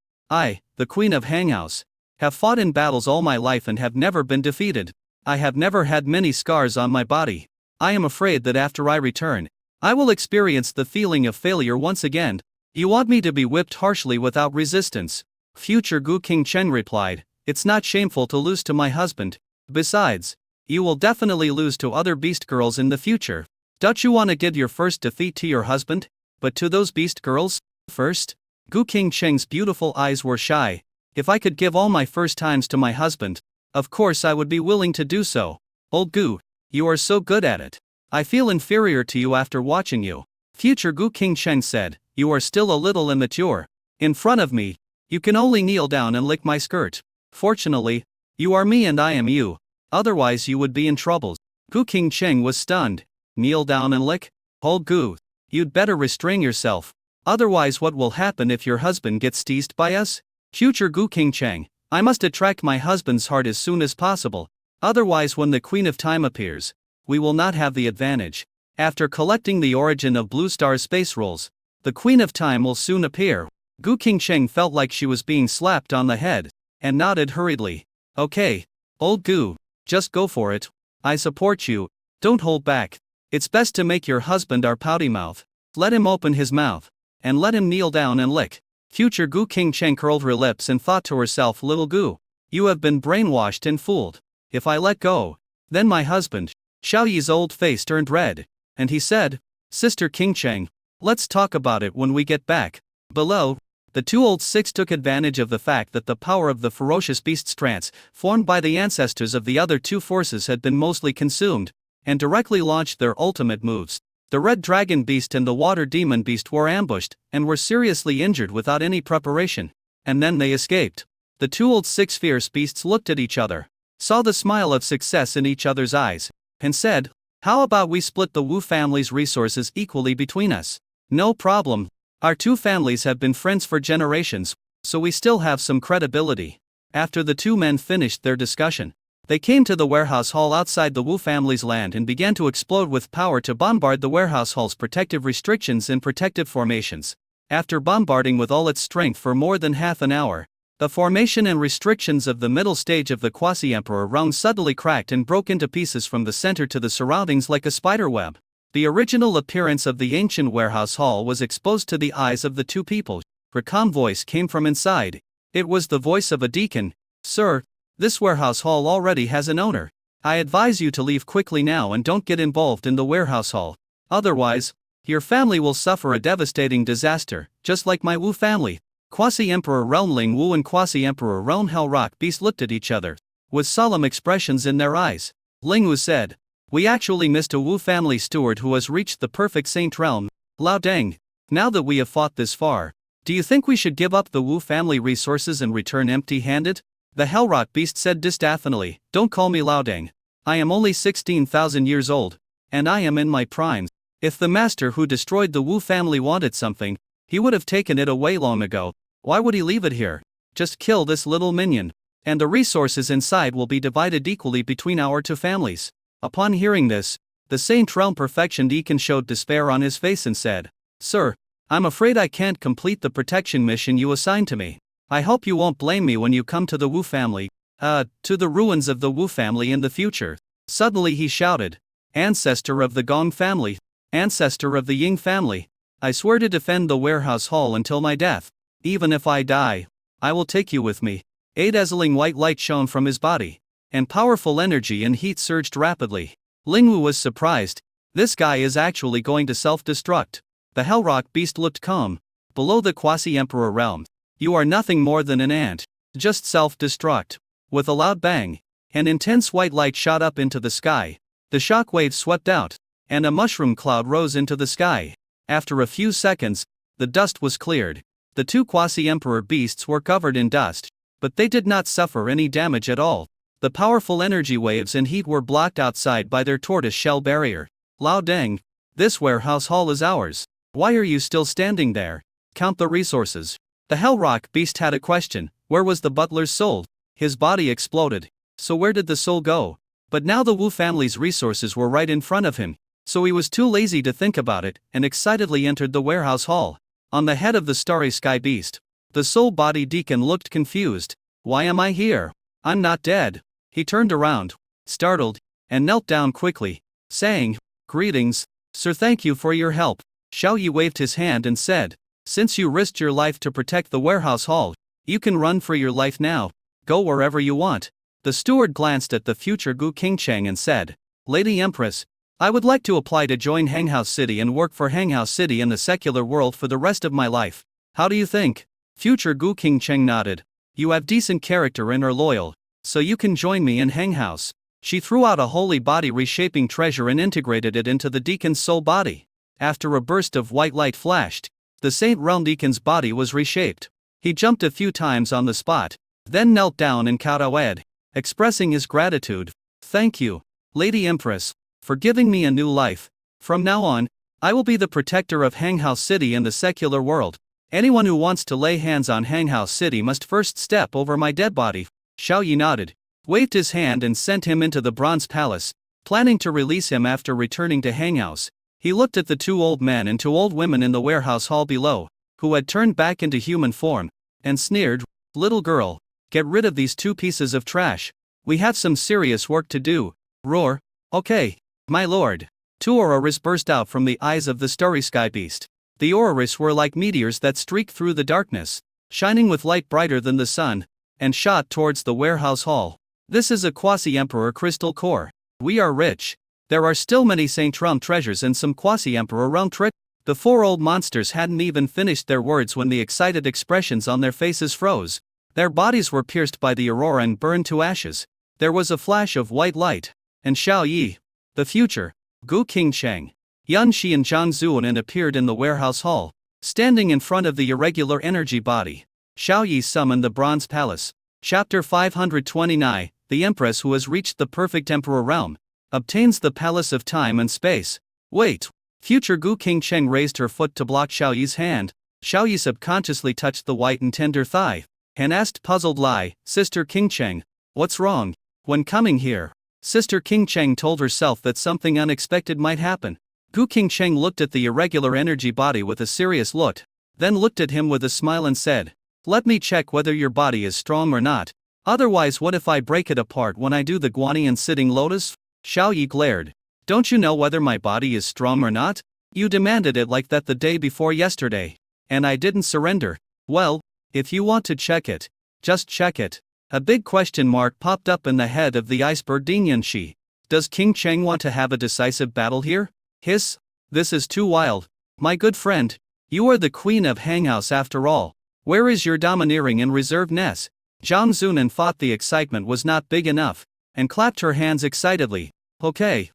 I, the Queen of Hanghouse, have fought in battles all my life and have never been defeated. I have never had many scars on my body. I am afraid that after I return, I will experience the feeling of failure once again. You want me to be whipped harshly without resistance? Future Gu King Cheng replied, it's not shameful to lose to my husband. Besides, you will definitely lose to other beast girls in the future. Don't you want to give your first defeat to your husband? But to those beast girls? First? Gu King Cheng's beautiful eyes were shy. If I could give all my first times to my husband, of course I would be willing to do so. Old Gu, you are so good at it. I feel inferior to you after watching you. Future Gu King Cheng said, you are still a little immature. In front of me, you can only kneel down and lick my skirt. Fortunately, you are me and I am you. Otherwise you would be in trouble. Gu King Cheng was stunned. Kneel down and lick? Old Gu, you'd better restrain yourself. Otherwise what will happen if your husband gets teased by us? Future Gu King Cheng, I must attract my husband's heart as soon as possible. Otherwise when the Queen of Time appears, we will not have the advantage. After collecting the origin of Blue Star's space rolls, the Queen of Time will soon appear. Gu King Cheng felt like she was being slapped on the head, and nodded hurriedly. Okay, old Gu, just go for it. I support you. Don't hold back. It's best to make your husband our pouty mouth. Let him open his mouth, and let him kneel down and lick. Future Gu King Cheng curled her lips and thought to herself, little Gu, you have been brainwashed and fooled. If I let go, then my husband. Xiaoyi's old face turned red, and he said, Sister King Cheng, let's talk about it when we get back. Below, the two old six took advantage of the fact that the power of the ferocious beast's trance, formed by the ancestors of the other two forces, had been mostly consumed, and directly launched their ultimate moves. The Red Dragon Beast and the Water Demon Beast were ambushed, and were seriously injured without any preparation. And then they escaped. The two old six fierce beasts looked at each other, saw the smile of success in each other's eyes, and said, how about we split the Wu family's resources equally between us? No problem. Our two families have been friends for generations, so we still have some credibility. After the two men finished their discussion, they came to the warehouse hall outside the Wu family's land and began to explode with power to bombard the warehouse hall's protective restrictions and protective formations. After bombarding with all its strength for more than half an hour, the formation and restrictions of the middle stage of the Quasi-Emperor realm suddenly cracked and broke into pieces from the center to the surroundings like a spiderweb. The original appearance of the ancient warehouse hall was exposed to the eyes of the two people. A calm voice came from inside. It was the voice of a deacon. Sir, this warehouse hall already has an owner. I advise you to leave quickly now and don't get involved in the warehouse hall. Otherwise, your family will suffer a devastating disaster, just like my Wu family. Quasi-Emperor Realmling Wu and Quasi-Emperor Realm Hellrock Beast looked at each other, with solemn expressions in their eyes. Ling Wu said, we actually missed a Wu family steward who has reached the perfect saint realm. Lao Deng, now that we have fought this far, do you think we should give up the Wu family resources and return empty-handed? The Hellrock Beast said disaffably, don't call me Lao Deng. I am only 16,000 years old, and I am in my prime. If the master who destroyed the Wu family wanted something, he would have taken it away long ago. Why would he leave it here? Just kill this little minion, and the resources inside will be divided equally between our two families. Upon hearing this, the Saint Realm Perfection Deacon showed despair on his face and said, Sir, I'm afraid I can't complete the protection mission you assigned to me. I hope you won't blame me when you come to the Wu family, to the ruins of the Wu family in the future. Suddenly he shouted, Ancestor of the Gong family, Ancestor of the Ying family, I swear to defend the warehouse hall until my death. Even if I die, I will take you with me. A dazzling white light shone from his body, and powerful energy and heat surged rapidly. Ling Wu was surprised. This guy is actually going to self-destruct. The Hellrock Beast looked calm. Below the Quasi-Emperor realm, you are nothing more than an ant. Just self-destruct. With a loud bang, an intense white light shot up into the sky. The shockwave swept out, and a mushroom cloud rose into the sky. After a few seconds, the dust was cleared. The two quasi-emperor beasts were covered in dust, but they did not suffer any damage at all. The powerful energy waves and heat were blocked outside by their tortoise shell barrier. Lao Deng, this warehouse hall is ours. Why are you still standing there? Count the resources. The Hellrock beast had a question. Where was the butler's soul? His body exploded. So where did the soul go? But now the Wu family's resources were right in front of him. So he was too lazy to think about it, and excitedly entered the warehouse hall. On the head of the starry sky beast, the soul body deacon looked confused. Why am I here? I'm not dead. He turned around, startled, and knelt down quickly, saying, Greetings, sir, thank you for your help. Xiao Yi waved his hand and said, Since you risked your life to protect the warehouse hall, you can run for your life now. Go wherever you want. The steward glanced at the future Gu Qingcheng and said, Lady Empress, I would like to apply to join Hanghouse City and work for Hanghouse City in the secular world for the rest of my life. How do you think? Future Gu Qingcheng nodded. You have decent character and are loyal, so you can join me in Hanghouse. She threw out a holy body reshaping treasure and integrated it into the deacon's soul body. After a burst of white light flashed, the Saint Realm deacon's body was reshaped. He jumped a few times on the spot, then knelt down and kowtowed, expressing his gratitude. Thank you, Lady Empress, for giving me a new life. From now on, I will be the protector of Hanghouse City and the secular world. Anyone who wants to lay hands on Hanghouse City must first step over my dead body. Xiao Yi nodded, waved his hand and sent him into the Bronze Palace, planning to release him after returning to Hanghouse. He looked at the two old men and two old women in the warehouse hall below, who had turned back into human form, and sneered, Little girl, get rid of these two pieces of trash. We have some serious work to do. Roar. Okay, my lord. Two auroras burst out from the eyes of the starry sky beast. The auroras were like meteors that streaked through the darkness, shining with light brighter than the sun, and shot towards the warehouse hall. This is a quasi-emperor crystal core. We are rich. There are still many Saint Realm treasures and some quasi-emperor realm tricks. The four old monsters hadn't even finished their words when the excited expressions on their faces froze. Their bodies were pierced by the aurora and burned to ashes. There was a flash of white light, and Xiao Yi, the future, Gu Qingcheng, Yan Shi and Zhang Zuonan appeared in the warehouse hall, standing in front of the irregular energy body. Xiao Yi summoned the Bronze Palace. Chapter 529, The Empress who has reached the perfect emperor realm, obtains the Palace of Time and Space. Wait. Future Gu Qingcheng raised her foot to block Xiao Yi's hand. Xiao Yi subconsciously touched the white and tender thigh, and asked puzzled Lai, Sister Qingcheng, what's wrong? When coming here, Sister Qingcheng told herself that something unexpected might happen. Gu Qingcheng looked at the irregular energy body with a serious look, then looked at him with a smile and said, Let me check whether your body is strong or not. Otherwise, what if I break it apart when I do the Guanyin sitting lotus? Xiao Yi glared. Don't you know whether my body is strong or not? You demanded it like that the day before yesterday, and I didn't surrender. Well, if you want to check it, just check it. A big question mark popped up in the head of the iceberg Dinyanshi. Does King Cheng want to have a decisive battle here? Hiss. This is too wild. My good friend, you are the queen of Hanghouse after all. Where is your domineering and reservedness? Zhang Zuonan thought the excitement was not big enough, and clapped her hands excitedly. Okay.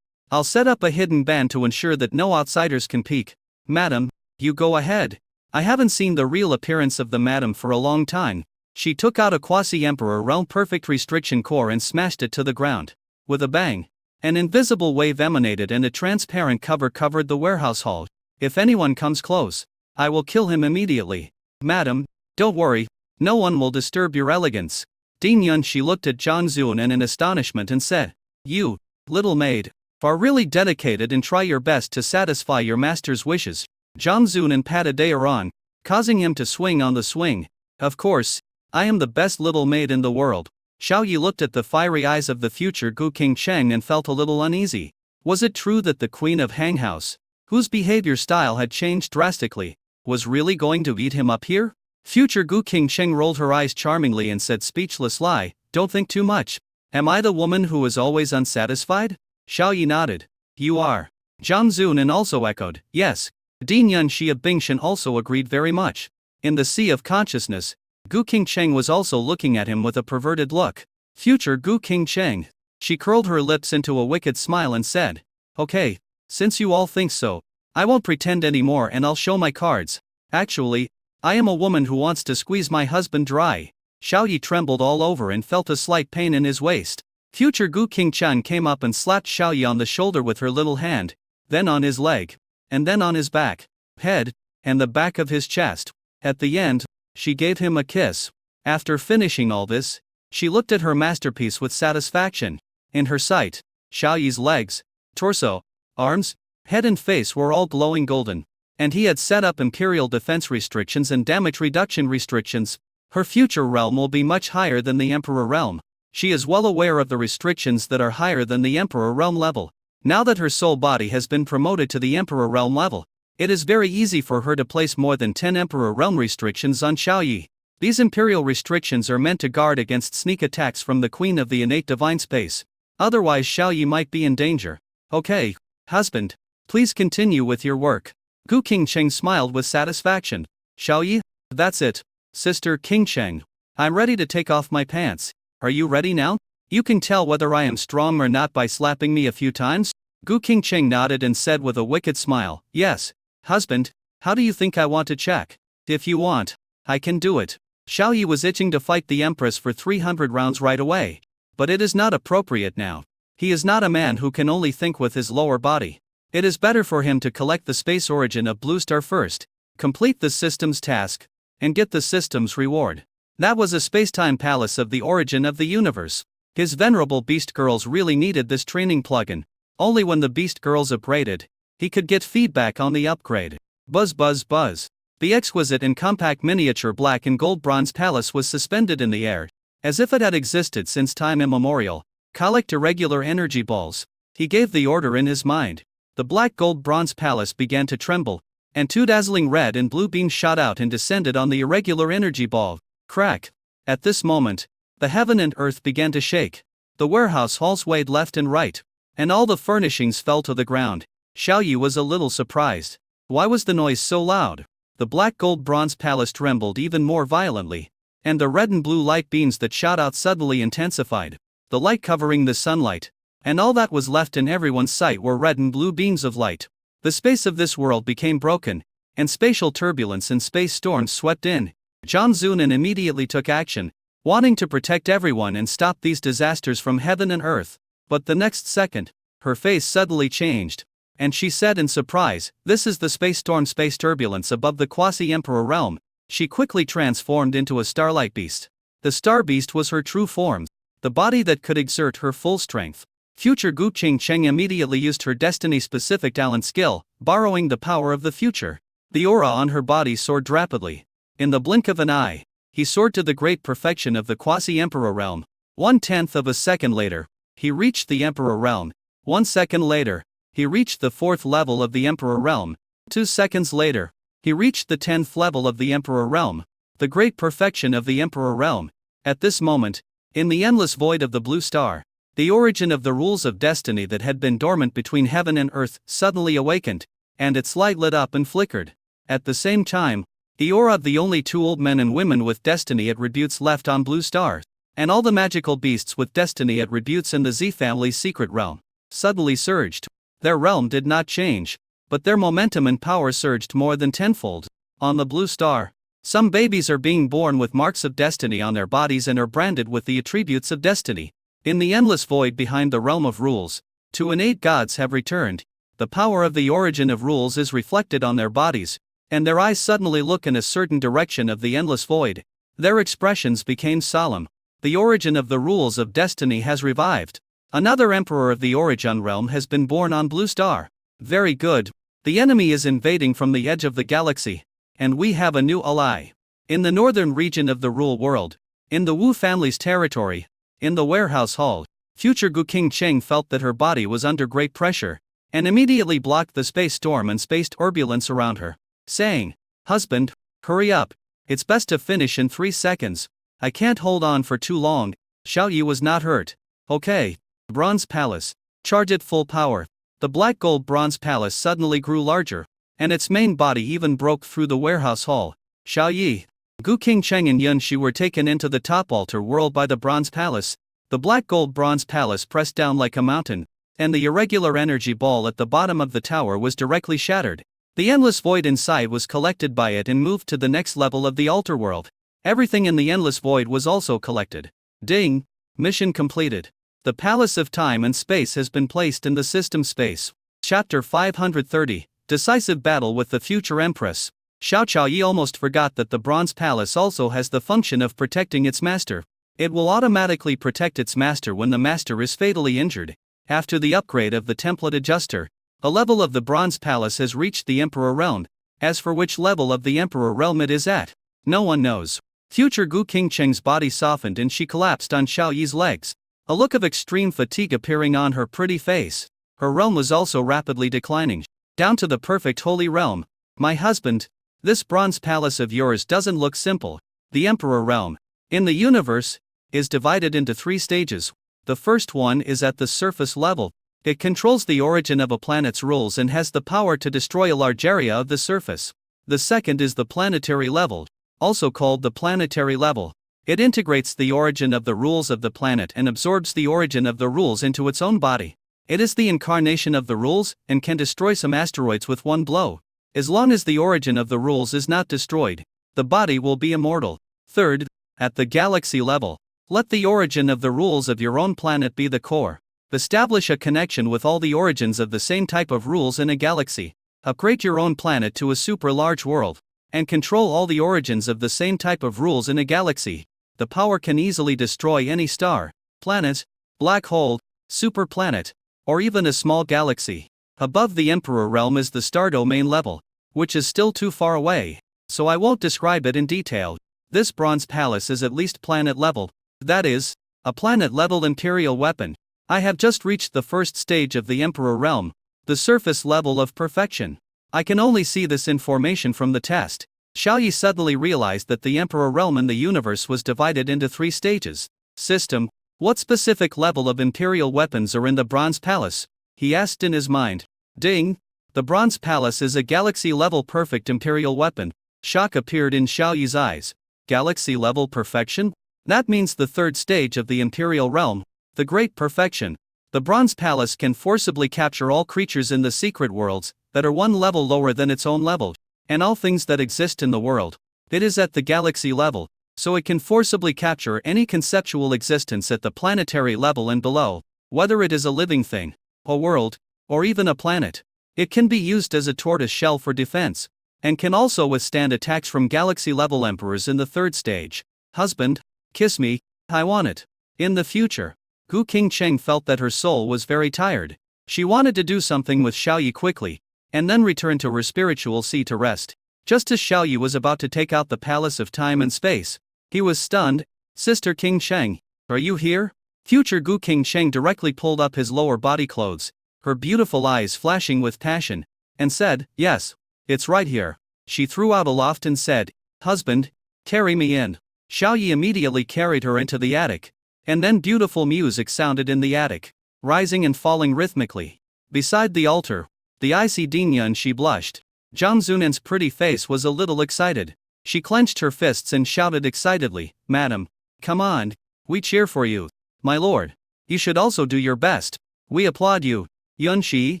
I'll set up a hidden band to ensure that no outsiders can peek. Madam, you go ahead. I haven't seen the real appearance of the madam for a long time. She took out a quasi-emperor realm perfect restriction core and smashed it to the ground. With a bang, an invisible wave emanated and a transparent cover covered the warehouse hall. If anyone comes close, I will kill him immediately. Madam, don't worry, no one will disturb your elegance. Ding Yunxi looked at Zhang Zuonan in astonishment and said, You, little maid, are really dedicated and try your best to satisfy your master's wishes. Zhang Zuonan patted Daeron, causing him to swing on the swing. Of course, I am the best little maid in the world. Xiao Yi looked at the fiery eyes of the future Gu Qingcheng and felt a little uneasy. Was it true that the queen of Hanghouse, whose behavior style had changed drastically, was really going to eat him up here? Future Gu Qingcheng rolled her eyes charmingly and said, Speechless Lai, don't think too much. Am I the woman who is always unsatisfied? Xiao Yi nodded. You are. Zhang Zuonan also echoed, yes. Din Yunxi of Bingshan also agreed very much. In the sea of consciousness, Gu Qingcheng was also looking at him with a perverted look. Future Gu Qingcheng. She curled her lips into a wicked smile and said, Okay, since you all think so, I won't pretend anymore and I'll show my cards. Actually, I am a woman who wants to squeeze my husband dry. Xiao Yi trembled all over and felt a slight pain in his waist. Future Gu Qingcheng came up and slapped Xiao Yi on the shoulder with her little hand, then on his leg, and then on his back, head, and the back of his chest. At the end, she gave him a kiss. After finishing all this, she looked at her masterpiece with satisfaction. In her sight, Xiao Yi's legs, torso, arms, head and face were all glowing golden. And he had set up imperial defense restrictions and damage reduction restrictions. Her future realm will be much higher than the Emperor realm. She is well aware of the restrictions that are higher than the Emperor realm level. Now that her soul body has been promoted to the Emperor realm level, it is very easy for her to place more than 10 Emperor realm restrictions on Xiao Yi. These imperial restrictions are meant to guard against sneak attacks from the Queen of the Innate Divine Space. Otherwise Xiao Yi might be in danger. Okay, husband, please continue with your work. Gu Qingcheng smiled with satisfaction. Xiao Yi, that's it. Sister Qingcheng, I'm ready to take off my pants. Are you ready now? You can tell whether I am strong or not by slapping me a few times? Gu Qingcheng nodded and said with a wicked smile, yes, husband, how do you think I want to check? If you want, I can do it. Xiao Yi was itching to fight the Empress for 300 rounds right away. But it is not appropriate now. He is not a man who can only think with his lower body. It is better for him to collect the space origin of Blue Star first, complete the system's task, and get the system's reward. That was a space-time palace of the origin of the universe. His venerable beast girls really needed this training plugin. Only when the beast girls upgraded, he could get feedback on the upgrade. Buzz buzz buzz. The exquisite and compact miniature black and gold bronze palace was suspended in the air, as if it had existed since time immemorial. Collect irregular energy balls. He gave the order in his mind. The black gold bronze palace began to tremble, and 2 dazzling red and blue beams shot out and descended on the irregular energy ball. Crack. At this moment, the heaven and earth began to shake. The warehouse hall swayed left and right, and all the furnishings fell to the ground. Xiao Yi was a little surprised. Why was the noise so loud? The black gold bronze palace trembled even more violently, and the red and blue light beams that shot out suddenly intensified. The light covering the sunlight, and all that was left in everyone's sight were red and blue beams of light. The space of this world became broken, and spatial turbulence and space storms swept in. Zhang Zunan immediately took action, wanting to protect everyone and stop these disasters from heaven and earth. But the next second, her face suddenly changed, and she said in surprise, "This is the space storm, space turbulence above the quasi-emperor realm." She quickly transformed into a starlight beast. The star beast was her true form, the body that could exert her full strength. Future Gu Qingcheng immediately used her destiny-specific talent skill, borrowing the power of the future. The aura on her body soared rapidly. In the blink of an eye, he soared to the great perfection of the quasi-emperor realm. 1/10 of a second later, he reached the emperor realm. 1 second later, he reached the 4th level of the emperor realm. 2 seconds later, he reached the 10th level of the emperor realm, the great perfection of the emperor realm. At this moment, in the endless void of the blue star, the origin of the rules of destiny that had been dormant between heaven and earth suddenly awakened, and its light lit up and flickered. At the same time, the aura of the only 2 old men and women with destiny attributes left on Blue Star, and all the magical beasts with destiny attributes in the Z family's secret realm, suddenly surged. Their realm did not change, but their momentum and power surged more than tenfold. On the Blue Star, some babies are being born with marks of destiny on their bodies and are branded with the attributes of destiny. In the endless void behind the realm of rules, 2 innate gods have returned. The power of the origin of rules is reflected on their bodies, and their eyes suddenly look in a certain direction of the endless void. Their expressions became solemn. The origin of the rules of destiny has revived. Another emperor of the origin realm has been born on Blue Star. Very good. The enemy is invading from the edge of the galaxy, and we have a new ally. In the northern region of the rule world, in the Wu family's territory, in the warehouse hall, future Gu Qingcheng felt that her body was under great pressure, and immediately blocked the space storm and space turbulence around her, saying, "Husband, hurry up, it's best to finish in 3 seconds. I can't hold on for too long." Xiao Yi was not hurt. Okay. Bronze Palace. Charge at full power. The black gold bronze palace suddenly grew larger, and its main body even broke through the warehouse hall. Xiao Yi, Gu Qingcheng and Yun Shi were taken into the top altar world by the bronze palace. The black gold bronze palace pressed down like a mountain, and the irregular energy ball at the bottom of the tower was directly shattered. The endless void inside was collected by it and moved to the next level of the altar world. Everything in the endless void was also collected. Ding! Mission completed. The Palace of Time and Space has been placed in the system space. Chapter 530, Decisive Battle with the Future Empress. Xiao Yi almost forgot that the Bronze Palace also has the function of protecting its master. It will automatically protect its master when the master is fatally injured. After the upgrade of the template adjuster, a level of the Bronze Palace has reached the Emperor Realm. As for which level of the Emperor Realm it is at, no one knows. Future Gu Qingcheng's body softened and she collapsed on Xiao Yi's legs, a look of extreme fatigue appearing on her pretty face. Her realm was also rapidly declining, down to the perfect holy realm. My husband, this Bronze Palace of yours doesn't look simple. The Emperor Realm, in the universe, is divided into 3 stages. The first one is at the surface level. It controls the origin of a planet's rules and has the power to destroy a large area of the surface. The second is the planetary level, also called the planetary level. It integrates the origin of the rules of the planet and absorbs the origin of the rules into its own body. It is the incarnation of the rules and can destroy some asteroids with one blow. As long as the origin of the rules is not destroyed, the body will be immortal. Third, at the galaxy level, let the origin of the rules of your own planet be the core. Establish a connection with all the origins of the same type of rules in a galaxy. Upgrade your own planet to a super large world, and control all the origins of the same type of rules in a galaxy. The power can easily destroy any star, planet, black hole, super planet, or even a small galaxy. Above the Emperor Realm is the star domain level, which is still too far away, so I won't describe it in detail. This Bronze Palace is at least planet level, that is, a planet level imperial weapon. I have just reached the first stage of the Emperor Realm, the surface level of perfection. I can only see this information from the test. Xiao Yi suddenly realized that the Emperor Realm in the universe was divided into 3 stages. System, what specific level of imperial weapons are in the Bronze Palace? He asked in his mind. Ding! The Bronze Palace is a galaxy-level perfect imperial weapon. Shock appeared in Xiao Yi's eyes. Galaxy-level perfection? That means the 3rd stage of the imperial realm. The Great Perfection. The Bronze Palace can forcibly capture all creatures in the secret worlds that are one level lower than its own level, and all things that exist in the world. It is at the galaxy level, so it can forcibly capture any conceptual existence at the planetary level and below, whether it is a living thing, a world, or even a planet. It can be used as a tortoise shell for defense, and can also withstand attacks from galaxy-level emperors in the 3rd stage. Husband, kiss me, I want it. In the future, Gu Qingcheng felt that her soul was very tired. She wanted to do something with Xiao Yi quickly, and then return to her spiritual sea to rest. Just as Xiao Yi was about to take out the Palace of Time and Space, he was stunned. Sister Qingcheng, are you here? Future Gu Qingcheng directly pulled up his lower body clothes, her beautiful eyes flashing with passion, and said, yes, it's right here. She threw out aloft and said, husband, carry me in. Xiao Yi immediately carried her into the attic. And then beautiful music sounded in the attic, rising and falling rhythmically. Beside the altar, the icy Dinya and she blushed. Zhang Zunan's pretty face was a little excited. She clenched her fists and shouted excitedly, Madam, come on, we cheer for you. My lord, you should also do your best. We applaud you. Yunxi,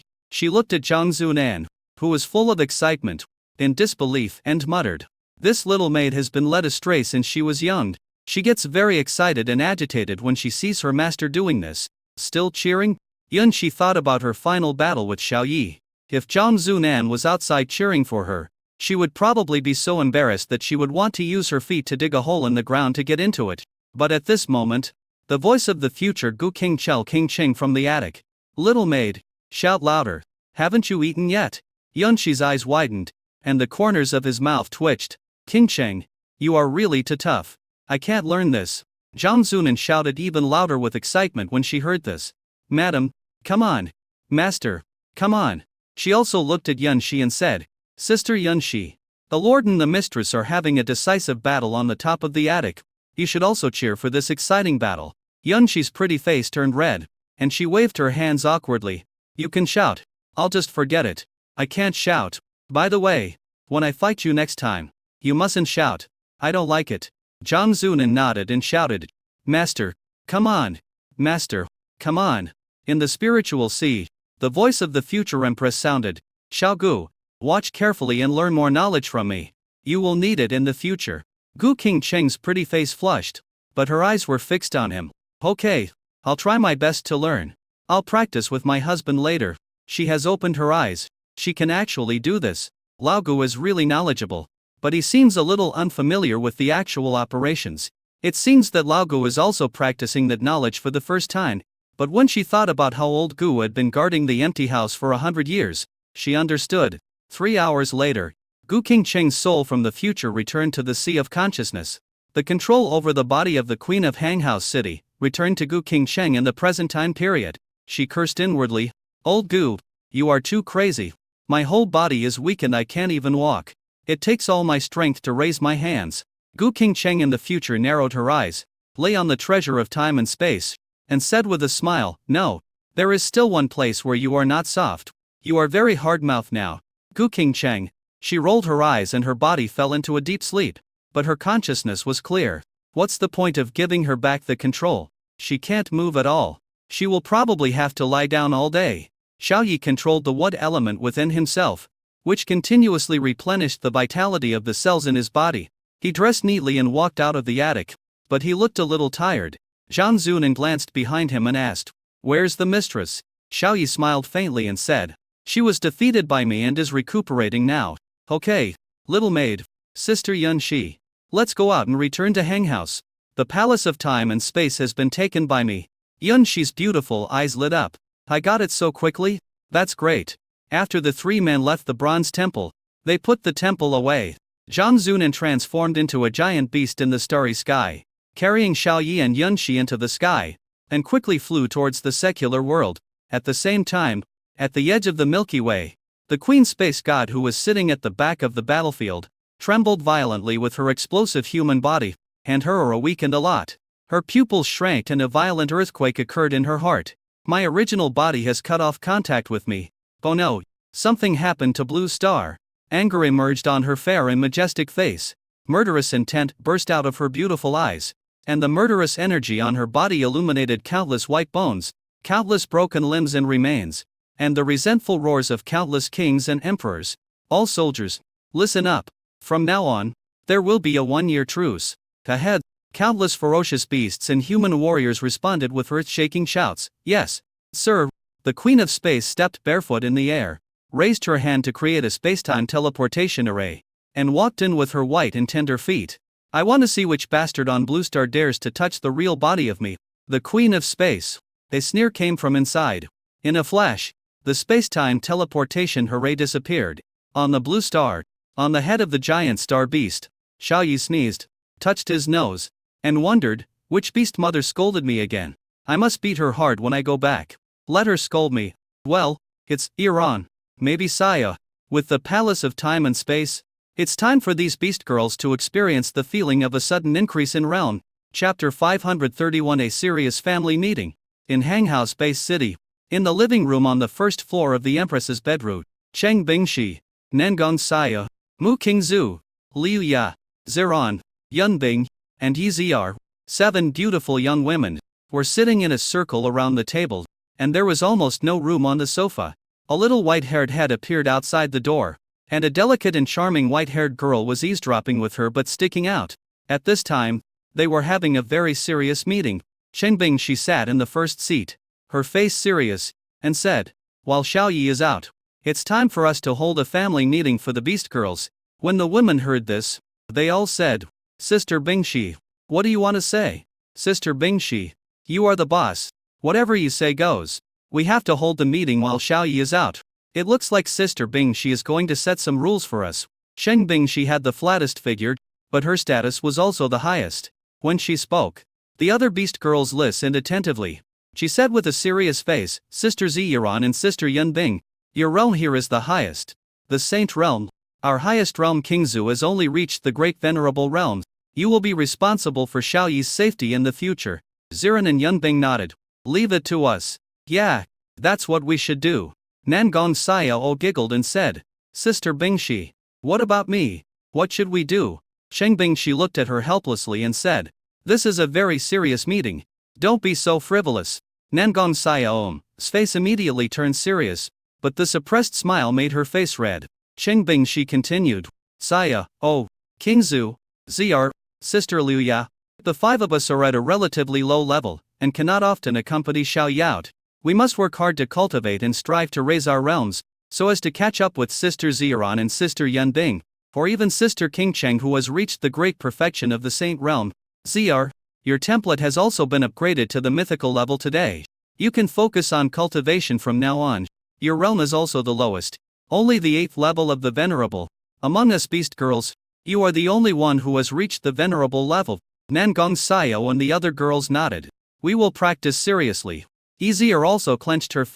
she looked at Zhang Zunan, who was full of excitement, in disbelief, and muttered, this little maid has been led astray since she was young. She gets very excited and agitated when she sees her master doing this. Still cheering? Yunxi thought about her final battle with Xiao Yi. If Zhang Zunan was outside cheering for her, she would probably be so embarrassed that she would want to use her feet to dig a hole in the ground to get into it. But at this moment, the voice of the future Gu Qingcheng from the attic. Little maid, shout louder. Haven't you eaten yet? Yunxi's eyes widened, and the corners of his mouth twitched. Qingcheng, you are really too tough. I can't learn this. Zhang Zunan shouted even louder with excitement when she heard this. Madam, come on. Master, come on. She also looked at Yunxi and said, Sister Yunxi, the Lord and the Mistress are having a decisive battle on the top of the attic. You should also cheer for this exciting battle. Yunxi's pretty face turned red, and she waved her hands awkwardly. You can shout. I'll just forget it. I can't shout. By the way, when I fight you next time, you mustn't shout. I don't like it. Zhang Zunan nodded and shouted, Master, come on. Master, come on. In the spiritual sea, the voice of the future empress sounded, Xiao Gu, Watch carefully and learn more knowledge from me. You will need it in the future. Gu Qingcheng's pretty face flushed, but her eyes were fixed on him. Okay, I'll try my best to learn. I'll practice with my husband later. She has opened her eyes. She can actually do this. Lao Gu is really knowledgeable, but he seems a little unfamiliar with the actual operations. It seems that Lao Gu is also practicing that knowledge for the first time, but when she thought about how old Gu had been guarding the empty house for 100 years, she understood. 3 hours later, Gu Qingcheng's soul from the future returned to the sea of consciousness. The control over the body of the Queen of Hanghouse City returned to Gu Qingcheng in the present time period. She cursed inwardly, "Old Gu, you are too crazy. My whole body is weak and I can't even walk. It takes all my strength to raise my hands." Gu Qingcheng in the future narrowed her eyes, lay on the treasure of time and space, and said with a smile, "No, there is still one place where you are not soft. You are very hard-mouthed now." Gu Qingcheng. She rolled her eyes and her body fell into a deep sleep, but her consciousness was clear. What's the point of giving her back the control? She can't move at all. She will probably have to lie down all day. Xiaoyi controlled the wood element within himself, which continuously replenished the vitality of the cells in his body. He dressed neatly and walked out of the attic, but he looked a little tired. Zhang Zunan glanced behind him and asked, "Where's the mistress?" Xiaoyi smiled faintly and said, "She was defeated by me and is recuperating now." "Okay, little maid, Sister Yun Shi. Let's go out and return to Hanghouse. The palace of time and space has been taken by me." Yun Shi's beautiful eyes lit up. "I got it so quickly? That's great." After the three men left the bronze temple, they put the temple away. Zhang Zunan transformed into a giant beast in the starry sky, carrying Xiaoyi and Yun Shi into the sky, and quickly flew towards the secular world. At the same time, at the edge of the Milky Way, the Queen Space God, who was sitting at the back of the battlefield, trembled violently with her explosive human body, and her weakened a lot. Her pupils shrank and a violent earthquake occurred in her heart. "My original body has cut off contact with me. Oh no, something happened to Blue Star." Anger emerged on her fair and majestic face. Murderous intent burst out of her beautiful eyes, and the murderous energy on her body illuminated countless white bones, countless broken limbs and remains, and the resentful roars of countless kings and emperors. "All soldiers, listen up. From now on, there will be a 1-year truce." Ahead, countless ferocious beasts and human warriors responded with earth-shaking shouts. "Yes, sir." The Queen of Space stepped barefoot in the air, raised her hand to create a spacetime teleportation array, and walked in with her white and tender feet. "I want to see which bastard on Blue Star dares to touch the real body of me, the Queen of Space." A sneer came from inside. In a flash, the spacetime teleportation array disappeared. On the Blue Star, on the head of the giant star beast, Xiaoyi sneezed, touched his nose, and wondered, "Which beast mother scolded me again? I must beat her hard when I go back. Let her scold me. Well, it's Iran. Maybe Saya. With the Palace of Time and Space, it's time for these beast girls to experience the feeling of a sudden increase in realm." Chapter 531. A serious family meeting. In Hanghouse Space City. In the living room on the first floor of the Empress's bedroom, Cheng Bingxi, Nengong Saya, Mu Qingzu, Liu Ya, Ziran, Yun Bing, and Yi Ziar, 7 beautiful young women, were sitting in a circle around the table, and there was almost no room on the sofa. A little white-haired head appeared outside the door, and a delicate and charming white-haired girl was eavesdropping with her but sticking out. At this time, they were having a very serious meeting. Cheng Bingxi sat in the first seat, her face serious, and said, "While Xiaoyi is out, it's time for us to hold a family meeting for the beast girls." When the women heard this, they all said, "Sister Bingxi, what do you want to say?" "Sister Bingxi, you are the boss. Whatever you say goes. We have to hold the meeting while Xiaoyi is out. It looks like Sister Bingxi is going to set some rules for us." Cheng Bingxi had the flattest figure, but her status was also the highest. When she spoke, the other beast girls listened attentively. She said with a serious face, "Sister Ziyaran and Sister Yun Bing, your realm here is the highest. The Saint Realm. Our highest realm Qingzu has only reached the Great Venerable Realm. You will be responsible for Xiaoyi's safety in the future." Ziran and Yun Bing nodded. "Leave it to us." "Yeah, that's what we should do." Nangong Saya giggled and said, "Sister Bingxi, what about me? What should we do?" Cheng Bingxi looked at her helplessly and said, "This is a very serious meeting. Don't be so frivolous." Nangong Saya's face immediately turned serious, but the suppressed smile made her face red. Qingbing she continued. Saya, oh, King Zhu, Zr, Sister Liuya. The five of us are at a relatively low level, and cannot often accompany Xiao Yaot. We must work hard to cultivate and strive to raise our realms, so as to catch up with Sister Ziran and Sister Yunbing, or even Sister Qingcheng who has reached the great perfection of the Saint Realm. Zr, your template has also been upgraded to the mythical level today. You can focus on cultivation from now on. Your realm is also the lowest. Only the 8th level of the Venerable. Among us beast girls, you are the only one who has reached the Venerable level. Nangong Sayo and the other girls nodded. We will practice seriously. Ezir also clenched her fist.